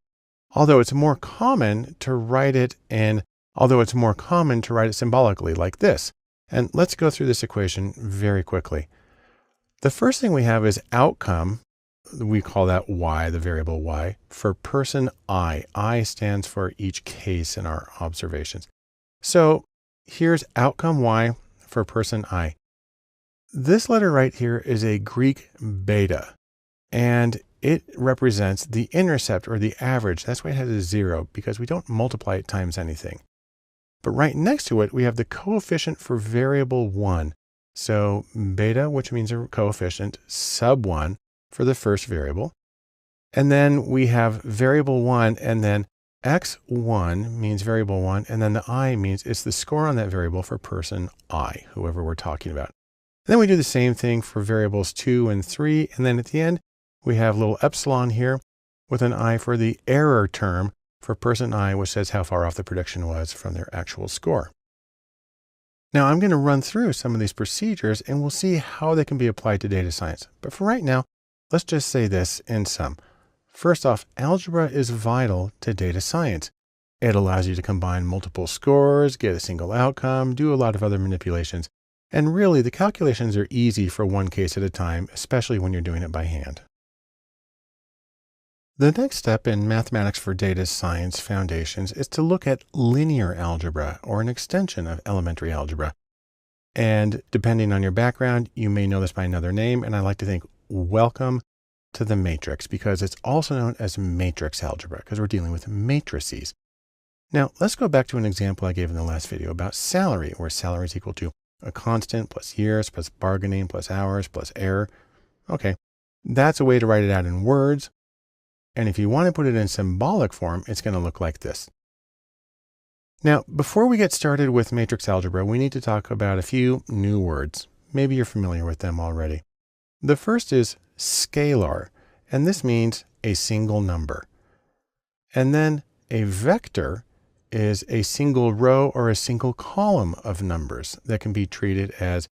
Although it's more common to write it symbolically like this. And let's go through this equation very quickly. The first thing we have is outcome. We call that Y, the variable Y, for person I. I stands for each case in our observations. So here's outcome Y for person I. This letter right here is a Greek beta, and it represents the intercept or the average. That's why it has a 0, because we don't multiply it times anything. But right next to it, we have the coefficient for variable 1. So beta, which means a coefficient, sub 1 for the first variable. And then we have variable 1, and then x1 means variable 1, and then the I means it's the score on that variable for person I, whoever we're talking about. And then we do the same thing for variables 2 and 3, and then at the end, we have a little epsilon here with an I for the error term for person I, which says how far off the prediction was from their actual score. Now I'm going to run through some of these procedures and we'll see how they can be applied to data science. But for right now, let's just say this in sum. First off, algebra is vital to data science. It allows you to combine multiple scores, get a single outcome, do a lot of other manipulations. And really, the calculations are easy for one case at a time, especially when you're doing it by hand. The next step in mathematics for data science foundations is to look at linear algebra, or an extension of elementary algebra. And depending on your background, you may know this by another name, and I like to think welcome to the matrix, because it's also known as matrix algebra, because we're dealing with matrices. Now, let's go back to an example I gave in the last video about salary, where salary is equal to a constant plus years plus bargaining plus hours plus error. Okay, that's a way to write it out in words. And if you want to put it in symbolic form, it's going to look like this. Now, before we get started with matrix algebra, we need to talk about a few new words. Maybe you're familiar with them already. The first is scalar, and this means a single number. And then a vector is a single row or a single column of numbers that can be treated as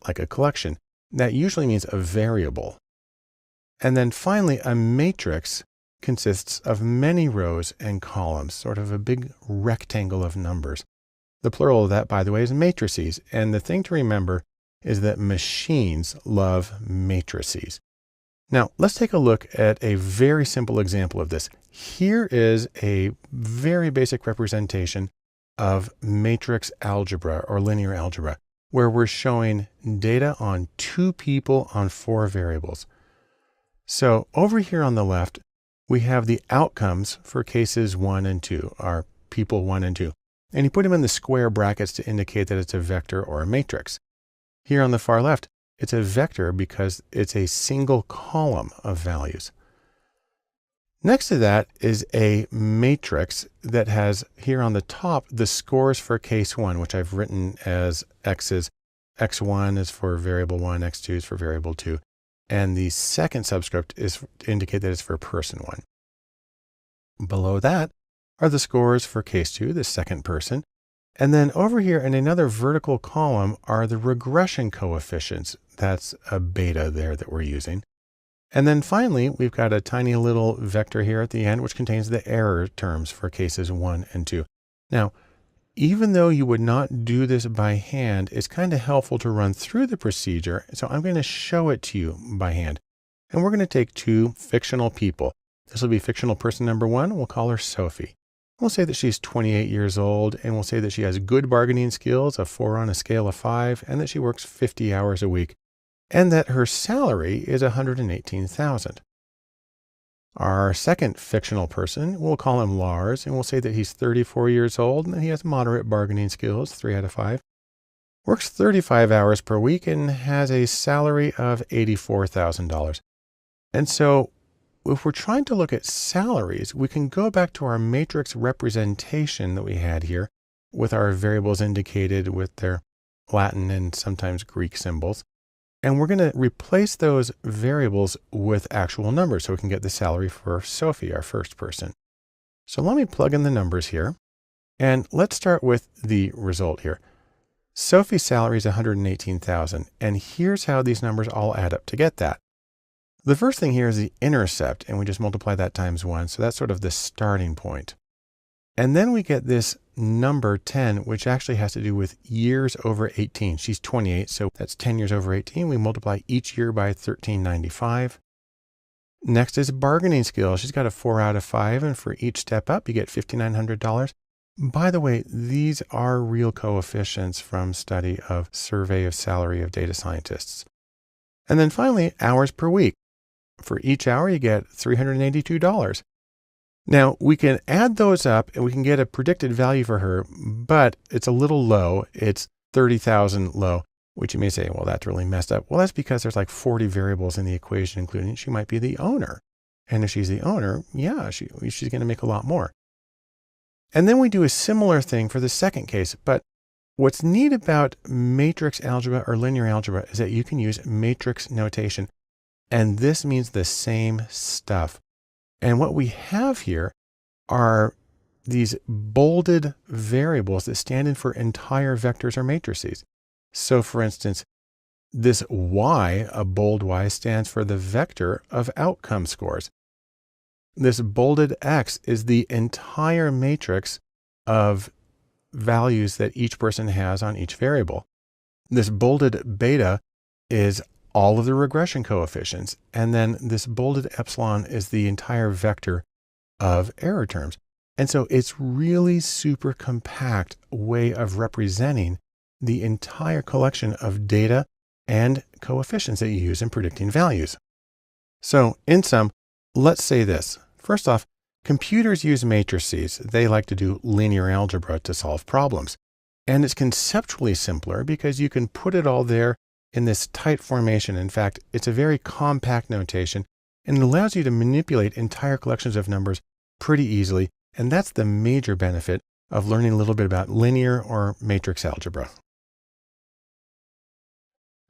like a collection. That usually means a variable. And then finally, a matrix consists of many rows and columns, sort of a big rectangle of numbers. The plural of that, by the way, is matrices. And the thing to remember is that machines love matrices. Now, let's take a look at a very simple example of this. Here is a very basic representation of matrix algebra or linear algebra, where we're showing data on 2 people on 4 variables. So over here on the left, we have the outcomes for cases 1 and 2, our people 1 and 2. and you put them in the square brackets to indicate that it's a vector or a matrix. Here on the far left, it's a vector because it's a single column of values. Next to that is a matrix that has here on the top the scores for case 1, which I've written as x's. x1 is for variable 1, x2 is for variable 2, and the second subscript is to indicate that it's for person 1. Below that are the scores for case 2, the second person. And then over here in another vertical column are the regression coefficients. That's a beta there that we're using. And then finally, we've got a tiny little vector here at the end, which contains the error terms for cases 1 and 2. Now, even though you would not do this by hand, it's kind of helpful to run through the procedure. So I'm going to show it to you by hand. And we're going to take 2 fictional people. This will be fictional person number 1. We'll call her Sophie. We'll say that she's 28 years old, and we'll say that she has good bargaining skills, a 4 on a scale of 5, and that she works 50 hours a week, and that her salary is $118,000. Our second fictional person, we'll call him Lars, and we'll say that he's 34 years old, and that he has moderate bargaining skills, 3 out of 5, works 35 hours per week, and has a salary of $84,000. And so if we're trying to look at salaries, we can go back to our matrix representation that we had here with our variables indicated with their Latin and sometimes Greek symbols. And we're going to replace those variables with actual numbers so we can get the salary for Sophie, our first person. So let me plug in the numbers here. And let's start with the result here. Sophie's salary is $118,000. And here's how these numbers all add up to get that. The first thing here is the intercept, and we just multiply that times 1. So that's sort of the starting point. And then we get this number 10, which actually has to do with years over 18. She's 28, so that's 10 years over 18. We multiply each year by 1395. Next is bargaining skill. She's got a 4 out of 5, and for each step up, you get $5,900. By the way, these are real coefficients from study of survey of salary of data scientists. And then finally, hours per week. For each hour, you get $382. Now, we can add those up and we can get a predicted value for her, but it's a little low. It's 30,000 low, which you may say, well, that's really messed up. Well, that's because there's like 40 variables in the equation, including she might be the owner. And if she's the owner, yeah, she's going to make a lot more. And then we do a similar thing for the second case. But what's neat about matrix algebra or linear algebra is that you can use matrix notation. And this means the same stuff. And what we have here are these bolded variables that stand in for entire vectors or matrices. So for instance, this Y, a bold Y, stands for the vector of outcome scores. This bolded X is the entire matrix of values that each person has on each variable. This bolded beta is all of the regression coefficients. And then this bolded epsilon is the entire vector of error terms. And so it's really super compact way of representing the entire collection of data and coefficients that you use in predicting values. So in sum, let's say this. First off, computers use matrices. They like to do linear algebra to solve problems. And it's conceptually simpler because you can put it all there in this tight formation. In fact, it's a very compact notation, and it allows you to manipulate entire collections of numbers pretty easily. And that's the major benefit of learning a little bit about linear or matrix algebra.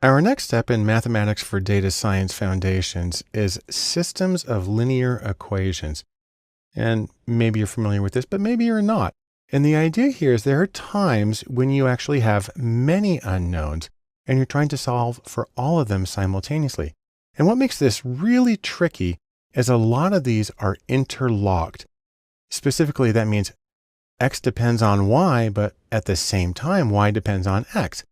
Our next step in mathematics for data science foundations is systems of linear equations. And maybe you're familiar with this, but maybe you're not. And the idea here is there are times when you actually have many unknowns and you're trying to solve for all of them simultaneously. And what makes this really tricky is a lot of these are interlocked. Specifically, that means X depends on Y, but at the same time, Y depends on X.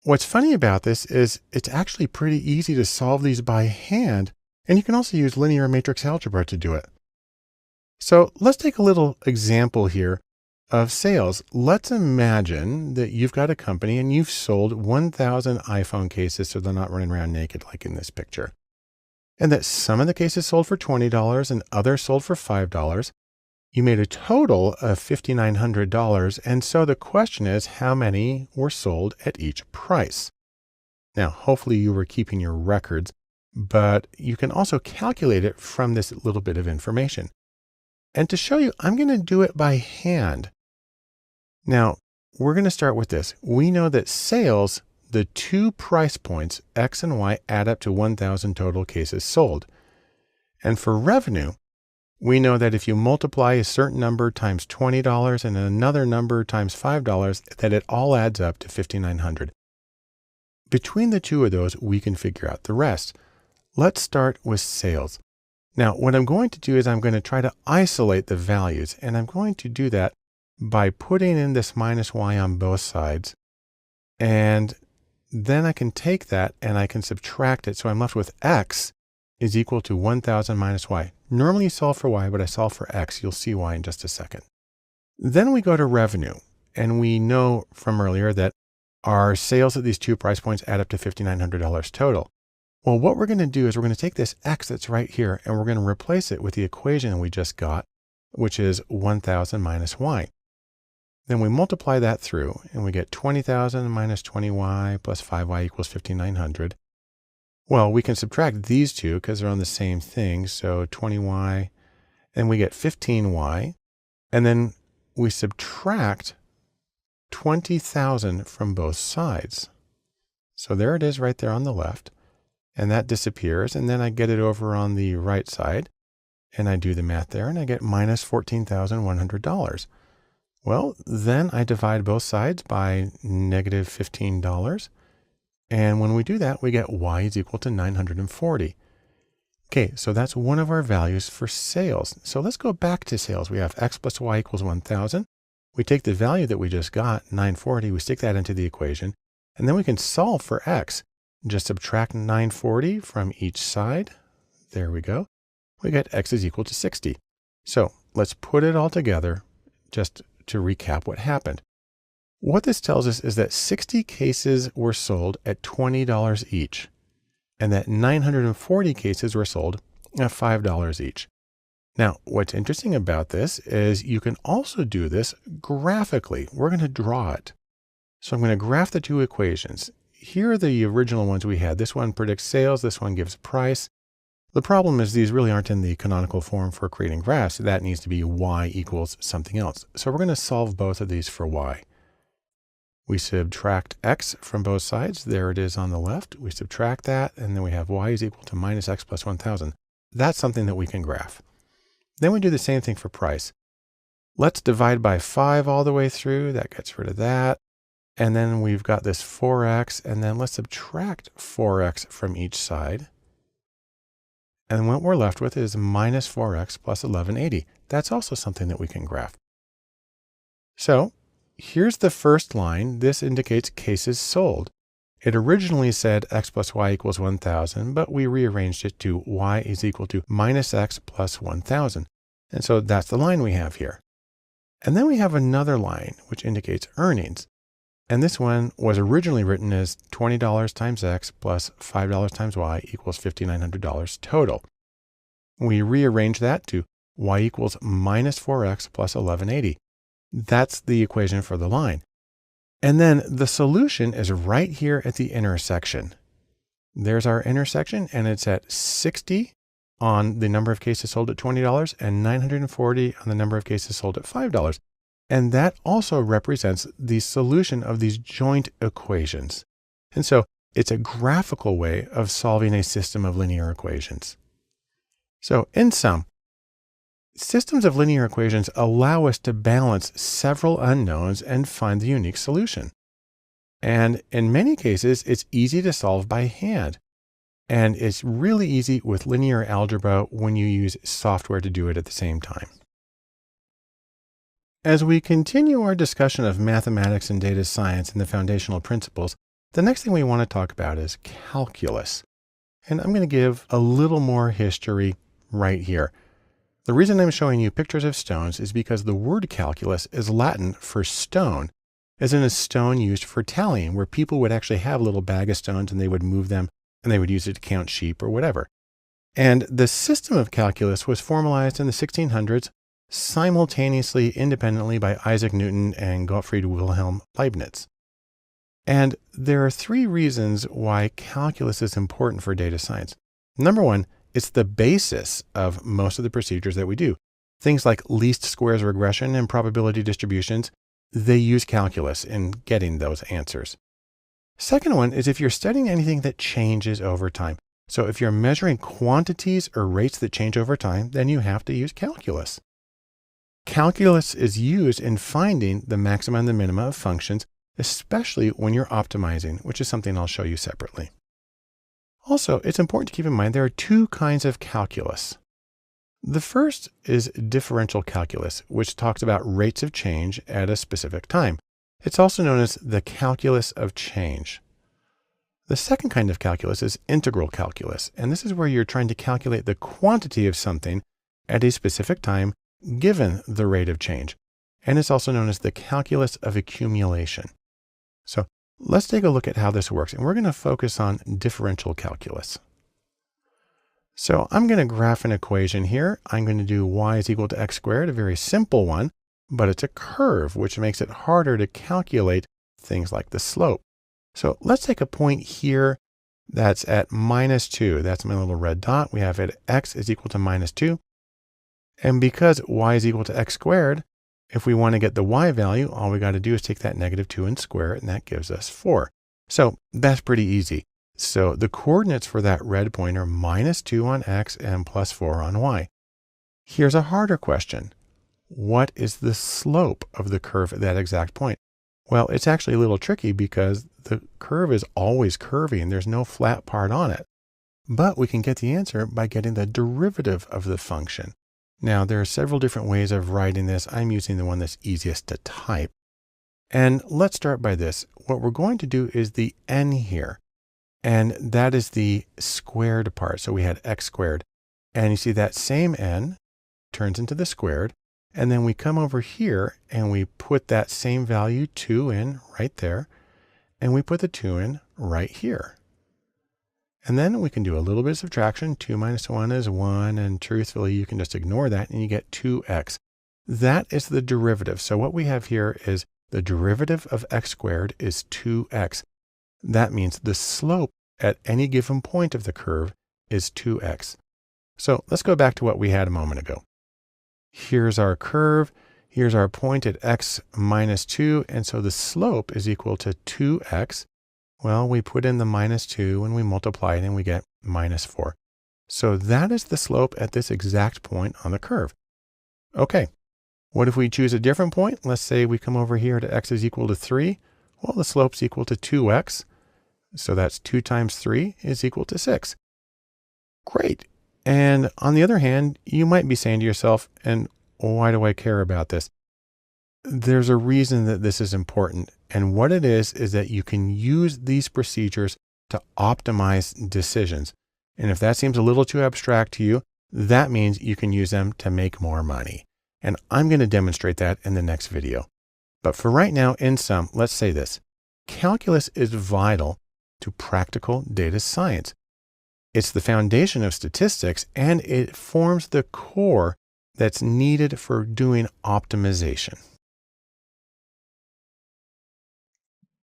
What's funny about this is it's actually pretty easy to solve these by hand, and you can also use linear matrix algebra to do it. So let's take a little example here of sales. Let's imagine that you've got a company and you've sold 1,000 iPhone cases so they're not running around naked like in this picture. And that some of the cases sold for $20 and others sold for $5. You made a total of $5,900, and so the question is, how many were sold at each price? Now, hopefully you were keeping your records, but you can also calculate it from this little bit of information. And to show you, I'm going to do it by hand. Now, we're going to start with this. We know that sales, the two price points, X and Y, add up to 1,000 total cases sold. And for revenue, we know that if you multiply a certain number times $20 and another number times $5, that it all adds up to $5,900. Between the two of those, we can figure out the rest. Let's start with sales. Now, what I'm going to do is I'm going to try to isolate the values, and I'm going to do that by putting in this minus Y on both sides. And then I can take that and I can subtract it. So I'm left with X is equal to 1,000 minus Y. Normally you solve for Y, but I solve for X. You'll see why in just a second. Then we go to revenue, and we know from earlier that our sales at these two price points add up to $5,900 total. Well, what we're going to do is we're going to take this X that's right here, and we're going to replace it with the equation we just got, which is 1,000 minus Y. Then we multiply that through, and we get 20,000 minus 20Y plus 5Y equals 5,900. Well, we can subtract these two because they're on the same thing. So 20Y, and we get 15Y. And then we subtract 20,000 from both sides. So there it is right there on the left. And that disappears. And then I get it over on the right side. And I do the math there, and I get minus $14,100. Well, then I divide both sides by negative $15. And when we do that, we get Y is equal to 940. Okay, so that's one of our values for sales. So let's go back to sales. We have X plus Y equals 1,000. We take the value that we just got, 940, we stick that into the equation, and then we can solve for X. Just subtract 940 from each side. There we go. We get X is equal to 60. So let's put it all together just to recap what happened. What this tells us is that 60 cases were sold at $20 each, and that 940 cases were sold at $5 each. Now, what's interesting about this is you can also do this graphically. We're going to draw it. So I'm going to graph the two equations. Here are the original ones we had. This one predicts sales. This one gives price. The problem is these really aren't in the canonical form for creating graphs. That needs to be Y equals something else. So we're going to solve both of these for Y. We subtract X from both sides. There it is on the left. We subtract that, and then we have Y is equal to minus X plus 1,000. That's something that we can graph. Then we do the same thing for price. Let's divide by 5 all the way through. That gets rid of that. And then we've got this 4X, and then let's subtract 4X from each side. And what we're left with is minus 4X plus 1180. That's also something that we can graph. So here's the first line. This indicates cases sold. It originally said X plus Y equals 1,000, but we rearranged it to Y is equal to minus X plus 1,000. And so that's the line we have here. And then we have another line, which indicates earnings. And this one was originally written as $20 times X plus $5 times Y equals $5,900 total. We rearrange that to Y equals minus 4X plus 1180. That's the equation for the line. And then the solution is right here at the intersection. There's our intersection, and it's at 60 on the number of cases sold at $20 and 940 on the number of cases sold at $5. And that also represents the solution of these joint equations. And so it's a graphical way of solving a system of linear equations. So in sum, systems of linear equations allow us to balance several unknowns and find the unique solution. And in many cases, it's easy to solve by hand. And it's really easy with linear algebra when you use software to do it at the same time. As we continue our discussion of mathematics and data science and the foundational principles, the next thing we want to talk about is calculus. And I'm going to give a little more history right here. The reason I'm showing you pictures of stones is because the word calculus is Latin for stone, as in a stone used for tallying, where people would actually have a little bag of stones and they would move them and they would use it to count sheep or whatever. And the system of calculus was formalized in the 1600s simultaneously, independently by Isaac Newton and Gottfried Wilhelm Leibniz. And there are three reasons why calculus is important for data science. Number one, it's the basis of most of the procedures that we do. Things like least squares regression and probability distributions, they use calculus in getting those answers. Second one is if you're studying anything that changes over time. So if you're measuring quantities or rates that change over time, then you have to use calculus. Calculus is used in finding the maxima and the minima of functions, especially when you're optimizing, which is something I'll show you separately. Also, it's important to keep in mind there are two kinds of calculus. The first is differential calculus, which talks about rates of change at a specific time. It's also known as the calculus of change. The second kind of calculus is integral calculus, and this is where you're trying to calculate the quantity of something at a specific time given the rate of change. And it's also known as the calculus of accumulation. So let's take a look at how this works, and we're going to focus on differential calculus. So I'm going to graph an equation here. I'm going to do y is equal to x squared, a very simple one, but it's a curve, which makes it harder to calculate things like the slope. So let's take a point here that's at -2. That's my little red dot. We have it x is equal to -2. And because y is equal to x squared, if we want to get the y value, all we got to do is take that -2 and square it, and that gives us 4. So that's pretty easy. So the coordinates for that red point are -2 on x and +4 on y. Here's a harder question. What is the slope of the curve at that exact point? Well, it's actually a little tricky because the curve is always curving. There's no flat part on it. But we can get the answer by getting the derivative of the function. Now, there are several different ways of writing this. I'm using the one that's easiest to type. And let's start by this. What we're going to do is the n here. And that is the squared part. So we had x squared. And you see that same n turns into the squared. And then we come over here and we put that same value 2 in right there. And we put the 2 in right here. And then we can do a little bit of subtraction. 2 minus 1 is 1. And truthfully, you can just ignore that and you get 2x. That is the derivative. So what we have here is the derivative of x squared is 2x. That means the slope at any given point of the curve is 2x. So let's go back to what we had a moment ago. Here's our curve. Here's our point at x -2. And so the slope is equal to 2x. Well, we put in the -2 and we multiply it and we get -4. So that is the slope at this exact point on the curve. Okay. What if we choose a different point? Let's say we come over here to x is equal to 3. Well, the slope's equal to 2x. So that's 2 times 3 is equal to 6. Great. And on the other hand, you might be saying to yourself, and why do I care about this? There's a reason that this is important. And what it is that you can use these procedures to optimize decisions. And if that seems a little too abstract to you, that means you can use them to make more money. And I'm going to demonstrate that in the next video. But for right now, in sum, let's say this. Calculus is vital to practical data science. It's the foundation of statistics, and it forms the core that's needed for doing optimization.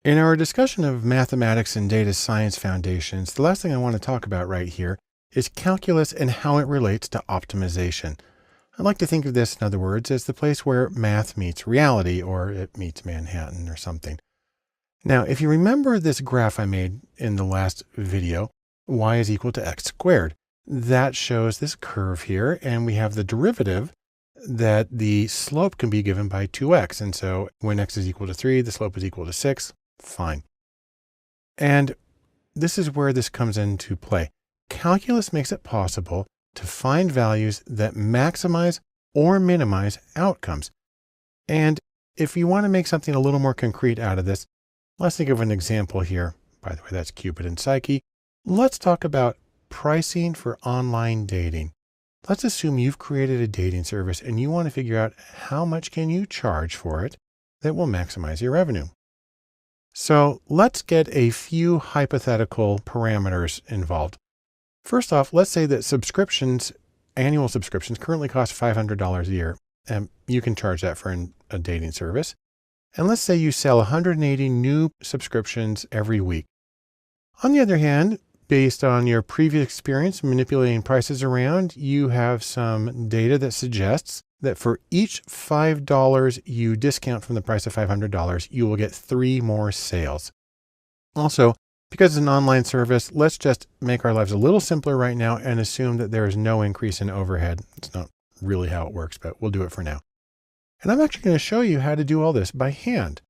In our discussion of mathematics and data science foundations, the last thing I want to talk about right here is calculus and how it relates to optimization. I like to think of this, in other words, as the place where math meets reality, or it meets Manhattan or something. Now, if you remember this graph I made in the last video, y is equal to x squared. That shows this curve here, and we have the derivative that the slope can be given by 2x. And so when x is equal to 3, the slope is equal to 6. Fine. And this is where this comes into play. Calculus makes it possible to find values that maximize or minimize outcomes. And if you want to make something a little more concrete out of this, let's think of an example here. By the way, that's Cupid and Psyche. Let's talk about pricing for online dating. Let's assume you've created a dating service and you want to figure out how much can you charge for it that will maximize your revenue. So let's get a few hypothetical parameters involved. First off, let's say that annual subscriptions currently cost $500 a year. And you can charge that for a dating service. And let's say you sell 180 new subscriptions every week. On the other hand, based on your previous experience manipulating prices around, you have some data that suggests that for each $5 you discount from the price of $500, you will get 3 more sales. Also, because it's an online service, let's just make our lives a little simpler right now and assume that there is no increase in overhead. It's not really how it works, but we'll do it for now. And I'm actually going to show you how to do all this by hand.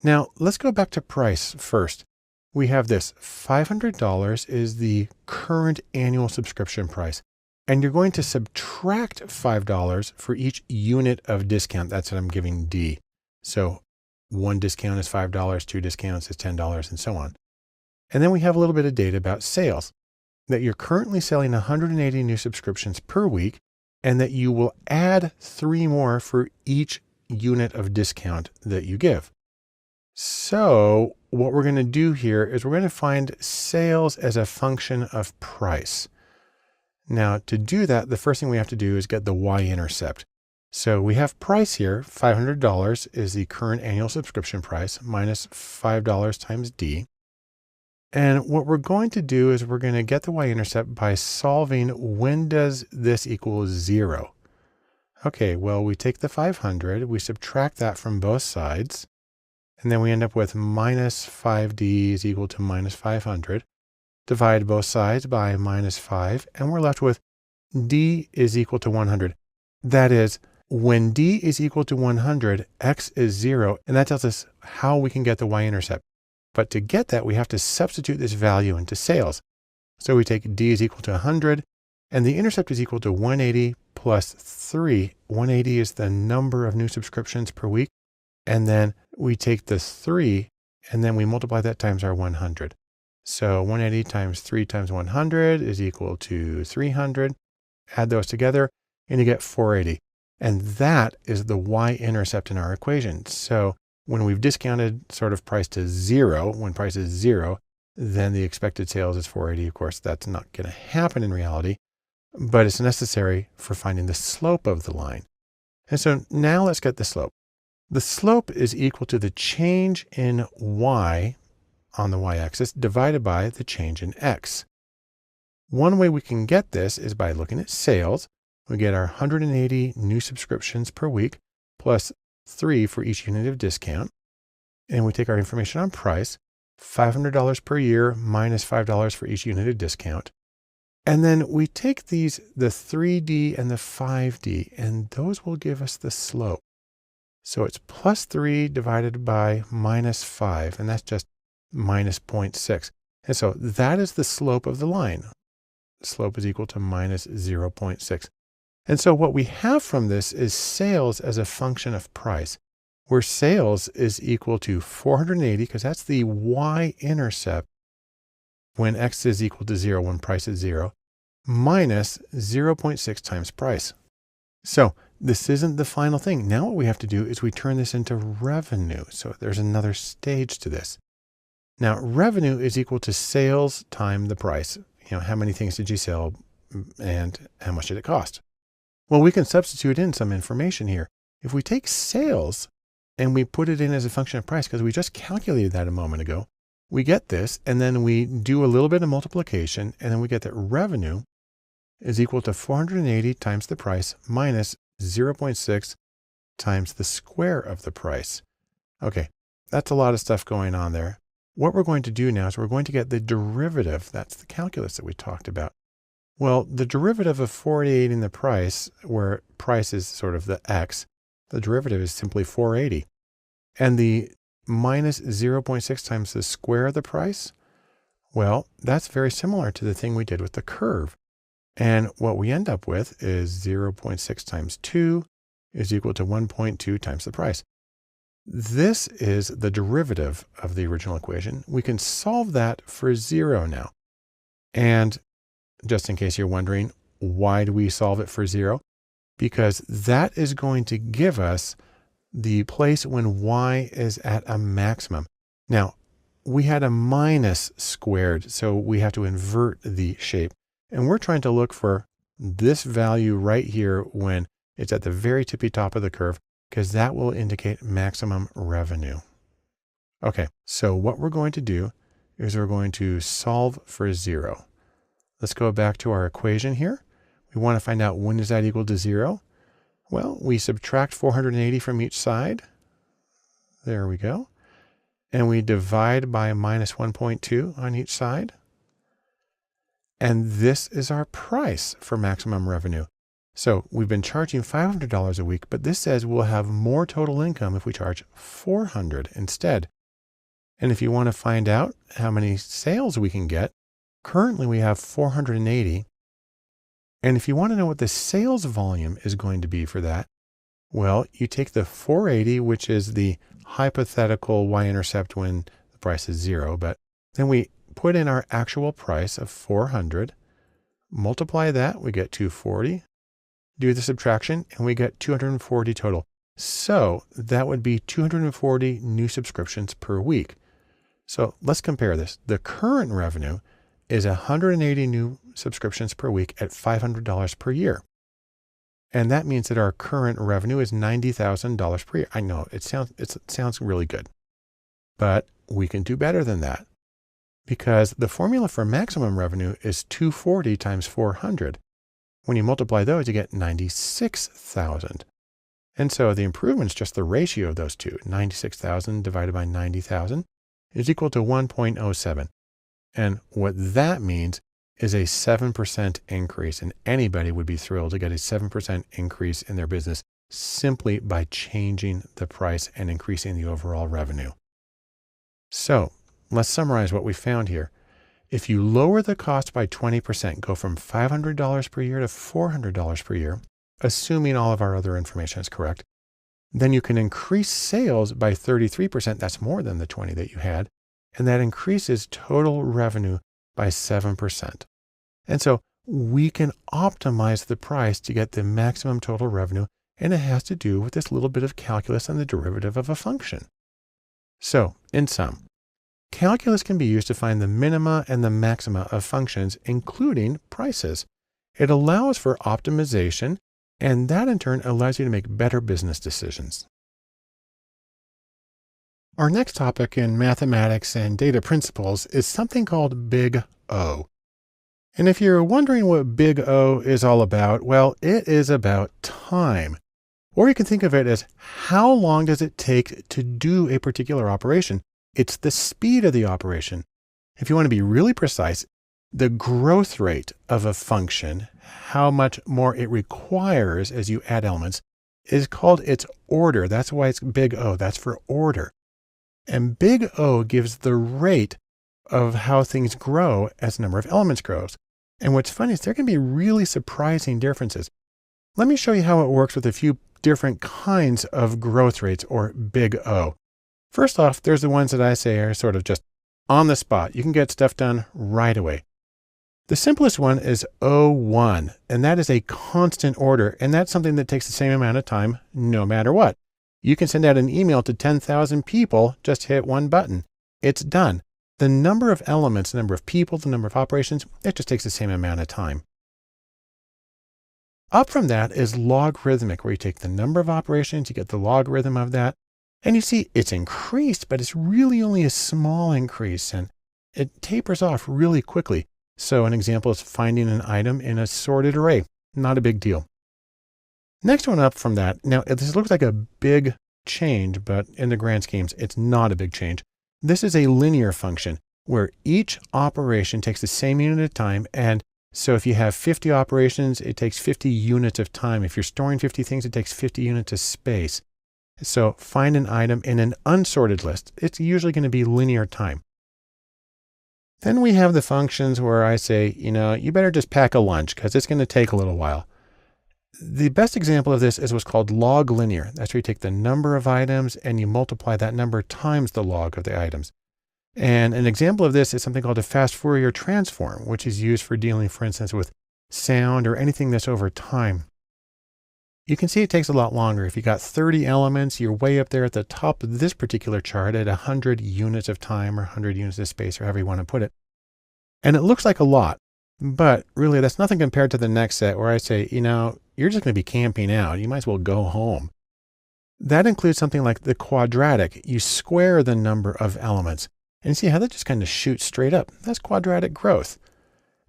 Now, let's go back to price first. We have this $500 is the current annual subscription price. And you're going to subtract $5 for each unit of discount. That's what I'm giving D. So 1 discount is $5, 2 discounts is $10, and so on. And then we have a little bit of data about sales, that you're currently selling 180 new subscriptions per week, and that you will add 3 more for each unit of discount that you give. So what we're going to do here is we're going to find sales as a function of price. Now, to do that, the first thing we have to do is get the y-intercept. So we have price here, $500 is the current annual subscription price minus $5 times D. And what we're going to do is we're going to get the y-intercept by solving when does this equal 0. Okay, well, we take the 500, we subtract that from both sides, and then we end up with minus 5D is equal to minus 500. Divide both sides by minus 5, and we're left with D is equal to 100. That is, when D is equal to 100, X is 0, and that tells us how we can get the y-intercept. But to get that, we have to substitute this value into sales. So we take D is equal to 100, and the intercept is equal to 180 plus 3. 180 is the number of new subscriptions per week, and then we take the 3, and then we multiply that times our 100. So 180 times 3 times 100 is equal to 300. Add those together and you get 480. And that is the y-intercept in our equation. So when we've discounted sort of price to 0, when price is 0, then the expected sales is 480. Of course, that's not going to happen in reality, but it's necessary for finding the slope of the line. And so now let's get the slope. The slope is equal to the change in y on the y-axis divided by the change in x. One way we can get this is by looking at sales. We get our 180 new subscriptions per week plus 3 for each unit of discount. And we take our information on price, $500 per year minus $5 for each unit of discount. And then we take the 3D and the 5D, and those will give us the slope. So it's plus 3 divided by minus 5, and that's just minus 0.6. And so that is the slope of the line. The slope is equal to minus 0.6. And so what we have from this is sales as a function of price, where sales is equal to 480, because that's the y-intercept when x is equal to 0, when price is 0, minus 0.6 times price. So this isn't the final thing. Now what we have to do is we turn this into revenue. So there's another stage to this. Now, revenue is equal to sales times the price. How many things did you sell and how much did it cost? Well, we can substitute in some information here. If we take sales and we put it in as a function of price, because we just calculated that a moment ago, we get this, and then we do a little bit of multiplication, and then we get that revenue is equal to 480 times the price minus 0.6 times the square of the price. Okay, that's a lot of stuff going on there. What we're going to do now is we're going to get the derivative. That's the calculus that we talked about. Well, the derivative of 480 in the price, where price is sort of the x, the derivative is simply 480. And the minus 0.6 times the square of the price, well, that's very similar to the thing we did with the curve. And what we end up with is 0.6 times 2 is equal to 1.2 times the price. This is the derivative of the original equation. We can solve that for 0 now. And just in case you're wondering, why do we solve it for 0? Because that is going to give us the place when y is at a maximum. Now, we had a minus squared, so we have to invert the shape. And we're trying to look for this value right here when It's at the very tippy top of the curve because that will indicate maximum revenue. Okay, so what we're going to do is we're going to solve for 0. Let's go back to our equation here. We want to find out when is that equal to 0. Well, we subtract 480 from each side. There we go. And we divide by minus 1.2 on each side. And this is our price for maximum revenue. So we've been charging $500 a week, but this says we'll have more total income if we charge $400 instead. And if you want to find out how many sales we can get, currently we have 480. And if you want to know what the sales volume is going to be for that, well, you take the 480, which is the hypothetical y-intercept when the price is 0, but then we put in our actual price of 400, multiply that, we get 240, do the subtraction, and we get 240 total. So that would be 240 new subscriptions per week. So let's compare this. The current revenue is 180 new subscriptions per week at $500 per year. And that means that our current revenue is $90,000 per year. I know it sounds really good, but we can do better than that because the formula for maximum revenue is 240 times 400. When you multiply those, you get 96,000. And so the improvement is just the ratio of those two. 96,000 divided by 90,000 is equal to 1.07. And what that means is a 7% increase, and anybody would be thrilled to get a 7% increase in their business simply by changing the price and increasing the overall revenue. So let's summarize what we found here. If you lower the cost by 20%, go from $500 per year to $400 per year, assuming all of our other information is correct, then you can increase sales by 33%. That's more than the 20 that you had. And that increases total revenue by 7%. And so we can optimize the price to get the maximum total revenue. And it has to do with this little bit of calculus and the derivative of a function. So in sum, calculus can be used to find the minima and the maxima of functions, including prices. It allows for optimization, and that in turn allows you to make better business decisions. Our next topic in mathematics and data principles is something called Big O. And if you're wondering what Big O is all about, well, it is about time. Or you can think of it as how long does it take to do a particular operation? It's the speed of the operation. If you want to be really precise, the growth rate of a function, how much more it requires as you add elements, is called its order. That's why it's Big O. That's for order. And Big O gives the rate of how things grow as the number of elements grows. And what's funny is there can be really surprising differences. Let me show you how it works with a few different kinds of growth rates, or Big O. First off, there's the ones that I say are sort of just on the spot. You can get stuff done right away. The simplest one is O1, and that is a constant order. And that's something that takes the same amount of time no matter what. You can send out an email to 10,000 people, just hit one button. It's done. The number of elements, the number of people, the number of operations, it just takes the same amount of time. Up from that is logarithmic, where you take the number of operations, you get the logarithm of that, and you see it's increased, but it's really only a small increase, and it tapers off really quickly. So an example is finding an item in a sorted array. Not a big deal. Next one up from that. Now, this looks like a big change, but in the grand schemes, it's not a big change. This is a linear function where each operation takes the same unit of time. And so if you have 50 operations, it takes 50 units of time. If you're storing 50 things, it takes 50 units of space. So find an item in an unsorted list. It's usually going to be linear time. Then we have the functions where I say, you better just pack a lunch because it's going to take a little while. The best example of this is what's called log linear. That's where you take the number of items and you multiply that number times the log of the items. And an example of this is something called a fast Fourier transform, which is used for dealing, for instance, with sound or anything that's over time. You can see it takes a lot longer. If you got 30 elements, you're way up there at the top of this particular chart at 100 units of time or 100 units of space, or however you want to put it. And it looks like a lot. But really, that's nothing compared to the next set where I say, you're just going to be camping out. You might as well go home. That includes something like the quadratic. You square the number of elements. And you see how that just kind of shoots straight up. That's quadratic growth.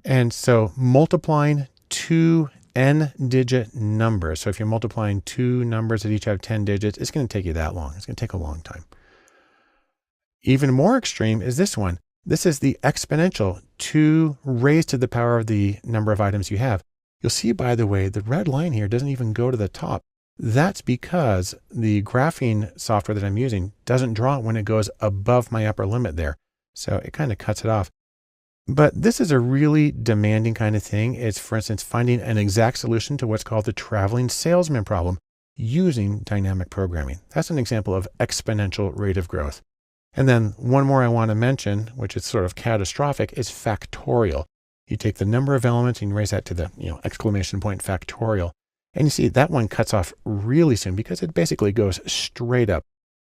And so multiplying two n-digit numbers. So if you're multiplying two numbers that each have 10 digits, it's going to take you that long. It's going to take a long time. Even more extreme is this one. This is the exponential, 2 raised to the power of the number of items you have. You'll see, by the way, the red line here doesn't even go to the top. That's because the graphing software that I'm using doesn't draw it when it goes above my upper limit there. So it kind of cuts it off. But this is a really demanding kind of thing. It's, for instance, finding an exact solution to what's called the traveling salesman problem using dynamic programming. That's an example of exponential rate of growth. And then one more I want to mention, which is sort of catastrophic, is factorial. You take the number of elements and you raise that to the exclamation point factorial. And you see that one cuts off really soon because it basically goes straight up.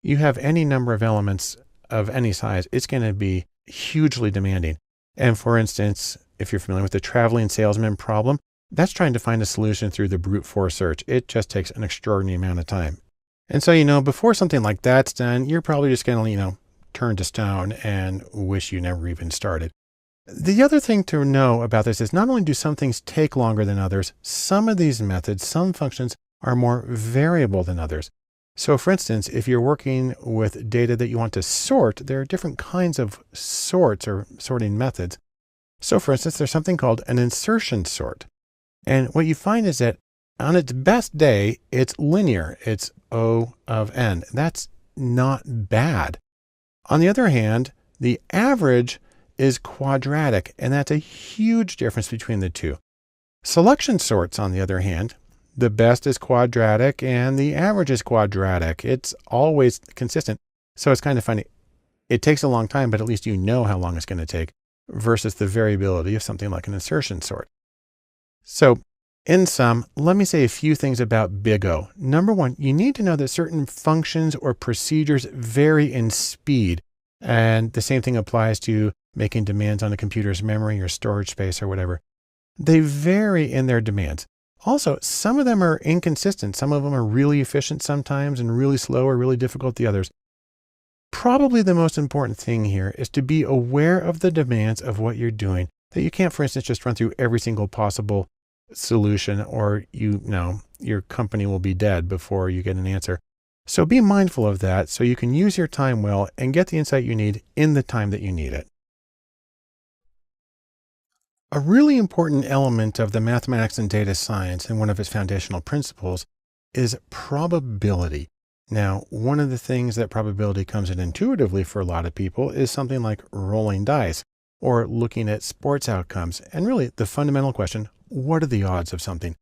You have any number of elements of any size, it's going to be hugely demanding. And for instance, if you're familiar with the traveling salesman problem, that's trying to find a solution through the brute force search. It just takes an extraordinary amount of time. And so, before something like that's done, you're probably just going to, turn to stone and wish you never even started. The other thing to know about this is not only do some things take longer than others, some of these methods, some functions are more variable than others. So for instance, if you're working with data that you want to sort, there are different kinds of sorts or sorting methods. So for instance, there's something called an insertion sort. And what you find is that on its best day, it's linear. It's O of n. That's not bad. On the other hand, the average is quadratic, and that's a huge difference between the two. Selection sorts, on the other hand, the best is quadratic and the average is quadratic. It's always consistent. So it's kind of funny. It takes a long time, but at least you know how long it's going to take versus the variability of something like an insertion sort. So in sum, let me say a few things about Big O. Number one, you need to know that certain functions or procedures vary in speed. And the same thing applies to making demands on a computer's memory or storage space or whatever. They vary in their demands. Also, some of them are inconsistent. Some of them are really efficient sometimes and really slow or really difficult the others. Probably the most important thing here is to be aware of the demands of what you're doing, that you can't, for instance, just run through every single possible solution or your company will be dead before you get an answer. So be mindful of that so you can use your time well and get the insight you need in the time that you need it. A really important element of the mathematics and data science and one of its foundational principles is probability. Now, one of the things that probability comes in intuitively for a lot of people is something like rolling dice or looking at sports outcomes. And really the fundamental question, what are the odds of something?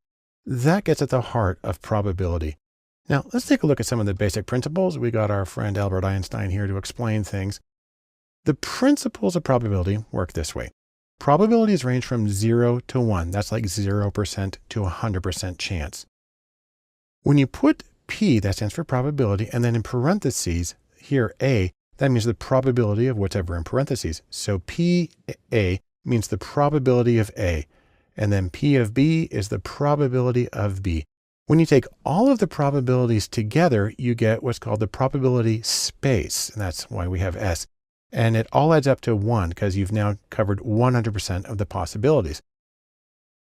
That gets at the heart of probability. Now, let's take a look at some of the basic principles. We got our friend Albert Einstein here to explain things. The principles of probability work this way. Probabilities range from 0 to 1. That's like 0% to 100% chance. When you put P, that stands for probability, and then in parentheses, here A, that means the probability of whatever in parentheses. So PA means the probability of A, and then P of B is the probability of B. When you take all of the probabilities together, you get what's called the probability space, and that's why we have S. And it all adds up to 1 because you've now covered 100% of the possibilities.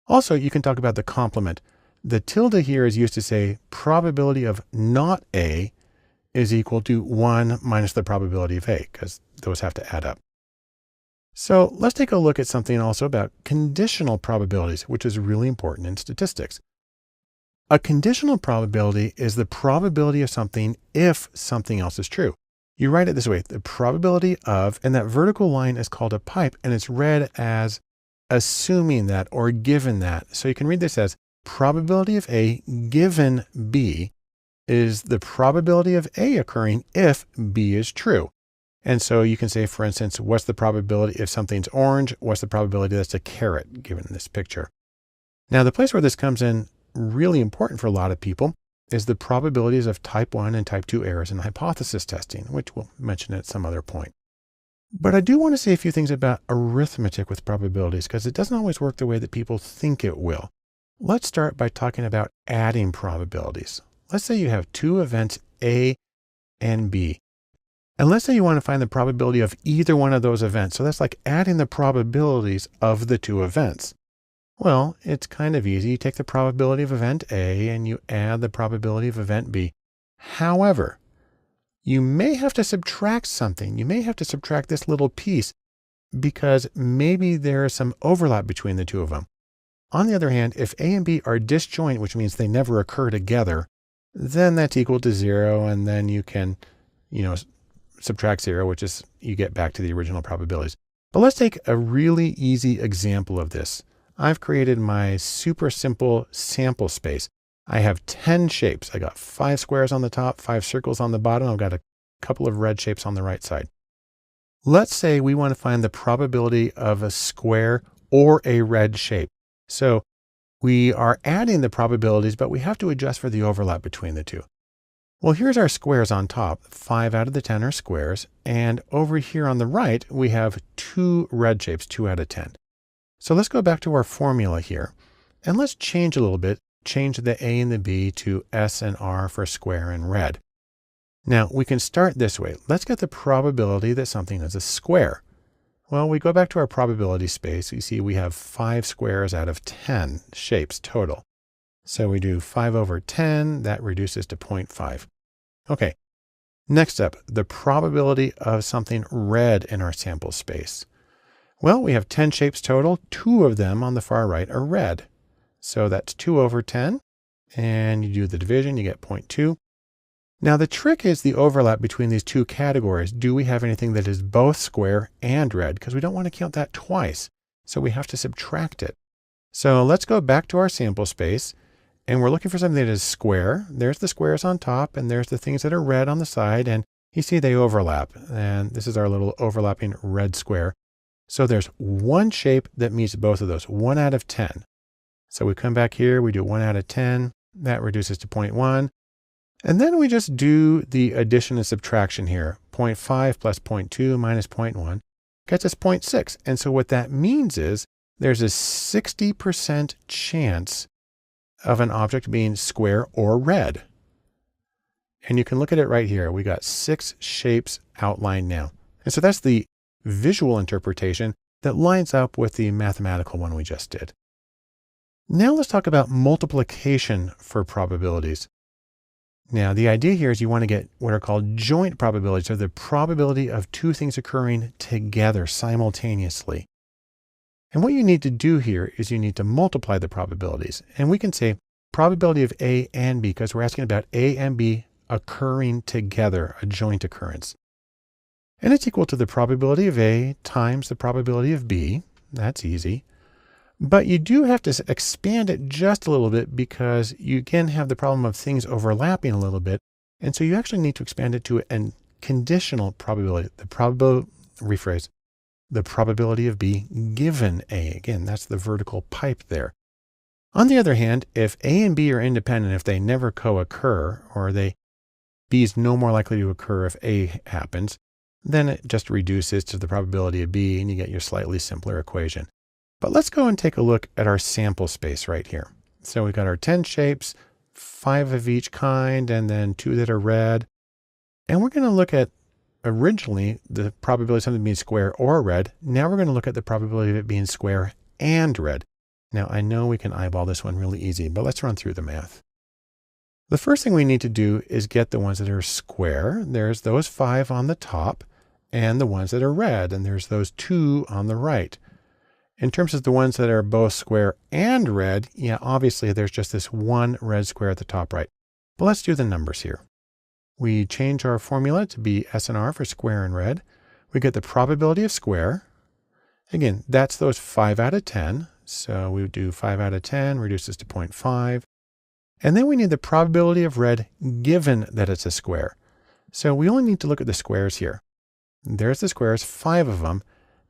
Also, you can talk about the complement. The tilde here is used to say probability of not A is equal to 1 minus the probability of A, because those have to add up. So let's take a look at something also about conditional probabilities, which is really important in statistics. A conditional probability is the probability of something if something else is true. You write it this way, the probability of, and that vertical line is called a pipe, and it's read as assuming that or given that. So you can read this as probability of A given B is the probability of A occurring if B is true. And so you can say, for instance, what's the probability if something's orange? What's the probability that's a carrot given in this picture? Now, the place where this comes in really important for a lot of people is the probabilities of type 1 and type 2 errors in hypothesis testing, which we'll mention at some other point. But I do want to say a few things about arithmetic with probabilities because it doesn't always work the way that people think it will. Let's start by talking about adding probabilities. Let's say you have two events A and B. And let's say you want to find the probability of either one of those events. So that's like adding the probabilities of the two events. Well, it's kind of easy. You take the probability of event A and you add the probability of event B. However, you may have to subtract something. You may have to subtract this little piece because maybe there is some overlap between the two of them. On the other hand, if A and B are disjoint, which means they never occur together, then that's equal to 0. And then you can, subtract 0, which is you get back to the original probabilities. But let's take a really easy example of this. I've created my super simple sample space. I have 10 shapes. I got 5 squares on the top, 5 circles on the bottom. I've got a couple of red shapes on the right side. Let's say we want to find the probability of a square or a red shape. So we are adding the probabilities, but we have to adjust for the overlap between the two. Well, here's our squares on top. 5 out of the 10 are squares. And over here on the right, we have 2 red shapes, 2 out of 10. So let's go back to our formula here. And let's change a little bit. Change the A and the B to S and R for square and red. Now we can start this way. Let's get the probability that something is a square. Well, we go back to our probability space. You see we have 5 squares out of 10 shapes total. So we do 5 over 10. That reduces to 0.5. Okay. Next up, the probability of something red in our sample space. Well, we have 10 shapes total. 2 of them on the far right are red. So that's 2 over 10. And you do the division, you get 0.2. Now the trick is the overlap between these two categories. Do we have anything that is both square and red? Because we don't want to count that twice. So we have to subtract it. So let's go back to our sample space. And we're looking for something that is square. There's the squares on top, and there's the things that are red on the side. And you see they overlap. And this is our little overlapping red square. So there's one shape that meets both of those, 1 out of 10. So we come back here, we do 1 out of 10. That reduces to 0.1. And then we just do the addition and subtraction here. 0.5 plus 0.2 minus 0.1 gets us 0.6. And so what that means is there's a 60% chance of an object being square or red. And you can look at it right here. We got 6 shapes outlined now. And so that's the visual interpretation that lines up with the mathematical one we just did. Now let's talk about multiplication for probabilities. Now the idea here is you want to get what are called joint probabilities, or the probability of 2 things occurring together simultaneously. And what you need to do here is you need to multiply the probabilities. And we can say probability of A and B because we're asking about A and B occurring together, a joint occurrence. And it's equal to the probability of A times the probability of B. That's easy. But you do have to expand it just a little bit because you again have the problem of things overlapping a little bit. And so you actually need to expand it to a conditional probability. The probability of B given A. Again, that's the vertical pipe there. On the other hand, if A and B are independent, if they never co-occur, or B is no more likely to occur if A happens, then it just reduces to the probability of B and you get your slightly simpler equation. But let's go and take a look at our sample space right here. So we've got our 10 shapes, 5 of each kind, and then 2 that are red. And we're going to look at originally the probability of something being square or red. Now we're going to look at the probability of it being square and red. Now I know we can eyeball this one really easy, but let's run through the math. The first thing we need to do is get the ones that are square. There's those 5 on the top, and the ones that are red, and there's those 2 on the right. In terms of the ones that are both square and red, yeah, obviously there's just this one red square at the top right. But let's do the numbers here. We change our formula to be S and R for square and red. We get the probability of square. Again, that's those 5 out of 10. So we do 5 out of 10, reduces to 0.5. And then we need the probability of red given that it's a square. So we only need to look at the squares here. There's the squares, 5 of them.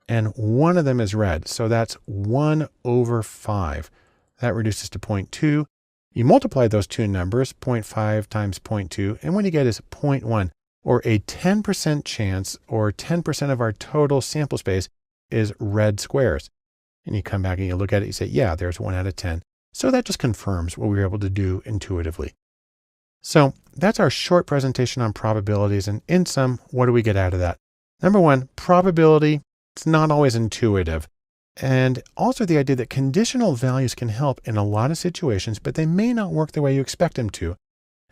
And 1 of them is red. So that's 1 over 5. That reduces to 0.2. You multiply those two numbers, 0.5 times 0.2, and what you get is 0.1. or a 10% chance, or 10% of our total sample space is red squares. And you come back and you look at it, you say, yeah, there's 1 out of 10. So that just confirms what we were able to do intuitively. So that's our short presentation on probabilities. And in sum, what do we get out of that? Number one, probability, it's not always intuitive. And also the idea that conditional values can help in a lot of situations, but they may not work the way you expect them to.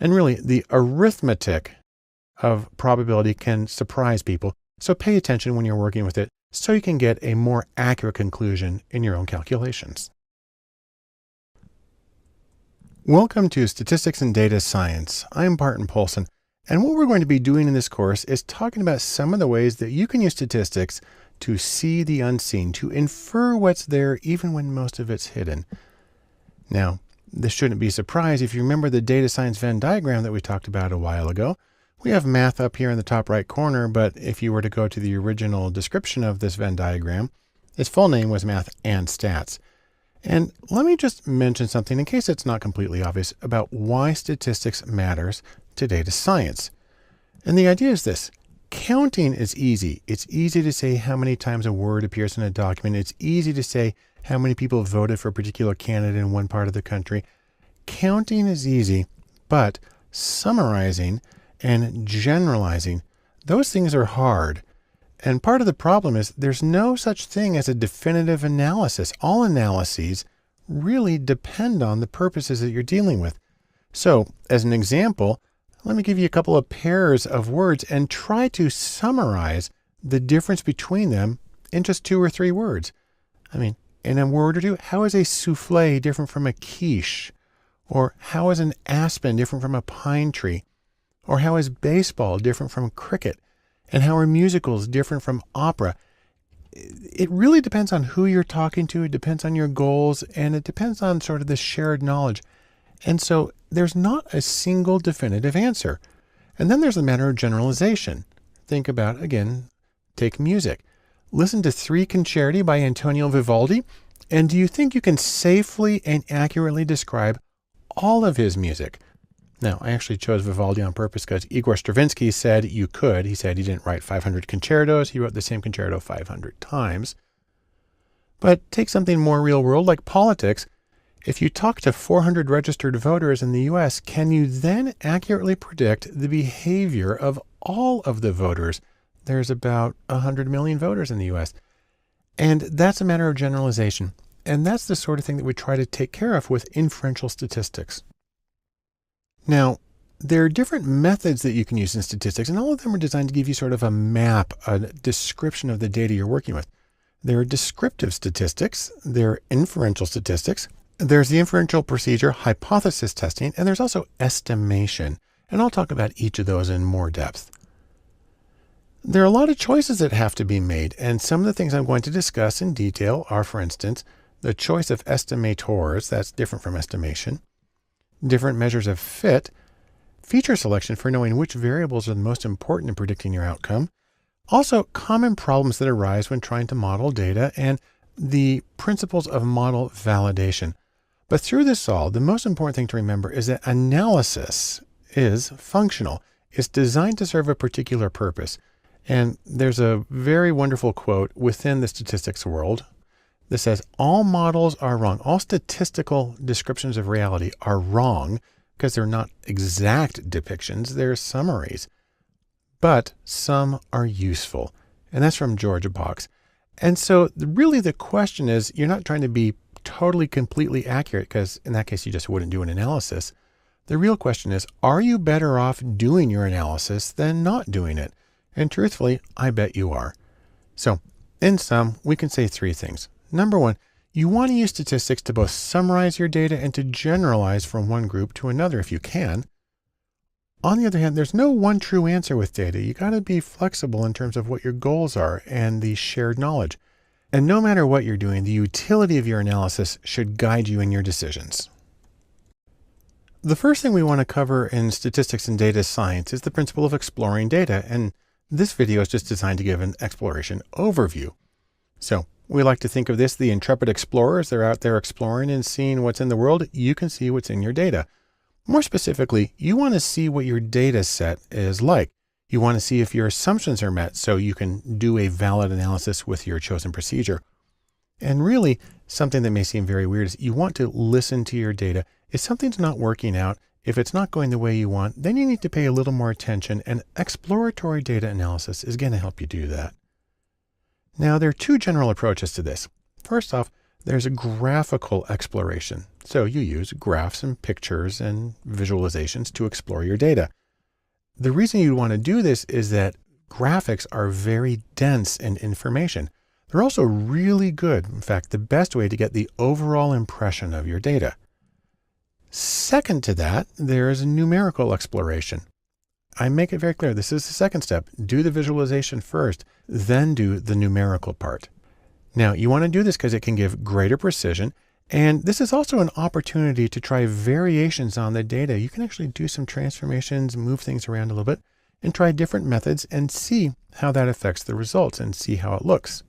And really, the arithmetic of probability can surprise people. So pay attention when you're working with it so you can get a more accurate conclusion in your own calculations. Welcome to Statistics and Data Science. I'm Barton Polson, and what we're going to be doing in this course is talking about some of the ways that you can use statistics to see the unseen, to infer what's there even when most of it's hidden. Now, this shouldn't be a surprise if you remember the data science Venn diagram that we talked about a while ago. We have math up here in the top right corner, but if you were to go to the original description of this Venn diagram, its full name was Math and Stats. And let me just mention something in case it's not completely obvious about why statistics matters to data science. And the idea is this: counting is easy. It's easy to say how many times a word appears in a document. It's easy to say how many people voted for a particular candidate in one part of the country. Counting is easy, but summarizing and generalizing, those things are hard. And part of the problem is there's no such thing as a definitive analysis. All analyses really depend on the purposes that you're dealing with. So as an example, let me give you a couple of pairs of words and try to summarize the difference between them in just 2 or 3 words. I mean, in a word or two, how is a souffle different from a quiche? Or how is an aspen different from a pine tree? Or how is baseball different from cricket? And how are musicals different from opera? It really depends on who you're talking to. It depends on your goals, and it depends on sort of the shared knowledge. And so there's not a single definitive answer. And then there's the matter of generalization. Think about, again, take music. Listen to 3 Concerti by Antonio Vivaldi, and do you think you can safely and accurately describe all of his music? Now, I actually chose Vivaldi on purpose because Igor Stravinsky said you could. He said he didn't write 500 concertos. He wrote the same concerto 500 times. But take something more real world like politics. If you talk to 400 registered voters in the US, can you then accurately predict the behavior of all of the voters? There's about 100 million voters in the US. And that's a matter of generalization. And that's the sort of thing that we try to take care of with inferential statistics. Now, there are different methods that you can use in statistics, and all of them are designed to give you sort of a map, a description of the data you're working with. There are descriptive statistics, there are inferential statistics, there's the inferential procedure, hypothesis testing, and there's also estimation. And I'll talk about each of those in more depth. There are a lot of choices that have to be made, and some of the things I'm going to discuss in detail are, for instance, the choice of estimators, that's different from estimation, different measures of fit, feature selection for knowing which variables are the most important in predicting your outcome, also common problems that arise when trying to model data, and the principles of model validation. But through this all, the most important thing to remember is that analysis is functional. It's designed to serve a particular purpose. And there's a very wonderful quote within the statistics world that says, all models are wrong. All statistical descriptions of reality are wrong because they're not exact depictions, they're summaries. But some are useful. And that's from George Box. And so really the question is, you're not trying to be totally completely accurate, because in that case you just wouldn't do an analysis. The real question is, are you better off doing your analysis than not doing it? And truthfully, I bet you are. So in sum, we can say 3 things. Number 1, you want to use statistics to both summarize your data and to generalize from one group to another if you can. On the other hand, there's no one true answer with data. You got to be flexible in terms of what your goals are and the shared knowledge. And no matter what you're doing, the utility of your analysis should guide you in your decisions. The first thing we want to cover in statistics and data science is the principle of exploring data. And this video is just designed to give an exploration overview. So we like to think of this, the intrepid explorers. They're out there exploring and seeing what's in the world. You can see what's in your data. More specifically, you want to see what your data set is like. You want to see if your assumptions are met so you can do a valid analysis with your chosen procedure. And really, something that may seem very weird is you want to listen to your data. If something's not working out, if it's not going the way you want, then you need to pay a little more attention, and exploratory data analysis is going to help you do that. Now, there are two general approaches to this. First off, there's a graphical exploration. So you use graphs and pictures and visualizations to explore your data. The reason you want to do this is that graphics are very dense in information. They're also really good, in fact, the best way to get the overall impression of your data. Second to that, there is numerical exploration. I make it very clear, this is the second step. Do the visualization first, then do the numerical part. Now, you want to do this because it can give greater precision, and this is also an opportunity to try variations on the data. You can actually do some transformations, move things around a little bit, and try different methods and see how that affects the results and see how it looks.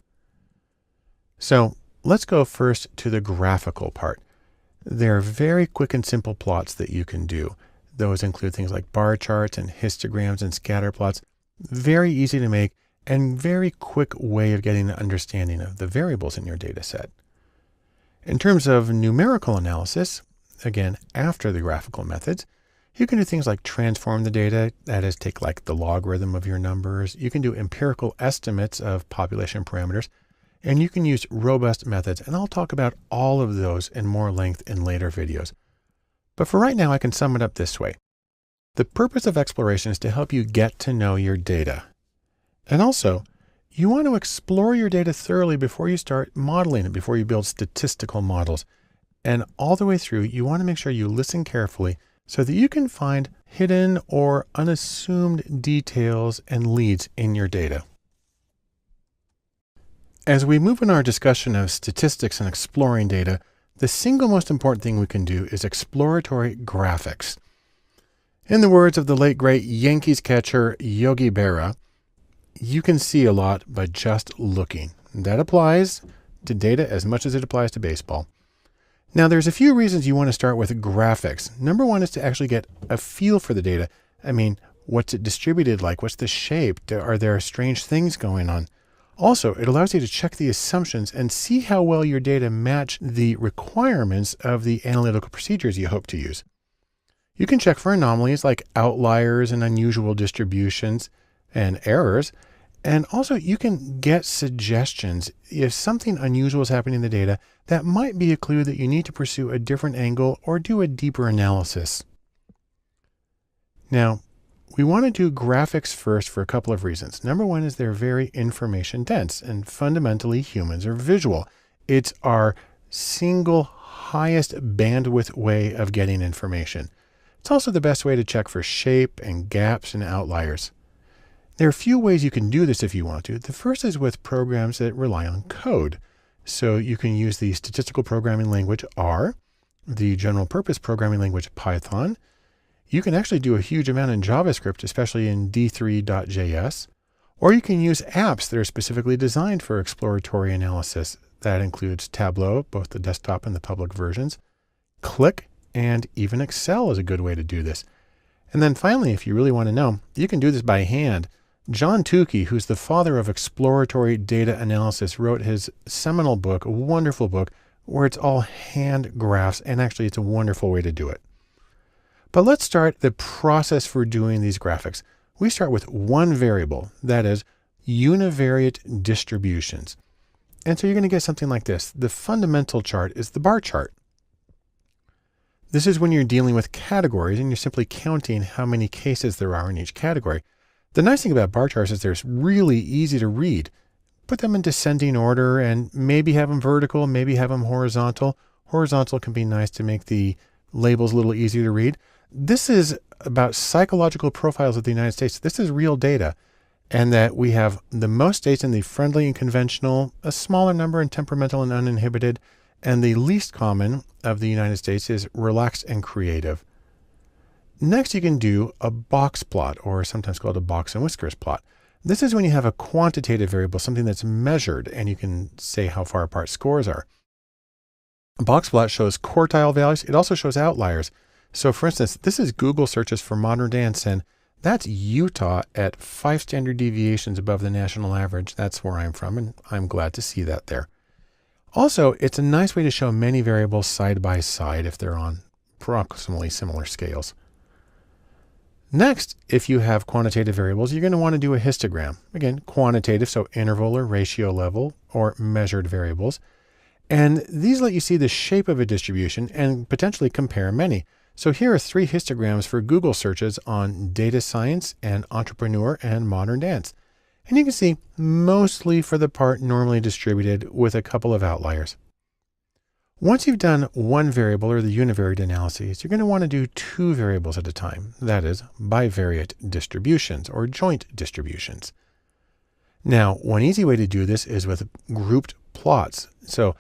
So let's go first to the graphical part. There are very quick and simple plots that you can do. Those include things like bar charts and histograms and scatter plots. Very easy to make and very quick way of getting an understanding of the variables in your data set. In terms of numerical analysis, again, after the graphical methods, you can do things like transform the data, that is, take like the logarithm of your numbers. You can do empirical estimates of population parameters, and you can use robust methods. And I'll talk about all of those in more length in later videos. But for right now, I can sum it up this way. The purpose of exploration is to help you get to know your data. And also, you want to explore your data thoroughly before you start modeling it, before you build statistical models. And all the way through, you want to make sure you listen carefully so that you can find hidden or unassumed details and leads in your data. As we move in our discussion of statistics and exploring data, the single most important thing we can do is exploratory graphics. In the words of the late great Yankees catcher Yogi Berra, you can see a lot by just looking. That applies to data as much as it applies to baseball. Now, there's a few reasons you want to start with graphics. Number one is to actually get a feel for the data. I mean, what's it distributed like? What's the shape? Are there strange things going on? Also, it allows you to check the assumptions and see how well your data match the requirements of the analytical procedures you hope to use. You can check for anomalies like outliers and unusual distributions and errors. And also you can get suggestions. If something unusual is happening in the data, that might be a clue that you need to pursue a different angle or do a deeper analysis. Now, we want to do graphics first for a couple of reasons. Number one is they're very information dense, and fundamentally humans are visual. It's our single highest bandwidth way of getting information. It's also the best way to check for shape and gaps and outliers. There are a few ways you can do this if you want to. The first is with programs that rely on code. So you can use the statistical programming language R, the general purpose programming language Python. You can actually do a huge amount in JavaScript, especially in D3.js, or you can use apps that are specifically designed for exploratory analysis. That includes Tableau, both the desktop and the public versions, Click, and even Excel is a good way to do this. And then finally, if you really want to know, you can do this by hand. John Tukey, who's the father of exploratory data analysis, wrote his seminal book, a wonderful book, where it's all hand graphs, and actually it's a wonderful way to do it. But let's start the process for doing these graphics. We start with one variable, that is univariate distributions. And so you're going to get something like this. The fundamental chart is the bar chart. This is when you're dealing with categories and you're simply counting how many cases there are in each category. The nice thing about bar charts is they're really easy to read. Put them in descending order and maybe have them vertical, maybe have them horizontal. Horizontal can be nice to make the labels a little easier to read. This is about psychological profiles of the United States. This is real data, and that we have the most states in the friendly and conventional, a smaller number in temperamental and uninhibited, and the least common of the United States is relaxed and creative. Next, you can do a box plot, or sometimes called a box and whiskers plot. This is when you have a quantitative variable, something that's measured, and you can say how far apart scores are. A box plot shows quartile values. It also shows outliers. So for instance, this is Google searches for modern dance, and That's Utah at 5 standard deviations above the national average. That's where I'm from, and I'm glad to see that there. Also, it's a nice way to show many variables side by side if they're on approximately similar scales. Next, if you have quantitative variables, you're going to want to do a histogram. Again, quantitative, so interval or ratio level or measured variables. And these let you see the shape of a distribution and potentially compare many. So here are 3 histograms for Google searches on data science and entrepreneur and modern dance. And you can see mostly for the part normally distributed with a couple of outliers. Once you've done one variable or the univariate analyses, you're going to want to do 2 variables at a time. That is bivariate distributions or joint distributions. Now, one easy way to do this is with grouped plots. So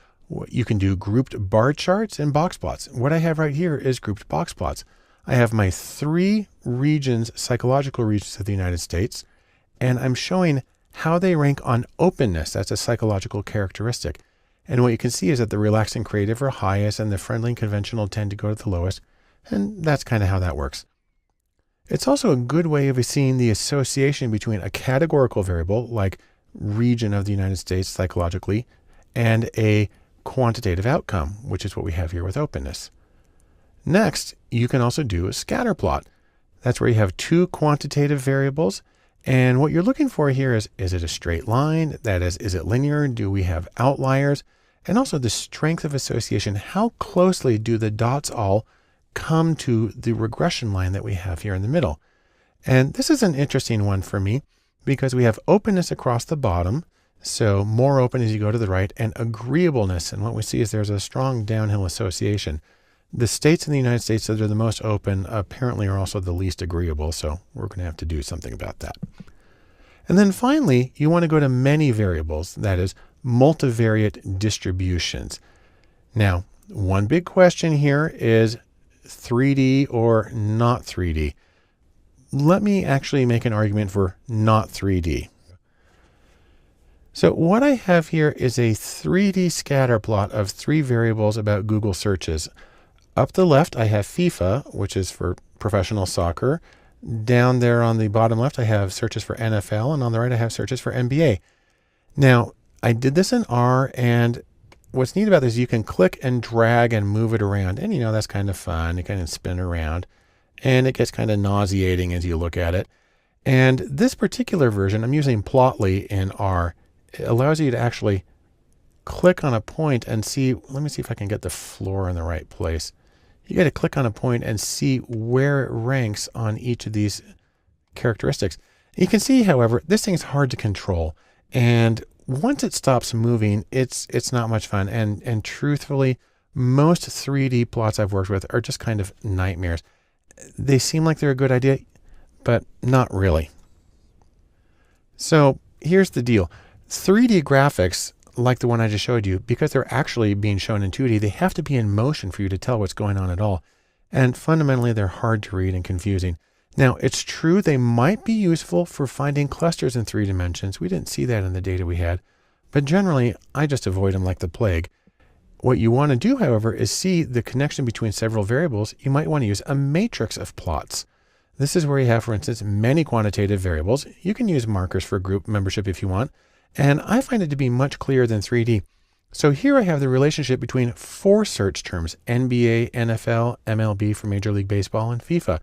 you can do grouped bar charts and box plots. What I have right here is grouped box plots. I have my 3 regions, psychological regions of the United States, and I'm showing how they rank on openness. That's a psychological characteristic. And what you can see is that the relaxed and creative are highest and the friendly and conventional tend to go to the lowest. And that's kind of how that works. It's also a good way of seeing the association between a categorical variable like region of the United States psychologically and a quantitative outcome, which is what we have here with openness. Next, you can also do a scatter plot. That's where you have 2 quantitative variables. And what you're looking for here is it a straight line? That is it linear? Do we have outliers? And also the strength of association. How closely do the dots all come to the regression line that we have here in the middle? And this is an interesting one for me because we have openness across the bottom. So more open as you go to the right, and agreeableness. And what we see is there's a strong downhill association. The states in the United States that are the most open apparently are also the least agreeable. So we're going to have to do something about that. And then finally, you want to go to many variables, that is multivariate distributions. Now, one big question here is 3D or not 3D. Let me actually make an argument for not 3D. So what I have here is a 3D scatter plot of 3 variables about Google searches. Up the left, I have FIFA, which is for professional soccer. Down there on the bottom left, I have searches for NFL, and on the right, I have searches for NBA. Now, I did this in R, and what's neat about this is you can click and drag and move it around. And that's kind of fun. You kind of spin around, and it gets kind of nauseating as you look at it. And this particular version, I'm using Plotly in R. It allows you to actually click on a point and see, let me see if I can get the floor in the right place. You got to click on a point and see where it ranks on each of these characteristics. You can see, however, this thing's hard to control. And once it stops moving, it's not much fun. And truthfully, most 3D plots I've worked with are just kind of nightmares. They seem like they're a good idea, but not really. So here's the deal. 3D graphics, like the one I just showed you, because they're actually being shown in 2D, they have to be in motion for you to tell what's going on at all. And fundamentally, they're hard to read and confusing. Now, it's true they might be useful for finding clusters in 3 dimensions. We didn't see that in the data we had. But generally, I just avoid them like the plague. What you want to do, however, is see the connection between several variables. You might want to use a matrix of plots. This is where you have, for instance, many quantitative variables. You can use markers for group membership if you want. And I find it to be much clearer than 3D. So here I have the relationship between 4 search terms: NBA, NFL, MLB for Major League Baseball, and FIFA.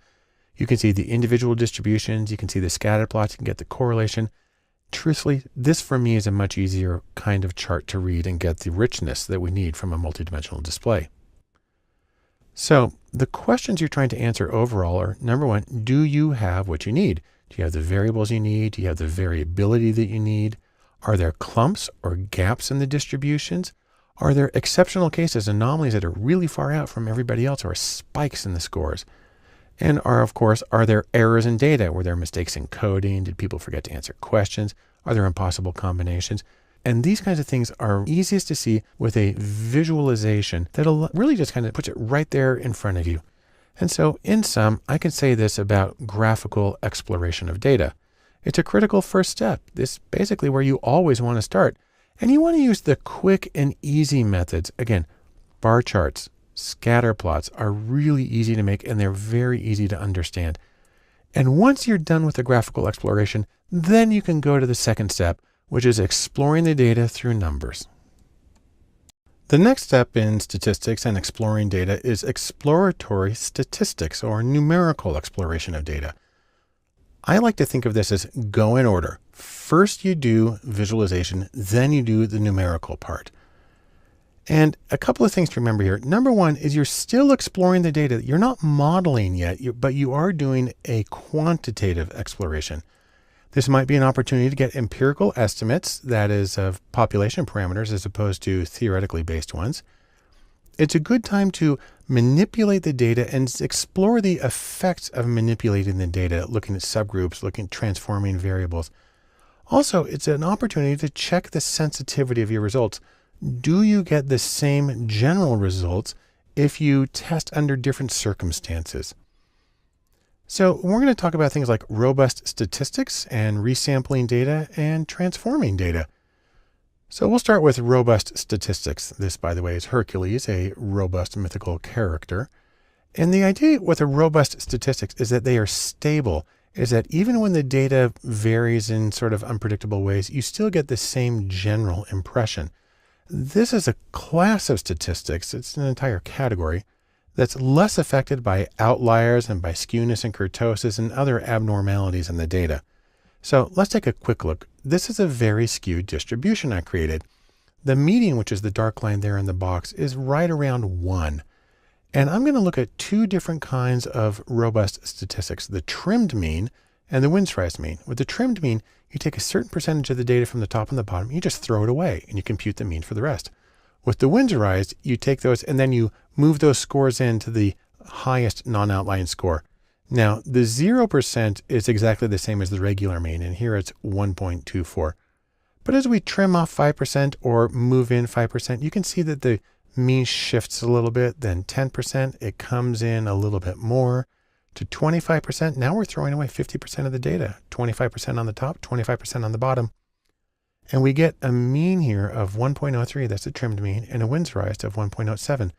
You can see the individual distributions. You can see the scatter plots. You can get the correlation. Truthfully, this for me is a much easier kind of chart to read and get the richness that we need from a multidimensional display. So the questions you're trying to answer overall are, number 1, do you have what you need? Do you have the variables you need? Do you have the variability that you need? Are there clumps or gaps in the distributions? Are there exceptional cases, anomalies that are really far out from everybody else, or spikes in the scores? And are there errors in data? Were there mistakes in coding? Did people forget to answer questions? Are there impossible combinations? And these kinds of things are easiest to see with a visualization that'll really just kind of puts it right there in front of you. And so in sum, I can say this about graphical exploration of data. It's a critical first step. This is basically where you always want to start. And you want to use the quick and easy methods. Again, bar charts, scatter plots are really easy to make, and they're very easy to understand. And once you're done with the graphical exploration, then you can go to the second step, which is exploring the data through numbers. The next step in statistics and exploring data is exploratory statistics, or numerical exploration of data. I like to think of this as go in order. First you do visualization, then you do the numerical part. And a couple of things to remember here. Number one is you're still exploring the data. You're not modeling yet, but you are doing a quantitative exploration. This might be an opportunity to get empirical estimates, that is, of population parameters as opposed to theoretically based ones. It's a good time to manipulate the data and explore the effects of manipulating the data, looking at subgroups, looking at transforming variables. Also, it's an opportunity to check the sensitivity of your results. Do you get the same general results if you test under different circumstances? So we're going to talk about things like robust statistics and resampling data and transforming data. So we'll start with robust statistics. This, by the way, is Hercules, a robust mythical character. And the idea with a robust statistics is that they are stable, is that even when the data varies in sort of unpredictable ways, you still get the same general impression. This is a class of statistics, it's an entire category, that's less affected by outliers and by skewness and kurtosis and other abnormalities in the data. So let's take a quick look. This is a very skewed distribution I created. The median, which is the dark line there in the box, is right around 1. And I'm going to look at two different kinds of robust statistics, the trimmed mean and the Windsorized mean. With the trimmed mean, you take a certain percentage of the data from the top and the bottom, you just throw it away and you compute the mean for the rest. With the Windsorized, you take those and then you move those scores into the highest non-outlying score. Now, the 0% is exactly the same as the regular mean, and here it's 1.24. But as we trim off 5% or move in 5%, you can see that the mean shifts a little bit. Then 10%, it comes in a little bit more to 25%. Now we're throwing away 50% of the data, 25% on the top, 25% on the bottom. And we get a mean here of 1.03, that's the trimmed mean, and a Windsorized of 1.07.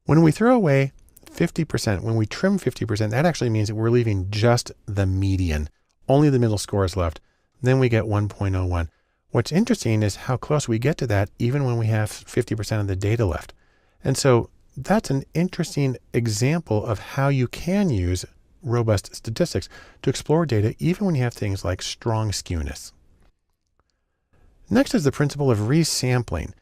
When we throw away 50%, when we trim 50%, that actually means that we're leaving just the median. Only the middle score is left. Then we get 1.01. What's interesting is how close we get to that even when we have 50% of the data left. And so that's an interesting example of how you can use robust statistics to explore data even when you have things like strong skewness. Next is the principle of resampling.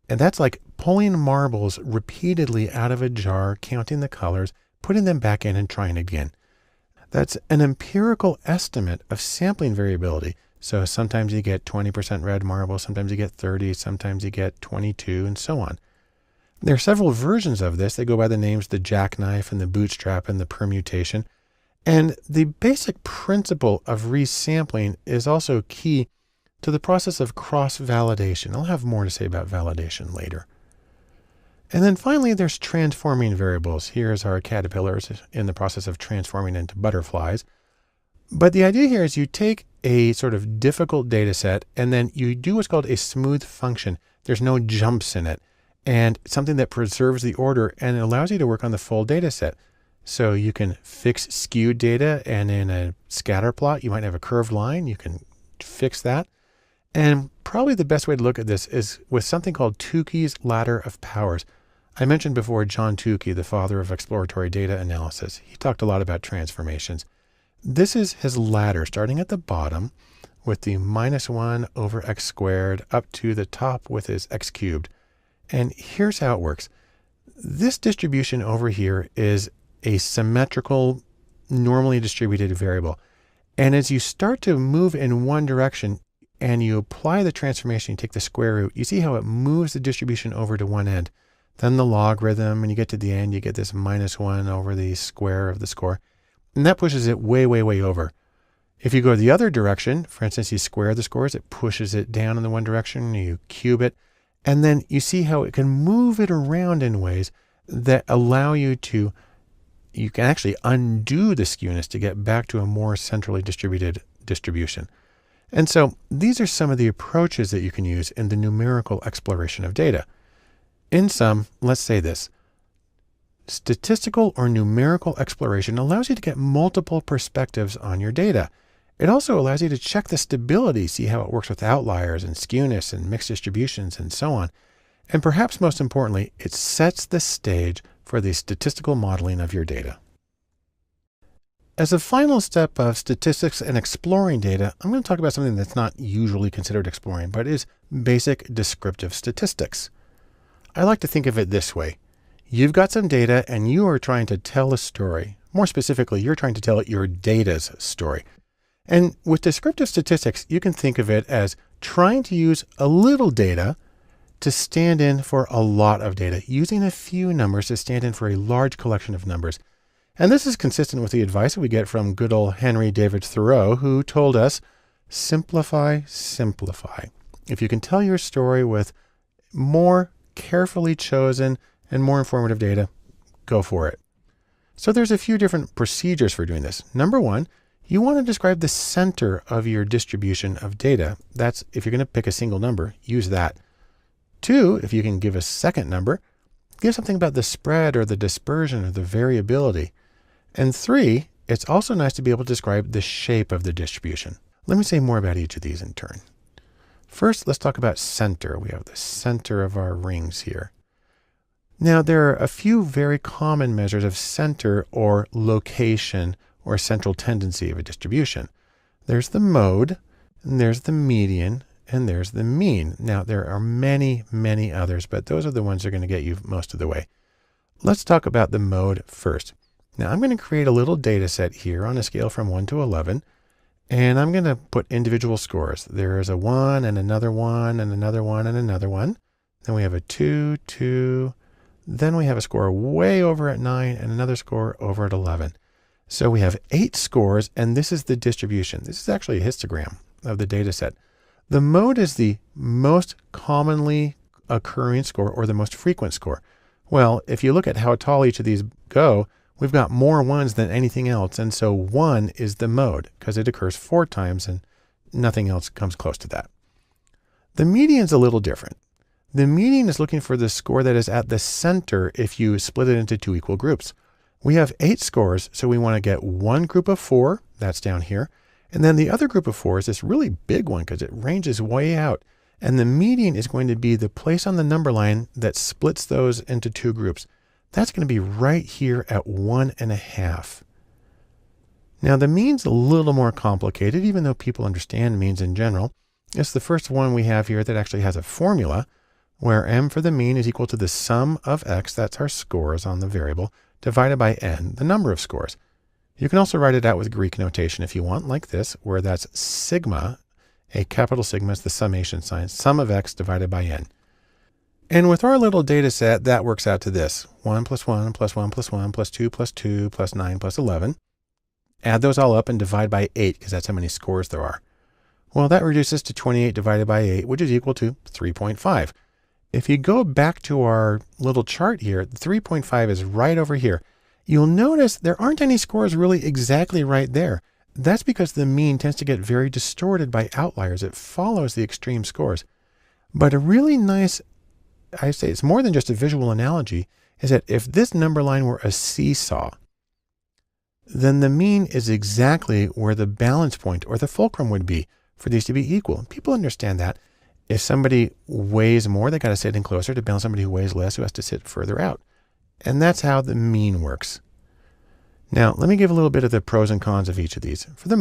And that's like pulling marbles repeatedly out of a jar, counting the colors, putting them back in and trying again. That's an empirical estimate of sampling variability. So sometimes you get 20% red marble, sometimes you get 30, sometimes you get 22, and so on. There are several versions of this. They go by the names the jackknife and the bootstrap and the permutation. And the basic principle of resampling is also key to the process of cross-validation. I'll have more to say about validation later. And then finally, there's transforming variables. Here's our caterpillars in the process of transforming into butterflies. But the idea here is you take a sort of difficult data set and then you do what's called a smooth function. There's no jumps in it, and something that preserves the order and it allows you to work on the full data set. So you can fix skewed data, and in a scatter plot, you might have a curved line. You can fix that. And probably the best way to look at this is with something called Tukey's ladder of powers. I mentioned before John Tukey, the father of exploratory data analysis. He talked a lot about transformations. This is his ladder starting at the bottom with the -1 over x squared up to the top with his x cubed. And here's how it works. This distribution over here is a symmetrical, normally distributed variable. And as you start to move in one direction, and you apply the transformation, you take the square root, you see how it moves the distribution over to one end. Then the logarithm, and you get to the end, you get this -1 over the square of the score. And that pushes it way, way, way over. If you go the other direction, for instance, you square the scores, it pushes it down in the one direction, you cube it, and then you see how it can move it around in ways that allow you to, you can actually undo the skewness to get back to a more centrally distributed distribution. And so these are some of the approaches that you can use in the numerical exploration of data. In sum, let's say this. Statistical or numerical exploration allows you to get multiple perspectives on your data. It also allows you to check the stability, see how it works with outliers and skewness and mixed distributions and so on. And perhaps most importantly, it sets the stage for the statistical modeling of your data. As a final step of statistics and exploring data, I'm going to talk about something that's not usually considered exploring, but is basic descriptive statistics. I like to think of it this way. You've got some data and you are trying to tell a story. More specifically, you're trying to tell your data's story. And with descriptive statistics, you can think of it as trying to use a little data to stand in for a lot of data, using a few numbers to stand in for a large collection of numbers. And this is consistent with the advice that we get from good old Henry David Thoreau, who told us, simplify, simplify. If you can tell your story with more carefully chosen and more informative data, go for it. So there's a few different procedures for doing this. Number one, you want to describe the center of your distribution of data. That's if you're going to pick a single number, use that. Two, if you can give a second number, give something about the spread or the dispersion or the variability. And three, it's also nice to be able to describe the shape of the distribution. Let me say more about each of these in turn. First, let's talk about center. We have the center of our rings here. Now, there are a few very common measures of center or location or central tendency of a distribution. There's the mode, and there's the median, and there's the mean. Now, there are many, many others, but those are the ones that are going to get you most of the way. Let's talk about the mode first. Now, I'm going to create a little data set here on a scale from 1 to 11, and I'm going to put individual scores. There is a 1 and another 1 and another 1 and another 1. Then we have a 2, 2. Then we have a score way over at 9 and another score over at 11. So we have 8 scores, and this is the distribution. This is actually a histogram of the data set. The mode is the most commonly occurring score or the most frequent score. Well, if you look at how tall each of these go, we've got more 1s than anything else. And so 1 is the mode because it occurs 4 times and nothing else comes close to that. The median is a little different. The median is looking for the score that is at the center if you split it into 2 equal groups. We have 8 scores, so we want to get one group of 4, that's down here, and then the other group of 4 is this really big one because it ranges way out. And the median is going to be the place on the number line that splits those into 2 groups. That's going to be right here at 1.5. Now the mean's a little more complicated, even though people understand means in general. It's the first one we have here that actually has a formula where m for the mean is equal to the sum of x, that's our scores on the variable, divided by n, the number of scores. You can also write it out with Greek notation if you want, like this, where that's sigma, a capital sigma is the summation sign, sum of x divided by n. And with our little data set, that works out to this, 1 plus 1 plus 1 plus 1 plus 2 plus 2 plus 9 plus 11. Add those all up and divide by 8, because that's how many scores there are. Well, that reduces to 28 divided by 8, which is equal to 3.5. If you go back to our little chart here, 3.5 is right over here. You'll notice there aren't any scores really exactly right there. That's because the mean tends to get very distorted by outliers. It follows the extreme scores. But a really nice, I say it's more than just a visual analogy, is that if this number line were a seesaw, then the mean is exactly where the balance point or the fulcrum would be for these to be equal. People understand that. If somebody weighs more, they got to sit in closer to balance somebody who weighs less, who has to sit further out. And that's how the mean works. Now, let me give a little bit of the pros and cons of each of these. For the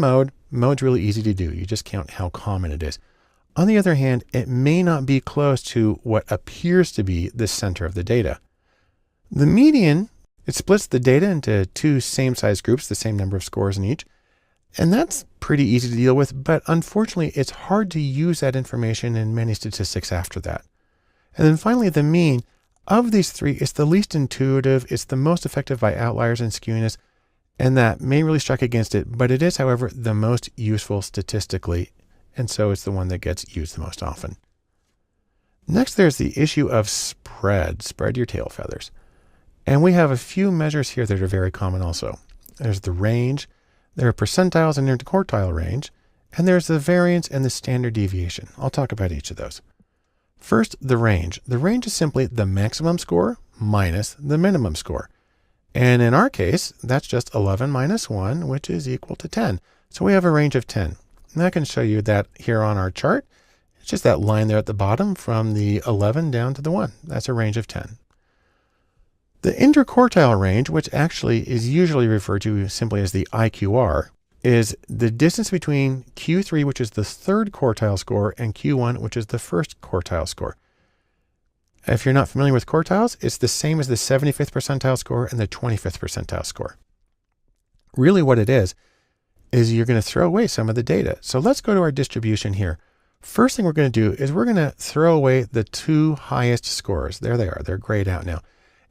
mode's really easy to do. You just count how common it is. On the other hand, it may not be close to what appears to be the center of the data. The median, it splits the data into 2 same-sized groups, the same number of scores in each. And that's pretty easy to deal with, but unfortunately, it's hard to use that information in many statistics after that. And then finally, the mean. Of these 3, it's the least intuitive, it's the most effective by outliers and skewness, and that may really strike against it, but it is, however, the most useful statistically, and so it's the one that gets used the most often. Next, there's the issue of spread your tail feathers. And we have a few measures here that are very common also. There's the range, there are percentiles and interquartile range, and there's the variance and the standard deviation. I'll talk about each of those. First, the range. The range is simply the maximum score minus the minimum score. And in our case, that's just 11 minus 1, which is equal to 10. So we have a range of 10. And I can show you that here on our chart. It's just that line there at the bottom from the 11 down to the 1. That's a range of 10. The interquartile range, which actually is usually referred to simply as the IQR, is the distance between Q3, which is the third quartile score, and Q1, which is the first quartile score. If you're not familiar with quartiles, it's the same as the 75th percentile score and the 25th percentile score. Really what it is you're going to throw away some of the data. So let's go to our distribution here. First thing we're going to do is we're going to throw away the two highest scores. There they are. They're grayed out now.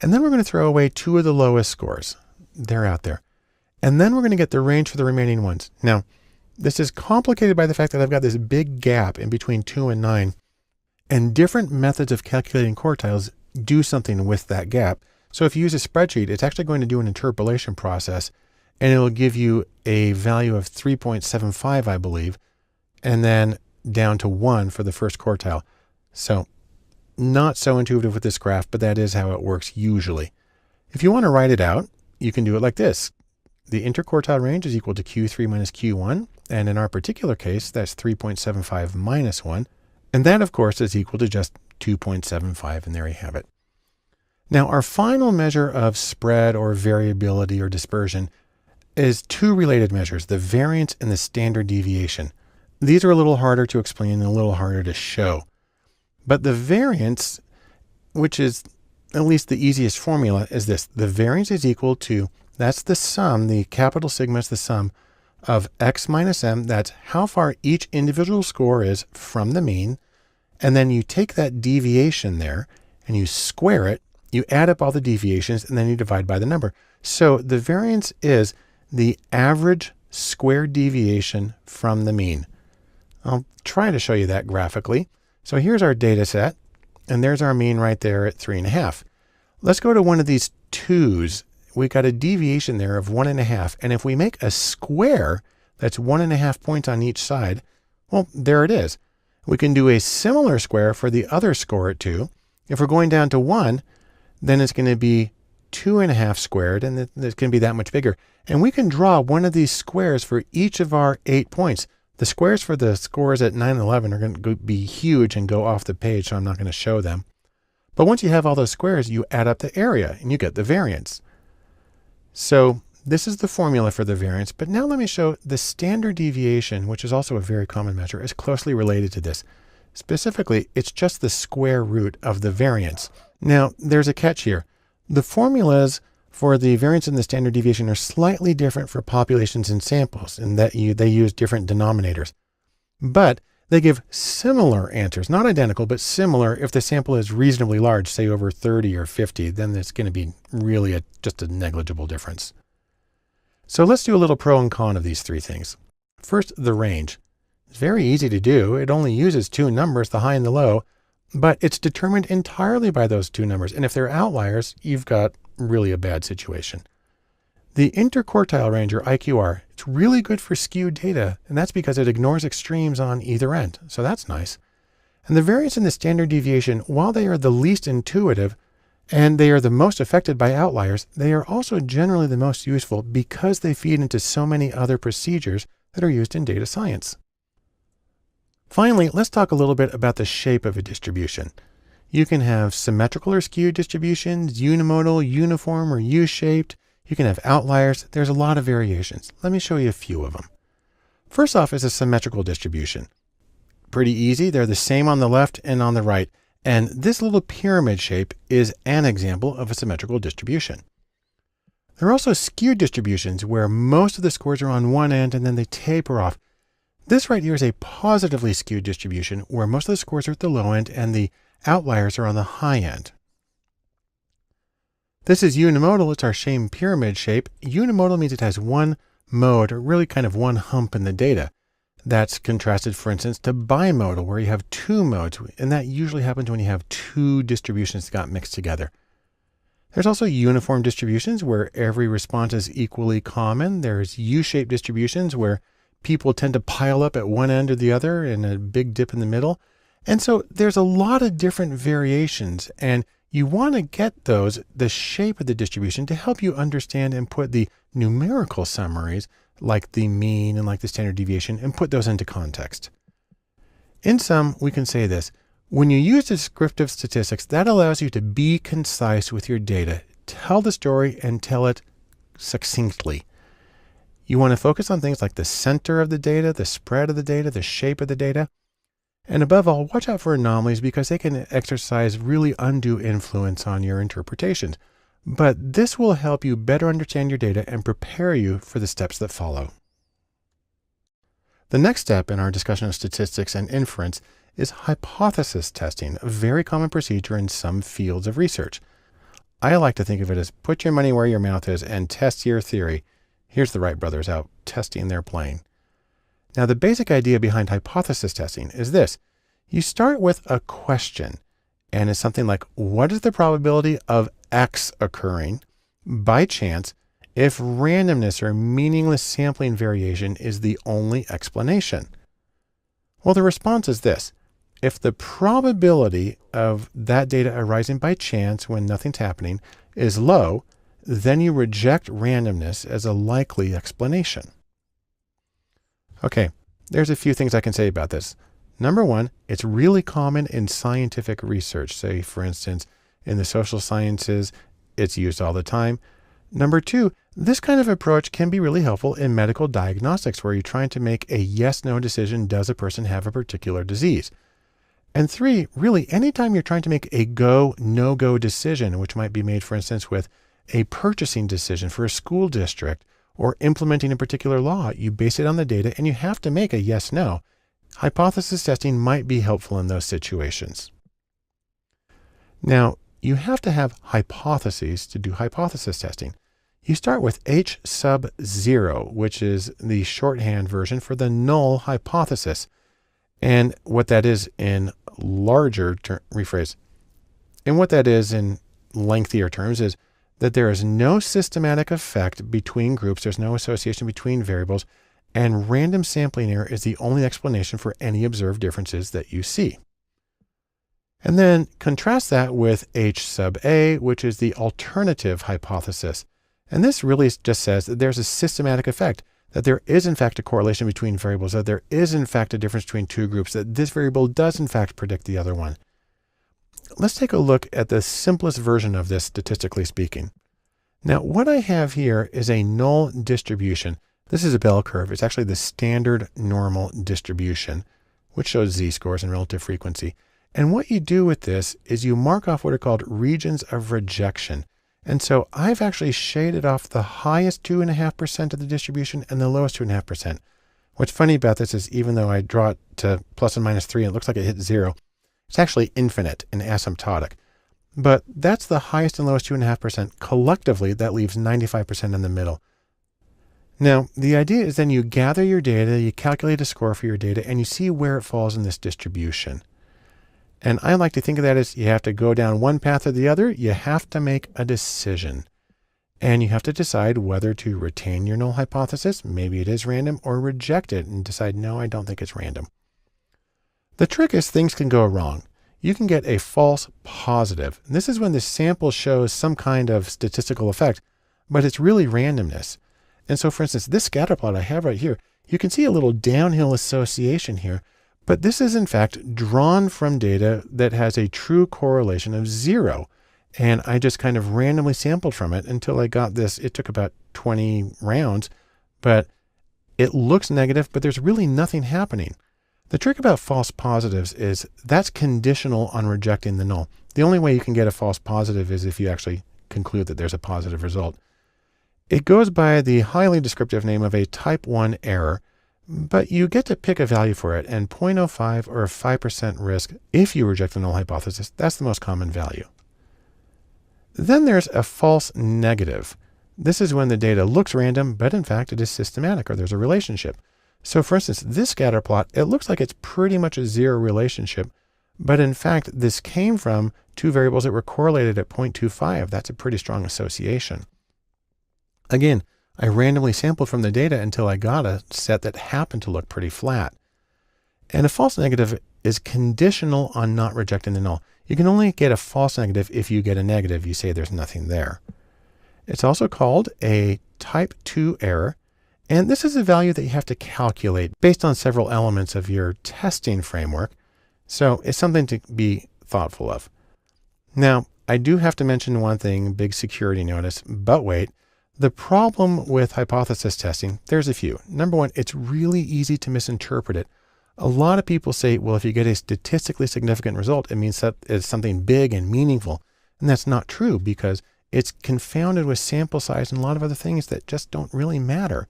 And then we're going to throw away two of the lowest scores. They're out there. And then we're going to get the range for the remaining ones. Now, this is complicated by the fact that I've got this big gap in between 2 and 9. And different methods of calculating quartiles do something with that gap. So if you use a spreadsheet, it's actually going to do an interpolation process, and it'll give you a value of 3.75, I believe, and then down to 1 for the first quartile. So not so intuitive with this graph, but that is how it works usually. If you want to write it out, you can do it like this. The interquartile range is equal to Q3 minus Q1. And in our particular case, that's 3.75 minus 1. And that, of course, is equal to just 2.75. And there you have it. Now, our final measure of spread or variability or dispersion is two related measures, the variance and the standard deviation. These are a little harder to explain and a little harder to show. But the variance, which is at least the easiest formula, is this. The variance is equal to, that's the sum, the capital sigma is the sum of x minus m. That's how far each individual score is from the mean. And then you take that deviation there and you square it, you add up all the deviations, and then you divide by the number. So the variance is the average squared deviation from the mean. I'll try to show you that graphically. So here's our data set, and there's our mean right there at 3.5. Let's go to one of these 2's. We got a deviation there of 1.5. And if we make a square that's 1.5 points on each side, well, there it is. We can do a similar square for the other score at 2. If we're going down to 1, then it's going to be 2.5 squared, and it's going to be that much bigger. And we can draw one of these squares for each of our 8 points. The squares for the scores at 9 and 11 are going to be huge and go off the page, so I'm not going to show them. But once you have all those squares, you add up the area and you get the variance. So this is the formula for the variance, but now let me show the standard deviation, which is also a very common measure, is closely related to this. Specifically, it's just the square root of the variance. Now, there's a catch here. The formulas for the variance and the standard deviation are slightly different for populations and samples in that they use different denominators. But they give similar answers, not identical, but similar if the sample is reasonably large, say over 30 or 50, then it's going to be really just a negligible difference. So let's do a little pro and con of these three things. First, the range. It's very easy to do. It only uses two numbers, the high and the low, but it's determined entirely by those two numbers. And if they're outliers, you've got really a bad situation. The interquartile range, or IQR, it's really good for skewed data, and that's because it ignores extremes on either end. So that's nice. And the variance and the standard deviation, while they are the least intuitive and they are the most affected by outliers, they are also generally the most useful because they feed into so many other procedures that are used in data science. Finally, let's talk a little bit about the shape of a distribution. You can have symmetrical or skewed distributions, unimodal, uniform, or U-shaped. You can have outliers. There's a lot of variations. Let me show you a few of them. First off is a symmetrical distribution. Pretty easy. They're the same on the left and on the right. And this little pyramid shape is an example of a symmetrical distribution. There are also skewed distributions where most of the scores are on one end and then they taper off. This right here is a positively skewed distribution where most of the scores are at the low end and the outliers are on the high end. This is unimodal. It's our same pyramid shape. Unimodal means it has one mode, or really kind of one hump in the data. That's contrasted, for instance, to bimodal, where you have two modes. And that usually happens when you have two distributions that got mixed together. There's also uniform distributions where every response is equally common. There's U-shaped distributions where people tend to pile up at one end or the other and a big dip in the middle. And so there's a lot of different variations, and You want to get the shape of the distribution to help you understand and put the numerical summaries like the mean and like the standard deviation and put those into context. In sum, we can say this. When you use descriptive statistics, that allows you to be concise with your data, tell the story and tell it succinctly. You want to focus on things like the center of the data, the spread of the data, the shape of the data. And above all, watch out for anomalies because they can exercise really undue influence on your interpretations. But this will help you better understand your data and prepare you for the steps that follow. The next step in our discussion of statistics and inference is hypothesis testing, a very common procedure in some fields of research. I like to think of it as put your money where your mouth is and test your theory. Here's the Wright brothers out testing their plane. Now, the basic idea behind hypothesis testing is this. You start with a question, and it's something like, what is the probability of X occurring by chance if randomness or meaningless sampling variation is the only explanation? Well, the response is this. If the probability of that data arising by chance when nothing's happening is low, then you reject randomness as a likely explanation. Okay, there's a few things I can say about this. Number one, it's really common in scientific research. Say, for instance, in the social sciences, it's used all the time. Number two, this kind of approach can be really helpful in medical diagnostics where you're trying to make a yes-no decision. Does a person have a particular disease? And three, really, anytime you're trying to make a go, no-go decision, which might be made, for instance, with a purchasing decision for a school district or implementing a particular law, you base it on the data and you have to make a yes-no. Hypothesis testing might be helpful in those situations. Now, you have to have hypotheses to do hypothesis testing. You start with H sub 0, which is the shorthand version for the null hypothesis. And what that is in and what that is in lengthier terms is that there is no systematic effect between groups. There's no association between variables, and random sampling error is the only explanation for any observed differences that you see. And then contrast that with H sub A, which is the alternative hypothesis. And this really just says that there's a systematic effect, that there is in fact a correlation between variables, that there is in fact a difference between two groups, that this variable does in fact predict the other one. Let's take a look at the simplest version of this, statistically speaking. Now, what I have here is a null distribution. This is a bell curve. It's actually the standard normal distribution, which shows z-scores and relative frequency. And what you do with this is you mark off what are called regions of rejection. And so I've actually shaded off the highest 2.5% of the distribution and the lowest 2.5%. What's funny about this is even though I draw it to plus and minus 3 and it looks like it hits 0, it's actually infinite and asymptotic. But that's the highest and lowest 2.5%. Collectively, that leaves 95% in the middle. Now, the idea is then you gather your data, you calculate a score for your data, and you see where it falls in this distribution. And I like to think of that as you have to go down one path or the other. You have to make a decision. And you have to decide whether to retain your null hypothesis, maybe it is random, or reject it and decide, no, I don't think it's random. The trick is things can go wrong. You can get a false positive. And this is when the sample shows some kind of statistical effect, but it's really randomness. And so, for instance, this scatter plot I have right here, you can see a little downhill association here, but this is in fact drawn from data that has a true correlation of 0. And I just kind of randomly sampled from it until I got this. It took about 20 rounds, but it looks negative, but there's really nothing happening. The trick about false positives is that's conditional on rejecting the null. The only way you can get a false positive is if you actually conclude that there's a positive result. It goes by the highly descriptive name of a type 1 error, but you get to pick a value for it, and 0.05 or 5% risk if you reject the null hypothesis, that's the most common value. Then there's a false negative. This is when the data looks random, but in fact it is systematic or there's a relationship. So for instance, this scatter plot, it looks like it's pretty much a 0 relationship, but in fact this came from two variables that were correlated at 0.25. That's a pretty strong association. Again, I randomly sampled from the data until I got a set that happened to look pretty flat. And a false negative is conditional on not rejecting the null. You can only get a false negative if you get a negative. You say there's nothing there. It's also called a type 2 error. And this is a value that you have to calculate based on several elements of your testing framework. So it's something to be thoughtful of. Now, I do have to mention one thing, big security notice, but wait. The problem with hypothesis testing, there's a few. Number one, it's really easy to misinterpret it. A lot of people say, well, if you get a statistically significant result, it means that it's something big and meaningful. And that's not true because it's confounded with sample size and a lot of other things that just don't really matter.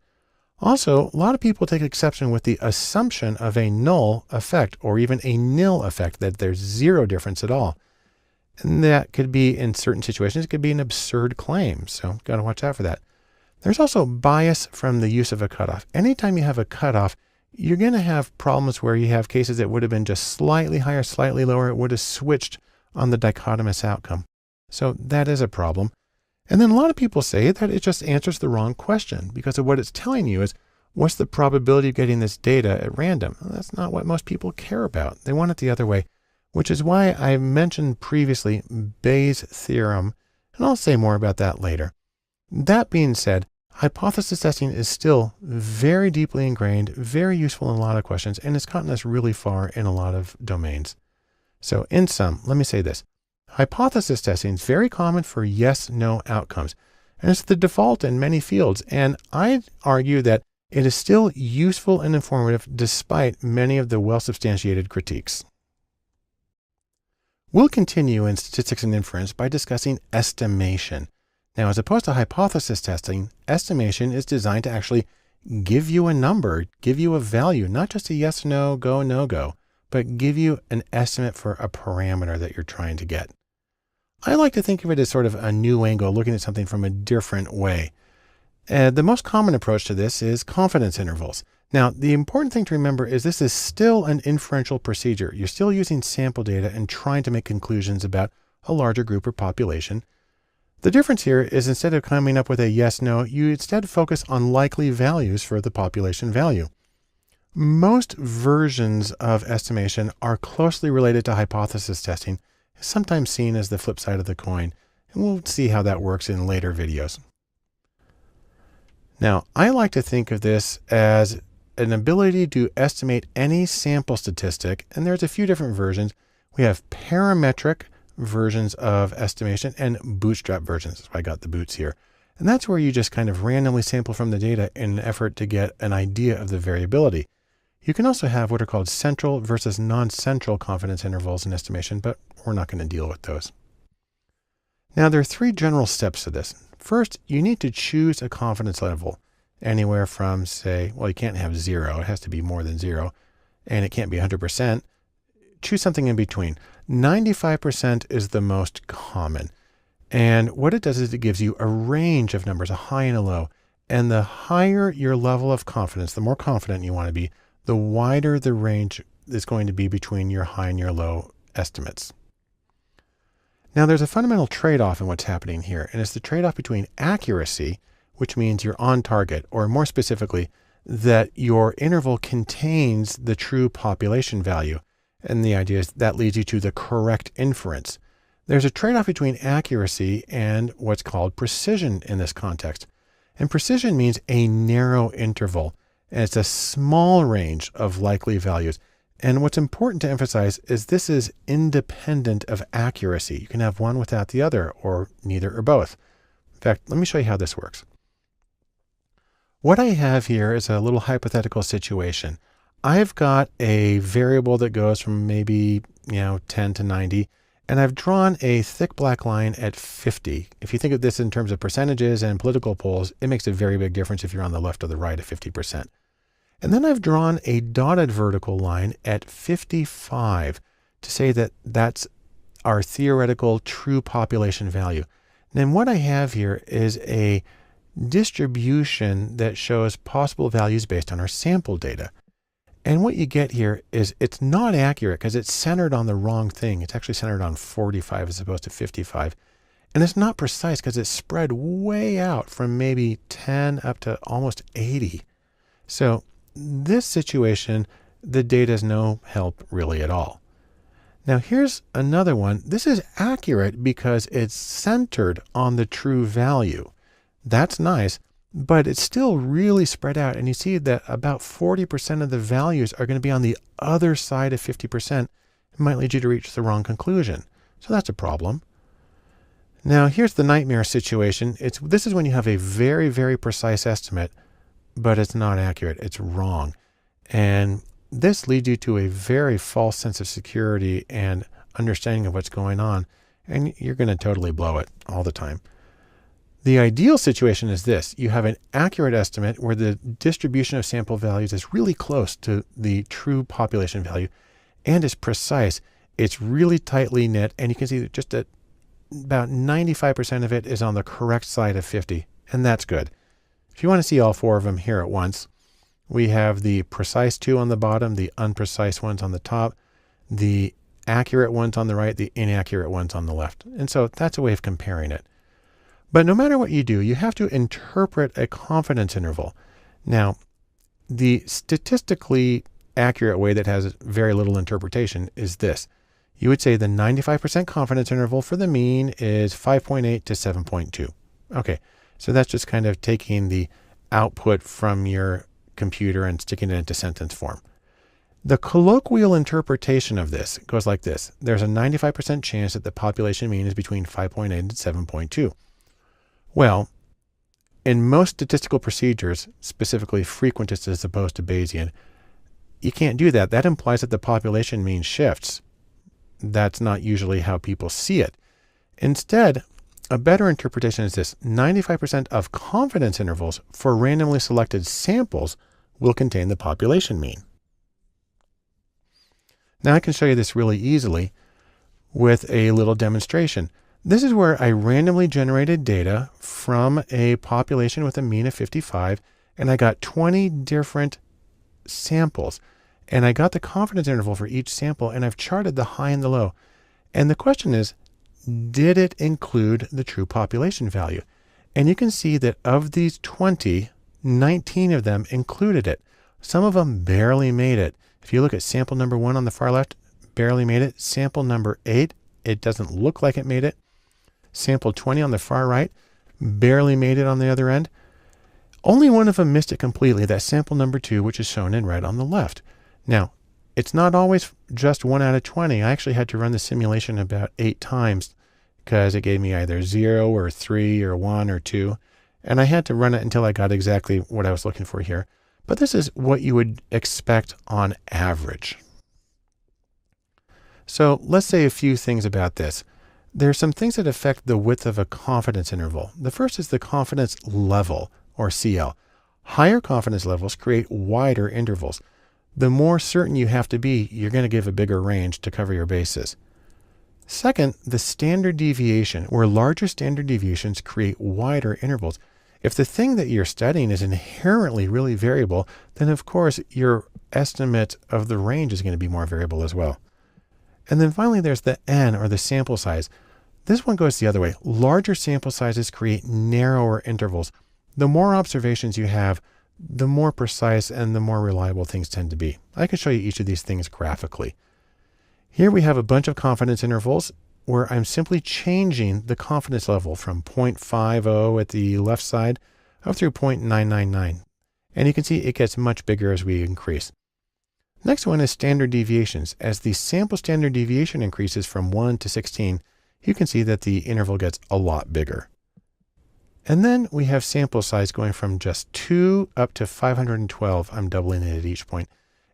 Also, a lot of people take exception with the assumption of a null effect or even a nil effect, that there's zero difference at all. And that could be, in certain situations, it could be an absurd claim. So got to watch out for that. There's also bias from the use of a cutoff. Anytime you have a cutoff, you're going to have problems where you have cases that would have been just slightly higher, slightly lower. It would have switched on the dichotomous outcome. So that is a problem. And then a lot of people say that it just answers the wrong question because of what it's telling you is, what's the probability of getting this data at random? Well, that's not what most people care about. They want it the other way, which is why I mentioned previously Bayes' theorem, and I'll say more about that later. That being said, hypothesis testing is still very deeply ingrained, very useful in a lot of questions, and it's gotten us really far in a lot of domains. So in sum, let me say this. Hypothesis testing is very common for yes-no outcomes, and it's the default in many fields. And I'd argue that it is still useful and informative despite many of the well-substantiated critiques. We'll continue in statistics and inference by discussing estimation. Now, as opposed to hypothesis testing, estimation is designed to actually give you a number, give you a value, not just a yes, no, go, no go, but give you an estimate for a parameter that you're trying to get. I like to think of it as sort of a new angle, looking at something from a different way. The most common approach to this is confidence intervals. Now, the important thing to remember is this is still an inferential procedure. You're still using sample data and trying to make conclusions about a larger group or population. The difference here is instead of coming up with a yes, no, you instead focus on likely values for the population value. Most versions of estimation are closely related to hypothesis testing, sometimes seen as the flip side of the coin, and we'll see how that works in later videos. Now, I like to think of this as an ability to estimate any sample statistic, and there's a few different versions. We have parametric versions of estimation and bootstrap versions. That's why I got the boots here. And that's where you just kind of randomly sample from the data in an effort to get an idea of the variability. You can also have what are called central versus non-central confidence intervals in estimation, but we're not going to deal with those. Now, there are three general steps to this. First, you need to choose a confidence level, anywhere from, say, well, you can't have 0. It has to be more than 0, and it can't be 100%. Choose something in between. 95% is the most common. And what it does is it gives you a range of numbers, a high and a low. And the higher your level of confidence, the more confident you want to be, the wider the range is going to be between your high and your low estimates. Now, there's a fundamental trade-off in what's happening here, and it's the trade-off between accuracy, which means you're on target, or more specifically, that your interval contains the true population value. And the idea is that leads you to the correct inference. There's a trade-off between accuracy and what's called precision in this context. And precision means a narrow interval, and it's a small range of likely values. And what's important to emphasize is this is independent of accuracy. You can have one without the other, or neither or both. In fact, let me show you how this works. What I have here is a little hypothetical situation. I've got a variable that goes from maybe 10 to 90, and I've drawn a thick black line at 50. If you think of this in terms of percentages and political polls, it makes a very big difference if you're on the left or the right of 50%. And then I've drawn a dotted vertical line at 55 to say that that's our theoretical true population value. And then what I have here is a distribution that shows possible values based on our sample data. And what you get here is it's not accurate because it's centered on the wrong thing. It's actually centered on 45 as opposed to 55. And it's not precise because it's spread way out from maybe 10 up to almost 80. So this situation, the data is no help really at all. Now here's another one. This is accurate because it's centered on the true value. That's nice, but it's still really spread out. And you see that about 40% of the values are going to be on the other side of 50%. It might lead you to reach the wrong conclusion. So that's a problem. Now here's the nightmare situation. This is when you have a very, very precise estimate, but it's not accurate. It's wrong. And this leads you to a very false sense of security and understanding of what's going on. And you're going to totally blow it all the time. The ideal situation is this. You have an accurate estimate where the distribution of sample values is really close to the true population value and is precise. It's really tightly knit, and you can see that just about 95% of it is on the correct side of 50, and that's good. If you want to see all four of them here at once, we have the precise two on the bottom, the unprecise ones on the top, the accurate ones on the right, the inaccurate ones on the left. And so that's a way of comparing it. But no matter what you do, you have to interpret a confidence interval. Now, the statistically accurate way that has very little interpretation is this. You would say the 95% confidence interval for the mean is 5.8 to 7.2. Okay, so that's just kind of taking the output from your computer and sticking it into sentence form. The colloquial interpretation of this goes like this. There's a 95% chance that the population mean is between 5.8 and 7.2. Well, in most statistical procedures, specifically frequentist as opposed to Bayesian, you can't do that. That implies that the population mean shifts. That's not usually how people see it. Instead, a better interpretation is this. 95% of confidence intervals for randomly selected samples will contain the population mean. Now I can show you this really easily with a little demonstration. This is where I randomly generated data from a population with a mean of 55, and I got 20 different samples. And I got the confidence interval for each sample, and I've charted the high and the low. And the question is, did it include the true population value? And you can see that of these 20, 19 of them included it. Some of them barely made it. If you look at sample number 1 on the far left, barely made it. Sample number 8, it doesn't look like it made it. Sample 20 on the far right, barely made it on the other end. Only one of them missed it completely, that's sample number 2, which is shown in red on the left. Now, it's not always just 1 out of 20. I actually had to run the simulation about 8 times because it gave me either 0 or 3 or 1 or 2. And I had to run it until I got exactly what I was looking for here. But this is what you would expect on average. So let's say a few things about this. There are some things that affect the width of a confidence interval. The first is the confidence level, or CL. Higher confidence levels create wider intervals. The more certain you have to be, you're going to give a bigger range to cover your bases. Second, the standard deviation, where larger standard deviations create wider intervals. If the thing that you're studying is inherently really variable, then of course your estimate of the range is going to be more variable as well. And then finally, there's the N, or the sample size. This one goes the other way. Larger sample sizes create narrower intervals. The more observations you have, the more precise and the more reliable things tend to be. I can show you each of these things graphically. Here we have a bunch of confidence intervals where I'm simply changing the confidence level from 0.50 at the left side up through 0.999. And you can see it gets much bigger as we increase. Next one is standard deviations. As the sample standard deviation increases from 1 to 16, you can see that the interval gets a lot bigger. And then we have sample size going from just 2 up to 512. I'm doubling it at each point.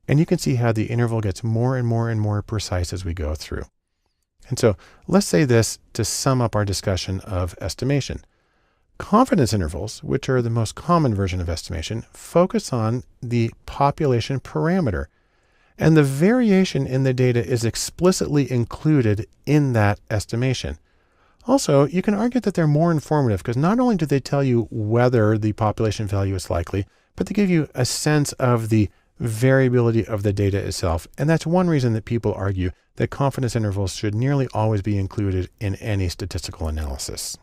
And you can see how the interval gets more and more and more precise as we go through. And so let's say this to sum up our discussion of estimation. Confidence intervals, which are the most common version of estimation, focus on the population parameter. And the variation in the data is explicitly included in that estimation. Also, you can argue that they're more informative because not only do they tell you whether the population value is likely, but they give you a sense of the variability of the data itself. And that's one reason that people argue that confidence intervals should nearly always be included in any statistical analysis.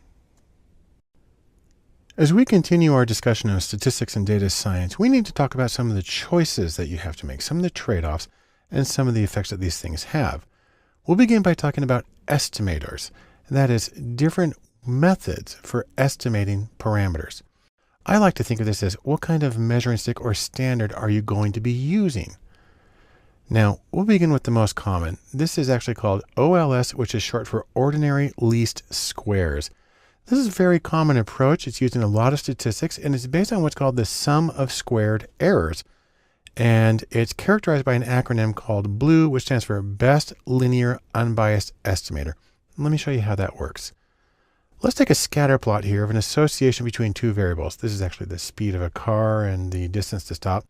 As we continue our discussion of statistics and data science, we need to talk about some of the choices that you have to make, some of the trade-offs, and some of the effects that these things have. we'll begin by talking about estimators. And that is different methods for estimating parameters. I like to think of this as what kind of measuring stick or standard are you going to be using? Now, we'll begin with the most common. This is actually called OLS, which is short for ordinary least squares. This is a very common approach. It's used in a lot of statistics, and it's based on what's called the sum of squared errors. And it's characterized by an acronym called BLUE, which stands for Best Linear Unbiased Estimator. Let me show you how that works. Let's take a scatter plot here of an association between two variables. This is actually the speed of a car and the distance to stop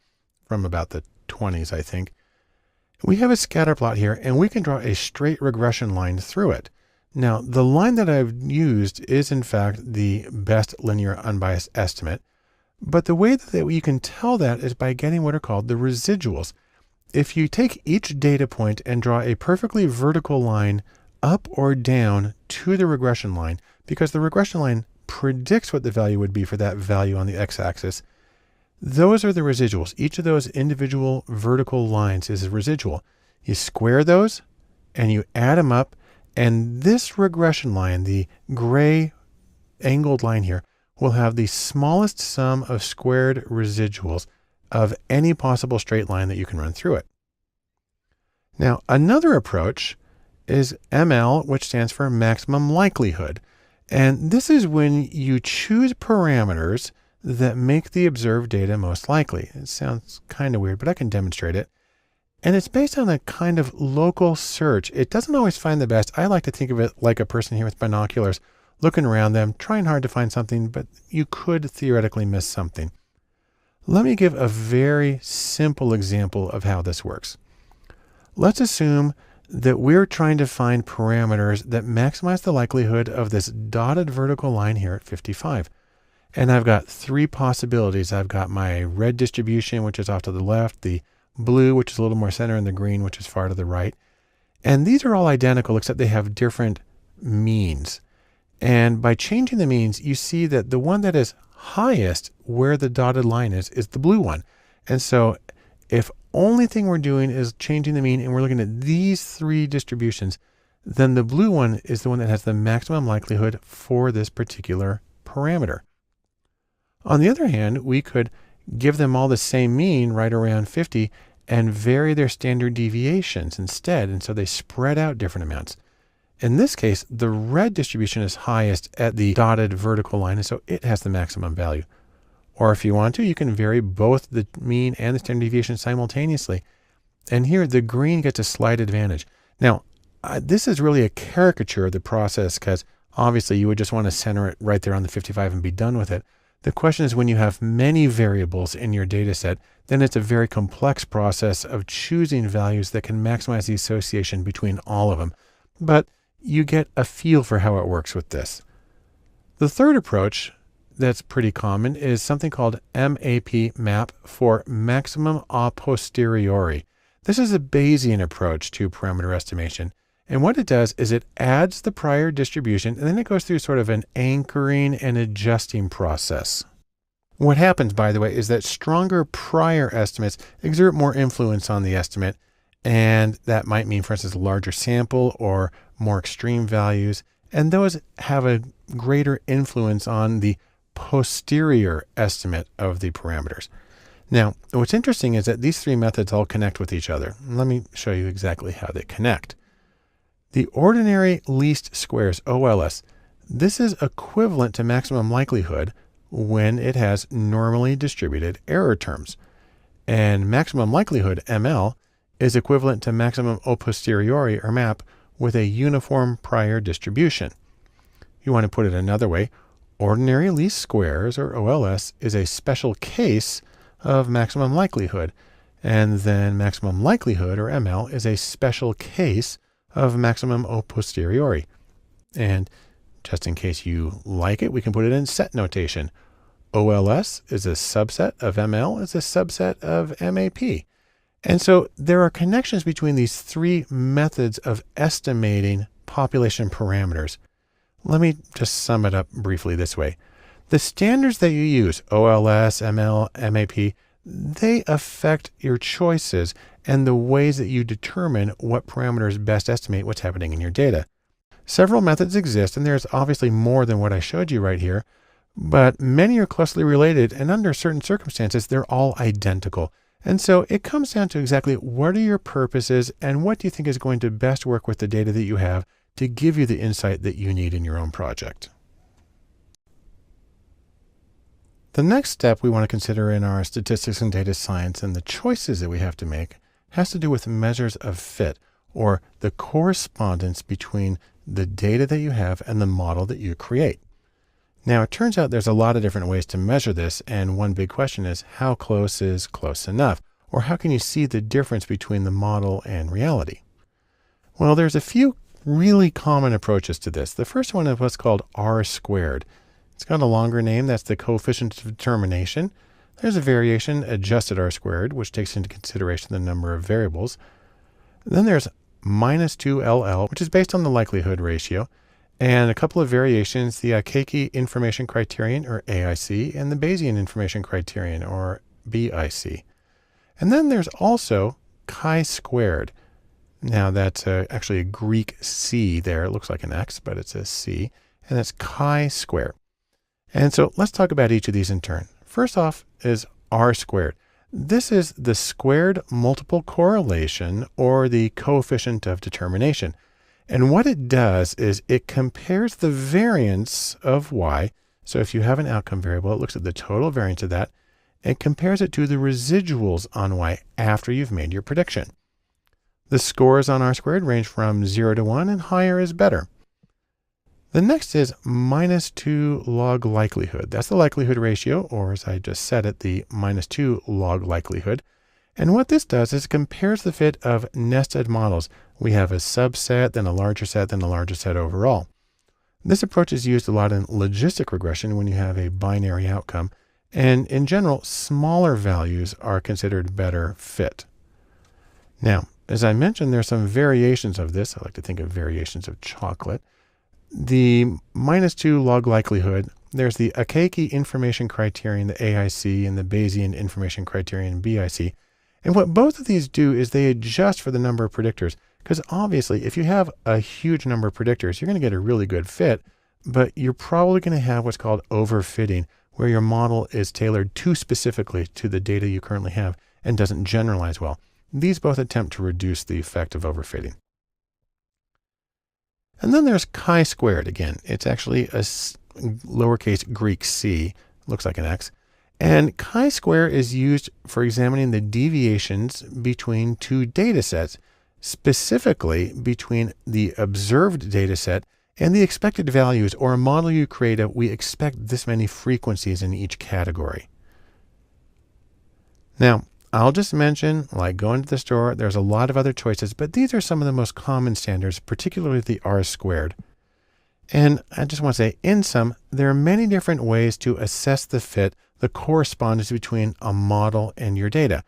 from about the 20s, I think. We have a scatter plot here, and we can draw a straight regression line through it. Now, the line that I've used is in fact the best linear unbiased estimate, but the way that you can tell that is by getting what are called the residuals. If you take each data point and draw a perfectly vertical line up or down to the regression line, because the regression line predicts what the value would be for that value on the x-axis, those are the residuals. Each of those individual vertical lines is a residual. You square those and you add them up, and this regression line, the gray angled line here, will have the smallest sum of squared residuals of any possible straight line that you can run through it. Now, another approach is ML, which stands for maximum likelihood. And this is when you choose parameters that make the observed data most likely. It sounds kind of weird, but I can demonstrate it. And it's based on a kind of local search. It doesn't always find the best. I like to think of it like a person here with binoculars, looking around them, trying hard to find something, but you could theoretically miss something. Let me give a very simple example of how this works. Let's assume that we're trying to find parameters that maximize the likelihood of this dotted vertical line here at 55. And I've got three possibilities. I've got my red distribution, which is off to the left, the blue, which is a little more center, and the green, which is far to the right. And these are all identical, except they have different means. And by changing the means, you see that the one that is highest where the dotted line is the blue one. And so if only thing we're doing is changing the mean and we're looking at these three distributions, then the blue one is the one that has the maximum likelihood for this particular parameter. On the other hand, we could give them all the same mean right around 50 and vary their standard deviations instead. And so they spread out different amounts. In this case, the red distribution is highest at the dotted vertical line, and so it has the maximum value. Or if you want to, you can vary both the mean and the standard deviation simultaneously. And here the green gets a slight advantage. Now, this is really a caricature of the process because obviously you would just want to center it right there on the 55 and be done with it. The question is when you have many variables in your data set, then it's a very complex process of choosing values that can maximize the association between all of them. But you get a feel for how it works with this. The third approach that's pretty common is something called map for maximum a posteriori. This is a Bayesian approach to parameter estimation. And what it does is it adds the prior distribution, and then it goes through sort of an anchoring and adjusting process. What happens, by the way, is that stronger prior estimates exert more influence on the estimate. And that might mean, for instance, a larger sample or more extreme values. And those have a greater influence on the posterior estimate of the parameters. Now, what's interesting is that these three methods all connect with each other. Let me show you exactly how they connect. The ordinary least squares, OLS, this is equivalent to maximum likelihood when it has normally distributed error terms. And maximum likelihood, ML, is equivalent to maximum a posteriori, or MAP, with a uniform prior distribution. You want to put it another way, ordinary least squares, or OLS, is a special case of maximum likelihood. And then maximum likelihood, or ML, is a special case of maximum a posteriori. And just in case you like it, we can put it in set notation. OLS is a subset of ML, is a subset of MAP. And so there are connections between these three methods of estimating population parameters. Let me just sum it up briefly this way. The standards that you use, OLS, ML, MAP, they affect your choices and the ways that you determine what parameters best estimate what's happening in your data. Several methods exist, and there's obviously more than what I showed you right here, but many are closely related, and under certain circumstances, they're all identical. And so it comes down to exactly what are your purposes and what do you think is going to best work with the data that you have to give you the insight that you need in your own project. The next step we want to consider in our statistics and data science and the choices that we have to make has to do with measures of fit, or the correspondence between the data that you have and the model that you create. Now, it turns out there's a lot of different ways to measure this, and one big question is how close is close enough? Or how can you see the difference between the model and reality? Well, there's a few really common approaches to this. The first one is what's called R squared. It's got a longer name. That's the coefficient of determination. There's a variation, adjusted R squared, which takes into consideration the number of variables. Then there's minus 2LL, which is based on the likelihood ratio, and a couple of variations, the Akaike information criterion, or AIC, and the Bayesian information criterion, or BIC. And then there's also chi-squared. Now that's actually a Greek C there. It looks like an X, but it's a C, and that's chi-squared. And so let's talk about each of these in turn. First off is R squared. This is the squared multiple correlation, or the coefficient of determination. And what it does is it compares the variance of Y. So if you have an outcome variable, it looks at the total variance of that and compares it to the residuals on Y after you've made your prediction. The scores on R squared range from 0 to 1, and higher is better. The next is minus 2 log likelihood. That's the likelihood ratio, or as I just said it, the minus 2 log likelihood. And what this does is it compares the fit of nested models. We have a subset, then a larger set, then a larger set overall. This approach is used a lot in logistic regression when you have a binary outcome. And in general, smaller values are considered better fit. Now, as I mentioned, there are some variations of this. I like to think of variations of chocolate. The minus 2 log likelihood, there's the Akaike information criterion, the AIC, and the Bayesian information criterion, BIC. And what both of these do is they adjust for the number of predictors. Because obviously, if you have a huge number of predictors, you're going to get a really good fit, but you're probably going to have what's called overfitting, where your model is tailored too specifically to the data you currently have and doesn't generalize well. These both attempt to reduce the effect of overfitting. And then there's chi-squared again. It's actually a lowercase Greek c, looks like an X. And chi-square is used for examining the deviations between two data sets, specifically between the observed data set and the expected values, or a model you create of we expect this many frequencies in each category. Now, I'll just mention, like going to the store, there's a lot of other choices, but these are some of the most common standards, particularly the R squared. And I just want to say, in sum, there are many different ways to assess the fit, the correspondence between a model and your data.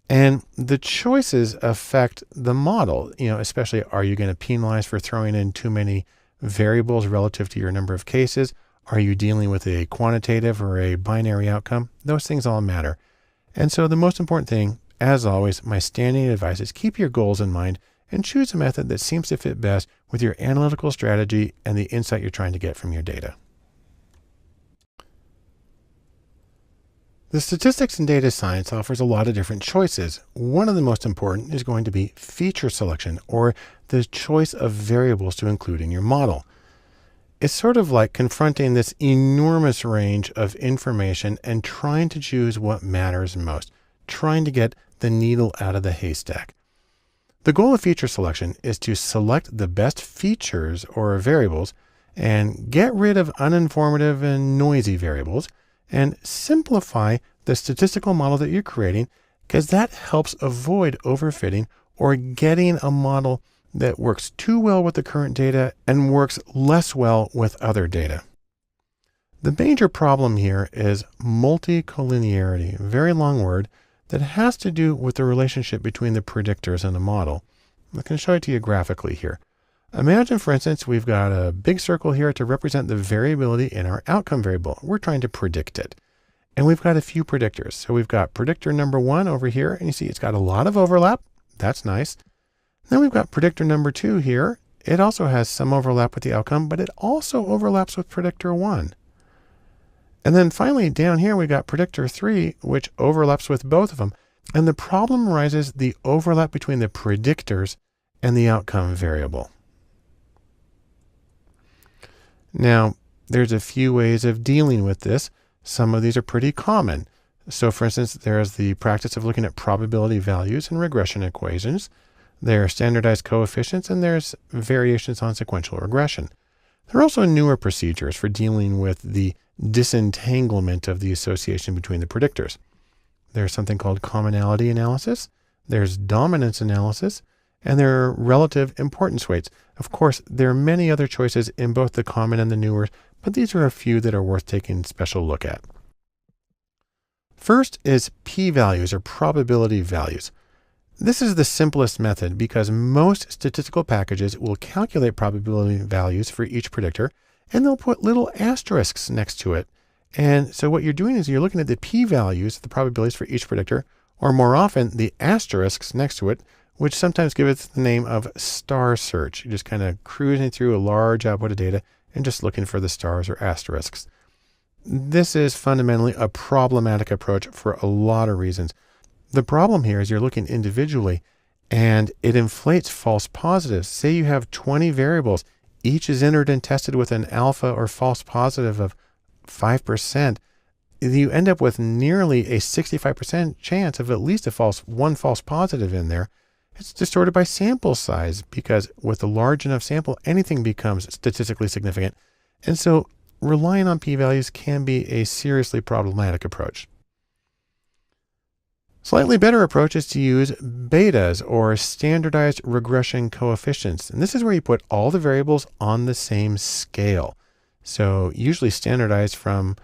And the choices affect the model, especially are you going to penalize for throwing in too many variables relative to your number of cases? Are you dealing with a quantitative or a binary outcome? Those things all matter. And so the most important thing, as always, my standing advice is keep your goals in mind and choose a method that seems to fit best with your analytical strategy and the insight you're trying to get from your data. The statistics and data science offers a lot of different choices. One of the most important is going to be feature selection, or the choice of variables to include in your model. It's sort of like confronting this enormous range of information and trying to choose what matters most, trying to get the needle out of the haystack. The goal of feature selection is to select the best features or variables and get rid of uninformative and noisy variables and simplify the statistical model that you're creating, because that helps avoid overfitting or getting a model that works too well with the current data and works less well with other data. The major problem here is multicollinearity, a very long word that has to do with the relationship between the predictors and the model. I can show it to you graphically here. Imagine, for instance, we've got a big circle here to represent the variability in our outcome variable. We're trying to predict it. And we've got a few predictors. So we've got predictor number 1 over here, and you see it's got a lot of overlap. That's nice. Then we've got predictor number 2 here. It also has some overlap with the outcome, but it also overlaps with predictor 1. And then finally down here, we've got predictor 3, which overlaps with both of them. And the problem arises the overlap between the predictors and the outcome variable. Now, there's a few ways of dealing with this. Some of these are pretty common. So for instance, there's the practice of looking at probability values in regression equations. There are standardized coefficients, and there's variations on sequential regression. There are also newer procedures for dealing with the disentanglement of the association between the predictors. There's something called commonality analysis. There's dominance analysis, and there are relative importance weights. Of course, there are many other choices in both the common and the newer, but these are a few that are worth taking a special look at. First is p-values or probability values. This is the simplest method because most statistical packages will calculate probability values for each predictor, and they'll put little asterisks next to it. And so what you're doing is you're looking at the p-values, the probabilities for each predictor, or more often the asterisks next to it, which sometimes give it the name of star search. You're just kind of cruising through a large output of data and just looking for the stars or asterisks. This is fundamentally a problematic approach for a lot of reasons. The problem here is you're looking individually and it inflates false positives. Say you have 20 variables, each is entered and tested with an alpha or false positive of 5%. You end up with nearly a 65% chance of at least one false positive in there. It's distorted by sample size because with a large enough sample, anything becomes statistically significant. And so relying on p-values can be a seriously problematic approach. Slightly better approach is to use betas or standardized regression coefficients. And this is where you put all the variables on the same scale. So usually standardized from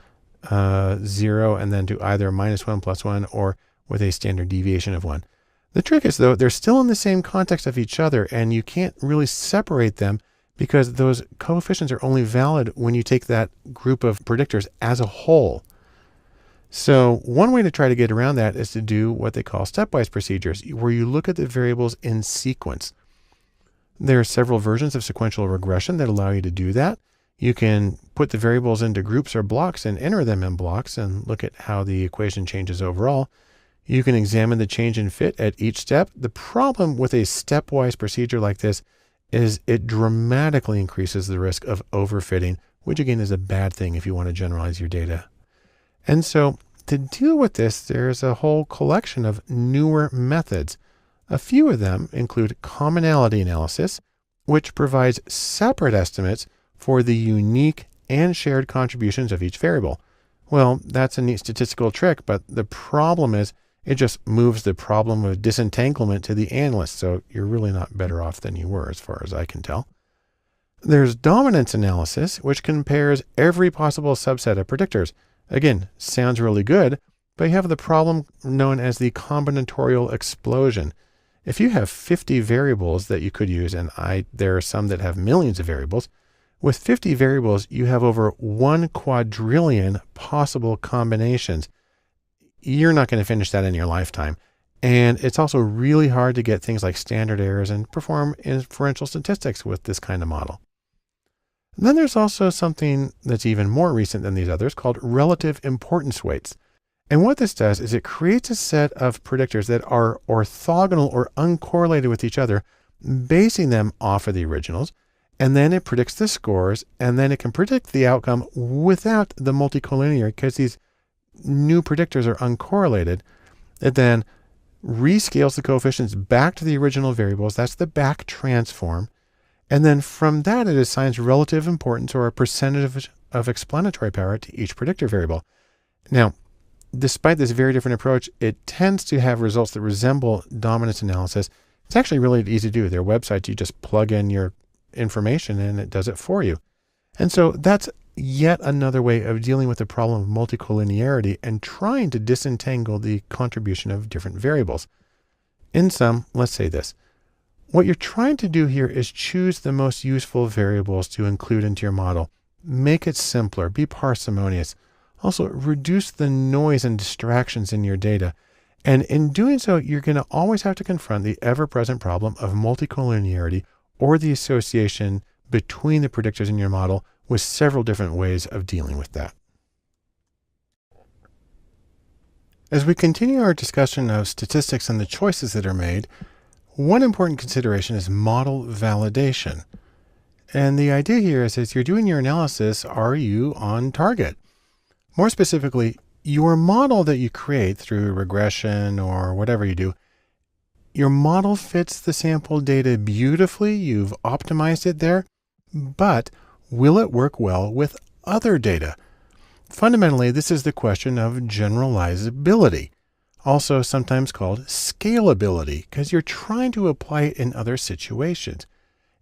0 and then to either -1, +1, or with a standard deviation of 1. The trick is though, they're still in the same context of each other and you can't really separate them because those coefficients are only valid when you take that group of predictors as a whole. So one way to try to get around that is to do what they call stepwise procedures, where you look at the variables in sequence. There are several versions of sequential regression that allow you to do that. You can put the variables into groups or blocks and enter them in blocks and look at how the equation changes overall. You can examine the change in fit at each step. The problem with a stepwise procedure like this is it dramatically increases the risk of overfitting, which again is a bad thing if you want to generalize your data. And so to deal with this, there's a whole collection of newer methods. A few of them include commonality analysis, which provides separate estimates for the unique and shared contributions of each variable. Well, that's a neat statistical trick, but the problem is it just moves the problem of disentanglement to the analyst, so you're really not better off than you were as far as I can tell. There's dominance analysis, which compares every possible subset of predictors. Again, sounds really good, but you have the problem known as the combinatorial explosion. If you have 50 variables that you could use, and there are some that have millions of variables, with 50 variables, you have over 1 quadrillion possible combinations. You're not going to finish that in your lifetime. And it's also really hard to get things like standard errors and perform inferential statistics with this kind of model. And then there's also something that's even more recent than these others called relative importance weights. And what this does is it creates a set of predictors that are orthogonal or uncorrelated with each other, basing them off of the originals. And then it predicts the scores, and then it can predict the outcome without the multicollinear because these new predictors are uncorrelated. It then rescales the coefficients back to the original variables. That's the back transform. And then from that, it assigns relative importance or a percentage of explanatory power to each predictor variable. Now, despite this very different approach, it tends to have results that resemble dominance analysis. It's actually really easy to do. Their websites, you just plug in your information and it does it for you. And so that's yet another way of dealing with the problem of multicollinearity and trying to disentangle the contribution of different variables. In sum, let's say this. What you're trying to do here is choose the most useful variables to include into your model. Make it simpler, be parsimonious. Also, reduce the noise and distractions in your data. And in doing so, you're going to always have to confront the ever-present problem of multicollinearity, or the association between the predictors in your model, with several different ways of dealing with that. As we continue our discussion of statistics and the choices that are made, one important consideration is model validation. And the idea here is, as you're doing your analysis, are you on target? More specifically, your model that you create through regression or whatever you do, your model fits the sample data beautifully, you've optimized it there, but will it work well with other data? Fundamentally, this is the question of generalizability, also sometimes called scalability, because you're trying to apply it in other situations.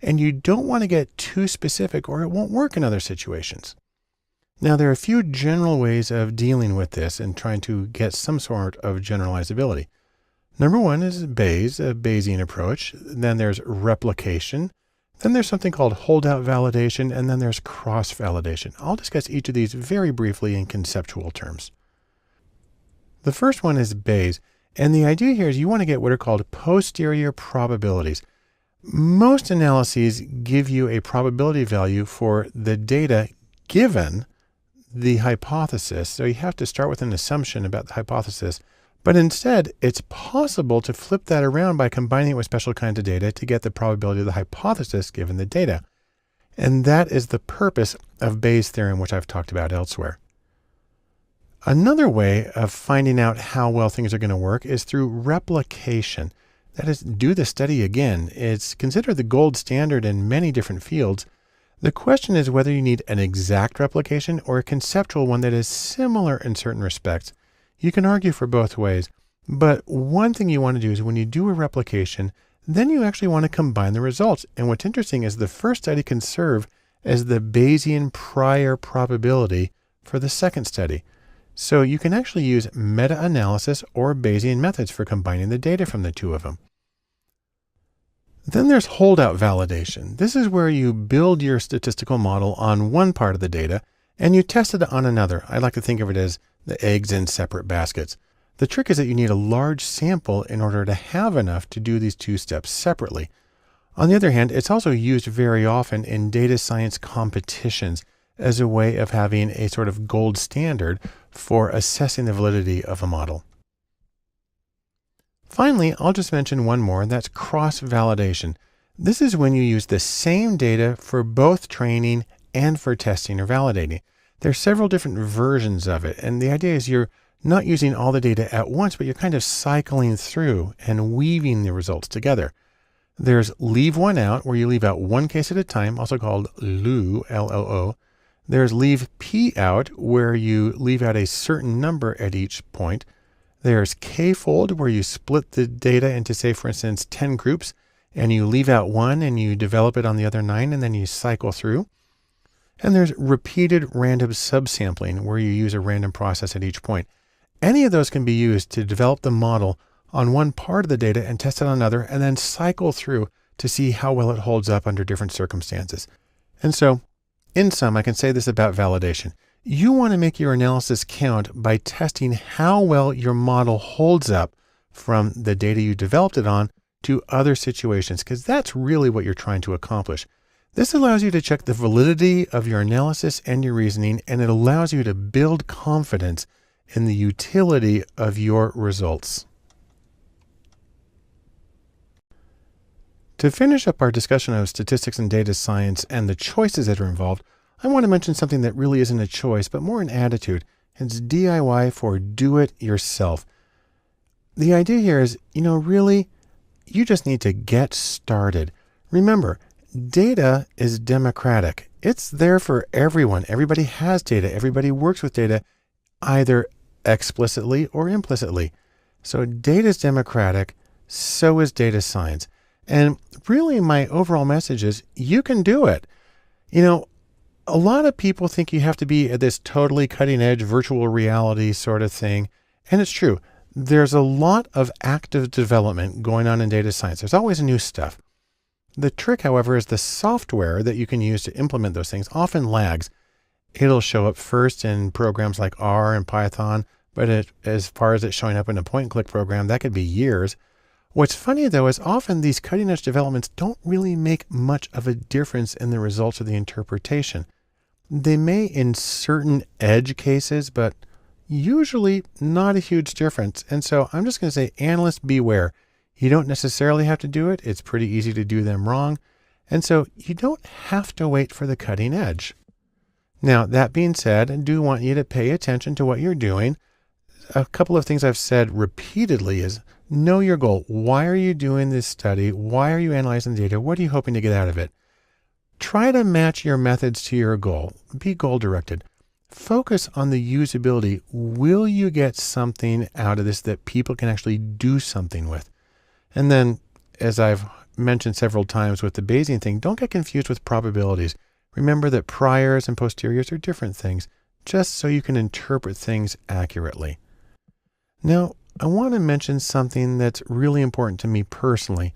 And you don't want to get too specific or it won't work in other situations. Now, there are a few general ways of dealing with this and trying to get some sort of generalizability. Number one is Bayes, a Bayesian approach. Then there's replication. Then there's something called holdout validation, and then there's cross-validation. I'll discuss each of these very briefly in conceptual terms. The first one is Bayes, and the idea here is you want to get what are called posterior probabilities. Most analyses give you a probability value for the data given the hypothesis, so you have to start with an assumption about the hypothesis. But instead, it's possible to flip that around by combining it with special kinds of data to get the probability of the hypothesis given the data. And that is the purpose of Bayes' theorem, which I've talked about elsewhere. Another way of finding out how well things are going to work is through replication. That is, do the study again. It's considered the gold standard in many different fields. The question is whether you need an exact replication or a conceptual one that is similar in certain respects. You can argue for both ways, but one thing you want to do is when you do a replication, then you actually want to combine the results. And what's interesting is the first study can serve as the Bayesian prior probability for the second study. So you can actually use meta-analysis or Bayesian methods for combining the data from the two of them. Then there's holdout validation. This is where you build your statistical model on one part of the data and you test it on another. I like to think of it as the eggs in separate baskets. The trick is that you need a large sample in order to have enough to do these two steps separately. On the other hand, it's also used very often in data science competitions as a way of having a sort of gold standard for assessing the validity of a model. Finally, I'll just mention one more, and that's cross-validation. This is when you use the same data for both training and for testing or validating. There are several different versions of it, and the idea is you're not using all the data at once, but you're kind of cycling through and weaving the results together. There's leave one out, where you leave out one case at a time, also called LOO, L-O-O. There's leave P out, where you leave out a certain number at each point. There's K-fold, where you split the data into, say, for instance, 10 groups, and you leave out one and you develop it on the other 9, and then you cycle through. And there's repeated random subsampling, where you use a random process at each point. Any of those can be used to develop the model on one part of the data and test it on another, and then cycle through to see how well it holds up under different circumstances. And so, in sum, I can say this about validation. You want to make your analysis count by testing how well your model holds up from the data you developed it on to other situations, because that's really what you're trying to accomplish. This allows you to check the validity of your analysis and your reasoning, and it allows you to build confidence in the utility of your results. To finish up our discussion of statistics and data science and the choices that are involved, I want to mention something that really isn't a choice, but more an attitude. It's DIY for do it yourself. The idea here is, really, you just need to get started. Remember, data is democratic. It's there for everyone. Everybody has data. Everybody works with data, either explicitly or implicitly. So data is democratic. So is data science. And really, my overall message is you can do it. A lot of people think you have to be at this totally cutting edge virtual reality sort of thing. And it's true. There's a lot of active development going on in data science. There's always new stuff. The trick, however, is the software that you can use to implement those things often lags. It'll show up first in programs like R and Python, but as far as it showing up in a point and click program, that could be years. What's funny though is often these cutting edge developments don't really make much of a difference in the results of the interpretation. They may in certain edge cases, but usually not a huge difference. And so I'm just going to say, analysts beware. You don't necessarily have to do it. It's pretty easy to do them wrong. And so you don't have to wait for the cutting edge. Now, that being said, I do want you to pay attention to what you're doing. A couple of things I've said repeatedly is know your goal. Why are you doing this study? Why are you analyzing the data? What are you hoping to get out of it? Try to match your methods to your goal. Be goal directed. Focus on the usability. Will you get something out of this that people can actually do something with? And then, as I've mentioned several times with the Bayesian thing, don't get confused with probabilities. Remember that priors and posteriors are different things, just so you can interpret things accurately. Now, I want to mention something that's really important to me personally,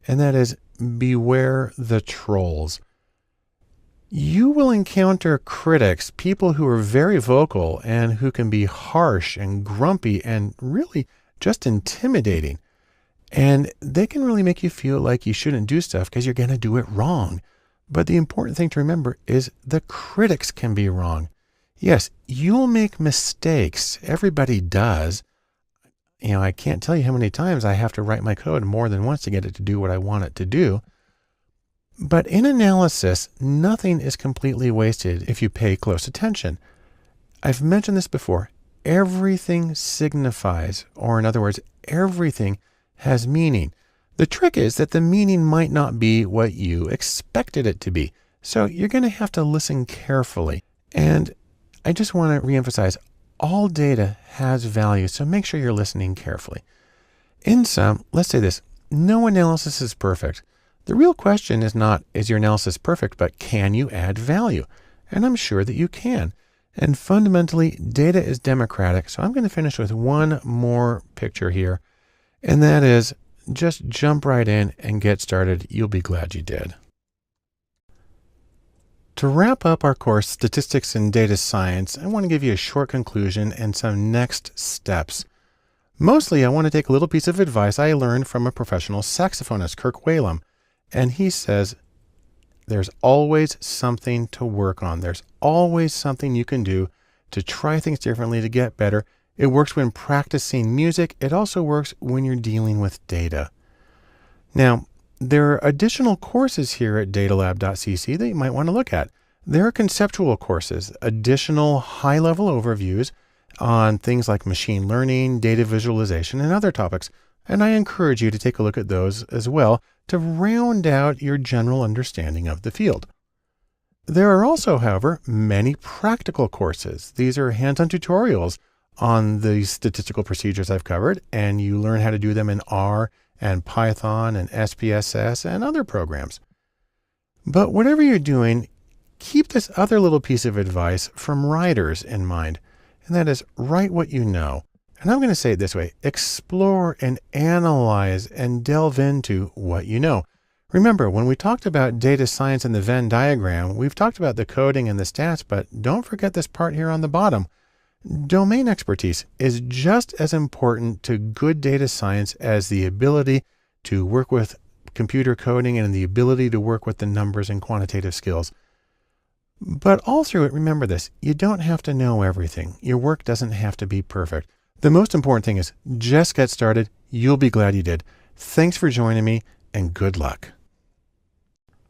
and that is beware the trolls. You will encounter critics, people who are very vocal and who can be harsh and grumpy and really just intimidating. And they can really make you feel like you shouldn't do stuff because you're going to do it wrong. But the important thing to remember is the critics can be wrong. Yes, you'll make mistakes. Everybody does. I can't tell you how many times I have to write my code more than once to get it to do what I want it to do. But in analysis, nothing is completely wasted if you pay close attention. I've mentioned this before. Everything signifies, or in other words, everything has meaning. The trick is that the meaning might not be what you expected it to be. So you're going to have to listen carefully. And I just want to reemphasize, all data has value, so make sure you're listening carefully. In sum, let's say this, no analysis is perfect. The real question is not, is your analysis perfect, but can you add value? And I'm sure that you can. And fundamentally, data is democratic. So I'm going to finish with one more picture here. And that is, just jump right in and get started. You'll be glad you did. To wrap up our course, Statistics and Data Science, I want to give you a short conclusion and some next steps. Mostly, I want to take a little piece of advice I learned from a professional saxophonist, Kirk Whalum. And he says, there's always something to work on. There's always something you can do to try things differently, to get better. It works when practicing music. It also works when you're dealing with data. Now, there are additional courses here at datalab.cc that you might want to look at. There are conceptual courses, additional high-level overviews on things like machine learning, data visualization, and other topics. And I encourage you to take a look at those as well to round out your general understanding of the field. There are also, however, many practical courses. These are hands-on tutorials on the statistical procedures I've covered, and you learn how to do them in R and Python and SPSS and other programs. But whatever you're doing, keep this other little piece of advice from writers in mind, and that is write what you know. And I'm going to say it this way, explore and analyze and delve into what you know. Remember, when we talked about data science in the Venn diagram, we've talked about the coding and the stats, but don't forget this part here on the bottom. Domain expertise is just as important to good data science as the ability to work with computer coding and the ability to work with the numbers and quantitative skills. But all through it, remember this, you don't have to know everything. Your work doesn't have to be perfect. The most important thing is just get started. You'll be glad you did. Thanks for joining me and good luck.